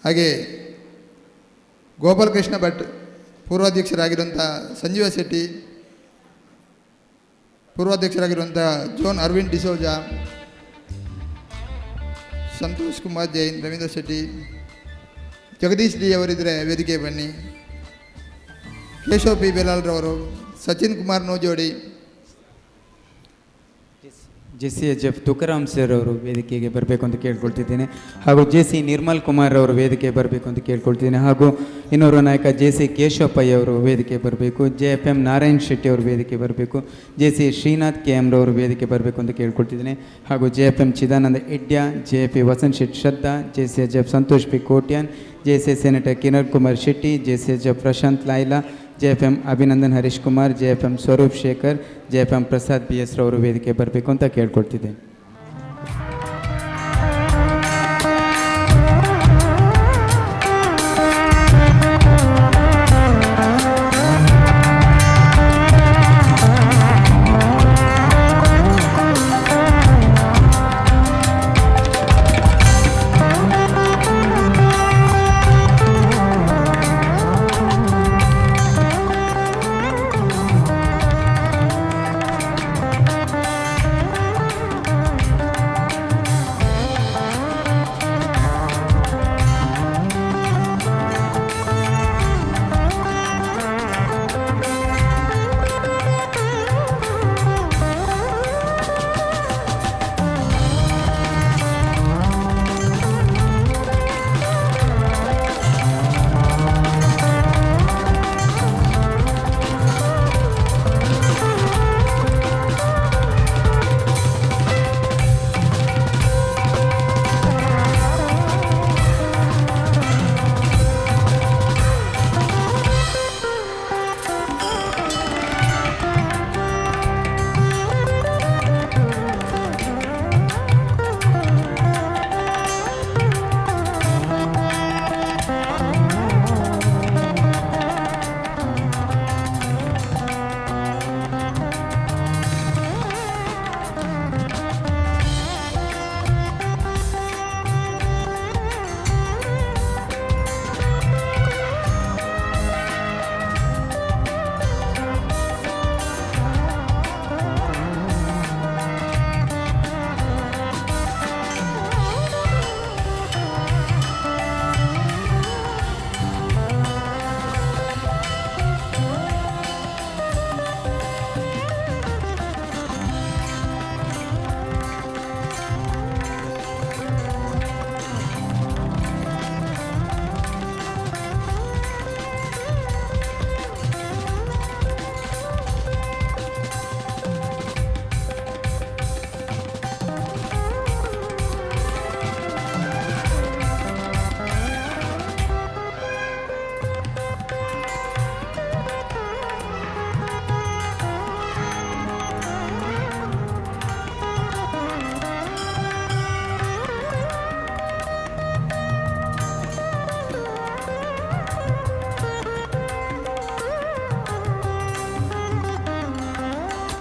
ಹಾಗೆ ಗೋಪಾಲಕೃಷ್ಣ ಭಟ್ ಪೂರ್ವಾಧ್ಯಕ್ಷರಾಗಿರುವಂಥ ಸಂಜೀವ ಶೆಟ್ಟಿ, ಪೂರ್ವಾಧ್ಯಕ್ಷರಾಗಿರುವಂಥ ಜೋನ್ ಅರವಿಂದ್ ಡಿಸೋಜಾ, ಸಂತೋಷ್ ಕುಮಾರ್ ಜೈನ್, ರವೀಂದ್ರ ಶೆಟ್ಟಿ, ಜಗದೀಶ್ ಡಿ ಅವರಿದ್ದರೆ ವೇದಿಕೆ ಬನ್ನಿ, ಕೇಶವ್ P ಬೆಲಾಲ್ರವರು, ಸಚಿನ್ ಕುಮಾರ್ ನೋಜೋಡಿ, JCHF ತುಕಾರಾಮ್ ಸರ್ ಅವರು ವೇದಿಕೆಗೆ ಬರಬೇಕು ಅಂತ ಕೇಳ್ಕೊಳ್ತಿದ್ದೇನೆ. ಹಾಗೂ JC ನಿರ್ಮಲ್ ಕುಮಾರ್ ಅವರು ವೇದಿಕೆ ಬರಬೇಕು ಅಂತ ಕೇಳ್ಕೊಳ್ತಿದ್ದೇನೆ. ಹಾಗೂ ಇನ್ನೋರ್ವ ನಾಯಕ JC ಕೇಶವ್ ಪೈ ಅವರು ವೇದಿಕೆ ಬರಬೇಕು. JFM ನಾರಾಯಣ್ ಶೆಟ್ಟಿ ಅವರು ವೇದಿಕೆ ಬರಬೇಕು. JC ಶ್ರೀನಾಥ್ KM ರವರು ವೇದಿಕೆ ಬರಬೇಕು ಅಂತ ಕೇಳ್ಕೊಳ್ತಿದ್ದೇನೆ. ಹಾಗೂ JFM Chidananda Edya, JFP Vasanth Shetty Shraddha, JCHF Santosh P Kotian, JC senator Kiran Kumar Shetty, JCHF Prashanth Laila, JFM Abhinandan Harish Kumar, JFM Swaroop Shekhar, JFM Prasad BS ರವರು ವೇದಿಕೆ ಬರಬೇಕು ಅಂತ ಕೇಳ್ಕೊಳ್ತಿದ್ದೆ.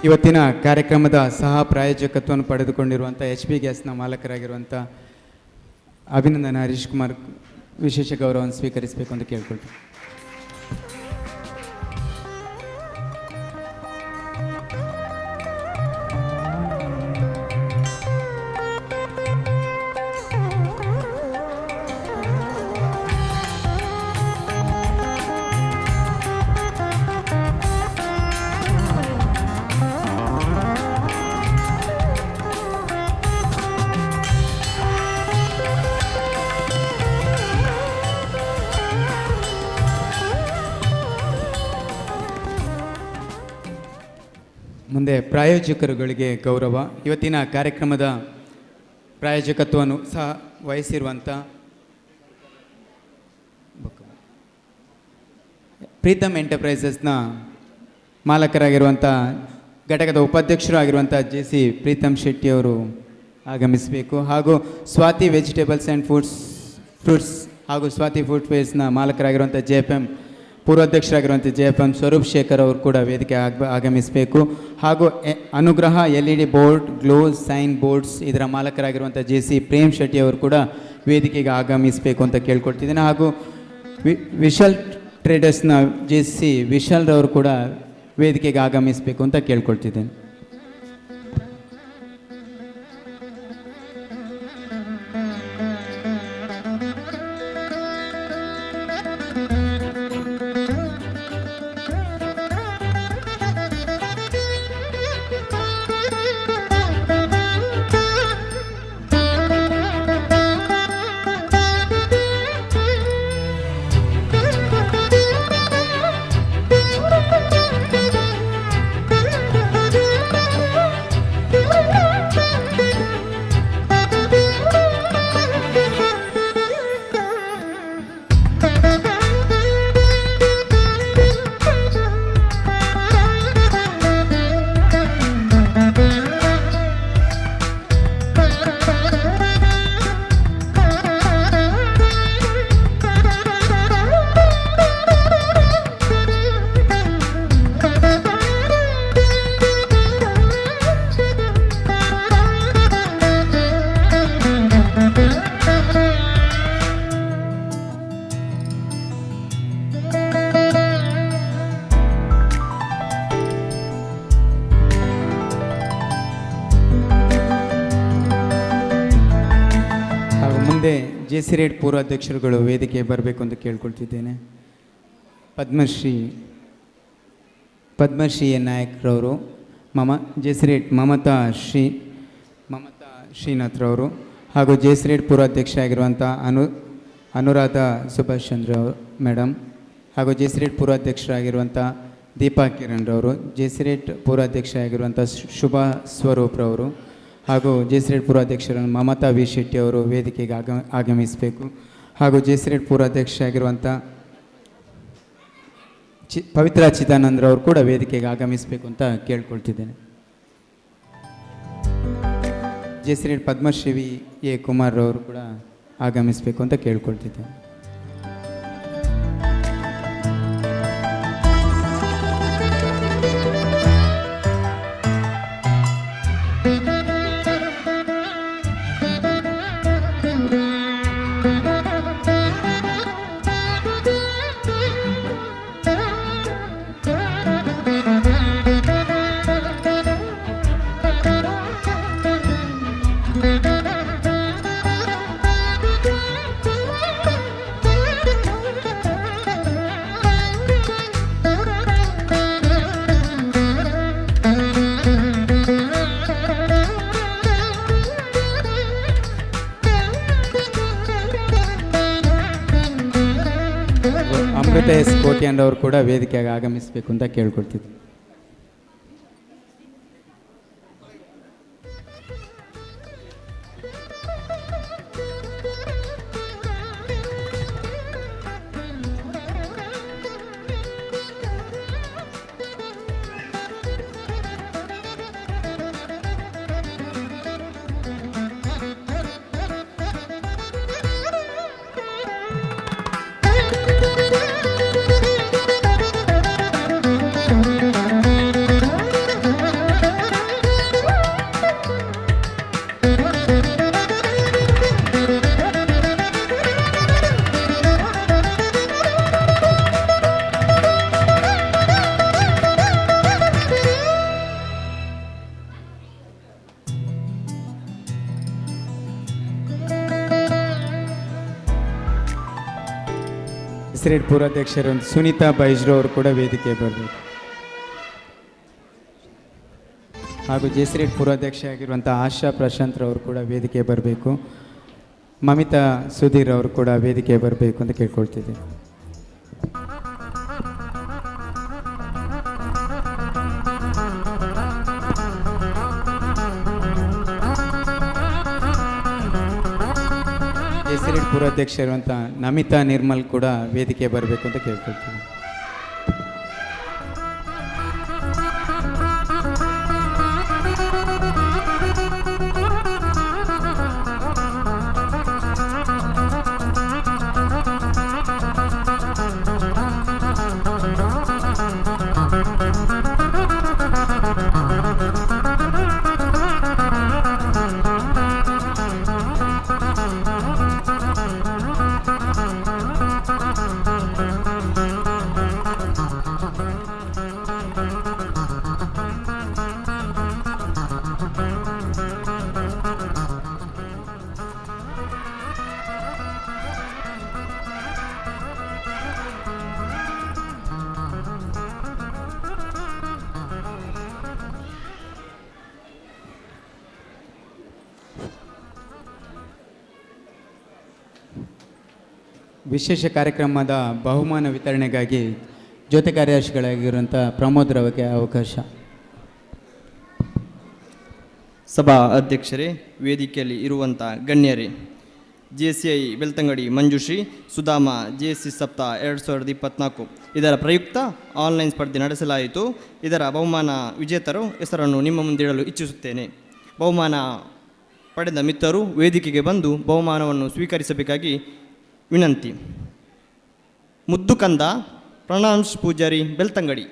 ಇವತ್ತಿನ ಕಾರ್ಯಕ್ರಮದ ಸಹ ಪ್ರಾಯೋಜಕತ್ವವನ್ನು ಪಡೆದುಕೊಂಡಿರುವಂಥ HP ಗ್ಯಾಸ್ನ ಮಾಲಕರಾಗಿರುವಂಥ ಅಭಿನಂದನ ಹರೀಶ್ ಕುಮಾರ್ ವಿಶೇಷ ಗೌರವವನ್ನು ಸ್ವೀಕರಿಸಬೇಕು ಅಂತ ಕೇಳ್ಕೊಳ್ತೀನಿ. ಮುಂದೆ ಪ್ರಾಯೋಜಕರುಗಳಿಗೆ ಗೌರವ. ಇವತ್ತಿನ ಕಾರ್ಯಕ್ರಮದ ಪ್ರಾಯೋಜಕತ್ವವನ್ನು ಸಹ ವಹಿಸಿರುವಂಥ ಪ್ರೀತಮ್ ಎಂಟರ್ಪ್ರೈಸಸ್ನ ಮಾಲಕರಾಗಿರುವಂಥ ಘಟಕದ ಉಪಾಧ್ಯಕ್ಷರು ಆಗಿರುವಂಥ JC ಪ್ರೀತಮ್ ಶೆಟ್ಟಿಯವರು ಆಗಮಿಸಬೇಕು. ಹಾಗೂ ಸ್ವಾತಿ ವೆಜಿಟೇಬಲ್ಸ್ ಆ್ಯಂಡ್ ಫ್ರೂಟ್ಸ್ ಹಾಗೂ ಸ್ವಾತಿ ಫುಡ್ವೇರ್ಸ್ನ ಮಾಲಕರಾಗಿರುವಂಥ JFM ಪೂರ್ವಾಧ್ಯಕ್ಷರಾಗಿರುವಂಥ JFM ಸ್ವರೂಪ್ ಶೇಖರ್ ಅವರು ಕೂಡ ವೇದಿಕೆ ಆಗಮಿಸಬೇಕು. ಹಾಗೂ Anugraha LED board, gloss, sign boards ಇದರ ಮಾಲಕರಾಗಿರುವಂಥ JC ಪ್ರೇಮ್ ಶೆಟ್ಟಿ ಅವರು ಕೂಡ ವೇದಿಕೆಗೆ ಆಗಮಿಸಬೇಕು ಅಂತ ಕೇಳ್ಕೊಳ್ತಿದ್ದೇನೆ. ಹಾಗೂ ವಿಶಾಲ್ ಟ್ರೇಡರ್ಸ್ನ JC ವಿಶಾಲ್ ರವರು ಕೂಡ ವೇದಿಕೆಗೆ ಆಗಮಿಸಬೇಕು ಅಂತ ಕೇಳ್ಕೊಳ್ತಿದ್ದೇನೆ. JC ರೇಟ್ ಪೂರ್ವಾಧ್ಯಕ್ಷರುಗಳು ವೇದಿಕೆ ಬರಬೇಕು ಅಂತ ಕೇಳ್ಕೊಳ್ತಿದ್ದೇನೆ. ಪದ್ಮಶ್ರೀ ಎನ್ ನಾಯಕ್ರವರು, JC ರೇಟ್ ಮಮತಾ ಶ್ರೀನಾಥ್ರವರು, ಹಾಗೂ JC ರೇಟ್ ಪೂರ್ವಾಧ್ಯಕ್ಷ ಆಗಿರುವಂಥ ಅನುರಾಧ ಸುಭಾಷ್ ಚಂದ್ರ ಮೇಡಮ್, ಹಾಗೂ JC ರೇಟ್ ಪೂರ್ವಾಧ್ಯಕ್ಷರಾಗಿರುವಂಥ ದೀಪಾ ಕಿರಣ್ ರವರು, JC ರೇಟ್ ಪೂರ್ವಾಧ್ಯಕ್ಷ ಆಗಿರುವಂಥ ಶುಭಾ ಸ್ವರೂಪ್ರವರು, ಹಾಗೂ JC ರೇಟ್ ಪೂರ್ವಾಧ್ಯಕ್ಷರು ಮಮತಾ ವಿ ಶೆಟ್ಟಿ ಅವರು ವೇದಿಕೆಗೆ ಆಗಮಿಸಬೇಕು. ಹಾಗೂ JC ರೇಟ್ ಪೂರ್ವಾಧ್ಯಕ್ಷ ಆಗಿರುವಂಥ ಪವಿತ್ರ ಚಿದಾನಂದ್ರವರು ಕೂಡ ವೇದಿಕೆಗೆ ಆಗಮಿಸಬೇಕು ಅಂತ ಕೇಳ್ಕೊಳ್ತಿದ್ದೇನೆ. JC ರೇಟ್ ಪದ್ಮಶ್ರೀ A ಕುಮಾರ್ ಅವರು ಕೂಡ ಆಗಮಿಸಬೇಕು ಅಂತ ಕೇಳ್ಕೊಳ್ತಿದ್ದೇನೆ. ಅಮೃತ ಎಸ್ ಕೋಟ್ಯಾಂಡ್ ಅವರು ಕೂಡ ವೇದಿಕೆಗೆ ಆಗಮಿಸಬೇಕು ಅಂತ ಕೇಳ್ಕೊಳ್ತಿದ್ದೆ. ಜೆಸಿರೇಟ್ ಪೂರ್ವಾಧ್ಯಕ್ಷರು ಸುನೀತಾ ಬೈಜ್ರೋ ಅವರು ಕೂಡ ವೇದಿಕೆ ಬರಬೇಕು. ಹಾಗೂ ಜೆಸಿರೇಟ್ ಪೂರ್ವಾಧ್ಯಕ್ಷ ಆಗಿರುವಂಥ ಆಶಾ ಪ್ರಶಾಂತ್ ಅವರು ಕೂಡ ವೇದಿಕೆ ಬರಬೇಕು. ಮಮಿತಾ ಸುಧೀರ್ ಅವರು ಕೂಡ ವೇದಿಕೆ ಬರಬೇಕು ಅಂತ ಕೇಳ್ಕೊಳ್ತಿದ್ದೆ. ಜೆಸಿರೇಟ್ ಪೂರ್ವಾಧ್ಯಕ್ಷ ಇರುವಂಥ ನಮಿತಾ ನಿರ್ಮಲ್ ಕೂಡ ವೇದಿಕೆ ಬರಬೇಕು ಅಂತ ಕೇಳ್ಕೊಳ್ತೀನಿ. ವಿಶೇಷ ಕಾರ್ಯಕ್ರಮದ ಬಹುಮಾನ ವಿತರಣೆಗಾಗಿ ಜೊತೆ ಕಾರ್ಯದರ್ಶಿಗಳಾಗಿರುವಂಥ ಪ್ರಮೋದ್ ರವರಿಗೆ ಅವಕಾಶ. ಸಭಾ ಅಧ್ಯಕ್ಷರೇ, ವೇದಿಕೆಯಲ್ಲಿ ಇರುವಂಥ ಗಣ್ಯರೇ, JCI ಬೆಳ್ತಂಗಡಿ ಮಂಜುಶ್ರೀ ಸುಧಾಮ JC ಸಪ್ತಾಹ 2024 ಇದರ ಪ್ರಯುಕ್ತ ಆನ್ಲೈನ್ ಸ್ಪರ್ಧೆ ನಡೆಸಲಾಯಿತು. ಇದರ ಬಹುಮಾನ ವಿಜೇತರು ಹೆಸರನ್ನು ನಿಮ್ಮ ಮುಂದಿಡಲು ಇಚ್ಛಿಸುತ್ತೇನೆ. ಬಹುಮಾನ ಪಡೆದ ಮಿತ್ರರು ವೇದಿಕೆಗೆ ಬಂದು ಬಹುಮಾನವನ್ನು ಸ್ವೀಕರಿಸಬೇಕಾಗಿ ವಿನಂತಿ. ಮುದ್ದುಕಂದ ಪ್ರಣಾಂಶ್ ಪೂಜಾರಿ ಬೆಳ್ತಂಗಡಿ.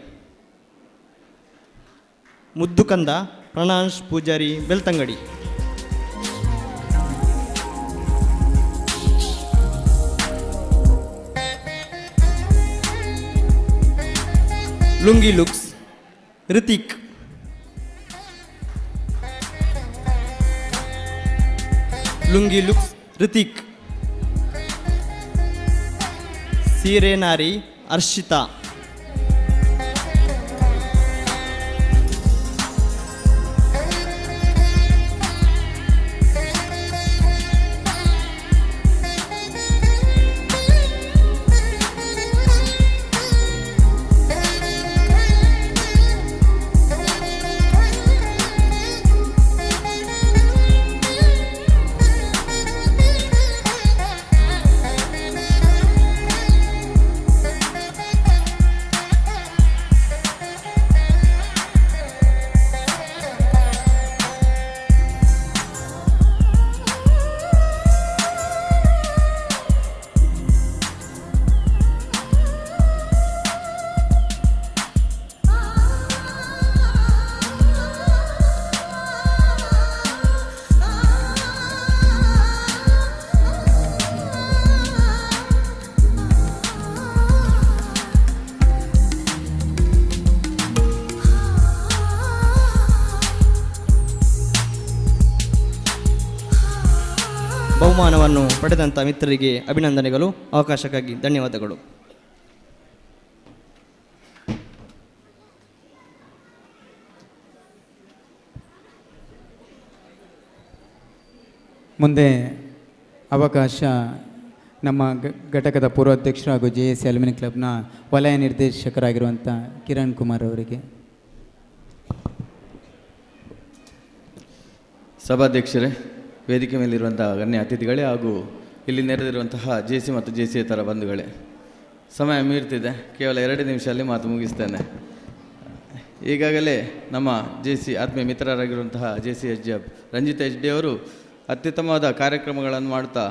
ಮುದ್ದುಕಂದ ಪ್ರಣಾಂಶ್ ಪೂಜಾರಿ ಬೆಳ್ತಂಗಡಿ. ಲುಂಗಿ ಲುಕ್ಸ್ ರಿತಿಕ್. ಲುಂಗಿ ಲುಕ್ಸ್ ರಿತಿಕ್. ಸೀರೆ ನಾರಿ ಹರ್ಷಿತಾ. ಬಹುಮಾನವನ್ನು ಪಡೆದಂಥ ಮಿತ್ರರಿಗೆ ಅಭಿನಂದನೆಗಳು. ಅವಕಾಶಕ್ಕಾಗಿ ಧನ್ಯವಾದಗಳು. ಮುಂದೆ ಅವಕಾಶ ನಮ್ಮ ಘಟಕದ ಪೂರ್ವಾಧ್ಯಕ್ಷರು ಹಾಗೂ JSC ಅಲ್ಯುಮಿನಿ ಕ್ಲಬ್ನ ವಲಯ ನಿರ್ದೇಶಕರಾಗಿರುವಂಥ ಕಿರಣ್ ಕುಮಾರ್ ಅವರಿಗೆ. ಸಭಾಧ್ಯಕ್ಷರೇ, ವೇದಿಕೆ ಮೇಲಿರುವಂಥ ಗಣ್ಯ ಅತಿಥಿಗಳೇ ಹಾಗೂ ಇಲ್ಲಿ ನೆರೆದಿರುವಂತಹ JC ಮತ್ತು JCೇತರ ಬಂಧುಗಳೇ, ಸಮಯ ಮೀರ್ತಿದೆ. ಕೇವಲ 2 ನಿಮಿಷದಲ್ಲಿ ಮಾತು ಮುಗಿಸ್ತೇನೆ. ಈಗಾಗಲೇ ನಮ್ಮ JC ಆತ್ಮೀಯ ಮಿತ್ರರಾಗಿರುವಂತಹ JC HF ರಂಜಿತ್ HD ಅವರು ಅತ್ಯುತ್ತಮವಾದ ಕಾರ್ಯಕ್ರಮಗಳನ್ನು ಮಾಡ್ತಾ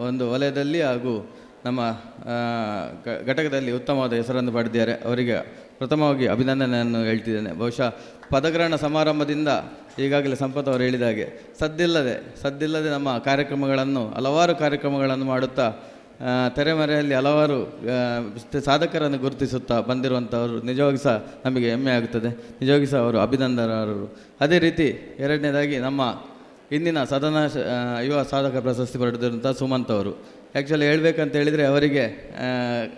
ಒಂದು ವಲಯದಲ್ಲಿ ಹಾಗೂ ನಮ್ಮ ಘಟಕದಲ್ಲಿ ಉತ್ತಮವಾದ ಹೆಸರನ್ನು ಪಡೆದಿದ್ದಾರೆ. ಅವರಿಗೆ ಪ್ರಥಮವಾಗಿ ಅಭಿನಂದನೆಯನ್ನು ಹೇಳ್ತಿದ್ದೇನೆ. ಬಹುಶಃ ಪದಗ್ರಹಣ ಸಮಾರಂಭದಿಂದ ಈಗಾಗಲೇ ಸಂಪತ್ ಅವರು ಹೇಳಿದ ಹಾಗೆ ಸದ್ದಿಲ್ಲದೆ ನಮ್ಮ ಹಲವಾರು ಕಾರ್ಯಕ್ರಮಗಳನ್ನು ಮಾಡುತ್ತಾ ತೆರೆಮರೆಯಲ್ಲಿ ಹಲವಾರು ಸಾಧಕರನ್ನು ಗುರುತಿಸುತ್ತಾ ಬಂದಿರುವಂಥವರು ನಿಜವಾಗಿ ಸಹ ನಮಗೆ ಹೆಮ್ಮೆ ಆಗುತ್ತದೆ. ನಿಜವಾಗಿ ಸಹ ಅವರು ಅಭಿನಂದನರು. ಅದೇ ರೀತಿ ಎರಡನೇದಾಗಿ ನಮ್ಮ ಇಂದಿನ ಸದನ ಯುವ ಸಾಧಕ ಪ್ರಶಸ್ತಿ ಪಡೆದಿರುವಂಥ ಸುಮಂತ್ ಅವರು ಆ್ಯಕ್ಚುಲಿ ಹೇಳ್ಬೇಕಂತ ಹೇಳಿದರೆ ಅವರಿಗೆ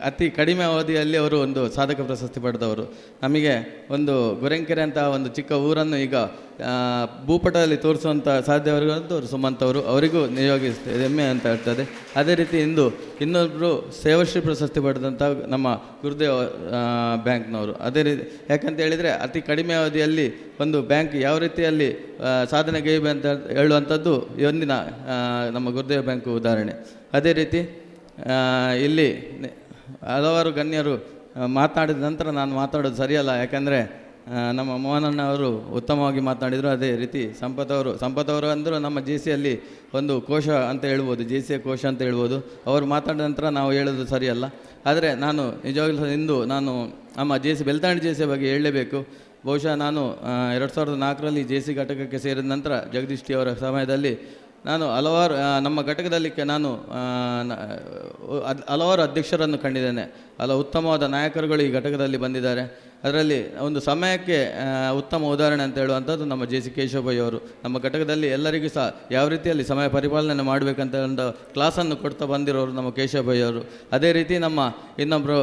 ಅತಿ ಕಡಿಮೆ ಅವಧಿಯಲ್ಲಿ ಅವರು ಒಂದು ಸಾಧಕ ಪ್ರಶಸ್ತಿ ಪಡೆದವರು. ನಮಗೆ ಒಂದು ಗೊರೆಂಕೆರೆ ಅಂತ ಒಂದು ಚಿಕ್ಕ ಊರನ್ನು ಈಗ ಭೂಪಟದಲ್ಲಿ ತೋರಿಸುವಂಥ ಸಾಧ್ಯವಾಗಿರುವಂಥವ್ರು ಸುಮಂತ್ ಅವರು, ಅವರಿಗೂ ನಿಜವಾಗಿ ಹೆಮ್ಮೆ ಅಂತ ಇರ್ತದೆ. ಅದೇ ರೀತಿ ಇಂದು ಇನ್ನೊಬ್ಬರು ಸೇವಶ್ರೀ ಪ್ರಶಸ್ತಿ ಪಡೆದಂಥ ನಮ್ಮ ಗುರುದೇವ ಬ್ಯಾಂಕ್ನವರು. ಅದೇ ರೀತಿ ಯಾಕಂತ ಹೇಳಿದರೆ ಅತಿ ಕಡಿಮೆ ಅವಧಿಯಲ್ಲಿ ಒಂದು ಬ್ಯಾಂಕ್ ಯಾವ ರೀತಿಯಲ್ಲಿ ಸಾಧನೆಗೈವೆ ಅಂತ ಹೇಳುವಂಥದ್ದು ಒಂದಿನ ನಮ್ಮ ಗುರುದೇವ ಬ್ಯಾಂಕು ಉದಾಹರಣೆ. ಅದೇ ರೀತಿ ಇಲ್ಲಿ ಹಲವಾರು ಗಣ್ಯರು ಮಾತನಾಡಿದ ನಂತರ ನಾನು ಮಾತಾಡೋದು ಸರಿಯಲ್ಲ, ಯಾಕಂದರೆ ನಮ್ಮ ಮೋಹನಣ್ಣ ಅವರು ಉತ್ತಮವಾಗಿ ಮಾತನಾಡಿದರು. ಅದೇ ರೀತಿ ಸಂಪತ್ ಅವರು ಅಂದರೂ ನಮ್ಮ ಜೆ ಸಿಯಲ್ಲಿ ಒಂದು ಕೋಶ ಅಂತ ಹೇಳ್ಬೋದು, ಜೆ ಸಿಯ ಕೋಶ ಅಂತ ಹೇಳ್ಬೋದು. ಅವರು ಮಾತಾಡಿದ ನಂತರ ನಾವು ಹೇಳೋದು ಸರಿಯಲ್ಲ. ಆದರೆ ನಾನು ನಿಜವಾಗ್ಲೂ ಇಂದು ನಾನು ನಮ್ಮ ಜೆ ಸಿ ಬೆಳ್ತಂಗಡಿ ಜೆ ಸಿಯ ಬಗ್ಗೆ ಹೇಳಲೇಬೇಕು. ಬಹುಶಃ ನಾನು 2004ರಲ್ಲಿ ಜೆ ಸಿ ಘಟಕಕ್ಕೆ ಸೇರಿದ ನಂತರ ಜಗದೀಶ್ ಟಿ ಅವರ ಸಮಯದಲ್ಲಿ ನಾನು ಹಲವಾರು ನಮ್ಮ ಘಟಕದಲ್ಲಿ ನಾನು ಹಲವಾರು ಅಧ್ಯಕ್ಷರನ್ನು ಕಂಡಿದ್ದೇನೆ. ಉತ್ತಮವಾದ ನಾಯಕರುಗಳು ಈ ಘಟಕದಲ್ಲಿ ಬಂದಿದ್ದಾರೆ. ಅದರಲ್ಲಿ ಒಂದು ಸಮಯಕ್ಕೆ ಉತ್ತಮ ಉದಾಹರಣೆ ಅಂತ ಹೇಳುವಂಥದ್ದು ನಮ್ಮ ಜೆ ಸಿ ಕೇಶವಭೈ ಅವರು. ನಮ್ಮ ಘಟಕದಲ್ಲಿ ಎಲ್ಲರಿಗೂ ಸಹ ಯಾವ ರೀತಿಯಲ್ಲಿ ಸಮಯ ಪರಿಪಾಲನೆ ಮಾಡಬೇಕಂತ ಒಂದು ಕ್ಲಾಸನ್ನು ಕೊಡ್ತಾ ಬಂದಿರೋರು ನಮ್ಮ ಕೇಶವಭೈ ಅವರು. ಅದೇ ರೀತಿ ನಮ್ಮ ಇನ್ನೊಬ್ಬರು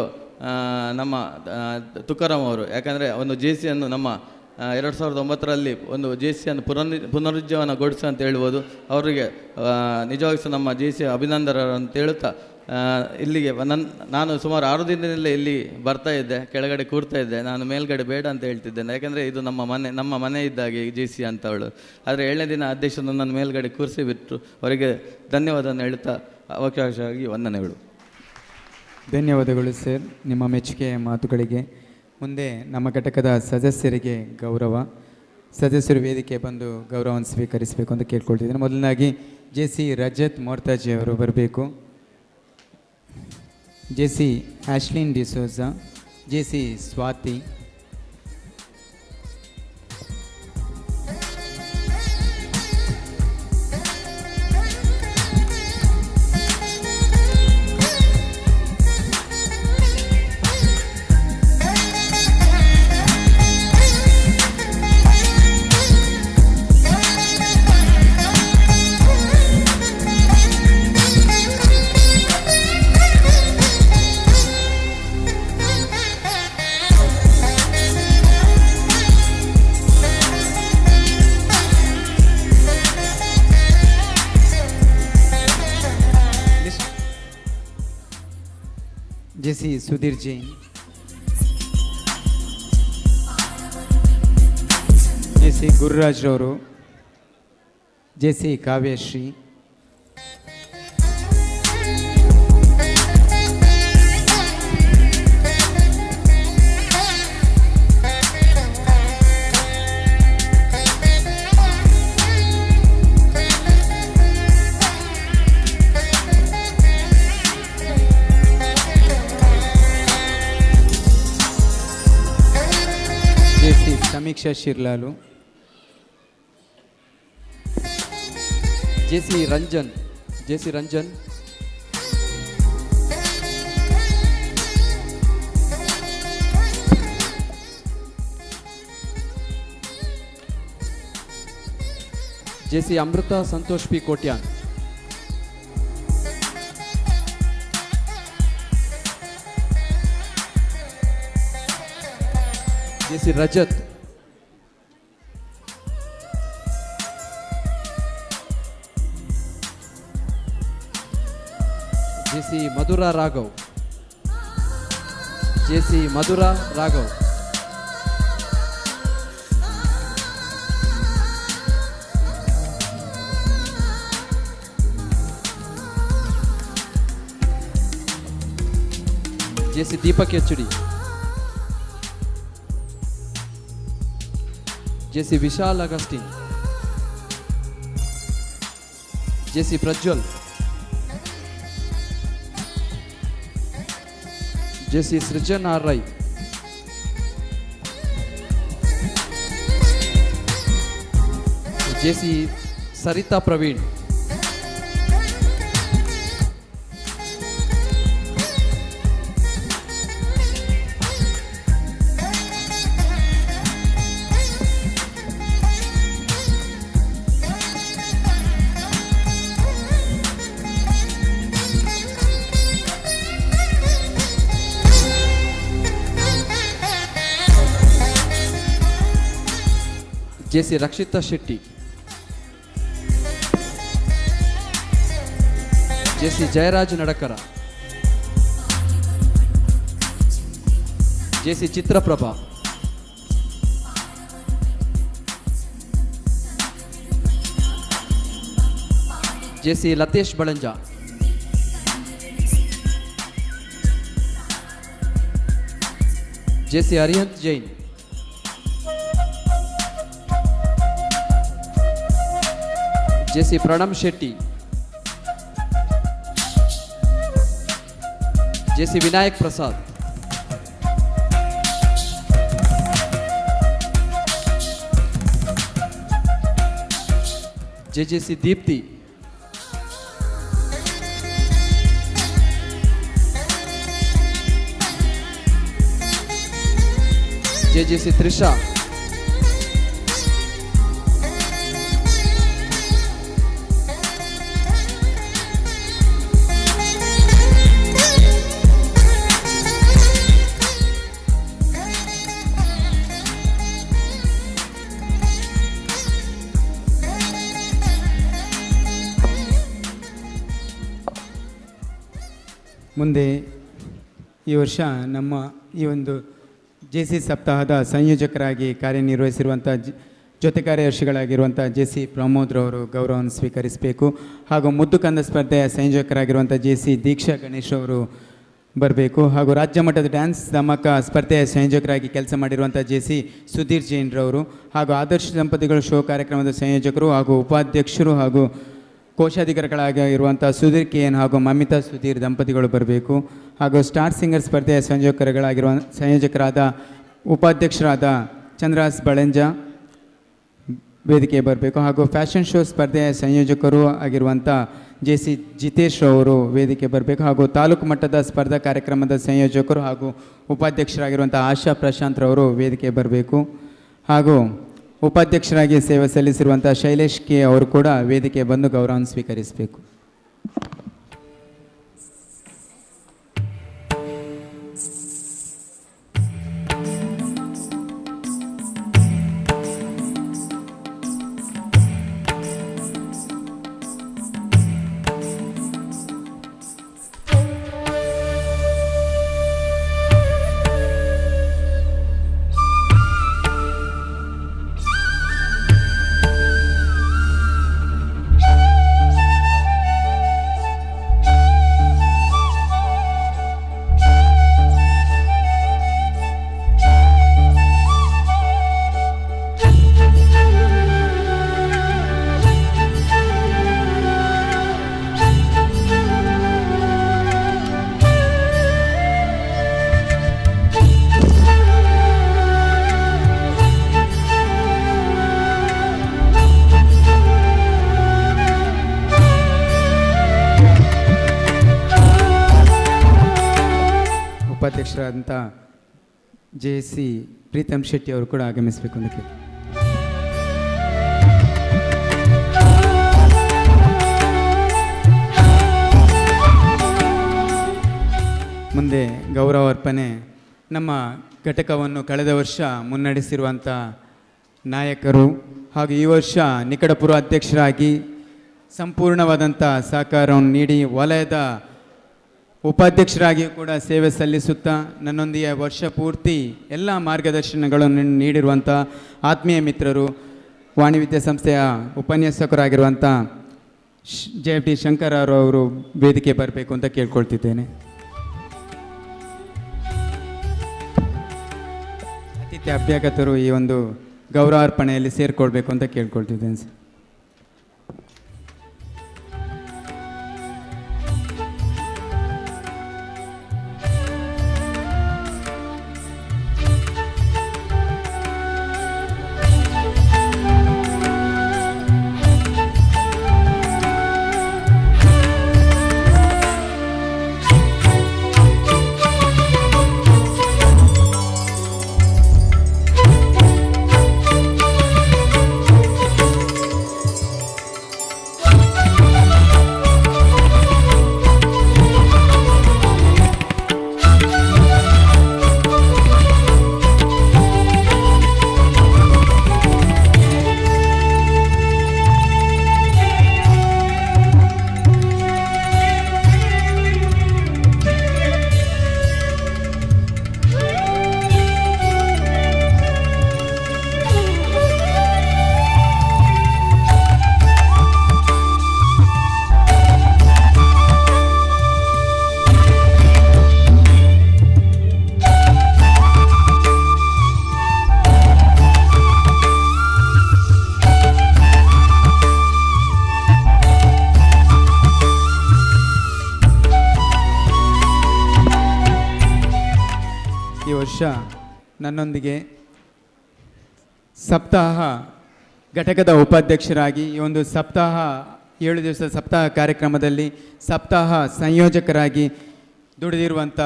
ನಮ್ಮ ತುಕಾರಾಮ್ ಅವರು. ಯಾಕಂದರೆ ಒಂದು ಜೆ ಸಿಯನ್ನು ನಮ್ಮ 2009ರಲ್ಲಿ ಒಂದು ಜೆ ಸಿಯನ್ನು ಪುನರುಜ್ಜೀವನಗೊಳಿಸು ಅಂತ ಹೇಳ್ಬೋದು. ಅವರಿಗೆ ನಿಜವಾಗಿ ಸಹ ನಮ್ಮ ಜೆ ಸಿ ಅಭಿನಂದನರು ಅಂತ ಹೇಳುತ್ತಾ ಇಲ್ಲಿಗೆ ನಾನು ಸುಮಾರು 6 ದಿನದಲ್ಲೇ ಇಲ್ಲಿ ಬರ್ತಾ ಇದ್ದೆ, ಕೆಳಗಡೆ ಕೂರ್ತಾ ಇದ್ದೆ. ನಾನು ಮೇಲ್ಗಡೆ ಬೇಡ ಅಂತ ಹೇಳ್ತಿದ್ದೇನೆ, ಯಾಕೆಂದರೆ ಇದು ನಮ್ಮ ಮನೆ ಇದ್ದಾಗೆ ಜೆ ಸಿ ಅಂತವಳು. ಆದರೆ 7ನೇ ದಿನ ಅಧ್ಯಕ್ಷರು ನನ್ನನ್ನು ಮೇಲ್ಗಡೆ ಕೂರಿಸಿ ಬಿಟ್ಟರು. ಅವರಿಗೆ ಧನ್ಯವಾದವನ್ನು ಹೇಳುತ್ತಾ ಅವಕಾಶವಾಗಿ ವಂದನೆಗಳು. ಧನ್ಯವಾದಗಳು ಸರ್ ನಿಮ್ಮ ಮೆಚ್ಚುಗೆಯ ಮಾತುಗಳಿಗೆ. ಮುಂದೆ ನಮ್ಮ ಘಟಕದ ಸದಸ್ಯರಿಗೆ ಗೌರವ. ಸದಸ್ಯರು ವೇದಿಕೆ ಬಂದು ಗೌರವವನ್ನು ಸ್ವೀಕರಿಸಬೇಕು ಅಂತ ಕೇಳ್ಕೊಳ್ತಿದ್ದೀನಿ. ಮೊದಲನಾಗಿ ಜೆ ಸಿ ರಜತ್ ಮೋರ್ತಾಜಿ ಅವರು ಬರಬೇಕು. J C Ashlin D'Souza, J C Swathi, J C Sudhir Jain, J C ಗುರುರಾಜ್ರವರು, J C Kavyashree, Sameeksha Shirlalu, J C Ranjan, J C Ranjan, J C Amrutha Santosh P Kotian, J C Rajat, J C Madhura Raghav, J C Madhura Raghav, J C Deepak HD, J C Vishal Augustine, J C Prajwal, J C Srujan R Rai, J C Saritha Praveen, J C Rakshitha Shetty, J C Jayaraj Nadakara, J C Chitraprabha, J C Latesh Balanja, J C Arihant Jain, J C Pranam Shetty, J C Vinayak Prasad, J C Deepti, J C Trisha, ಮುಂದೆ ಈ ವರ್ಷ ನಮ್ಮ ಈ ಒಂದು J C ಸಪ್ತಾಹದ ಸಂಯೋಜಕರಾಗಿ ಕಾರ್ಯನಿರ್ವಹಿಸಿರುವಂಥ ಜೊತೆ ಕಾರ್ಯದರ್ಶಿಗಳಾಗಿರುವಂಥ J C ಪ್ರಮೋದ್ರವರು ಗೌರವವನ್ನು ಸ್ವೀಕರಿಸಬೇಕು. ಹಾಗೂ ಮುದ್ದು ಕಂದ ಸ್ಪರ್ಧೆಯ ಸಂಯೋಜಕರಾಗಿರುವಂಥ ಜೆ ಸಿ ದೀಕ್ಷಾ ಗಣೇಶ್ ಅವರು ಬರಬೇಕು. ಹಾಗೂ ರಾಜ್ಯ ಮಟ್ಟದ ಡ್ಯಾನ್ಸ್ ಧಮಕ ಸ್ಪರ್ಧೆಯ ಸಂಯೋಜಕರಾಗಿ ಕೆಲಸ ಮಾಡಿರುವಂಥ ಜೆ ಸಿ ಸುಧೀರ್ ಜೈನ್ರವರು, ಹಾಗೂ ಆದರ್ಶ ದಂಪತಿಗಳು ಶೋ ಕಾರ್ಯಕ್ರಮದ ಸಂಯೋಜಕರು ಹಾಗೂ ಉಪಾಧ್ಯಕ್ಷರು ಹಾಗೂ ಕೋಶಾಧಿಕಾರಿಗಳಾಗಿರುವಂಥ ಸುಧೀರ್ ಕೆ ಎನ್ ಹಾಗೂ ಮಮಿತಾ ಸುಧೀರ್ ದಂಪತಿಗಳು ಬರಬೇಕು. ಹಾಗೂ ಸ್ಟಾರ್ ಸಿಂಗರ್ ಸ್ಪರ್ಧೆಯ ಸಂಯೋಜಕರಾದ ಉಪಾಧ್ಯಕ್ಷರಾದ ಚಂದ್ರಾಸ್ ಬಳಂಜ ವೇದಿಕೆ ಬರಬೇಕು. ಹಾಗೂ ಫ್ಯಾಷನ್ ಶೋ ಸ್ಪರ್ಧೆಯ ಸಂಯೋಜಕರು ಆಗಿರುವಂಥ ಜೆ ಸಿ ಜಿತೇಶ್ ಅವರು ವೇದಿಕೆ ಬರಬೇಕು. ಹಾಗೂ ತಾಲೂಕು ಮಟ್ಟದ ಸ್ಪರ್ಧಾ ಕಾರ್ಯಕ್ರಮದ ಸಂಯೋಜಕರು ಹಾಗೂ ಉಪಾಧ್ಯಕ್ಷರಾಗಿರುವಂಥ ಆಶಾ ಪ್ರಶಾಂತ್ ರವರು ವೇದಿಕೆ ಬರಬೇಕು. ಹಾಗೂ ಉಪಾಧ್ಯಕ್ಷರಾಗಿ ಸೇವೆ ಸಲ್ಲಿಸಿರುವಂಥ ಶೈಲೇಶ್ ಕೆ ಅವರು ಕೂಡ ವೇದಿಕೆ ಬಂದು ಗೌರವವನ್ನು ಸ್ವೀಕರಿಸಬೇಕು. ಉಪಾಧ್ಯಕ್ಷರಾದಂಥ ಜೆ ಸಿ ಪ್ರೀತಮ್ ಶೆಟ್ಟಿ ಅವರು ಕೂಡ ಆಗಮಿಸಬೇಕು ಅಂತ ಕೇಳಿ. ಮುಂದೆ ಗೌರವ ಅರ್ಪಣೆ. ನಮ್ಮ ಘಟಕವನ್ನು ಕಳೆದ ವರ್ಷ ಮುನ್ನಡೆಸಿರುವಂಥ ನಾಯಕರು ಹಾಗೂ ಈ ವರ್ಷ ನಿಕಟಪೂರ್ವ ಅಧ್ಯಕ್ಷರಾಗಿ ಸಂಪೂರ್ಣವಾದಂಥ ಸಹಕಾರವನ್ನು ನೀಡಿ ವಲಯದ ಉಪಾಧ್ಯಕ್ಷರಾಗಿ ಕೂಡ ಸೇವೆ ಸಲ್ಲಿಸುತ್ತಾ ನನ್ನೊಂದಿಗೆ ವರ್ಷ ಪೂರ್ತಿ ಎಲ್ಲ ಮಾರ್ಗದರ್ಶನಗಳನ್ನು ನೀಡಿರುವಂಥ ಆತ್ಮೀಯ ಮಿತ್ರರು, ವಾಣಿ ವಿದ್ಯಾಸಂಸ್ಥೆಯ ಉಪನ್ಯಾಸಕರಾಗಿರುವಂಥ JFD ಶಂಕರ್ ಅವರು ವೇದಿಕೆ ಬರಬೇಕು ಅಂತ ಕೇಳ್ಕೊಳ್ತಿದ್ದೇನೆ. ಅತಿಥಿ ಅಭ್ಯಾಗತರು ಈ ಒಂದು ಗೌರವಾರ್ಪಣೆಯಲ್ಲಿ ಸೇರಿಕೊಳ್ಬೇಕು ಅಂತ ಕೇಳ್ಕೊಳ್ತಿದ್ದೇನೆ ಸರ್. ವರ್ಷ ನನ್ನೊಂದಿಗೆ ಸಪ್ತಾಹ ಘಟಕದ ಉಪಾಧ್ಯಕ್ಷರಾಗಿ ಈ ಒಂದು ಸಪ್ತಾಹ 7 ದಿವಸ ಸಪ್ತಾಹ ಕಾರ್ಯಕ್ರಮದಲ್ಲಿ ಸಪ್ತಾಹ ಸಂಯೋಜಕರಾಗಿ ದುಡಿದಿರುವಂಥ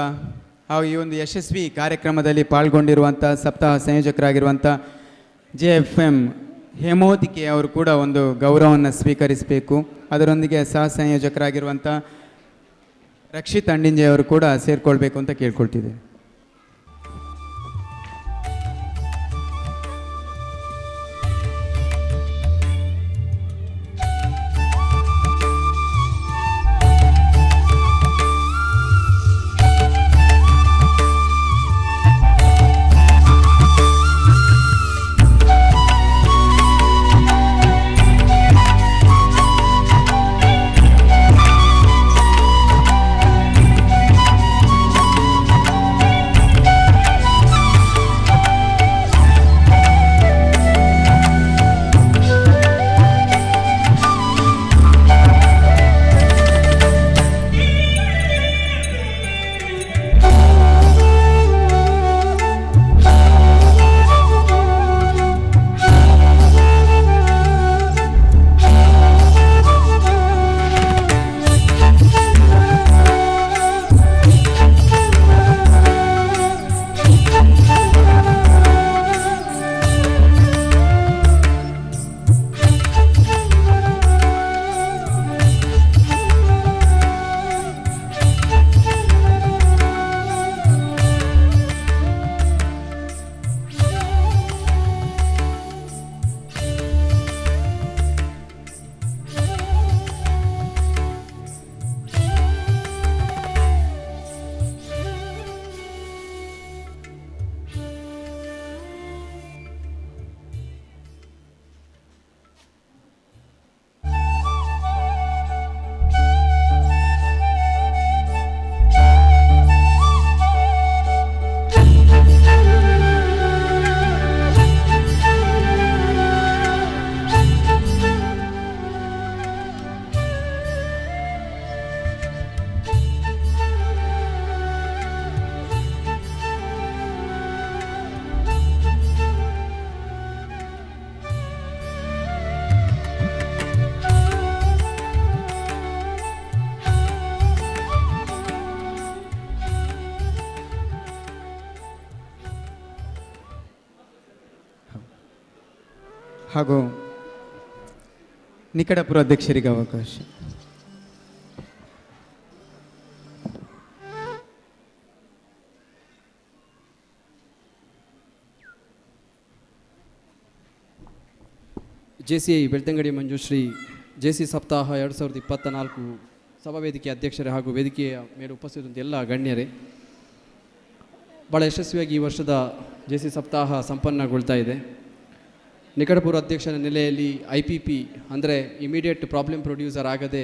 ಹಾಗೂ ಈ ಒಂದು ಯಶಸ್ವಿ ಕಾರ್ಯಕ್ರಮದಲ್ಲಿ ಪಾಲ್ಗೊಂಡಿರುವಂಥ ಸಪ್ತಾಹ ಸಂಯೋಜಕರಾಗಿರುವಂಥ JFM ಹೇಮೋದಿಕೆ ಅವರು ಕೂಡ ಒಂದು ಗೌರವವನ್ನು ಸ್ವೀಕರಿಸಬೇಕು. ಅದರೊಂದಿಗೆ ಸಹ ಸಂಯೋಜಕರಾಗಿರುವಂಥ ರಕ್ಷಿತ್ ಅಂಡಿಂಜೆ ಅವರು ಕೂಡ ಸೇರಿಕೊಳ್ಬೇಕು ಅಂತ ಕೇಳ್ಕೊಳ್ತಿದ್ದೇನೆ. ಹಾಗೂ ನಿಕಟಪುರ ಅಧ್ಯಕ್ಷರಿಗೆ ಅವಕಾಶ. JCI ಬೆಳ್ತಂಗಡಿ ಮಂಜುಶ್ರೀ JC ಸಪ್ತಾಹ 2024 ಸಭಾವೇದಿಕೆ ಅಧ್ಯಕ್ಷರೇ ಹಾಗೂ ವೇದಿಕೆಯ ಮೇಲೆ ಉಪಸ್ಥಿತ ಎಲ್ಲ ಗಣ್ಯರೇ, ಭಾಳ ಯಶಸ್ವಿಯಾಗಿ ಈ ವರ್ಷದ JC ಸಪ್ತಾಹ ಸಂಪನ್ನಗೊಳ್ತಾ ಇದೆ. ನಿಕಟಪುರ ಅಧ್ಯಕ್ಷರ ನೆಲೆಯಲ್ಲಿ IPP ಅಂದರೆ ಇಮಿಡಿಯೇಟ್ ಪ್ರಾಬ್ಲಮ್ ಪ್ರೊಡ್ಯೂಸರ್ ಆಗದೆ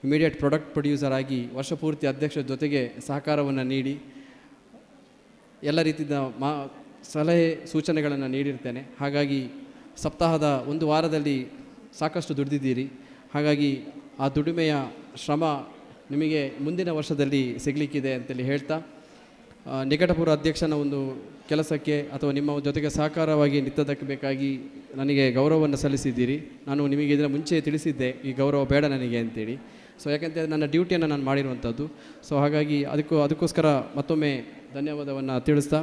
ಇಮಿಡಿಯೇಟ್ ಪ್ರಾಡಕ್ಟ್ ಪ್ರೊಡ್ಯೂಸರ್ ಆಗಿ ವರ್ಷಪೂರ್ತಿ ಅಧ್ಯಕ್ಷರ ಜೊತೆಗೆ ಸಹಕಾರವನ್ನು ನೀಡಿ ಎಲ್ಲ ರೀತಿಯ ಸಲಹೆ ಸೂಚನೆಗಳನ್ನು ನೀಡಿರ್ತೇನೆ. ಹಾಗಾಗಿ ಸಪ್ತಾಹದ ಒಂದು ವಾರದಲ್ಲಿ ಸಾಕಷ್ಟು ದುಡಿದಿದ್ದೀರಿ. ಹಾಗಾಗಿ ಆ ದುಡಿಮೆಯ ಶ್ರಮ ನಿಮಗೆ ಮುಂದಿನ ವರ್ಷದಲ್ಲಿ ಸಿಗಲಿಕ್ಕಿದೆ ಅಂತೇಳಿ ಹೇಳ್ತಾ, ನಿಕಟಪುರ ಅಧ್ಯಕ್ಷನ ಒಂದು ಕೆಲಸಕ್ಕೆ ಅಥವಾ ನಿಮ್ಮ ಜೊತೆಗೆ ಸಹಕಾರವಾಗಿ ನಿಂತದಕ್ಕೆ ಬೇಕಾಗಿ ನನಗೆ ಗೌರವವನ್ನು ಸಲ್ಲಿಸಿದ್ದೀರಿ. ನಾನು ನಿಮಗೆ ಇದರ ಮುಂಚೆ ತಿಳಿಸಿದ್ದೆ ಈ ಗೌರವ ಬೇಡ ನನಗೆ ಅಂತೇಳಿ. ಸೊ ಯಾಕೆಂತೇಳಿದ್ರೆ ನನ್ನ ಡ್ಯೂಟಿಯನ್ನು ನಾನು ಮಾಡಿರುವಂಥದ್ದು. ಸೊ ಹಾಗಾಗಿ ಅದಕ್ಕೋಸ್ಕರ ಮತ್ತೊಮ್ಮೆ ಧನ್ಯವಾದವನ್ನು ತಿಳಿಸ್ತಾ,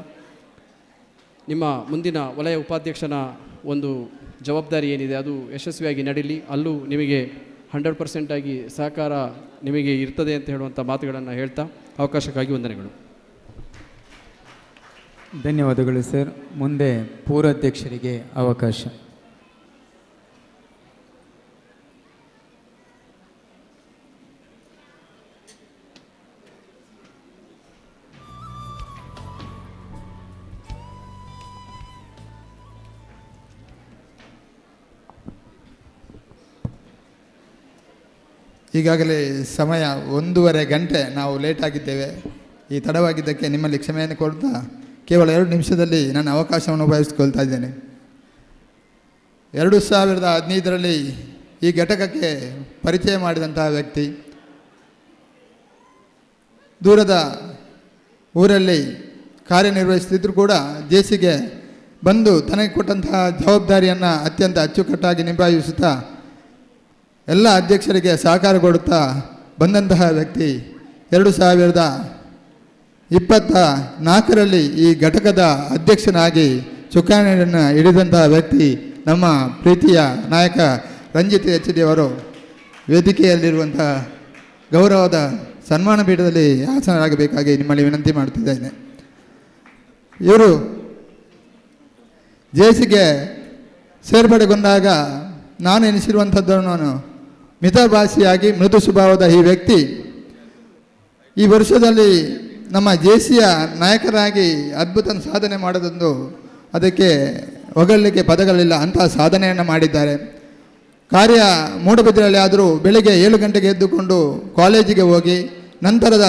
ನಿಮ್ಮ ಮುಂದಿನ ವಲಯ ಉಪಾಧ್ಯಕ್ಷನ ಒಂದು ಜವಾಬ್ದಾರಿ ಏನಿದೆ ಅದು ಯಶಸ್ವಿಯಾಗಿ ನಡೀಲಿ. ಅಲ್ಲೂ ನಿಮಗೆ 100% ಆಗಿ ಸಹಕಾರ ನಿಮಗೆ ಇರ್ತದೆ ಅಂತ ಹೇಳುವಂಥ ಮಾತುಗಳನ್ನು ಹೇಳ್ತಾ ಅವಕಾಶಕ್ಕಾಗಿ ವಂದನೆಗಳು. ಧನ್ಯವಾದಗಳು ಸರ್. ಮುಂದೆ ಪೂರ್ವಾಧ್ಯಕ್ಷರಿಗೆ ಅವಕಾಶ. ಈಗಾಗಲೇ ಸಮಯ 1.5 ಗಂಟೆ ನಾವು ಲೇಟ್ ಆಗಿದ್ದೇವೆ. ಈ ತಡವಾಗಿದ್ದಕ್ಕೆ ನಿಮ್ಮಲ್ಲಿ ಕ್ಷಮೆಯನ್ನು ಕೊಡ್ತಾ ಕೇವಲ 2 ನಿಮಿಷದಲ್ಲಿ ನನ್ನ ಅವಕಾಶವನ್ನು ಉಪಯೋಗಿಸಿಕೊಳ್ತಾ ಇದ್ದೇನೆ. 2015ರಲ್ಲಿ ಈ ಘಟಕಕ್ಕೆ ಪರಿಚಯ ಮಾಡಿದಂತಹ ವ್ಯಕ್ತಿ, ದೂರದ ಊರಲ್ಲಿ ಕಾರ್ಯನಿರ್ವಹಿಸ್ತಿದ್ರು ಕೂಡ ಜೇಸಿಗೆ ಬಂದು ತನಗೆ ಕೊಟ್ಟಂತಹ ಜವಾಬ್ದಾರಿಯನ್ನು ಅತ್ಯಂತ ಅಚ್ಚುಕಟ್ಟಾಗಿ ನಿಭಾಯಿಸುತ್ತಾ ಎಲ್ಲ ಅಧ್ಯಕ್ಷರಿಗೆ ಸಹಕಾರ ಕೊಡುತ್ತಾ ಬಂದಂತಹ ವ್ಯಕ್ತಿ 2024ರಲ್ಲಿ ಈ ಘಟಕದ ಅಧ್ಯಕ್ಷನಾಗಿ ಚುಕ್ಕಾಣಿಯನ್ನು ಹಿಡಿದಂತಹ ವ್ಯಕ್ತಿ ನಮ್ಮ ಪ್ರೀತಿಯ ನಾಯಕ ರಂಜಿತ್ HD ಅವರು ವೇದಿಕೆಯಲ್ಲಿರುವಂತಹ ಗೌರವದ ಸನ್ಮಾನ ಪೀಠದಲ್ಲಿ ಆಸನರಾಗಬೇಕಾಗಿ ನಿಮ್ಮಲ್ಲಿ ವಿನಂತಿ ಮಾಡ್ತಿದ್ದೇನೆ. ಇವರು ಜೇಸಿಗೆ ಸೇರ್ಪಡೆಗೊಂಡಾಗ ನಾನು ಎನಿಸಿರುವಂಥದ್ದನ್ನು ಮಿತಭಾಷಿಯಾಗಿ ಮೃದು ಸ್ವಭಾವದ ಈ ವ್ಯಕ್ತಿ ಈ ವರ್ಷದಲ್ಲಿ ನಮ್ಮ ಜೇಸಿಯ ನಾಯಕರಾಗಿ ಅದ್ಭುತ ಸಾಧನೆ ಮಾಡೋದೊಂದು ಅದಕ್ಕೆ ಹೊಗಳಲಿಕ್ಕೆ ಪದಗಳಿಲ್ಲ, ಅಂತಹ ಸಾಧನೆಯನ್ನು ಮಾಡಿದ್ದಾರೆ. ಕಾರ್ಯ ಮೂಡಬಿದ್ರೆಯಲ್ಲಿ ಆದರೂ ಬೆಳಿಗ್ಗೆ 7 ಗಂಟೆಗೆ ಎದ್ದುಕೊಂಡು ಕಾಲೇಜಿಗೆ ಹೋಗಿ ನಂತರದ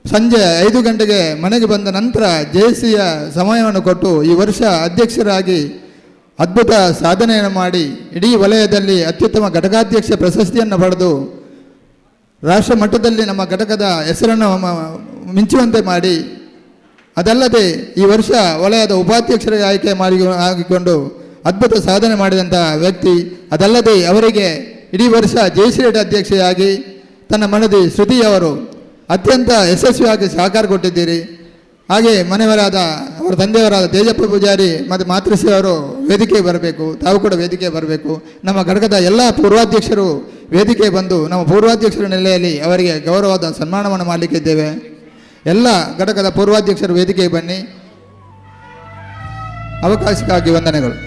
ಸಂಜೆ 5 ಗಂಟೆಗೆ ಮನೆಗೆ ಬಂದ ನಂತರ ಜೇಸಿಯ ಸಮಯವನ್ನು ಕೊಟ್ಟು ಈ ವರ್ಷ ಅಧ್ಯಕ್ಷರಾಗಿ ಅದ್ಭುತ ಸಾಧನೆಯನ್ನು ಮಾಡಿ ಇಡೀ ವಲಯದಲ್ಲಿ ಅತ್ಯುತ್ತಮ ಘಟಕಾಧ್ಯಕ್ಷ ಪ್ರಶಸ್ತಿಯನ್ನು ಪಡೆದು ರಾಷ್ಟ್ರ ಮಟ್ಟದಲ್ಲಿ ನಮ್ಮ ಘಟಕದ ಹೆಸರನ್ನು ಮಿಂಚುವಂತೆ ಮಾಡಿ, ಅದಲ್ಲದೆ ಈ ವರ್ಷ ವಲಯದ ಉಪಾಧ್ಯಕ್ಷರಿಗೆ ಆಯ್ಕೆ ಆಗಿಕೊಂಡು ಅದ್ಭುತ ಸಾಧನೆ ಮಾಡಿದಂಥ ವ್ಯಕ್ತಿ. ಅದಲ್ಲದೆ ಅವರಿಗೆ ಇಡೀ ವರ್ಷ ಜೇಸಿ ಅಧ್ಯಕ್ಷೆಯಾಗಿ ತನ್ನ ಮನದಿ ಶ್ರುತಿಯವರು ಅತ್ಯಂತ ಯಶಸ್ವಿಯಾಗಿ ಸಹಕಾರ ಕೊಟ್ಟಿದ್ದೀರಿ. ಹಾಗೆ ಮನೆಯವರಾದ ಅವರ ತಂದೆಯವರಾದ ತೇಜಪ್ಪ ಪೂಜಾರಿ ಮತ್ತು ಮಾತೃಶ್ರೀ ಅವರು ವೇದಿಕೆಗೆ ಬರಬೇಕು, ತಾವು ಕೂಡ ವೇದಿಕೆಗೆ ಬರಬೇಕು. ನಮ್ಮ ಘಟಕದ ಎಲ್ಲ ಪೂರ್ವಾಧ್ಯಕ್ಷರು ವೇದಿಕೆ ಬಂದು ನಮ್ಮ ಪೂರ್ವಾಧ್ಯಕ್ಷರ ನೆಲೆಯಲ್ಲಿ ಅವರಿಗೆ ಗೌರವದ ಸನ್ಮಾನವನ್ನು ಮಾಡಲಿಕ್ಕಿದ್ದೇವೆ. ಎಲ್ಲ ಘಟಕದ ಪೂರ್ವಾಧ್ಯಕ್ಷರು ವೇದಿಕೆಗೆ ಬನ್ನಿ. ಅವಕಾಶಕ್ಕಾಗಿ ವಂದನೆಗಳು.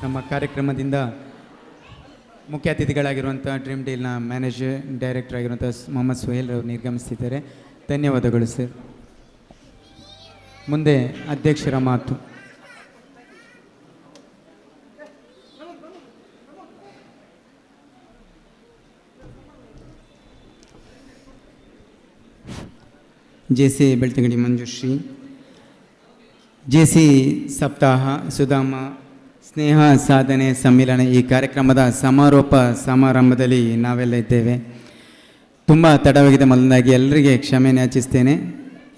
ನಮ್ಮ ಕಾರ್ಯಕ್ರಮದಿಂದ ಮುಖ್ಯ ಅತಿಥಿಗಳಾಗಿರುವಂಥ ಡ್ರೀಮ್ ಡೀಲ್ನ ಮ್ಯಾನೇಜರ್ ಡೈರೆಕ್ಟರ್ ಆಗಿರುವಂಥ ಮೊಹಮ್ಮದ್ ಸುಹೇಲ್ ಅವರು ನಿರ್ಗಮಿಸ್ತಿದ್ದಾರೆ. ಧನ್ಯವಾದಗಳು ಸರ್. ಮುಂದೆ ಅಧ್ಯಕ್ಷರ ಮಾತು. ಜೆ.ಸಿ. ಬೆಳ್ತಂಗಡಿ ಮಂಜುಶ್ರೀ, ಜೆ.ಸಿ. ಸಪ್ತಾಹ ಸುಧಾಮ ಸ್ನೇಹ ಸಾಧನೆ ಸಮ್ಮಿಲನ ಈ ಕಾರ್ಯಕ್ರಮದ ಸಮಾರೋಪ ಸಮಾರಂಭದಲ್ಲಿ ನಾವೆಲ್ಲ ಇದ್ದೇವೆ. ತುಂಬ ತಡವಾಗಿದೆ, ಮೊದಲಾಗಿ ಎಲ್ಲರಿಗೆ ಕ್ಷಮೆ ಯಾಚಿಸ್ತೇನೆ.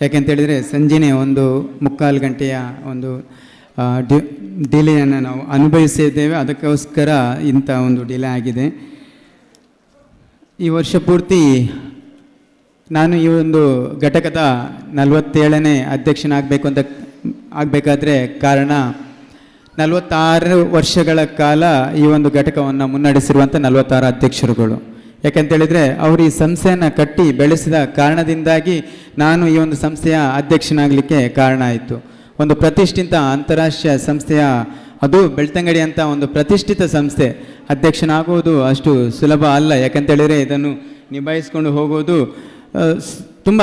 ಯಾಕೆಂತೇಳಿದರೆ ಸಂಜೆನೇ 1:45 ಗಂಟೆಯ ಒಂದು ಡಿಲೇಯನ್ನು ನಾವು ಅನುಭವಿಸಿದ್ದೇವೆ. ಅದಕ್ಕೋಸ್ಕರ ಇಂಥ ಒಂದು ಡಿಲೇ ಆಗಿದೆ. ಈ ವರ್ಷ ಪೂರ್ತಿ ನಾನು ಈ ಒಂದು ಘಟಕದ 47ನೇ ಅಧ್ಯಕ್ಷನಾಗಬೇಕು ಅಂತ ಆಗಬೇಕಾದ್ರೆ ಕಾರಣ 46 ವರ್ಷಗಳ ಕಾಲ ಈ ಒಂದು ಘಟಕವನ್ನು ಮುನ್ನಡೆಸಿರುವಂಥ 46 ಅಧ್ಯಕ್ಷರುಗಳು. ಯಾಕಂತೇಳಿದರೆ ಅವರು ಈ ಸಂಸ್ಥೆಯನ್ನು ಕಟ್ಟಿ ಬೆಳೆಸಿದ ಕಾರಣದಿಂದಾಗಿ ನಾನು ಈ ಒಂದು ಸಂಸ್ಥೆಯ ಅಧ್ಯಕ್ಷನಾಗಲಿಕ್ಕೆ ಕಾರಣ ಆಯಿತು. ಒಂದು ಪ್ರತಿಷ್ಠಿತ ಅಂತಾರಾಷ್ಟ್ರೀಯ ಸಂಸ್ಥೆಯ, ಅದು ಬೆಳ್ತಂಗಡಿ ಅಂತ ಒಂದು ಪ್ರತಿಷ್ಠಿತ ಸಂಸ್ಥೆ ಅಧ್ಯಕ್ಷನಾಗುವುದು ಅಷ್ಟು ಸುಲಭ ಅಲ್ಲ. ಯಾಕಂತೇಳಿದರೆ ಇದನ್ನು ನಿಭಾಯಿಸ್ಕೊಂಡು ಹೋಗೋದು ತುಂಬ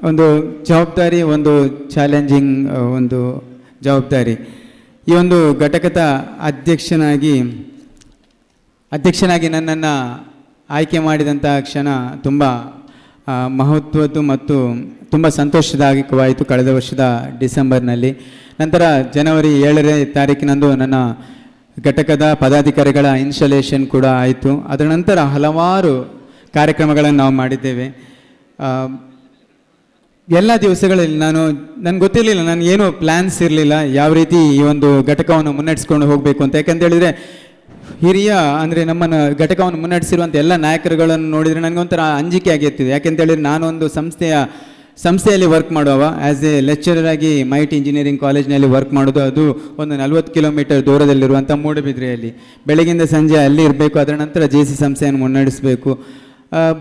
ಒಂದು ಜವಾಬ್ದಾರಿ, ಒಂದು ಚಾಲೆಂಜಿಂಗ್ ಒಂದು ಜವಾಬ್ದಾರಿ. ಈ ಒಂದು ಘಟಕದ ಅಧ್ಯಕ್ಷನಾಗಿ ನನ್ನನ್ನು ಆಯ್ಕೆ ಮಾಡಿದಂಥ ಕ್ಷಣ ತುಂಬ ಮಹತ್ವದ್ದು ಮತ್ತು ತುಂಬ ಸಂತೋಷದಾಯಕವಾಯಿತು ಕಳೆದ ವರ್ಷದ ಡಿಸೆಂಬರ್ನಲ್ಲಿ. ನಂತರ ಜನವರಿ 7ನೇ ತಾರೀಕಿನಂದು ನನ್ನ ಘಟಕದ ಪದಾಧಿಕಾರಿಗಳ ಇನ್ಸ್ಟಾಲೇಷನ್ ಕೂಡ ಆಯಿತು. ಅದರ ನಂತರ ಹಲವಾರು ಕಾರ್ಯಕ್ರಮಗಳನ್ನು ನಾವು ಮಾಡಿದ್ದೇವೆ. ಎಲ್ಲ ದಿವಸಗಳಲ್ಲಿ ನನಗೆ ಗೊತ್ತಿರಲಿಲ್ಲ, ನನಗೇನು ಪ್ಲ್ಯಾನ್ಸ್ ಇರಲಿಲ್ಲ ಯಾವ ರೀತಿ ಈ ಒಂದು ಘಟಕವನ್ನು ಮುನ್ನಡೆಸ್ಕೊಂಡು ಹೋಗಬೇಕು ಅಂತ. ಯಾಕಂತೇಳಿದರೆ ಹಿರಿಯ ಅಂದರೆ ನಮ್ಮನ್ನು ಘಟಕವನ್ನು ಮುನ್ನಡೆಸಿರುವಂಥ ಎಲ್ಲ ನಾಯಕರುಗಳನ್ನು ನೋಡಿದರೆ ನನಗೊಂಥರ ಅಂಜಿಕೆ ಆಗಿರ್ತಿದೆ. ಯಾಕೆಂತೇಳಿದರೆ ನಾನೊಂದು ಸಂಸ್ಥೆಯಲ್ಲಿ ವರ್ಕ್ ಮಾಡುವ ಆ್ಯಸ್ ಎ ಲೆಕ್ಚರರ್ ಆಗಿ ಮೈಟ್ ಇಂಜಿನಿಯರಿಂಗ್ ಕಾಲೇಜ್ನಲ್ಲಿ ವರ್ಕ್ ಮಾಡೋದು. ಅದು ಒಂದು 40 ಕಿಲೋಮೀಟರ್ ದೂರದಲ್ಲಿರುವಂಥ ಮೂಡಬಿದ್ರೆಯಲ್ಲಿ. ಬೆಳಗಿಂದ ಸಂಜೆ ಅಲ್ಲಿ ಇರಬೇಕು. ಅದರ ನಂತರ ಜೆ.ಸಿ. ಸಂಸ್ಥೆಯನ್ನು ಮುನ್ನಡೆಸಬೇಕು.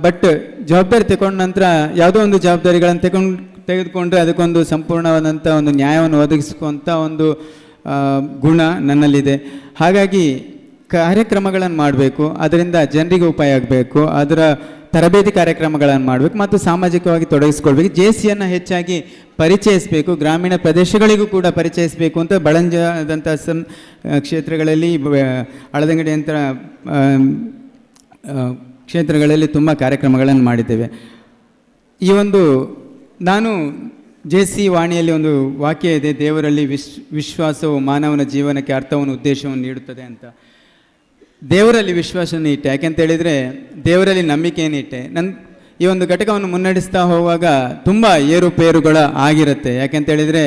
ಬಟ್ ಜವಾಬ್ದಾರಿ ತಗೊಂಡ ನಂತರ ಯಾವುದೋ ಒಂದು ಜವಾಬ್ದಾರಿಗಳನ್ನು ತೆಗೆದುಕೊಂಡ್ರೆ ಅದಕ್ಕೊಂದು ಸಂಪೂರ್ಣವಾದಂಥ ಒಂದು ನ್ಯಾಯವನ್ನು ಒದಗಿಸುವಂಥ ಒಂದು ಗುಣ ನನ್ನಲ್ಲಿದೆ. ಹಾಗಾಗಿ ಕಾರ್ಯಕ್ರಮಗಳನ್ನು ಮಾಡಬೇಕು, ಅದರಿಂದ ಜನರಿಗೆ ಉಪಾಯ ಆಗಬೇಕು, ಅದರ ತರಬೇತಿ ಕಾರ್ಯಕ್ರಮಗಳನ್ನು ಮಾಡಬೇಕು ಮತ್ತು ಸಾಮಾಜಿಕವಾಗಿ ತೊಡಗಿಸ್ಕೊಳ್ಬೇಕು. ಜೆ.ಸಿ.ಯನ್ನು ಹೆಚ್ಚಾಗಿ ಪರಿಚಯಿಸಬೇಕು, ಗ್ರಾಮೀಣ ಪ್ರದೇಶಗಳಿಗೂ ಕೂಡ ಪರಿಚಯಿಸಬೇಕು ಅಂತ ಬಳಂಜದಂಥ ಕ್ಷೇತ್ರಗಳಲ್ಲಿ, ಹಳದಂಗಡಿ ಅಂತ ಕ್ಷೇತ್ರಗಳಲ್ಲಿ ತುಂಬ ಕಾರ್ಯಕ್ರಮಗಳನ್ನು ಮಾಡಿದ್ದೇವೆ. ಈ ಒಂದು ನಾನು ಜೆ.ಸಿ. ವಾಣಿಯಲ್ಲಿ ಒಂದು ವಾಕ್ಯ ಇದೆ, ದೇವರಲ್ಲಿ ವಿಶ್ವಾಸವು ಮಾನವನ ಜೀವನಕ್ಕೆ ಅರ್ಥವನ್ನು ಉದ್ದೇಶವನ್ನು ನೀಡುತ್ತದೆ ಅಂತ. ದೇವರಲ್ಲಿ ವಿಶ್ವಾಸವನ್ನು ಇಟ್ಟೆ. ಯಾಕೆಂತೇಳಿದರೆ ದೇವರಲ್ಲಿ ನಂಬಿಕೆಯನ್ನು ಇಟ್ಟೆ. ಈ ಒಂದು ಘಟಕವನ್ನು ಮುನ್ನಡೆಸ್ತಾ ಹೋಗುವಾಗ ತುಂಬ ಏರುಪೇರುಗಳು ಆಗಿರುತ್ತೆ. ಯಾಕೆಂತೇಳಿದರೆ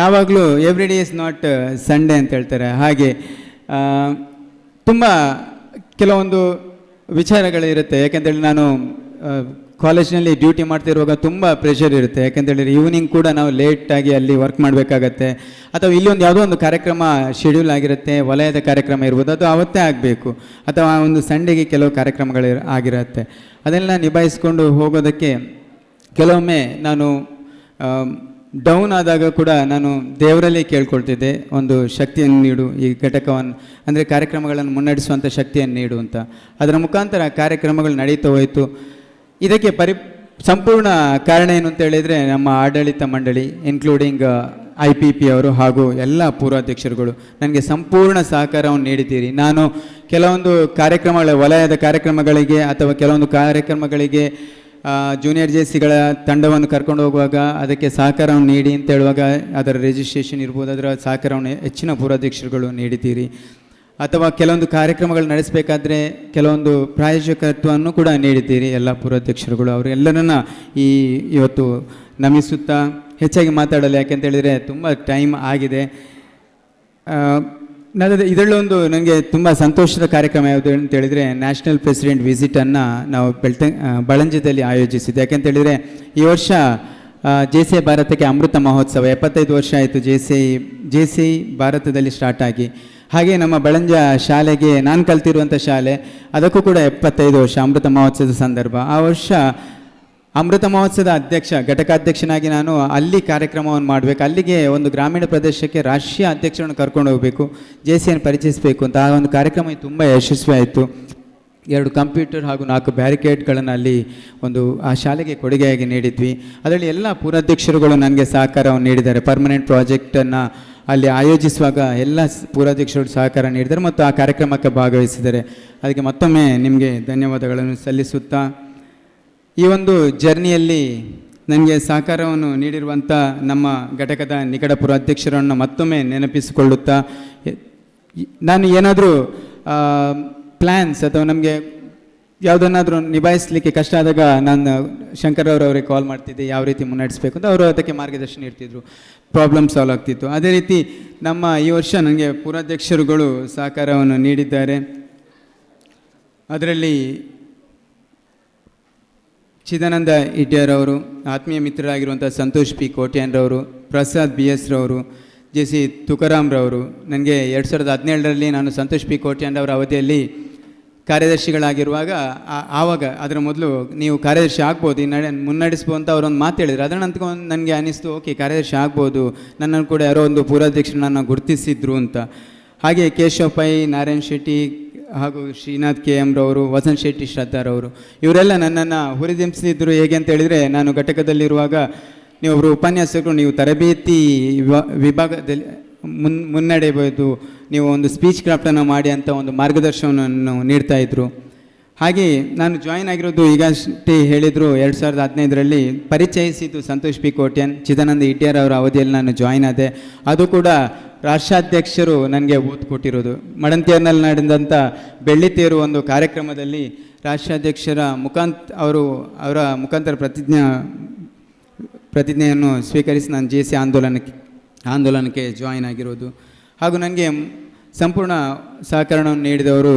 ಯಾವಾಗಲೂ every day is not Sunday ಅಂತ ಹೇಳ್ತಾರೆ. ಹಾಗೆ ತುಂಬ ಕೆಲವೊಂದು ವಿಚಾರಗಳಿರುತ್ತೆ. ಯಾಕೆಂತೇಳಿ ನಾನು ಕಾಲೇಜ್ನಲ್ಲಿ ಡ್ಯೂಟಿ ಮಾಡ್ತಿರುವಾಗ ತುಂಬ ಪ್ರೆಷರ್ ಇರುತ್ತೆ. ಯಾಕೆಂತೇಳಿದರೆ ಈವ್ನಿಂಗ್ ಕೂಡ ನಾವು ಲೇಟಾಗಿ ಅಲ್ಲಿ ವರ್ಕ್ ಮಾಡಬೇಕಾಗತ್ತೆ. ಅಥವಾ ಇಲ್ಲಿ ಯಾವುದೋ ಒಂದು ಕಾರ್ಯಕ್ರಮ ಶೆಡ್ಯೂಲ್ ಆಗಿರುತ್ತೆ, ವಲಯದ ಕಾರ್ಯಕ್ರಮ ಇರ್ಬೋದು, ಅದು ಅವತ್ತೇ ಆಗಬೇಕು. ಅಥವಾ ಒಂದು ಸಂಡೇಗೆ ಕೆಲವು ಕಾರ್ಯಕ್ರಮಗಳು ಆಗಿರುತ್ತೆ. ಅದೆಲ್ಲ ನಿಭಾಯಿಸ್ಕೊಂಡು ಹೋಗೋದಕ್ಕೆ ಕೆಲವೊಮ್ಮೆ ನಾನು ಡೌನ್ ಆದಾಗ ಕೂಡ ನಾನು ದೇವರಲ್ಲೇ ಕೇಳ್ಕೊಳ್ತಿದ್ದೆ, ಒಂದು ಶಕ್ತಿಯನ್ನು ನೀಡು, ಈ ಘಟಕವನ್ನು ಅಂದರೆ ಕಾರ್ಯಕ್ರಮಗಳನ್ನು ಮುನ್ನಡೆಸುವಂಥ ಶಕ್ತಿಯನ್ನು ನೀಡು ಅಂತ. ಅದರ ಮುಖಾಂತರ ಕಾರ್ಯಕ್ರಮಗಳು ನಡೀತಾ ಹೋಯಿತು. ಇದಕ್ಕೆ ಸಂಪೂರ್ಣ ಕಾರಣ ಏನು ಅಂತ ಹೇಳಿದರೆ ನಮ್ಮ ಆಡಳಿತ ಮಂಡಳಿ ಇನ್ಕ್ಲೂಡಿಂಗ್ IPP ಅವರು ಹಾಗೂ ಎಲ್ಲ ಪೂರ್ವಾಧ್ಯಕ್ಷರುಗಳು ನನಗೆ ಸಂಪೂರ್ಣ ಸಹಕಾರವನ್ನು ನೀಡಿದ್ದೀರಿ. ನಾನು ಕೆಲವೊಂದು ವಲಯದ ಕಾರ್ಯಕ್ರಮಗಳಿಗೆ ಅಥವಾ ಕೆಲವೊಂದು ಕಾರ್ಯಕ್ರಮಗಳಿಗೆ ಜೂನಿಯರ್ ಜೆ.ಸಿ.ಗಳ ತಂಡವನ್ನು ಕರ್ಕೊಂಡು ಹೋಗುವಾಗ ಅದಕ್ಕೆ ಸಹಕಾರವನ್ನು ನೀಡಿ ಅಂತ ಹೇಳುವಾಗ ಅದರ ರಿಜಿಸ್ಟ್ರೇಷನ್ ಇರ್ಬೋದು, ಅದರ ಸಹಕಾರವನ್ನು ಹೆಚ್ಚಿನ ಪೂರ್ವಾಧ್ಯಕ್ಷರುಗಳು ನೀಡಿದ್ದೀರಿ. ಅಥವಾ ಕೆಲವೊಂದು ಕಾರ್ಯಕ್ರಮಗಳು ನಡೆಸಬೇಕಾದ್ರೆ ಕೆಲವೊಂದು ಪ್ರಾಯೋಜಕತ್ವವನ್ನು ಕೂಡ ನೀಡಿದ್ದೀರಿ ಎಲ್ಲ ಪೂರ್ವಾಧ್ಯಕ್ಷರುಗಳು. ಅವರು ಎಲ್ಲರನ್ನ ಇವತ್ತು ನಮಿಸುತ್ತಾ ಹೆಚ್ಚಾಗಿ ಮಾತಾಡಲ್ಲ. ಯಾಕೆಂತೇಳಿದರೆ ತುಂಬ ಟೈಮ್ ಆಗಿದೆ. ಇದರಲ್ಲೊಂದು ನನಗೆ ತುಂಬ ಸಂತೋಷದ ಕಾರ್ಯಕ್ರಮ ಯಾವುದು ಅಂತೇಳಿದರೆ ನ್ಯಾಷನಲ್ ಪ್ರೆಸಿಡೆಂಟ್ ವಿಸಿಟನ್ನು ನಾವು ಬಳಂಜದಲ್ಲಿ ಆಯೋಜಿಸಿದ್ದು. ಯಾಕೆಂತೇಳಿದರೆ ಈ ವರ್ಷ ಜೆ.ಸಿ. ಭಾರತಕ್ಕೆ ಅಮೃತ ಮಹೋತ್ಸವ 75 ವರ್ಷ ಆಯಿತು ಜೆ.ಸಿ. ಭಾರತದಲ್ಲಿ ಸ್ಟಾರ್ಟ್ ಆಗಿ. ಹಾಗೆ ನಮ್ಮ ಬಳಂಜ ಶಾಲೆಗೆ ನಾನು ಕಲ್ತಿರುವಂಥ ಶಾಲೆ ಅದಕ್ಕೂ ಕೂಡ 75 ವರ್ಷ ಅಮೃತ ಮಹೋತ್ಸವದ ಸಂದರ್ಭ. ಆ ವರ್ಷ ಅಮೃತ ಮಹೋತ್ಸವದ ಅಧ್ಯಕ್ಷ, ಘಟಕಾಧ್ಯಕ್ಷನಾಗಿ ನಾನು ಅಲ್ಲಿ ಕಾರ್ಯಕ್ರಮವನ್ನು ಮಾಡಬೇಕು. ಅಲ್ಲಿಗೆ ಒಂದು ಗ್ರಾಮೀಣ ಪ್ರದೇಶಕ್ಕೆ ರಾಷ್ಟ್ರೀಯ ಅಧ್ಯಕ್ಷರನ್ನು ಕರ್ಕೊಂಡು ಹೋಗಬೇಕು, ಜೆ ಸಿಯನ್ನು ಪರಿಚಯಿಸಬೇಕು ಅಂತ. ಆ ಒಂದು ಕಾರ್ಯಕ್ರಮ ತುಂಬ ಯಶಸ್ವಿ ಆಯಿತು. 2 ಕಂಪ್ಯೂಟರ್ ಹಾಗೂ 4 ಬ್ಯಾರಿಕೇಡ್ಗಳನ್ನು ಅಲ್ಲಿ ಒಂದು ಆ ಶಾಲೆಗೆ ಕೊಡುಗೆಯಾಗಿ ನೀಡಿದ್ವಿ. ಅದರಲ್ಲಿ ಎಲ್ಲ ಪೂರ್ವಾಧ್ಯಕ್ಷರುಗಳು ನನಗೆ ಸಹಕಾರವನ್ನು ನೀಡಿದ್ದಾರೆ. ಪರ್ಮನೆಂಟ್ ಪ್ರಾಜೆಕ್ಟನ್ನು ಅಲ್ಲಿ ಆಯೋಜಿಸುವಾಗ ಎಲ್ಲ ಪೂರ್ವಾಧ್ಯಕ್ಷರು ಸಹಕಾರ ನೀಡಿದ್ದಾರೆ ಮತ್ತು ಆ ಕಾರ್ಯಕ್ರಮಕ್ಕೆ ಭಾಗವಹಿಸಿದ್ದಾರೆ. ಅದಕ್ಕೆ ಮತ್ತೊಮ್ಮೆ ನಿಮಗೆ ಧನ್ಯವಾದಗಳನ್ನು ಸಲ್ಲಿಸುತ್ತಾ, ಈ ಒಂದು ಜರ್ನಿಯಲ್ಲಿ ನನಗೆ ಸಹಕಾರವನ್ನು ನೀಡಿರುವಂಥ ನಮ್ಮ ಘಟಕದ ನಿಕಟ ಪೂರ್ವಾಧ್ಯಕ್ಷರನ್ನು ಮತ್ತೊಮ್ಮೆ ನೆನಪಿಸಿಕೊಳ್ಳುತ್ತಾ, ನಾನು ಏನಾದರೂ ಪ್ಲ್ಯಾನ್ಸ್ ಅಥವಾ ನಮಗೆ ಯಾವುದನ್ನಾದರೂ ನಿಭಾಯಿಸಲಿಕ್ಕೆ ಕಷ್ಟ ಆದಾಗ ನಾನು ಶಂಕರವರವರಿಗೆ ಕಾಲ್ ಮಾಡ್ತಿದ್ದೆ, ಯಾವ ರೀತಿ ಮುನ್ನಡೆಸಬೇಕು ಅಂತ. ಅವರು ಅದಕ್ಕೆ ಮಾರ್ಗದರ್ಶನ ನೀಡ್ತಿದ್ರು, ಪ್ರಾಬ್ಲಮ್ ಸಾಲ್ವ್ ಆಗ್ತಿತ್ತು. ಅದೇ ರೀತಿ ನಮ್ಮ ಈ ವರ್ಷ ನನಗೆ ಪೂರ್ವಾಧ್ಯಕ್ಷರುಗಳು ಸಹಕಾರವನ್ನು ನೀಡಿದ್ದಾರೆ. ಅದರಲ್ಲಿ ಚಿದಾನಂದ ಇಟ್ಯಾರ್ ಅವರು, ಆತ್ಮೀಯ ಮಿತ್ರರಾಗಿರುವಂಥ ಸಂತೋಷ್ ಪಿ ಕೋಟ್ಯಾನ್ರವರು, ಪ್ರಸಾದ್ ಬಿ ಎಸ್ ರವರು, ಜೆ ಸಿ ತುಕಾರಾಮ್ರವರು. ನನಗೆ 2017ರಲ್ಲಿ ನಾನು ಸಂತೋಷ್ ಪಿ ಕೋಟ್ಯಾನ್ರವರ ಅವಧಿಯಲ್ಲಿ ಕಾರ್ಯದರ್ಶಿಗಳಾಗಿರುವಾಗ ಆವಾಗ ಅದರ ಮೊದಲು ನೀವು ಕಾರ್ಯದರ್ಶಿ ಆಗ್ಬೋದು, ಮುನ್ನಡೆಸ್ಬೋದು ಅಂತ ಅವರೊಂದು ಮಾತು ಹೇಳಿದ್ರು. ಅದರ ನಂತರ ನನಗೆ ಅನ್ನಿಸ್ತು, ಓಕೆ ಕಾರ್ಯದರ್ಶಿ ಆಗ್ಬೋದು, ನನ್ನನ್ನು ಕೂಡ ಯಾರೋ ಒಂದು ಪೂರ್ವಾಧ್ಯಕ್ಷರನ್ನು ಗುರುತಿಸಿದ್ರು ಅಂತ. ಹಾಗೆ ಕೇಶವ್ ಪೈ, ನಾರಾಯಣ್ ಶೆಟ್ಟಿ ಹಾಗೂ ಶ್ರೀನಾಥ್ ಕೆ ಎಂ ರವರು, ವಸಂತ್ ಶೆಟ್ಟಿ ಶ್ರದ್ಧಾರವರು, ಇವರೆಲ್ಲ ನನ್ನನ್ನು ಹುರಿದುಂಬಿಸಿದ್ರು. ಹೇಗೆ ಅಂತ ಹೇಳಿದರೆ, ನಾನು ಘಟಕದಲ್ಲಿರುವಾಗ ನೀವೊಬ್ಬರು ಉಪನ್ಯಾಸಕರು, ನೀವು ತರಬೇತಿ ವಿಭಾಗದಲ್ಲಿ ಮುನ್ನಡೆಯಬಹುದು, ನೀವು ಒಂದು ಸ್ಪೀಚ್ ಕ್ರಾಫ್ಟನ್ನು ಮಾಡಿ ಅಂತ ಒಂದು ಮಾರ್ಗದರ್ಶನವನ್ನು ನೀಡ್ತಾಯಿದ್ರು. ಹಾಗೆ ನಾನು ಜಾಯಿನ್ ಆಗಿರೋದು ಈಗಷ್ಟೇ ಹೇಳಿದರು 2015ರಲ್ಲಿ ಪರಿಚಯಿಸಿದ್ದು ಸಂತೋಷ್ ಪಿ ಕೋಟ್ಯಾನ್, ಚಿದಾನಂದ ಇಟ್ಯಾರ್ ಅವರ ಅವಧಿಯಲ್ಲಿ ನಾನು ಜಾಯಿನ್ ಆದೆ. ಅದು ಕೂಡ ರಾಷ್ಟ್ರಾಧ್ಯಕ್ಷರು ನನಗೆ ಓದು ಕೊಟ್ಟಿರೋದು. ಮಡಂತಿಯರ್ನಲ್ಲಿ ನಡೆದಂಥ ಬೆಳ್ಳಿತೇರು ಒಂದು ಕಾರ್ಯಕ್ರಮದಲ್ಲಿ ರಾಷ್ಟ್ರಾಧ್ಯಕ್ಷರ ಅವರ ಮುಖಾಂತರ ಪ್ರತಿಜ್ಞೆಯನ್ನು ಸ್ವೀಕರಿಸಿ ನಾನು ಜೆ ಸಿ ಆಂದೋಲನಕ್ಕೆ ಜಾಯಿನ್ ಆಗಿರೋದು. ಹಾಗೂ ನನಗೆ ಸಂಪೂರ್ಣ ಸಹಕಾರವನ್ನು ನೀಡಿದವರು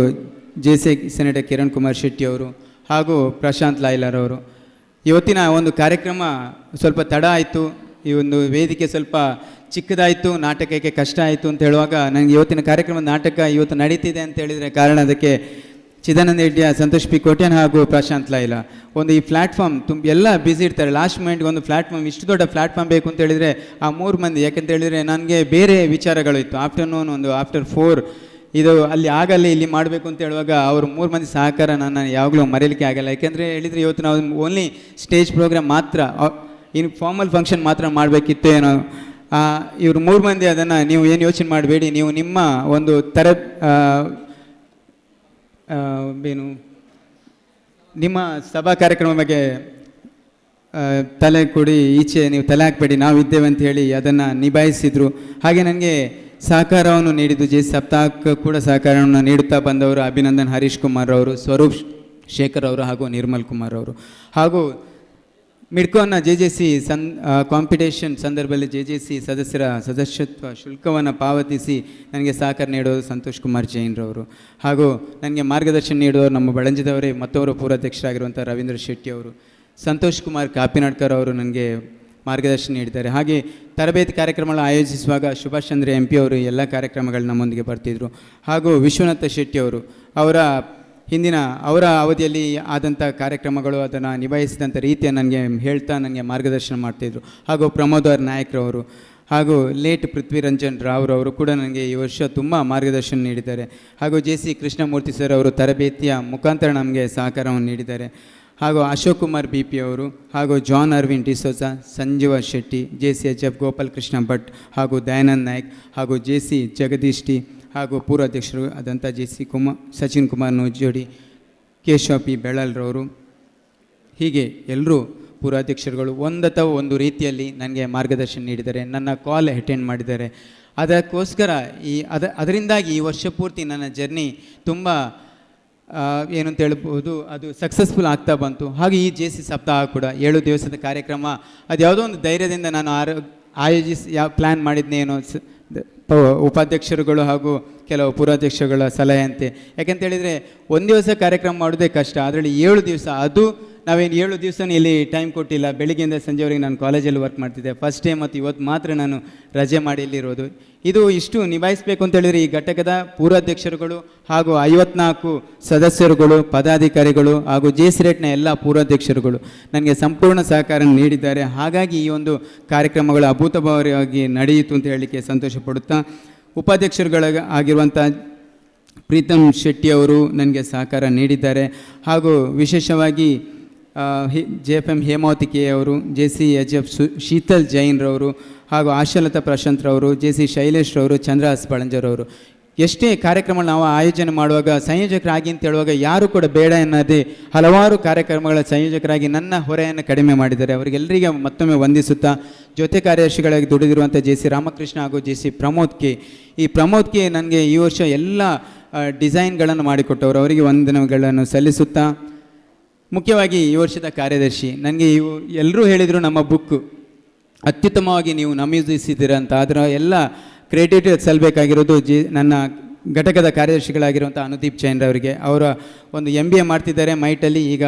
J C senator Kiran Kumar Shetty ಅವರು ಹಾಗೂ ಪ್ರಶಾಂತ್ ಲಾಯ್ಲರವರು. ಇವತ್ತಿನ ಒಂದು ಕಾರ್ಯಕ್ರಮ ಸ್ವಲ್ಪ ತಡ ಆಯಿತು, ಈ ಒಂದು ವೇದಿಕೆ ಸ್ವಲ್ಪ ಚಿಕ್ಕದಾಯಿತು, ನಾಟಕಕ್ಕೆ ಕಷ್ಟ ಆಯಿತು ಅಂತ ಹೇಳುವಾಗ, ನನಗೆ ಇವತ್ತಿನ ಕಾರ್ಯಕ್ರಮದ ನಾಟಕ ಇವತ್ತು ನಡೀತಿದೆ ಅಂತ ಹೇಳಿದರೆ ಕಾರಣ ಅದಕ್ಕೆ ಚಿದಾನಂದ ಇಟ್ಯಾರ್, ಸಂತೋಷ್ ಪಿ ಕೋಟ್ಯಾನ್ ಹಾಗೂ ಪ್ರಶಾಂತ್ ಲಾಯ್ಲಾ. ಒಂದು ಈ ಪ್ಲ್ಯಾಟ್ಫಾರ್ಮ್ ಎಲ್ಲ ಬ್ಯುಸಿ ಇರ್ತಾರೆ. ಲಾಸ್ಟ್ ಮೂಮೆಂಟ್ಗೆ ಒಂದು ಪ್ಲ್ಯಾಟ್ಫಾರ್ಮ್, ಇಷ್ಟು ದೊಡ್ಡ ಪ್ಲ್ಯಾಟ್ಫಾರ್ಮ್ ಬೇಕು ಅಂತ ಹೇಳಿದರೆ ಆ 3 ಮಂದಿ, ಯಾಕೆಂತ ಹೇಳಿದರೆ ನನಗೆ ಬೇರೆ ವಿಚಾರಗಳು ಇತ್ತು. ಆಫ್ಟರ್ನೂನ್ ಆಫ್ಟರ್ 4 ಇದು ಅಲ್ಲಿ ಆಗಲ್ಲ, ಇಲ್ಲಿ ಮಾಡಬೇಕು ಅಂತ ಹೇಳುವಾಗ ಅವರು 3 ಮಂದಿ ಸಹಕಾರ ನಾನು ಯಾವಾಗಲೂ ಮರೆಯಲಿಕ್ಕೆ ಆಗಲ್ಲ. ಯಾಕೆಂದರೆ ಹೇಳಿದರೆ ಇವತ್ತು ನಾವು ಓನ್ಲಿ ಸ್ಟೇಜ್ ಪ್ರೋಗ್ರಾಮ್ ಮಾತ್ರ, ಇನ್ನು ಫಾರ್ಮಲ್ ಫಂಕ್ಷನ್ ಮಾತ್ರ ಮಾಡಬೇಕಿತ್ತು ಏನೋ. ಇವರು 3 ಮಂದಿ ಅದನ್ನು ನೀವು ಏನು ಯೋಚನೆ ಮಾಡಬೇಡಿ, ನೀವು ನಿಮ್ಮ ಒಂದು ನಿಮ್ಮ ಸಭಾ ಕಾರ್ಯಕ್ರಮ ಬಗ್ಗೆ ತಲೆ ಕೊಡಿ, ಈಚೆ ನೀವು ತಲೆ ಹಾಕಬೇಡಿ, ನಾವು ಇದ್ದೇವೆ ಅಂತ ಹೇಳಿ ಅದನ್ನು ನಿಭಾಯಿಸಿದರು. ಹಾಗೆ ನನಗೆ ಸಹಕಾರವನ್ನು ನೀಡಿದ್ದು ಜೆ ಸಪ್ತಾಹಕ್ಕೆ ಕೂಡ ಸಹಕಾರವನ್ನು ನೀಡುತ್ತಾ ಬಂದವರು ಅಭಿನಂದನ್ ಹರೀಶ್ ಕುಮಾರ್ ಅವರು, ಸ್ವರೂಪ್ ಶೇಖರ್ ಅವರು ಹಾಗೂ ನಿರ್ಮಲ್ ಕುಮಾರ್ ಅವರು. ಹಾಗೂ ಮಿಡ್ಕೋನ JJC ಕಾಂಪಿಟೇಷನ್ ಸಂದರ್ಭದಲ್ಲಿ JJC ಸದಸ್ಯರ ಸದಸ್ಯತ್ವ ಶುಲ್ಕವನ್ನು ಪಾವತಿಸಿ ನನಗೆ ಸಹಕಾರ ನೀಡೋದು ಸಂತೋಷ್ ಕುಮಾರ್ ಜೈನ್ರವರು. ಹಾಗೂ ನನಗೆ ಮಾರ್ಗದರ್ಶನ ನೀಡುವವರು ನಮ್ಮ ಬಳಂಜದವರೇ ಮತ್ತವರು ಪೂರ್ವಾಧ್ಯಕ್ಷರಾಗಿರುವಂಥ ರವೀಂದ್ರ ಶೆಟ್ಟಿ ಅವರು. ಸಂತೋಷ್ ಕುಮಾರ್ ಕಾಪಿನಾಡ್ಕರ್ ಅವರು ನನಗೆ ಮಾರ್ಗದರ್ಶನ ನೀಡಿದ್ದಾರೆ. ಹಾಗೆ ತರಬೇತಿ ಕಾರ್ಯಕ್ರಮಗಳು ಆಯೋಜಿಸುವಾಗ ಸುಭಾಷ್ ಚಂದ್ರ MP ಅವರು ಎಲ್ಲ ಕಾರ್ಯಕ್ರಮಗಳು ನಮ್ಮೊಂದಿಗೆ ಬರ್ತಿದ್ರು. ಹಾಗೂ ವಿಶ್ವನಾಥ ಶೆಟ್ಟಿ ಅವರು ಅವರ ಅವಧಿಯಲ್ಲಿ ಆದಂಥ ಕಾರ್ಯಕ್ರಮಗಳು, ಅದನ್ನು ನಿಭಾಯಿಸಿದಂಥ ರೀತಿಯನ್ನು ನನಗೆ ಹೇಳ್ತಾ ನನಗೆ ಮಾರ್ಗದರ್ಶನ ಮಾಡ್ತಾಯಿದ್ರು. ಹಾಗೂ ಪ್ರಮೋದ್ ನಾಯಕ್ರವರು ಹಾಗೂ ಲೇಟ್ ಪೃಥ್ವಿರಂಜನ್ ರಾವ್ರವರು ಕೂಡ ನನಗೆ ಈ ವರ್ಷ ತುಂಬ ಮಾರ್ಗದರ್ಶನ ನೀಡಿದ್ದಾರೆ. ಹಾಗೂ JC ಕೃಷ್ಣಮೂರ್ತಿ ಸರ್ ಅವರು ತರಬೇತಿಯ ಮುಖಾಂತರ ನಮಗೆ ಸಹಕಾರವನ್ನು ನೀಡಿದ್ದಾರೆ. ಹಾಗೂ ಅಶೋಕ್ ಕುಮಾರ್ BP ಅವರು ಹಾಗೂ ಜಾನ್ ಅರ್ವಿನ್ ಡಿಸೋಜಾ, ಸಂಜೀವ ಶೆಟ್ಟಿ, JCHF ಗೋಪಾಲ್ ಕೃಷ್ಣ ಭಟ್ ಹಾಗೂ ದಯಾನಂದ್ ನಾಯ್ಕ್ ಹಾಗೂ JC ಜಗದೀಶ್ ಟಿ ಹಾಗೂ ಪೂರ್ವಾಧ್ಯಕ್ಷರು ಆದಂಥ JC ಸಚಿನ್ ಕುಮಾರ್ ನೂಜೋಡಿ, ಕೇಶವ್ P ಬೆಳಲ್ರವರು, ಹೀಗೆ ಎಲ್ಲರೂ ಪೂರ್ವಾಧ್ಯಕ್ಷರುಗಳು ಒಂದಅಥವಾ ಒಂದು ರೀತಿಯಲ್ಲಿ ನನಗೆ ಮಾರ್ಗದರ್ಶನ ನೀಡಿದ್ದಾರೆ, ನನ್ನ ಕಾಲ್ ಅಟೆಂಡ್ ಮಾಡಿದ್ದಾರೆ. ಅದಕ್ಕೋಸ್ಕರ ಅದರಿಂದಾಗಿ ಈ ವರ್ಷ ಪೂರ್ತಿ ನನ್ನ ಜರ್ನಿ ತುಂಬ ಏನು ಅಂತ ಹೇಳ್ಬೋದು, ಅದು ಸಕ್ಸಸ್ಫುಲ್ ಆಗ್ತಾ ಬಂತು. ಹಾಗೆ ಈ JC ಸಪ್ತಾಹ ಕೂಡ 7 ದಿವಸದ ಕಾರ್ಯಕ್ರಮ, ಅದು ಯಾವುದೋ ಒಂದು ಧೈರ್ಯದಿಂದ ನಾನು ಪ್ಲ್ಯಾನ್ ಮಾಡಿದ್ನೇನೋ ಉಪಾಧ್ಯಕ್ಷರುಗಳು ಹಾಗೂ ಕೆಲವು ಪೂರ್ವಾಧ್ಯಕ್ಷರುಗಳ ಸಲಹೆಯಂತೆ. ಯಾಕೆಂತ ಹೇಳಿದರೆ ಒಂದು ದಿವಸ ಕಾರ್ಯಕ್ರಮ ಮಾಡೋದೇ ಕಷ್ಟ, ಅದರಲ್ಲಿ 7 ದಿವಸ, ಅದು ನಾವೇನು 7 ದಿವಸ ಇಲ್ಲಿ ಟೈಮ್ ಕೊಟ್ಟಿಲ್ಲ. ಬೆಳಿಗ್ಗೆಯಿಂದ ಸಂಜೆವರೆಗೆ ನಾನು ಕಾಲೇಜಲ್ಲಿ ವರ್ಕ್ ಮಾಡ್ತಿದ್ದೆ. ಫಸ್ಟ್ ಡೇ ಮತ್ತು ಇವತ್ತು ಮಾತ್ರ ನಾನು ರಜೆ ಮಾಡಿ ಇಲ್ಲಿರೋದು. ಇದು ಇಷ್ಟು ನಿಭಾಯಿಸಬೇಕು ಅಂತ ಹೇಳಿದರೆ ಈ ಘಟಕದ ಪೂರ್ವಾಧ್ಯಕ್ಷರುಗಳು ಹಾಗೂ 54 ಸದಸ್ಯರುಗಳು, ಪದಾಧಿಕಾರಿಗಳು ಹಾಗೂ JCRETನ ಎಲ್ಲ ಪೂರ್ವಾಧ್ಯಕ್ಷರುಗಳು ನನಗೆ ಸಂಪೂರ್ಣ ಸಹಕಾರ ನೀಡಿದ್ದಾರೆ. ಹಾಗಾಗಿ ಈ ಒಂದು ಕಾರ್ಯಕ್ರಮಗಳು ಅಭೂತಪೂರ್ವವಾಗಿ ನಡೆಯಿತು ಅಂತ ಹೇಳಲಿಕ್ಕೆ ಸಂತೋಷ ಪಡುತ್ತಾ, ಉಪಾಧ್ಯಕ್ಷರುಗಳಾಗಿರುವಂಥ ಪ್ರೀತಮ್ ಶೆಟ್ಟಿ ಅವರು ನನಗೆ ಸಹಕಾರ ನೀಡಿದ್ದಾರೆ. ಹಾಗೂ ವಿಶೇಷವಾಗಿ JFM ಹೇಮಾವತಿ ಕೆ ಅವರು, JCHF ಶೀತಲ್ ಜೈನ್ರವರು ಹಾಗೂ ಆಶಾಲತಾ ಪ್ರಶಾಂತ್ರವರು, JC ಶೈಲೇಶ್ರವರು, ಚಂದ್ರಹಾಸ್ ಬಳಂಜರವರು. ಎಷ್ಟೇ ಕಾರ್ಯಕ್ರಮ ನಾವು ಆಯೋಜನೆ ಮಾಡುವಾಗ ಸಂಯೋಜಕರಾಗಿ ಅಂತ ಹೇಳುವಾಗ ಯಾರು ಕೂಡ ಬೇಡ ಎನ್ನದೇ ಹಲವಾರು ಕಾರ್ಯಕ್ರಮಗಳ ಸಂಯೋಜಕರಾಗಿ ನನ್ನ ಹೊರೆಯನ್ನು ಕಡಿಮೆ ಮಾಡಿದ್ದಾರೆ. ಅವರಿಗೆಲ್ಲರಿಗೆ ಮತ್ತೊಮ್ಮೆ ವಂದಿಸುತ್ತಾ, ಜೊತೆ ಕಾರ್ಯದರ್ಶಿಗಳಾಗಿ ದುಡಿದಿರುವಂಥ JC ರಾಮಕೃಷ್ಣ ಹಾಗೂ JC ಪ್ರಮೋದ್ ಕೆ. ಈ ಪ್ರಮೋದ್ ಕೆ ನನಗೆ ಈ ವರ್ಷ ಎಲ್ಲ ಡಿಸೈನ್ಗಳನ್ನು ಮಾಡಿಕೊಟ್ಟವರು, ಅವರಿಗೆ ವಂದನೆಗಳನ್ನು ಸಲ್ಲಿಸುತ್ತಾ, ಮುಖ್ಯವಾಗಿ ಈ ವರ್ಷದ ಕಾರ್ಯದರ್ಶಿ ನನಗೆ ಎಲ್ಲರೂ ಹೇಳಿದರು ನಮ್ಮ ಬುಕ್ಕು ಅತ್ಯುತ್ತಮವಾಗಿ ನೀವು ನಮೂದಿಸಿದ್ದೀರ ಅಂತ. ಅದರ ಎಲ್ಲ ಕ್ರೆಡಿಟ್ ಸಲ್ಲಬೇಕಾಗಿರೋದು ನನ್ನ ಘಟಕದ ಕಾರ್ಯದರ್ಶಿಗಳಾಗಿರುವಂಥ ಅನುದೀಪ್ ಜೈನ್ರವರಿಗೆ. ಅವರ ಒಂದು MBA ಮಾಡ್ತಿದ್ದಾರೆ ಮೈಟಲ್ಲಿ, ಈಗ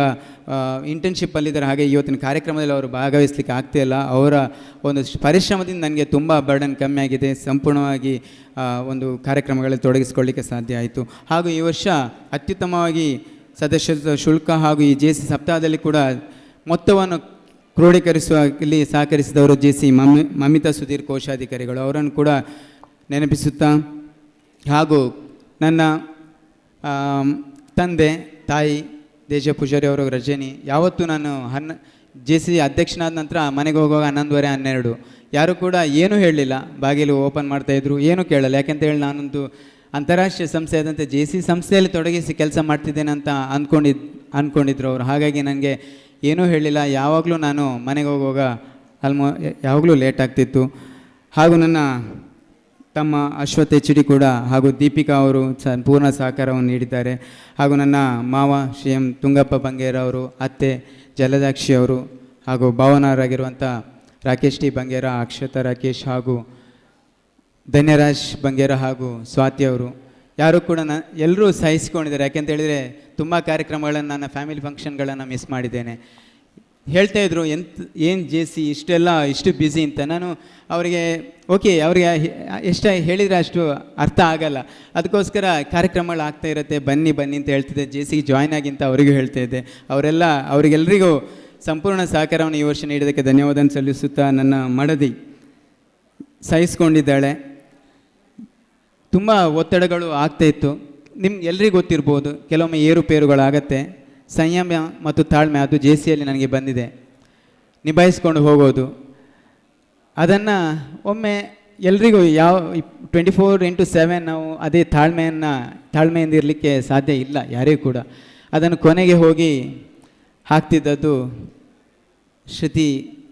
ಇಂಟರ್ನ್ಶಿಪ್ಪಲ್ಲಿದ್ದಾರೆ. ಹಾಗೆ ಇವತ್ತಿನ ಕಾರ್ಯಕ್ರಮದಲ್ಲಿ ಅವರು ಭಾಗವಹಿಸಲಿಕ್ಕೆ ಆಗ್ತಾಯಿಲ್ಲ. ಅವರ ಒಂದು ಪರಿಶ್ರಮದಿಂದ ನನಗೆ ತುಂಬ ಬರ್ಡನ್ ಕಮ್ಮಿ ಆಗಿದೆ. ಸಂಪೂರ್ಣವಾಗಿ ಒಂದು ಕಾರ್ಯಕ್ರಮಗಳಲ್ಲಿ ತೊಡಗಿಸ್ಕೊಳ್ಳಿಕ್ಕೆ ಸಾಧ್ಯ ಆಯಿತು. ಹಾಗೂ ಈ ವರ್ಷ ಅತ್ಯುತ್ತಮವಾಗಿ ಸದಸ್ಯತ್ವ ಶುಲ್ಕ ಹಾಗೂ ಈ JC ಸಪ್ತಾಹದಲ್ಲಿ ಕೂಡ ಮೊತ್ತವನ್ನು ಕ್ರೋಢೀಕರಿಸುವಲ್ಲಿ ಸಹಕರಿಸಿದವರು JC ಮಮಿತಾ ಸುಧೀರ್ ಕೋಶಾಧಿಕಾರಿಗಳು, ಅವರನ್ನು ಕೂಡ ನೆನಪಿಸುತ್ತಾ, ಹಾಗೂ ನನ್ನ ತಂದೆ ತಾಯಿ ದೇಶ ಪೂಜಾರಿ ಅವರು ರಜನಿ. ಯಾವತ್ತೂ ನಾನು JC ಅಧ್ಯಕ್ಷನಾದ ನಂತರ ಮನೆಗೆ ಹೋಗುವಾಗ 11:30 12 ಯಾರೂ ಕೂಡ ಏನೂ ಹೇಳಲಿಲ್ಲ. ಬಾಗಿಲು ಓಪನ್ ಮಾಡ್ತಾಯಿದ್ರು, ಏನೂ ಕೇಳಲ್ಲ. ಯಾಕೆಂತ ಹೇಳಿ ನಾನೊಂದು ಅಂತಾರಾಷ್ಟ್ರೀಯ ಸಂಸ್ಥೆ ಆದಂಥ JC ಸಂಸ್ಥೆಯಲ್ಲಿ ತೊಡಗಿಸಿ ಕೆಲಸ ಮಾಡ್ತಿದ್ದೇನೆ ಅಂತ ಅಂದ್ಕೊಂಡಿದ್ರು ಅವರು. ಹಾಗಾಗಿ ನನಗೆ ಏನೂ ಹೇಳಲಿಲ್ಲ. ಯಾವಾಗಲೂ ನಾನು ಮನೆಗೆ ಹೋಗುವಾಗ ಯಾವಾಗಲೂ ಲೇಟ್ ಆಗ್ತಿತ್ತು. ಹಾಗೂ ನನ್ನ ತಮ್ಮ ಅಶ್ವಥ್ HD ಕೂಡ ಹಾಗೂ ದೀಪಿಕಾ ಅವರು ಸಂಪೂರ್ಣ ಸಹಕಾರವನ್ನು ನೀಡಿದ್ದಾರೆ. ಹಾಗೂ ನನ್ನ ಮಾವ CM ತುಂಗಪ್ಪ ಬಂಗೇರ ಅವರು, ಅತ್ತೆ ಜಲದಾಕ್ಷಿ ಅವರು, ಹಾಗೂ ಭಾವನವರಾಗಿರುವಂಥ ರಾಕೇಶ್ T ಬಂಗೇರ, ಅಕ್ಷತಾ ರಾಕೇಶ್ ಹಾಗೂ ಧನ್ಯರಾಜ್ ಬಂಗೇರ ಹಾಗೂ ಸ್ವಾತಿ ಅವರು ಯಾರು ಕೂಡ ಎಲ್ಲರೂ ಸಹಿಸಿಕೊಂಡಿದ್ದಾರೆ. ಯಾಕೆಂತ ಹೇಳಿದರೆ ತುಂಬ ಕಾರ್ಯಕ್ರಮಗಳನ್ನು, ನನ್ನ ಫ್ಯಾಮಿಲಿ ಫಂಕ್ಷನ್ಗಳನ್ನು ಮಿಸ್ ಮಾಡಿದ್ದೇನೆ. ಹೇಳ್ತಾಯಿದ್ರು ಏನು JC ಇಷ್ಟು ಬ್ಯುಸಿ ಅಂತ. ನಾನು ಅವರಿಗೆ ಅವರಿಗೆ ಎಷ್ಟು ಹೇಳಿದರೆ ಅಷ್ಟು ಅರ್ಥ ಆಗಲ್ಲ. ಅದಕ್ಕೋಸ್ಕರ ಕಾರ್ಯಕ್ರಮಗಳು ಆಗ್ತಾ ಇರುತ್ತೆ, ಬನ್ನಿ ಅಂತ ಹೇಳ್ತಿದ್ದೆ. JCಗೆ ಜಾಯ್ನ್ ಆಗಿ ಅಂತ ಅವರಿಗೂ ಹೇಳ್ತಾ ಇದ್ದೆ. ಅವರಿಗೆಲ್ಲರಿಗೂ ಸಂಪೂರ್ಣ ಸಹಕಾರವನ್ನು ಈ ವರ್ಷ ನೀಡೋದಕ್ಕೆ ಧನ್ಯವಾದ ಸಲ್ಲಿಸುತ್ತಾ, ನನ್ನ ಮಡದಿ ಸಹಿಸ್ಕೊಂಡಿದ್ದಾಳೆ. ತುಂಬ ಒತ್ತಡಗಳು ಆಗ್ತಾಯಿತ್ತು. ಎಲ್ರಿಗೂ ಗೊತ್ತಿರ್ಬೋದು, ಕೆಲವೊಮ್ಮೆ ಏರುಪೇರುಗಳಾಗತ್ತೆ. ಸಂಯಮ ಮತ್ತು ತಾಳ್ಮೆ ಅದು JCಯಲ್ಲಿ ನನಗೆ ಬಂದಿದೆ, ನಿಭಾಯಿಸ್ಕೊಂಡು ಹೋಗೋದು. ಅದನ್ನು ಒಮ್ಮೆ ಎಲ್ರಿಗೂ 24/7 ನಾವು ಅದೇ ತಾಳ್ಮೆಯಿಂದ ಇರಲಿಕ್ಕೆ ಸಾಧ್ಯ ಇಲ್ಲ ಯಾರಿಗೂ ಕೂಡ. ಅದನ್ನು ಕೊನೆಗೆ ಹೋಗಿ ಹಾಕ್ತಿದ್ದದ್ದು ಶ್ರುತಿ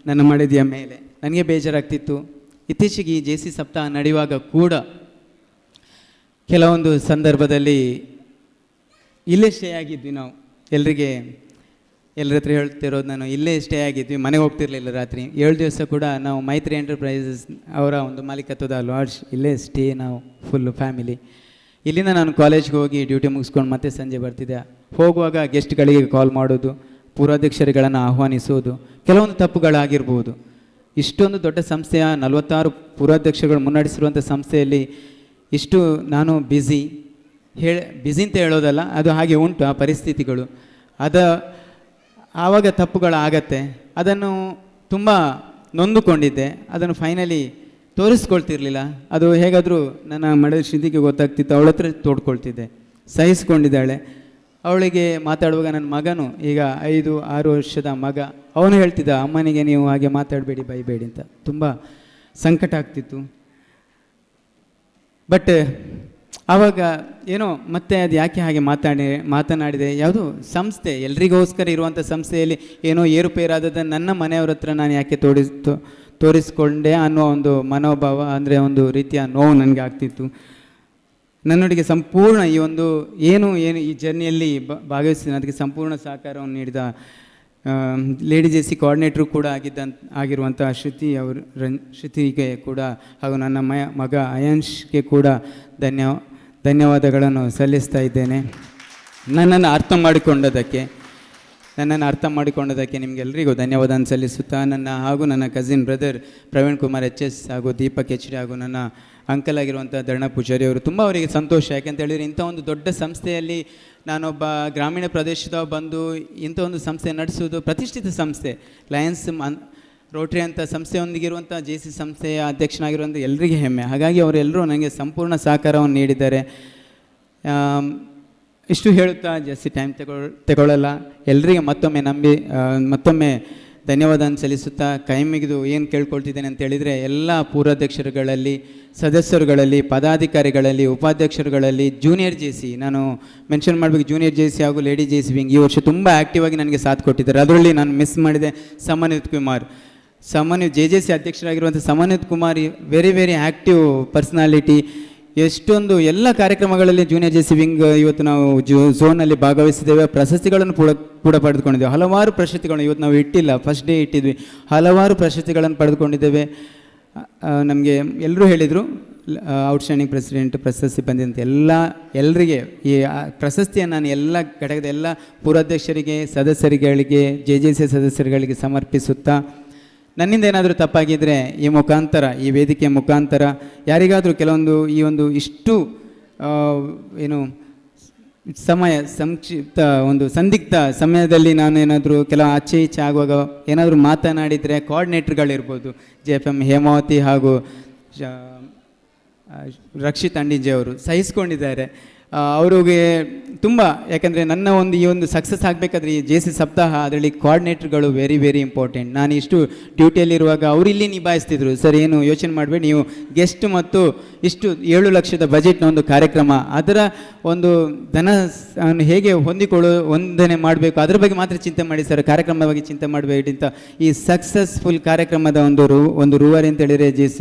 ನನ್ನ ಮಡದಿಯ ಮೇಲೆ. ನನಗೆ ಬೇಜಾರಾಗ್ತಿತ್ತು. ಇತ್ತೀಚೆಗೆ ಈ JC ಸಪ್ತಾಹ ನಡೆಯುವಾಗ ಕೂಡ ಕೆಲವೊಂದು ಸಂದರ್ಭದಲ್ಲಿ ಇಲ್ಲೇ ಸ್ಟೇ ಆಗಿದ್ವಿ. ನಾವು ಎಲ್ಲರ ಹತ್ರ ಹೇಳ್ತಿರೋದು, ನಾನು ಇಲ್ಲೇ ಸ್ಟೇ ಆಗಿದ್ವಿ, ಮನೆಗೆ ಹೋಗ್ತಿರ್ಲಿಲ್ಲ. ರಾತ್ರಿ 7 ದಿವಸ ಕೂಡ ನಾವು ಮೈತ್ರಿ ಎಂಟರ್ಪ್ರೈಸಸ್ ಅವರ ಒಂದು ಮಾಲೀಕತ್ವದ ಲಾಡ್ಜ್ ಇಲ್ಲೇ ಸ್ಟೇ, ನಾವು ಫುಲ್ಲು ಫ್ಯಾಮಿಲಿ. ಇಲ್ಲಿಂದ ನಾನು ಕಾಲೇಜ್ಗೆ ಹೋಗಿ ಡ್ಯೂಟಿ ಮುಗಿಸ್ಕೊಂಡು ಮತ್ತೆ ಸಂಜೆ ಬರ್ತಿದ್ದೆ. ಹೋಗುವಾಗ ಗೆಸ್ಟ್ಗಳಿಗೆ ಕಾಲ್ ಮಾಡೋದು, ಪೂರ್ವಾಧ್ಯಕ್ಷರುಗಳನ್ನು ಆಹ್ವಾನಿಸೋದು, ಕೆಲವೊಂದು ತಪ್ಪುಗಳಾಗಿರ್ಬೋದು. ಇಷ್ಟೊಂದು ದೊಡ್ಡ ಸಂಸ್ಥೆಯ 46 ಪೂರ್ವಾಧ್ಯಕ್ಷರುಗಳು ಮುನ್ನಡೆಸಿರುವಂಥ ಸಂಸ್ಥೆಯಲ್ಲಿ ಇಷ್ಟು ನಾನು ಬ್ಯುಸಿ ಅಂತ ಹೇಳೋದಲ್ಲ, ಅದು ಹಾಗೆ ಉಂಟು ಆ ಪರಿಸ್ಥಿತಿಗಳು. ಆವಾಗ ತಪ್ಪುಗಳಾಗತ್ತೆ. ಅದನ್ನು ತುಂಬ ನೊಂದುಕೊಂಡಿದ್ದೆ. ಅದನ್ನು ಫೈನಲಿ ತೋರಿಸ್ಕೊಳ್ತಿರ್ಲಿಲ್ಲ. ಅದು ಹೇಗಾದರೂ ನನ್ನ ಮಡದಿ ಶ್ರುತಿಗೆ ಗೊತ್ತಾಗ್ತಿತ್ತು, ಅವಳ ಹತ್ರ ತೋಡ್ಕೊಳ್ತಿದ್ದೆ. ಸಹಿಸ್ಕೊಂಡಿದ್ದಾಳೆ. ಅವಳಿಗೆ ಮಾತಾಡುವಾಗ ನನ್ನ ಮಗನು, ಈಗ 5-6 ವರ್ಷದ ಮಗ, ಅವನು ಹೇಳ್ತಿದ್ದ, ಅಮ್ಮನಿಗೆ ನೀವು ಹಾಗೆ ಮಾತಾಡಬೇಡಿ, ಬೈಬೇಡಿ ಅಂತ. ತುಂಬ ಸಂಕಟ ಆಗ್ತಿತ್ತು. ಬಟ್ ಆವಾಗ ಏನೋ ಮತ್ತೆ ಅದು ಯಾಕೆ ಹಾಗೆ ಮಾತನಾಡಿದೆ. ಯಾವುದು ಸಂಸ್ಥೆ, ಎಲ್ರಿಗೋಸ್ಕರ ಇರುವಂಥ ಸಂಸ್ಥೆಯಲ್ಲಿ ಏನೋ ಏರುಪೇರಾದದನ್ನು ನನ್ನ ಮನೆಯವ್ರ ಹತ್ರ ನಾನು ಯಾಕೆ ತೋರಿಸ್ಕೊಂಡೆ ಅನ್ನೋ ಒಂದು ಮನೋಭಾವ, ಅಂದರೆ ಒಂದು ರೀತಿಯ ನೋವು ನನಗೆ ಆಗ್ತಿತ್ತು. ನನ್ನೊಟ್ಟಿಗೆ ಸಂಪೂರ್ಣ ಈ ಒಂದು ಏನು ಈ ಜರ್ನಿಯಲ್ಲಿ ಭಾಗವಹಿಸ್ತೀನಿ, ಅದಕ್ಕೆ ಸಂಪೂರ್ಣ ಸಹಕಾರವನ್ನು ನೀಡಿದ ಲೇಡಿ JC ಕೋಆರ್ಡಿನೇಟ್ರು ಕೂಡ ಆಗಿರುವಂಥ ಶ್ರುತಿಗೆ ಕೂಡ, ಹಾಗೂ ನನ್ನ ಮಗ ಅಯಾನ್ಶ್ಗೆ ಕೂಡ ಧನ್ಯವಾದಗಳನ್ನು ಸಲ್ಲಿಸ್ತಾ ಇದ್ದೇನೆ, ನನ್ನನ್ನು ಅರ್ಥ ಮಾಡಿಕೊಂಡದಕ್ಕೆ. ನನ್ನನ್ನು ಅರ್ಥ ಮಾಡಿಕೊಂಡದಕ್ಕೆ ನಿಮಗೆಲ್ಲರಿಗೂ ಧನ್ಯವಾದ ಸಲ್ಲಿಸುತ್ತಾ ಹಾಗೂ ನನ್ನ cousin brother Praveen Kumar HS ಹಾಗೂ ದೀಪಕ್ HD ಹಾಗೂ ನನ್ನ ಅಂಕಲ್ ಆಗಿರುವಂಥ ಧರಣ ಪೂಜಾರಿ ಅವರು ತುಂಬ ಅವರಿಗೆ ಸಂತೋಷ. ಯಾಕೆಂತ ಹೇಳಿದರೆ ಇಂಥ ಒಂದು ದೊಡ್ಡ ಸಂಸ್ಥೆಯಲ್ಲಿ ನಾನೊಬ್ಬ ಗ್ರಾಮೀಣ ಪ್ರದೇಶದ ಬಂದು ಇಂಥ ಒಂದು ಸಂಸ್ಥೆ ನಡೆಸುವುದು, ಪ್ರತಿಷ್ಠಿತ ಸಂಸ್ಥೆ ಲಯನ್ಸ್ ರೋಟ್ರಿ ಅಂತ ಸಂಸ್ಥೆಯೊಂದಿಗಿರುವಂಥ JC ಸಂಸ್ಥೆಯ ಅಧ್ಯಕ್ಷನಾಗಿರುವಂಥ ಎಲ್ಲರಿಗೆ ಹೆಮ್ಮೆ. ಹಾಗಾಗಿ ಅವರೆಲ್ಲರೂ ನನಗೆ ಸಂಪೂರ್ಣ ಸಹಕಾರವನ್ನು ನೀಡಿದ್ದಾರೆ. ಇಷ್ಟು ಹೇಳುತ್ತಾ ಜಾಸ್ತಿ ಟೈಮ್ ತಗೊಳ್ಳಲ್ಲ. ಎಲ್ಲರಿಗೆ ಮತ್ತೊಮ್ಮೆ ಧನ್ಯವಾದ ಸಲ್ಲಿಸುತ್ತಾ ಕೈ ಮುಗಿದು ಏನು ಕೇಳ್ಕೊಳ್ತಿದ್ದೇನೆ ಅಂತ ಹೇಳಿದರೆ, ಎಲ್ಲ ಪೂರ್ವಾಧ್ಯಕ್ಷರುಗಳಲ್ಲಿ, ಸದಸ್ಯರುಗಳಲ್ಲಿ, ಪದಾಧಿಕಾರಿಗಳಲ್ಲಿ, ಉಪಾಧ್ಯಕ್ಷರುಗಳಲ್ಲಿ, ಜೂನಿಯರ್ JC ನಾನು ಮೆನ್ಷನ್ ಮಾಡಬೇಕು, ಜೂನಿಯರ್ JC ಹಾಗೂ ಲೇಡಿ JC ವಿಂಗ್ ಈ ವರ್ಷ ತುಂಬ ಆ್ಯಕ್ಟಿವ್ ಆಗಿ ನನಗೆ ಸಾಥ್ ಕೊಟ್ಟಿದ್ದಾರೆ. ಅದರಲ್ಲಿ ನಾನು ಮಿಸ್ ಮಾಡಿದೆ ಸಮನ್ವಿತ್ ಕುಮಾರ್. JJC ಅಧ್ಯಕ್ಷರಾಗಿರುವಂಥ Samanvith Kumar very active personality. ಎಷ್ಟೊಂದು ಎಲ್ಲ ಕಾರ್ಯಕ್ರಮಗಳಲ್ಲಿ ಜೂನಿಯರ್ JC ವಿಂಗ್ ಇವತ್ತು ನಾವು ಝೋನಲ್ಲಿ ಭಾಗವಹಿಸಿದ್ದೇವೆ. ಪ್ರಶಸ್ತಿಗಳನ್ನು ಕೂಡ ಪಡೆದುಕೊಂಡಿದ್ದೇವೆ. ಹಲವಾರು ಪ್ರಶಸ್ತಿಗಳನ್ನು ಇವತ್ತು ನಾವು ಇಟ್ಟಿಲ್ಲ, ಫಸ್ಟ್ ಡೇ ಇಟ್ಟಿದ್ವಿ. ಹಲವಾರು ಪ್ರಶಸ್ತಿಗಳನ್ನು ಪಡೆದುಕೊಂಡಿದ್ದೇವೆ. ನಮಗೆ ಎಲ್ಲರೂ ಹೇಳಿದರು ಔಟ್ಸ್ಟ್ಯಾಂಡಿಂಗ್ ಪ್ರೆಸಿಡೆಂಟ್ ಪ್ರಶಸ್ತಿ ಬಂದಿದ್ದಂತೆ ಎಲ್ಲರಿಗೆ ಈ ಪ್ರಶಸ್ತಿಯನ್ನು ನಾನು ಎಲ್ಲ ಘಟಕದ ಎಲ್ಲ ಪೂರ್ವಾಧ್ಯಕ್ಷರಿಗೆ, ಸದಸ್ಯರುಗಳಿಗೆ, JJC ಸದಸ್ಯರುಗಳಿಗೆ ಸಮರ್ಪಿಸುತ್ತಾ, ನನ್ನಿಂದ ಏನಾದರೂ ತಪ್ಪಾಗಿದ್ದರೆ ಈ ಮುಖಾಂತರ, ಈ ವೇದಿಕೆಯ ಮುಖಾಂತರ ಯಾರಿಗಾದರೂ ಕೆಲವೊಂದು ಇಷ್ಟು ಸಂಕ್ಷಿಪ್ತ ಸಂದಿಗ್ಧ ಸಮಯದಲ್ಲಿ ನಾನು ಏನಾದರೂ ಕೆಲವು ಆಚೆ ಈಚೆ ಆಗುವಾಗ ಏನಾದರೂ ಮಾತನಾಡಿದರೆ ಕೋಆರ್ಡಿನೇಟರ್ಗಳಿರ್ಬೋದು, JFM ಹೇಮಾವತಿ ಹಾಗೂ ರಕ್ಷಿತ್ ಅಂಡಿಜೆ ಅವರು ಸಹಿಸ್ಕೊಂಡಿದ್ದಾರೆ. ಅವರಿಗೆ ತುಂಬ, ಯಾಕಂದರೆ ನನ್ನ ಈ ಒಂದು ಸಕ್ಸಸ್ ಆಗಬೇಕಾದ್ರೆ ಈ JC ಸಪ್ತಾಹ ಅದರಲ್ಲಿ ಕೋಆರ್ಡಿನೇಟರ್ಗಳು ವೆರಿ ಇಂಪಾರ್ಟೆಂಟ್. ನಾನು ಇಷ್ಟು ಡ್ಯೂಟಿಯಲ್ಲಿರುವಾಗ ಅವರು ಇಲ್ಲಿ ನಿಭಾಯಿಸ್ತಿದ್ರು. ಸರ್ ಏನು ಯೋಚನೆ ಮಾಡಬೇಡಿ, ನೀವು ಗೆಸ್ಟ್ ಮತ್ತು ಇಷ್ಟು 7 ಲಕ್ಷದ ಬಜೆಟ್ನ ಒಂದು ಕಾರ್ಯಕ್ರಮ, ಅದರ ಒಂದು ಹೇಗೆ ಹೊಂದನೆ ಮಾಡಬೇಕು ಅದರ ಬಗ್ಗೆ ಮಾತ್ರ ಚಿಂತೆ ಮಾಡಿ ಸರ್, ಕಾರ್ಯಕ್ರಮದ ಬಗ್ಗೆ ಚಿಂತೆ ಮಾಡಬೇಡಿ ಅಂತ ಈ ಸಕ್ಸಸ್ಫುಲ್ ಕಾರ್ಯಕ್ರಮದ ಒಂದು ರೂವಾರಿ ಅಂತ ಹೇಳಿದರೆ JC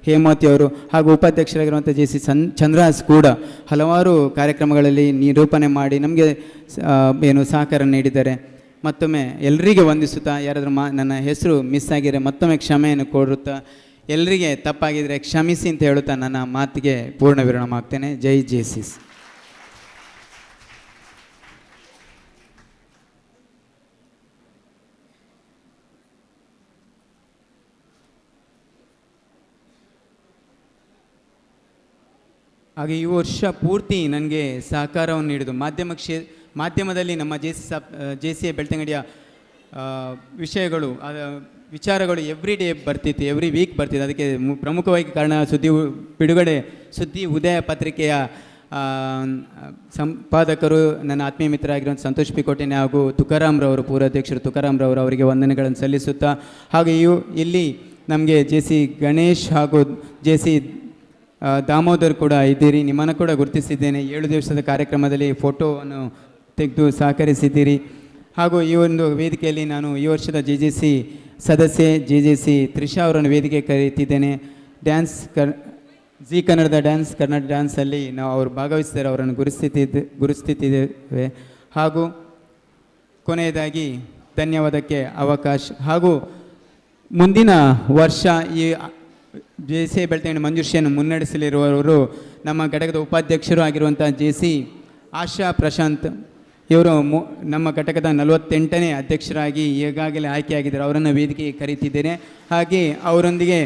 ಹೇಮಾವತಿ ಅವರು ಹಾಗೂ ಉಪಾಧ್ಯಕ್ಷರಾಗಿರುವಂಥ JC ಚಂದ್ರಹಾಸ್ ಕೂಡ ಹಲವಾರು ಕಾರ್ಯಕ್ರಮಗಳಲ್ಲಿ ನಿರೂಪಣೆ ಮಾಡಿ ನಮಗೆ ಸಹಕಾರ ನೀಡಿದ್ದಾರೆ. ಮತ್ತೊಮ್ಮೆ ಎಲ್ಲರಿಗೆ ವಂದಿಸುತ್ತಾ, ಯಾರಾದರೂ ನನ್ನ ಹೆಸರು ಮಿಸ್ ಆಗಿದ್ರೆ ಮತ್ತೊಮ್ಮೆ ಕ್ಷಮೆಯನ್ನು ಕೋರುತ್ತಾ, ಎಲ್ಲರಿಗೆ ತಪ್ಪಾಗಿದ್ದರೆ ಕ್ಷಮಿಸಿ ಅಂತ ಹೇಳುತ್ತಾ ನನ್ನ ಮಾತಿಗೆ ಪೂರ್ಣ ವಿರಾಮ ಆಗ್ತೇನೆ. ಜೈ JC. ಹಾಗೆ ಈ ವರ್ಷ ಪೂರ್ತಿ ನನಗೆ ಸಹಕಾರವನ್ನು ನೀಡಿದ್ದು ಮಾಧ್ಯಮದಲ್ಲಿ ನಮ್ಮ JC ಬೆಳ್ತಂಗಡಿಯ ವಿಚಾರಗಳು ಎವ್ರಿ ಡೇ ಬರ್ತಿತ್ತು, ಎವ್ರಿ ವೀಕ್ ಬರ್ತಿತ್ತು. ಅದಕ್ಕೆ ಪ್ರಮುಖವಾಗಿ ಕಾರಣ ಸುದ್ದಿ ಉದಯ ಪತ್ರಿಕೆಯ ಸಂಪಾದಕರು ನನ್ನ ಆತ್ಮೀಯ ಮಿತ್ರ ಆಗಿರುವಂಥ ಸಂತೋಷ್ ಪಿಕೋಟೆನೆ ಹಾಗೂ ತುಕಾರಾಮ್ರವರು, ಪೂರ್ವಾಧ್ಯಕ್ಷರು ತುಕಾರಾಮ್ರವರು ಅವರಿಗೆ ವಂದನೆಗಳನ್ನು ಸಲ್ಲಿಸುತ್ತಾ, ಹಾಗೂ ಇಲ್ಲಿ ನಮಗೆ JC ಗಣೇಶ್ ಹಾಗೂ JC ದಾಮೋದರ್ ಕೂಡ ಇದ್ದೀರಿ. ನಿಮ್ಮನ್ನು ಕೂಡ ಗುರುತಿಸಿದ್ದೇನೆ. 7 ದಿವಸದ ಕಾರ್ಯಕ್ರಮದಲ್ಲಿ ಫೋಟೋವನ್ನು ತೆಗೆದು ಸಹಕರಿಸಿದ್ದೀರಿ. ಹಾಗೂ ಈ ಒಂದು ವೇದಿಕೆಯಲ್ಲಿ ನಾನು ಈ ವರ್ಷದ JJC ಸದಸ್ಯೆ JJC ತ್ರಿಷಾ ಅವರನ್ನು ವೇದಿಕೆ ಕರೆಯುತ್ತಿದ್ದೇನೆ. ಜಿ ಕನ್ನಡದ ಕನ್ನಡ ಡ್ಯಾನ್ಸಲ್ಲಿ ಅವರು ಭಾಗವಹಿಸಿದ್ದಾರೆ, ಅವರನ್ನು ಗುರುತಿಸುತ್ತಿದ್ದೇವೆ. ಹಾಗೂ ಕೊನೆಯದಾಗಿ ಧನ್ಯವಾದಕ್ಕೆ ಅವಕಾಶ, ಹಾಗೂ ಮುಂದಿನ ವರ್ಷ ಈ JC ಬೆಳ್ತಂಗಡಿ ಮಂಜುಶ್ರೀಯನ್ನು ಮುನ್ನಡೆಸಲಿರುವವರು ನಮ್ಮ ಘಟಕದ ಉಪಾಧ್ಯಕ್ಷರು ಆಗಿರುವಂಥ JC ಆಶಾ ಪ್ರಶಾಂತ್ ಇವರು ನಮ್ಮ ಘಟಕದ 48ನೇ ಅಧ್ಯಕ್ಷರಾಗಿ ಈಗಾಗಲೇ ಆಯ್ಕೆಯಾಗಿದ್ದಾರೆ. ಅವರನ್ನು ವೇದಿಕೆಗೆ ಕರೀತಿದ್ದೇನೆ. ಹಾಗೆ ಅವರೊಂದಿಗೆ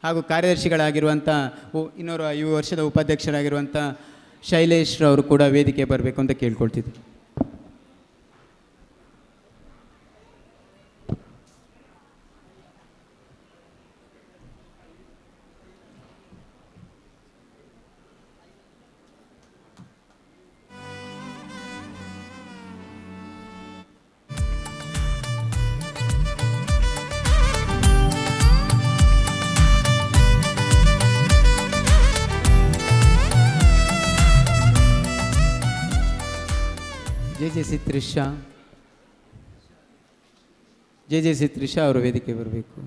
ಹಾಗೂ ಕಾರ್ಯದರ್ಶಿಗಳಾಗಿರುವಂಥ ಇನ್ನೋರು ಈ ವರ್ಷದ ಉಪಾಧ್ಯಕ್ಷರಾಗಿರುವಂಥ ಶೈಲೇಶ್ ಅವರು ಕೂಡ ವೇದಿಕೆ ಬರಬೇಕು ಅಂತ ಕೇಳ್ಕೊಳ್ತಿದ್ದೆ. JJC ತ್ರಿಷಾ ಅವರು ವೇದಿಕೆ ಬರಬೇಕು.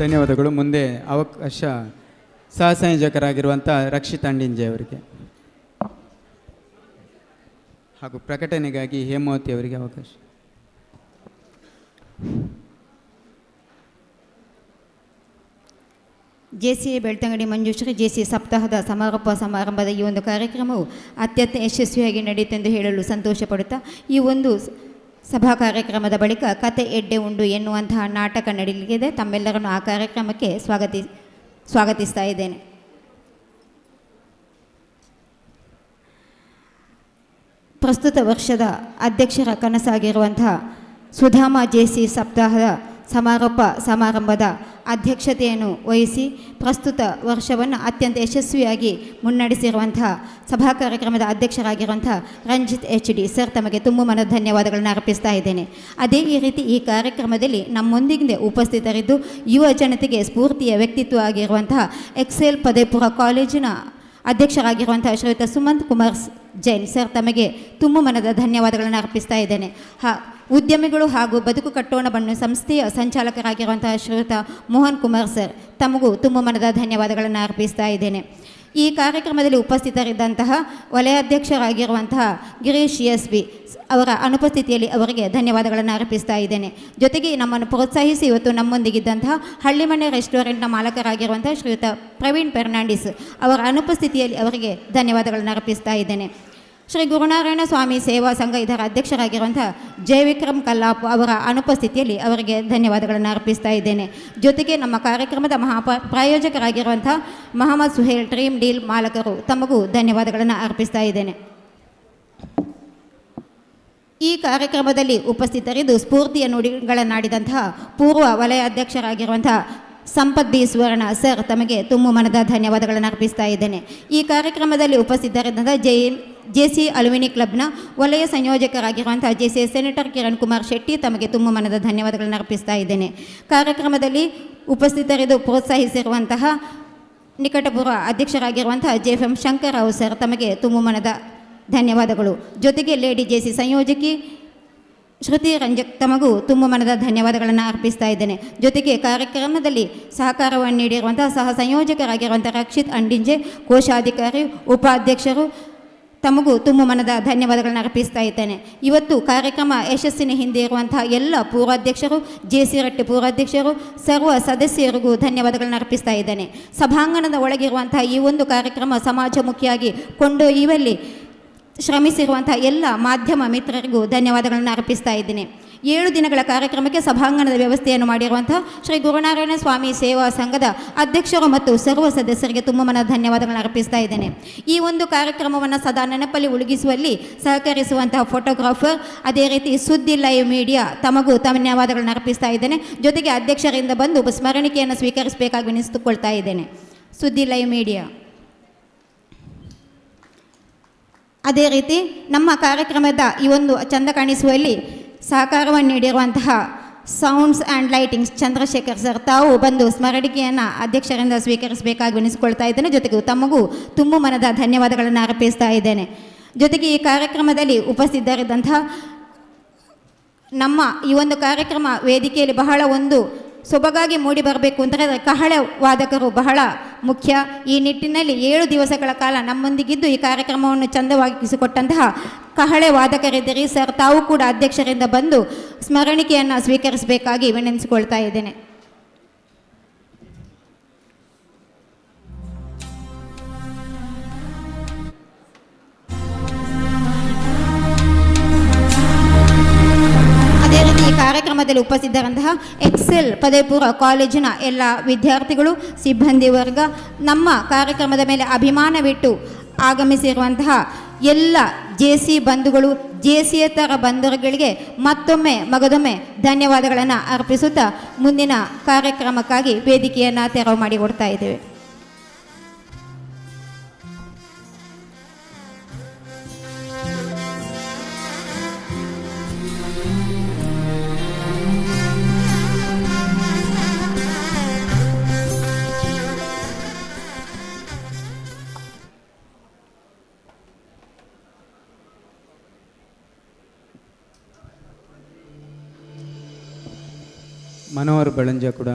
ಧನ್ಯವಾದಗಳು. ಮುಂದೆ ಅವಕಾಶ ಸಹ ಸಂಯೋಜಕರಾಗಿರುವಂಥ ರಕ್ಷಿತ್ ಅಂಡಿಂಜೆ ಅವರಿಗೆ ಹಾಗೂ ಪ್ರಕಟಣೆಗಾಗಿ ಹೇಮಾವತಿ ಅವರಿಗೆ ಅವಕಾಶ. JCI ಬೆಳ್ತಂಗಡಿ ಮಂಜುಶ್ರೀ JCI ಸಪ್ತಾಹದ ಸಮಾರೋಪ ಸಮಾರಂಭದ ಈ ಒಂದು ಕಾರ್ಯಕ್ರಮವು ಅತ್ಯಂತ ಯಶಸ್ವಿಯಾಗಿ ನಡೆಯುತ್ತೆಂದು ಹೇಳಲು ಸಂತೋಷ ಪಡುತ್ತಾ, ಈ ಒಂದು ಸಭಾ ಕಾರ್ಯಕ್ರಮದ ಬಳಿಕ ಕತೆ ಎಡ್ಡೆ ಉಂಡು ಎನ್ನುವಂತಹ ನಾಟಕ ನಡೆಯಲಿದೆ. ತಮ್ಮೆಲ್ಲರನ್ನು ಆ ಕಾರ್ಯಕ್ರಮಕ್ಕೆ ಸ್ವಾಗತಿಸ್ತಾ ಇದ್ದೇನೆ. ಪ್ರಸ್ತುತ ವರ್ಷದ ಅಧ್ಯಕ್ಷರ ಕನಸಾಗಿರುವಂತಹ ಸುಧಾಮ JCI ಸಪ್ತಾಹದ ಸಮಾರೋಪ ಸಮಾರಂಭದ ಅಧ್ಯಕ್ಷತೆಯನ್ನು ವಹಿಸಿ ಪ್ರಸ್ತುತ ವರ್ಷವನ್ನು ಅತ್ಯಂತ ಯಶಸ್ವಿಯಾಗಿ ಮುನ್ನಡೆಸಿರುವಂತಹ ಸಭಾ ಕಾರ್ಯಕ್ರಮದ ಅಧ್ಯಕ್ಷರಾಗಿರುವಂತಹ ರಂಜಿತ್ HD ಸರ್, ತಮಗೆ ತುಂಬ ಮನದ ಧನ್ಯವಾದಗಳನ್ನು ಅರ್ಪಿಸ್ತಾ ಇದ್ದೇನೆ. ಅದೇ ರೀತಿ ಈ ಕಾರ್ಯಕ್ರಮದಲ್ಲಿ ನಮ್ಮೊಂದಿಗೆ ಉಪಸ್ಥಿತರಿದ್ದು ಯುವ ಜನತೆಗೆ ಸ್ಫೂರ್ತಿಯ ವ್ಯಕ್ತಿತ್ವ ಆಗಿರುವಂತಹ ಎಕ್ಸೆಲ್ ಪದವಿಪೂರ್ವ ಕಾಲೇಜಿನ ಅಧ್ಯಕ್ಷರಾಗಿರುವಂತಹ ಶ್ರೀಯುತ ಸುಮಂತ್ ಕುಮಾರ್ ಜೈನ್ ಸರ್, ತಮಗೆ ತುಂಬ ಮನದ ಧನ್ಯವಾದಗಳನ್ನು ಅರ್ಪಿಸ್ತಾ ಇದ್ದೇನೆ. ಉದ್ಯಮಿಗಳು ಹಾಗೂ ಬದುಕು ಕಟ್ಟೋಣ ಬಣ್ಣು ಸಂಸ್ಥೆಯ ಸಂಚಾಲಕರಾಗಿರುವಂತಹ ಶ್ರೀಯುತ ಮೋಹನ್ ಕುಮಾರ್ ಸರ್, ತಮಗೂ ತುಂಬ ಮನದ ಧನ್ಯವಾದಗಳನ್ನು ಅರ್ಪಿಸ್ತಾ ಇದ್ದೇನೆ. ಈ ಕಾರ್ಯಕ್ರಮದಲ್ಲಿ ಉಪಸ್ಥಿತರಿದ್ದಂತಹ ವಲಯಾಧ್ಯಕ್ಷರಾಗಿರುವಂತಹ ಗಿರೀಶ್ SB ಅವರ ಅನುಪಸ್ಥಿತಿಯಲ್ಲಿ ಅವರಿಗೆ ಧನ್ಯವಾದಗಳನ್ನು ಅರ್ಪಿಸ್ತಾ ಇದ್ದೇನೆ. ಜೊತೆಗೆ ನಮ್ಮನ್ನು ಪ್ರೋತ್ಸಾಹಿಸಿ ಇವತ್ತು ನಮ್ಮೊಂದಿಗಿದ್ದಂತಹ ಹಳ್ಳಿಮನೆ ರೆಸ್ಟೋರೆಂಟ್ನ ಮಾಲಕರಾಗಿರುವಂತಹ ಶ್ರೀಯುತ ಪ್ರವೀಣ್ ಫೆರ್ನಾಂಡಿಸ್ ಅವರ ಅನುಪಸ್ಥಿತಿಯಲ್ಲಿ ಅವರಿಗೆ ಧನ್ಯವಾದಗಳನ್ನು ಅರ್ಪಿಸ್ತಾ ಇದ್ದೇನೆ. ಶ್ರೀ ಗುರುನಾರಾಯಣ ಸ್ವಾಮಿ ಸೇವಾ ಸಂಘ ಇದರ ಅಧ್ಯಕ್ಷರಾಗಿರುವಂತಹ ಜಯವಿಕ್ರಮ್ ಕಲ್ಲಾಪು ಅವರ ಅನುಪಸ್ಥಿತಿಯಲ್ಲಿ ಅವರಿಗೆ ಧನ್ಯವಾದಗಳನ್ನು ಅರ್ಪಿಸ್ತಾ ಇದ್ದೇನೆ. ಜೊತೆಗೆ ನಮ್ಮ ಕಾರ್ಯಕ್ರಮದ ಪ್ರಾಯೋಜಕರಾಗಿರುವಂತಹ ಮೊಹಮ್ಮದ್ ಸುಹೇಲ್ ಡ್ರೀಮ್ ಡೀಲ್ ಮಾಲಕರು, ತಮಗೂ ಧನ್ಯವಾದಗಳನ್ನು ಅರ್ಪಿಸ್ತಾ ಇದ್ದೇನೆ. ಈ ಕಾರ್ಯಕ್ರಮದಲ್ಲಿ ಉಪಸ್ಥಿತರಿದ್ದು ಸ್ಫೂರ್ತಿಯ ನುಡಿಗಳನ್ನಾಡಿದಂತಹ ಪೂರ್ವ ವಲಯ ಅಧ್ಯಕ್ಷರಾಗಿರುವಂತಹ ಸಂಪತ್ ಬಿ ಸುವರ್ಣ ಸರ್, ತಮಗೆ ತುಂಬ ಮನದ ಧನ್ಯವಾದಗಳನ್ನು ಅರ್ಪಿಸ್ತಾ ಇದ್ದೇನೆ. ಈ ಕಾರ್ಯಕ್ರಮದಲ್ಲಿ ಉಪಸ್ಥಿತರಿದ್ದಂಥ JCI ಅಲ್ಯೂಮಿನಿ ಕ್ಲಬ್ನ ವಲಯ ಸಂಯೋಜಕರಾಗಿರುವಂತಹ JCI ಸೆನೆಟರ್ ಕಿರಣ್ ಕುಮಾರ್ ಶೆಟ್ಟಿ, ತಮಗೆ ತುಂಬ ಮನದ ಧನ್ಯವಾದಗಳನ್ನು ಅರ್ಪಿಸ್ತಾ ಇದ್ದೇನೆ. ಕಾರ್ಯಕ್ರಮದಲ್ಲಿ ಉಪಸ್ಥಿತರಿದ್ದು ಪ್ರೋತ್ಸಾಹಿಸಿರುವಂತಹ ನಿಕಟಪೂರ್ವ ಅಧ್ಯಕ್ಷರಾಗಿರುವಂತಹ JFM ಶಂಕರ್ ರಾವ್ ಸರ್, ತಮಗೆ ತುಂಬ ಮನದ ಧನ್ಯವಾದಗಳು. ಜೊತೆಗೆ ಲೇಡಿ JCI ಸಂಯೋಜಕಿ ಶ್ರುತಿ ರಂಜಕ್, ತಮಗೂ ತುಂಬ ಮನದ ಧನ್ಯವಾದಗಳನ್ನು ಅರ್ಪಿಸ್ತಾ ಇದ್ದೇನೆ. ಜೊತೆಗೆ ಕಾರ್ಯಕ್ರಮದಲ್ಲಿ ಸಹಕಾರವನ್ನು ನೀಡಿರುವಂತಹ ಸಹ ಸಂಯೋಜಕರಾಗಿರುವಂಥ ರಕ್ಷಿತ್ ಅಂಡಿಂಜೆ, ಕೋಶಾಧಿಕಾರಿ, ಉಪಾಧ್ಯಕ್ಷರು, ತಮಗೂ ತುಂಬ ಮನದ ಧನ್ಯವಾದಗಳನ್ನು ಅರ್ಪಿಸ್ತಾ ಇದ್ದೇನೆ. ಇವತ್ತು ಕಾರ್ಯಕ್ರಮ ಯಶಸ್ಸಿನ ಹಿಂದೆ ಇರುವಂತಹ ಎಲ್ಲ ಪೂರ್ವಾಧ್ಯಕ್ಷರು, JCI ರಟ್ಟಿ ಪೂರ್ವಾಧ್ಯಕ್ಷರು, ಸರ್ವ ಸದಸ್ಯರಿಗೂ ಧನ್ಯವಾದಗಳನ್ನು ಅರ್ಪಿಸ್ತಾ ಇದ್ದೇನೆ. ಸಭಾಂಗಣದ ಒಳಗಿರುವಂತಹ ಈ ಒಂದು ಕಾರ್ಯಕ್ರಮ ಸಮಾಜಮುಖಿಯಾಗಿ ಕೊಂಡೊಯ್ಯುವಲ್ಲಿ ಶ್ರಮಿಸಿರುವಂತಹ ಎಲ್ಲ ಮಾಧ್ಯಮ ಮಿತ್ರರಿಗೂ ಧನ್ಯವಾದಗಳನ್ನು ಅರ್ಪಿಸ್ತಾ ಇದ್ದೇನೆ. 7 ದಿನಗಳ ಕಾರ್ಯಕ್ರಮಕ್ಕೆ ಸಭಾಂಗಣದ ವ್ಯವಸ್ಥೆಯನ್ನು ಮಾಡಿರುವಂತಹ ಶ್ರೀ ಗುರುನಾರಾಯಣ ಸ್ವಾಮಿ ಸೇವಾ ಸಂಘದ ಅಧ್ಯಕ್ಷರು ಮತ್ತು ಸರ್ವ ಸದಸ್ಯರಿಗೆ ತುಂಬ ಮನದ ಧನ್ಯವಾದಗಳನ್ನು ಅರ್ಪಿಸ್ತಾ ಇದ್ದೇನೆ. ಈ ಒಂದು ಕಾರ್ಯಕ್ರಮವನ್ನು ಸದಾ ನೆನಪಲ್ಲಿ ಉಳಿಗಿಸುವಲ್ಲಿ ಸಹಕರಿಸುವಂತಹ ಫೋಟೋಗ್ರಾಫರ್, ಅದೇ ರೀತಿ ಸುದ್ದಿ ಲೈವ್ ಮೀಡಿಯಾ, ತಮಗೂ ಧನ್ಯವಾದಗಳನ್ನು ಅರ್ಪಿಸ್ತಾ ಇದ್ದೇನೆ. ಜೊತೆಗೆ ಅಧ್ಯಕ್ಷರಿಂದ ಬಂದು ಸ್ಮರಣಿಕೆಯನ್ನು ಸ್ವೀಕರಿಸಬೇಕಾಗಿ ವಿನಿಸಿಕೊಳ್ತಾ ಇದ್ದೇನೆ. ಸುದ್ದಿ ಲೈವ್ ಮೀಡಿಯಾ, ಅದೇ ರೀತಿ ನಮ್ಮ ಕಾರ್ಯಕ್ರಮದ ಈ ಒಂದು ಚಂದ ಕಾಣಿಸುವಲ್ಲಿ ಸಹಕಾರವನ್ನು ನೀಡಿರುವಂತಹ sounds and lightings Chandrashekar sir, ತಾವು ಬಂದು ಸ್ಮರಣಿಕೆಯನ್ನು ಅಧ್ಯಕ್ಷರಿಂದ ಸ್ವೀಕರಿಸಬೇಕಾಗಿ ವಿನಿಸಿಕೊಳ್ತಾ ಇದ್ದೇನೆ. ಜೊತೆಗೆ ತಮಗೂ ತುಂಬ ಮನದ ಧನ್ಯವಾದಗಳನ್ನು ಅರ್ಪಿಸ್ತಾ ಇದ್ದೇನೆ. ಜೊತೆಗೆ ಈ ಕಾರ್ಯಕ್ರಮದಲ್ಲಿ ಉಪಸ್ಥಿತರಿದ್ದಂತಹ ನಮ್ಮ ಈ ಒಂದು ಕಾರ್ಯಕ್ರಮ ವೇದಿಕೆಯಲ್ಲಿ ಬಹಳ ಒಂದು ಸೊಬಗಾಗಿ ಮೂಡಿ ಬರಬೇಕು ಅಂತಂದರೆ ಕಹಳೆ ವಾದಕರು ಬಹಳ ಮುಖ್ಯ. ಈ ನಿಟ್ಟಿನಲ್ಲಿ 7 ದಿವಸಗಳ ಕಾಲ ನಮ್ಮೊಂದಿಗಿದ್ದು ಈ ಕಾರ್ಯಕ್ರಮವನ್ನು ಚಂದವಾಗಿಸಿಕೊಟ್ಟಂತಹ ಕಹಳೆ ವಾದಕರಿದ್ದೀರಿ ಸರ್, ತಾವು ಕೂಡ ಅಧ್ಯಕ್ಷರಿಂದ ಬಂದು ಸ್ಮರಣಿಕೆಯನ್ನು ಸ್ವೀಕರಿಸಬೇಕಾಗಿ ವಿನಂತಿಸಿಕೊಳ್ತಾ ಇದ್ದೇನೆ. ಈ ಕಾರ್ಯಕ್ರಮದಲ್ಲಿ ಉಪಸ್ಥಿತರಂತಹ ಎಕ್ಸೆಲ್ ಪದವಿ ಪೂರ್ವ ಕಾಲೇಜಿನ ಎಲ್ಲ ವಿದ್ಯಾರ್ಥಿಗಳು, ಸಿಬ್ಬಂದಿ ವರ್ಗ, ನಮ್ಮ ಕಾರ್ಯಕ್ರಮದ ಮೇಲೆ ಅಭಿಮಾನವಿಟ್ಟು ಆಗಮಿಸಿರುವಂತಹ ಎಲ್ಲ JCI ಬಂಧುಗಳು, JCI ಬಂಧುಗಳಿಗೆ ಮತ್ತೊಮ್ಮೆ ಮಗದೊಮ್ಮೆ ಧನ್ಯವಾದಗಳನ್ನು ಅರ್ಪಿಸುತ್ತಾ ಮುಂದಿನ ಕಾರ್ಯಕ್ರಮಕ್ಕಾಗಿ ವೇದಿಕೆಯನ್ನು ತೆರವು ಮಾಡಿಕೊಡ್ತಾ ಇದ್ದೇವೆ. ಮನೋಹರ್ ಬಳಂಜ ಕೂಡ